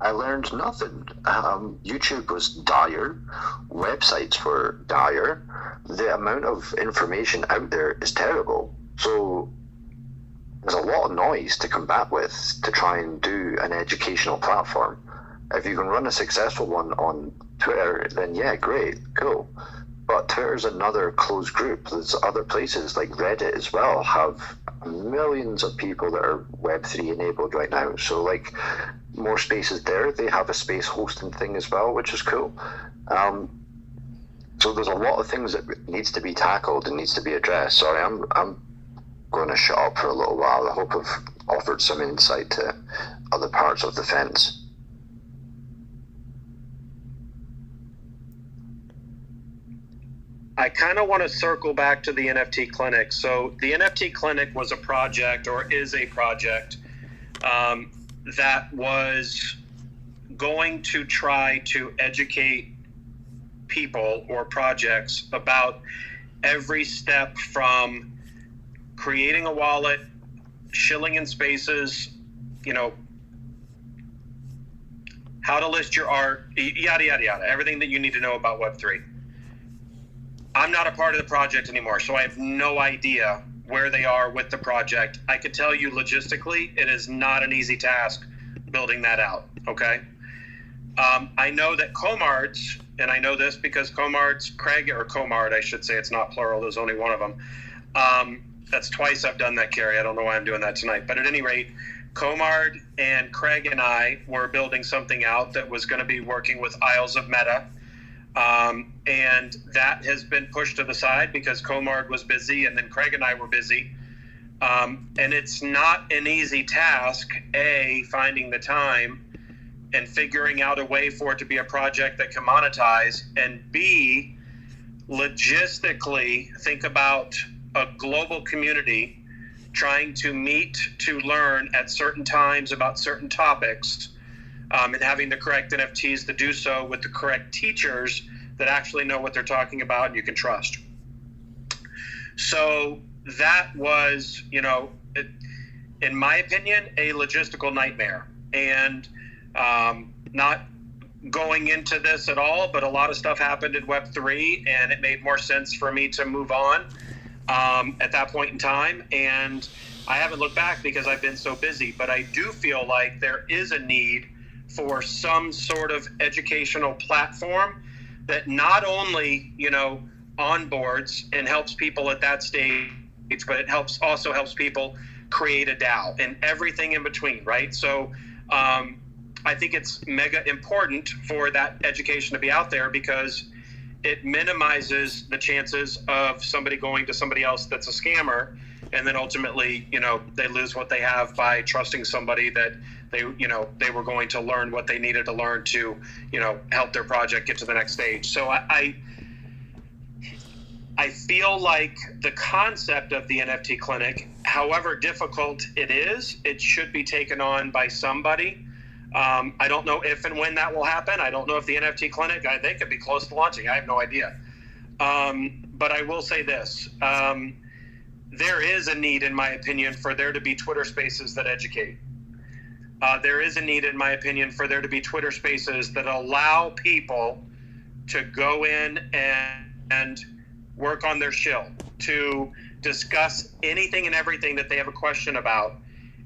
I learned nothing. YouTube was dire. Websites were dire. The amount of information out there is terrible. So there's a lot of noise to combat with to try and do an educational platform. If you can run a successful one on Twitter, then yeah, great, cool. But Twitter's another closed group. There's other places like Reddit as well have millions of people that are Web3 enabled right now. So like more spaces there. They have a space hosting thing as well, which is cool. So there's a lot of things that needs to be tackled and needs to be addressed. Sorry, I'm going to shut up for a little while. I hope I've offered some insight to other parts of the fence. I kind of want to circle back to the NFT Clinic. So the NFT Clinic was a project, or is a project, that was going to try to educate people or projects about every step from creating a wallet, shilling in spaces, how to list your art, yada, yada, yada, everything that you need to know about Web3. I'm not a part of the project anymore, so I have no idea where they are with the project. I could tell you logistically, it is not an easy task building that out, okay? I know that Comards, and I know this because Craig, or Comard, I should say, it's not plural, there's only one of them. That's twice I've done that, Carrie. I don't know why I'm doing that tonight. But at any rate, Comard and Craig and I were building something out that was going to be working with Isles of Meta. And that has been pushed to the side because Comard was busy and then Craig and I were busy. And it's not an easy task, A, finding the time and figuring out a way for it to be a project that can monetize, and B, logistically think about a global community trying to meet to learn at certain times about certain topics, and having the correct NFTs to do so with the correct teachers that actually know what they're talking about and you can trust. So that was, in my opinion, a logistical nightmare. And not going into this at all, but a lot of stuff happened in Web3, and it made more sense for me to move on at that point in time. And I haven't looked back because I've been so busy, but I do feel like there is a need for some sort of educational platform that not only, onboards and helps people at that stage, but it also helps people create a DAO and everything in between, right? So I think it's mega important for that education to be out there because it minimizes the chances of somebody going to somebody else that's a scammer, and then ultimately, they lose what they have by trusting somebody that they were going to learn what they needed to learn to, help their project get to the next stage. So I feel like the concept of the NFT clinic, however difficult it is, it should be taken on by somebody. I don't know if and when that will happen. I don't know if the NFT clinic, I think, could be close to launching. I have no idea. But I will say this. There is a need, in my opinion, for there to be Twitter spaces that educate. There is a need, in my opinion, for there to be Twitter spaces that allow people to go in and work on their shill, to discuss anything and everything that they have a question about.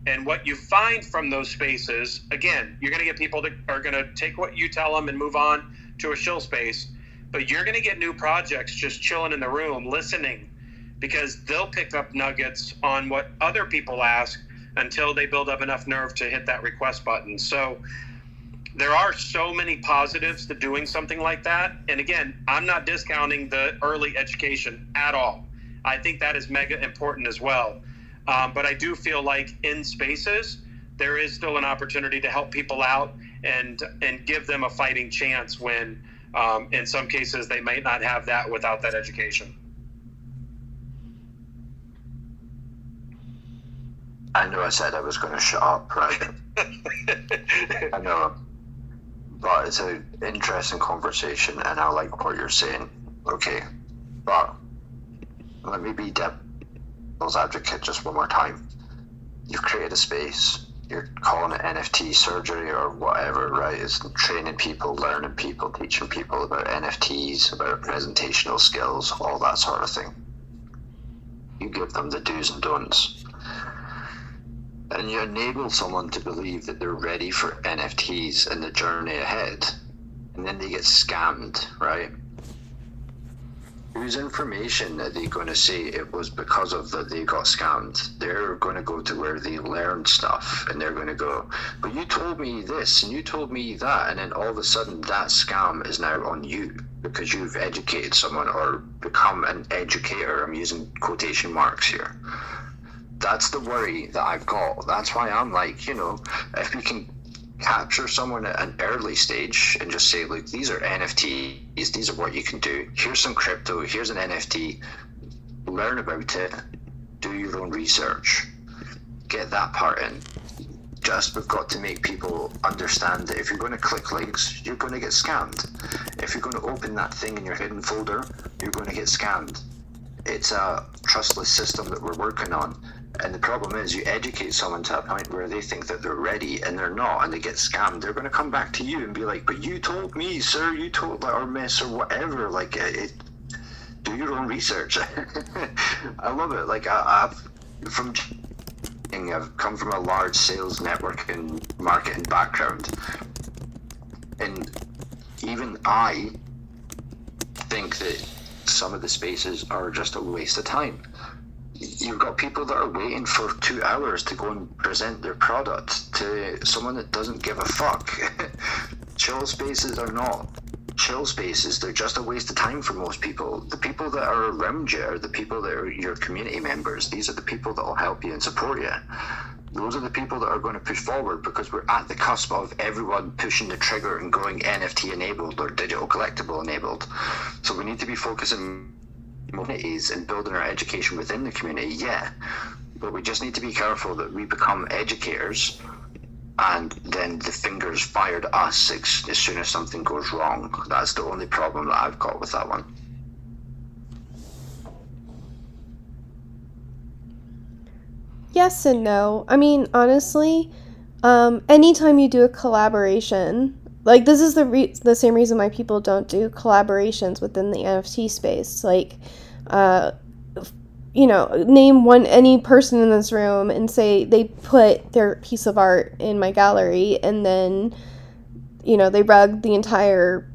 And what you find from those spaces, again, you're going to get people that are going to take what you tell them and move on to a shill space, but you're going to get new projects just chilling in the room, listening, because they'll pick up nuggets on what other people ask until they build up enough nerve to hit that request button. So there are so many positives to doing something like that. And again, I'm not discounting the early education at all. I think that is mega important as well. But I do feel like in spaces, there is still an opportunity to help people out and give them a fighting chance when, in some cases, they might not have that without that education. I know I said I was going to shut up, right? I know. But it's an interesting conversation, and I like what you're saying. Okay. But let me be devil's advocate just one more time. You've created a space. You're calling it NFT surgery or whatever, right? It's training people, learning people, teaching people about NFTs, about presentational skills, all that sort of thing. You give them the do's and don'ts. And you enable someone to believe that they're ready for NFTs and the journey ahead. And then they get scammed, right? Whose information are they going to say it was because of that they got scammed? They're going to go to where they learned stuff, and they're going to go, but you told me this and you told me that, and then all of a sudden that scam is now on you because you've educated someone or become an educator. I'm using quotation marks here. That's the worry that I've got. That's why I'm like, if we can capture someone at an early stage and just say, look, these are NFTs, these are what you can do. Here's some crypto, here's an NFT. Learn about it, do your own research, get that part in. We've got to make people understand that if you're going to click links, you're going to get scammed. If you're going to open that thing in your hidden folder, you're going to get scammed. It's a trustless system that we're working on. And the problem is you educate someone to a point where they think that they're ready and they're not, and they get scammed. They're going to come back to you and be like, but you told me, sir, you told, or miss, or whatever. Do your own research. I love it. I've come from a large sales network and marketing background. And even I think that some of the spaces are just a waste of time. You've got people that are waiting for 2 hours to go and present their product to someone that doesn't give a fuck. Chill spaces are not chill spaces. They're just a waste of time for most people. The people that are around you are the people that are your community members. These are the people that will help you and support you. Those are the people that are going to push forward, because we're at the cusp of everyone pushing the trigger and going NFT enabled or digital collectible enabled. So we need to be focusing communities and building our education within the community, yeah. But we just need to be careful that we become educators and then the fingers fired at us as soon as something goes wrong. That's the only problem that I've got with that one. Yes and no. I mean, honestly, anytime you do a collaboration, like this is the same reason why people don't do collaborations within the NFT space. Like, name any person in this room and say they put their piece of art in my gallery, and then, they rug the entire,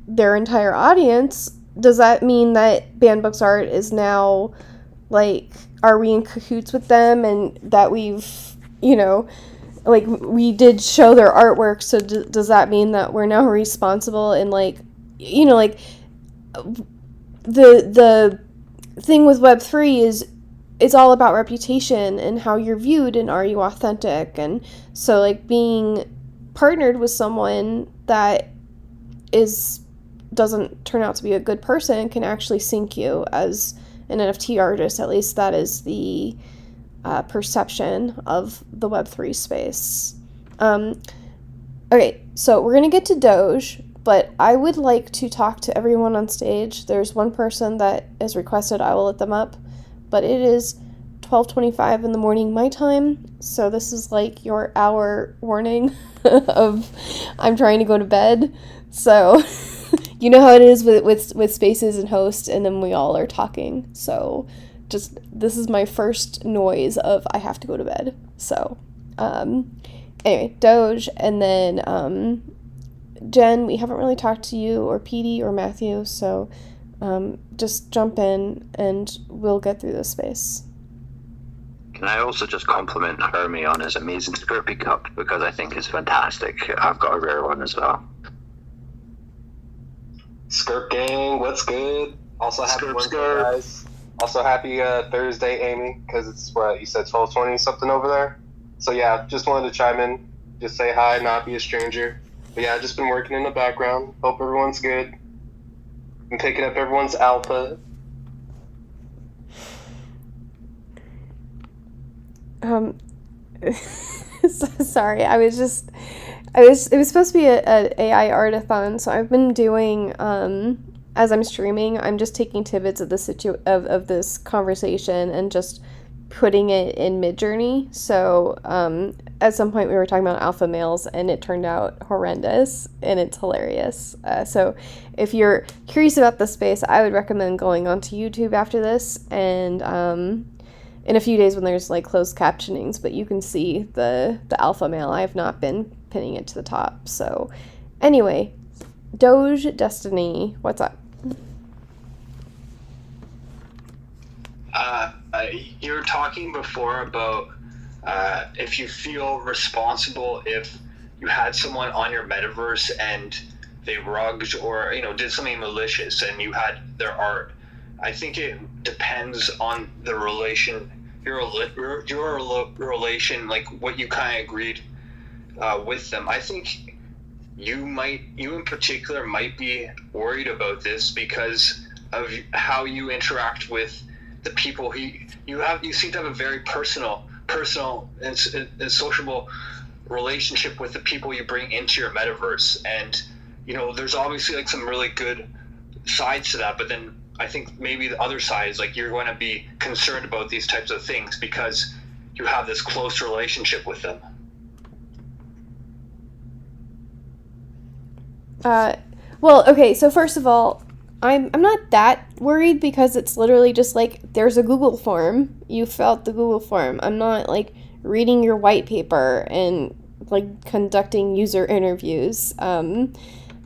their entire audience. Does that mean that Banned Books Art is now, like, are we in cahoots with them, and that we've, we did show their artwork, so does that mean that we're now responsible? And, the thing with Web3 is it's all about reputation and how you're viewed and are you authentic. And so, like, being partnered with someone that doesn't turn out to be a good person can actually sink you as an NFT artist. At least that is the perception of the Web3 space. Okay, so we're going to get to Doge, but I would like to talk to everyone on stage. There's one person that is requested. I will let them up, but it is 12:25 in the morning my time, so this is like your hour warning of I'm trying to go to bed. So you know how it is with spaces and hosts, and then we all are talking. So just, this is my first noise of I have to go to bed. So anyway, Doge, and then Jen, we haven't really talked to you, or Petey or Matthew, so just jump in and we'll get through this space. Can I also just compliment Hermie on his amazing Slurpee cup, because I think it's fantastic. I've got a rare one as well. Skirp gang, what's good? Also happy Wednesday, guys. Also happy Thursday, Amy, because it's what you said, 12:20 something over there. So yeah, just wanted to chime in, just say hi, not be a stranger. But yeah, I've just been working in the background. Hope everyone's good. I'm picking up everyone's alpha. Sorry, it was supposed to be a AI artathon, so I've been doing, as I'm streaming, I'm just taking tidbits of of this conversation and just putting it in Midjourney. So at some point we were talking about alpha males, and it turned out horrendous, and it's hilarious. So if you're curious about this space, I would recommend going onto YouTube after this, and in a few days when there's like closed captionings, but you can see the alpha male. I have not been pinning it to the top. So anyway, Doge Destiny, what's up? You were talking before about if you feel responsible if you had someone on your metaverse and they rugged or did something malicious and you had their art. I think it depends on the relation, your relation, like what you kind of agreed with them. I think you in particular might be worried about this because of how you interact with the people you seem to have a very personal and sociable relationship with the people you bring into your metaverse, and there's obviously like some really good sides to that, but then I think maybe the other side is like you're going to be concerned about these types of things because you have this close relationship with them. Well, okay, so first of all, I'm not that worried because it's literally just like there's a Google form. You fill out the Google form. I'm not like reading your white paper and like conducting user interviews.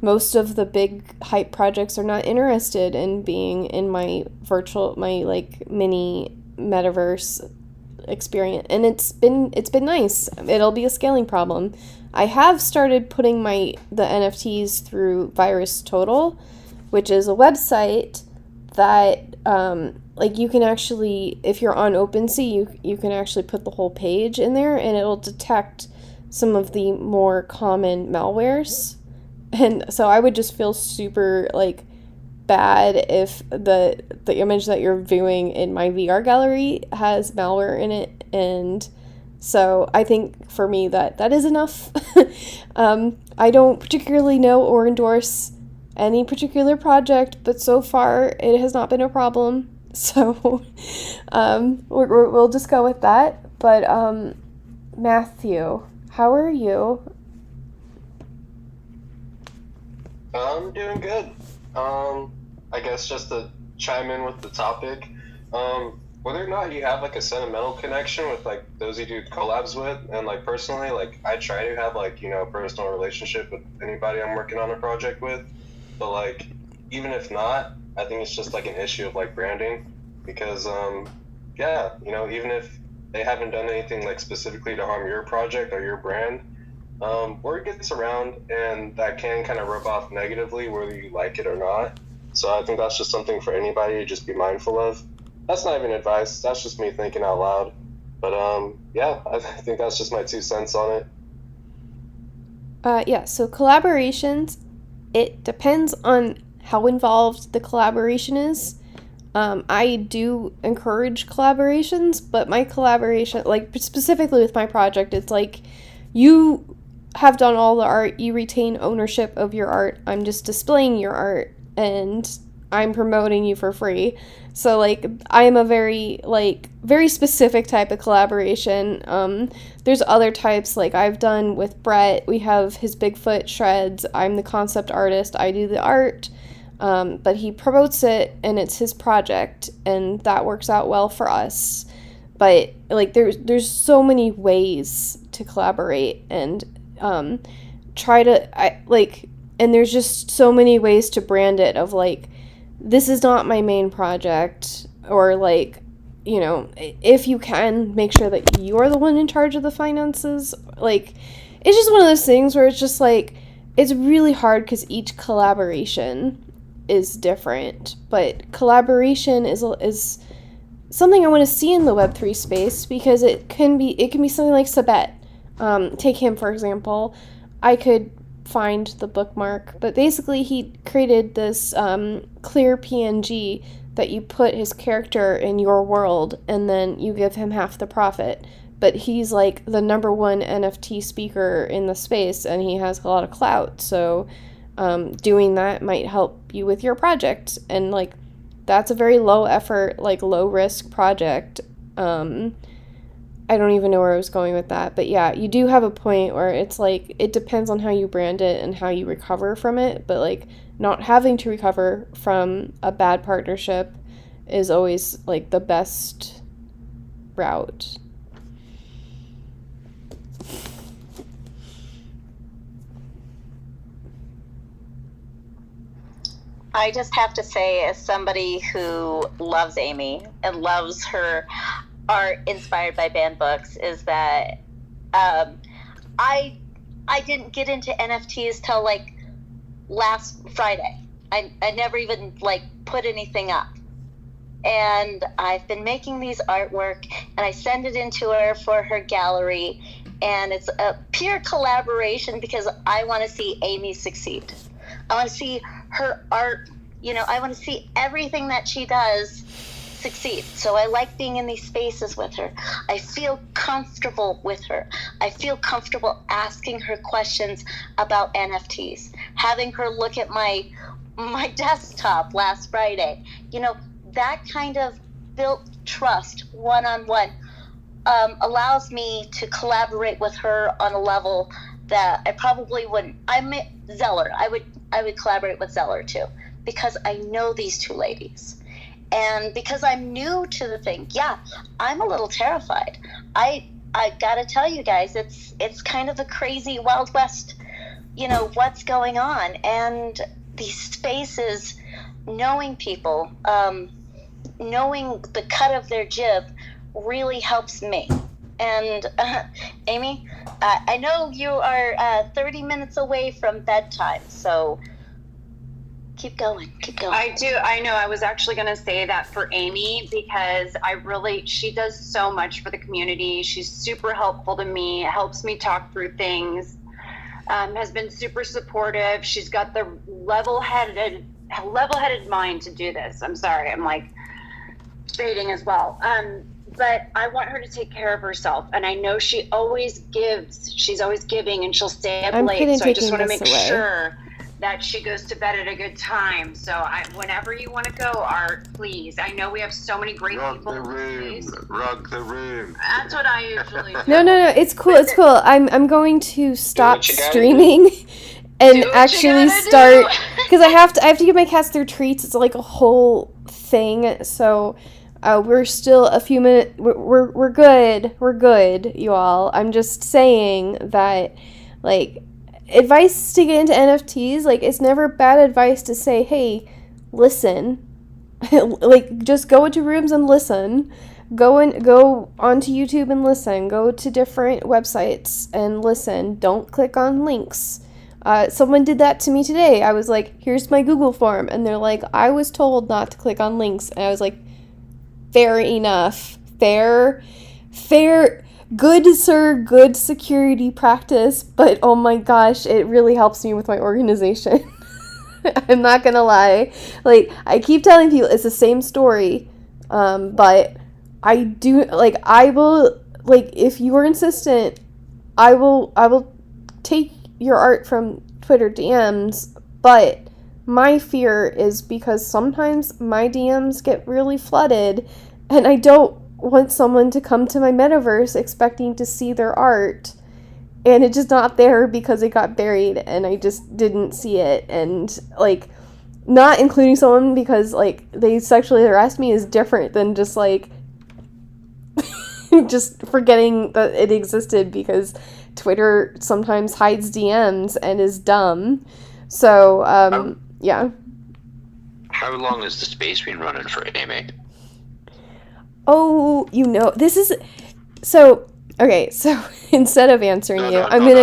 Most of the big hype projects are not interested in being in my like mini metaverse experience, and it's been nice. It'll be a scaling problem. I have started putting the NFTs through VirusTotal, which is a website that like you can actually, if you're on OpenSea, you can actually put the whole page in there, and it'll detect some of the more common malwares. And so I would just feel super like bad if the image that you're viewing in my VR gallery has malware in it. And so I think for me that is enough. I don't particularly know or endorse any particular project, but so far it has not been a problem. So we'll just go with that. But Matthew, how are you? I'm doing good. I guess just to chime in with the topic, whether or not you have like a sentimental connection with like those you do collabs with, and like personally, like I try to have like, you know, a personal relationship with anybody I'm working on a project with, but like even if not, I think it's just like an issue of like branding, because yeah, you know, even if they haven't done anything like specifically to harm your project or your brand, word gets around, and that can kind of rub off negatively whether you like it or not. So I think that's just something for anybody to just be mindful of. That's not even advice, that's just me thinking out loud. But yeah, I think that's just my 2 cents on it. Yeah, so collaborations, it depends on how involved the collaboration is. I do encourage collaborations, but my collaboration, like specifically with my project, it's like you have done all the art, you retain ownership of your art, I'm just displaying your art, and I'm promoting you for free. So like I am a very specific type of collaboration. There's other types, like I've done with Brett, we have his Bigfoot shreds, I'm the concept artist, I do the art, but he promotes it and it's his project, and that works out well for us. But like there's so many ways to collaborate, and and there's just so many ways to brand it, of like, this is not my main project, or like, you know, if you can, make sure that you're the one in charge of the finances. Like, it's just one of those things where it's just like, it's really hard because each collaboration is different, but collaboration is something I want to see in the Web3 space, because it can be something like Sabet. Take him, for example. I could find the bookmark, but basically he created this clear PNG that you put his character in your world, and then you give him half the profit. But he's like the #1 NFT speaker in the space, and he has a lot of clout, so doing that might help you with your project. And like, that's a very low effort, like low risk project. I don't even know where I was going with that, but yeah, you do have a point where it's like, it depends on how you brand it and how you recover from it, but like, not having to recover from a bad partnership is always like the best route. I just have to say, as somebody who loves Amy and loves her art inspired by banned books, is that I didn't get into NFTs till like last Friday. I never even like put anything up, and I've been making these artwork, and I send it into her for her gallery, and it's a pure collaboration because I want to see Amy succeed. I want to see her art, you know, I want to see everything that she does succeed. So I like being in these spaces with her. I feel comfortable with her. I feel comfortable asking her questions about NFTs, having her look at my desktop last Friday. You know, that kind of built trust one-on-one allows me to collaborate with her on a level that I probably wouldn't. I'm Zeller. I would collaborate with Zeller too, because I know these two ladies. And because I'm new to the thing, yeah, I'm a little terrified. I gotta tell you guys, it's kind of a crazy Wild West, you know, what's going on. And these spaces, knowing people, knowing the cut of their jib really helps me. And Amy, I know you are 30 minutes away from bedtime, so keep going. I know. I was actually going to say that for Amy, because she does so much for the community. She's super helpful to me, helps me talk through things, has been super supportive. She's got the level-headed mind to do this. I'm sorry, I'm like fading as well. But I want her to take care of herself, and I know she always gives. She's always giving, and she'll stay up late. So I just want to make sure that she goes to bed at a good time. So whenever you want to go, Art, please. I know we have so many great people in this space. Rug the room. That's what I usually do. No, it's cool. It's cool. I'm going to stop streaming and actually start, because I have to give my cats their treats. It's like a whole thing. So we're still a few minutes. We're good. We're good, you all. I'm just saying that, like, advice to get into NFTs, like, it's never bad advice to say, hey, listen. Like, just go into rooms and listen. Go onto YouTube and listen. Go to different websites and listen. Don't click on links. Someone did that to me today. I was like, here's my Google form. And they're like, I was told not to click on links. And I was like, fair enough. Fair. Good, sir, good security practice, but oh my gosh, it really helps me with my organization. I'm not gonna lie. Like, I keep telling people it's the same story, but I do, like, I will, like, if you are insistent, I will take your art from Twitter DMs, but my fear is because sometimes my DMs get really flooded, and I don't want someone to come to my metaverse expecting to see their art, and it's just not there because it got buried and I just didn't see it. And, like, not including someone because, like, they sexually harassed me is different than just, like, just forgetting that it existed, because Twitter sometimes hides DMs and is dumb. So yeah. How long has the space been running for, Amy? Oh, this is... So, okay, so instead of answering I'm going to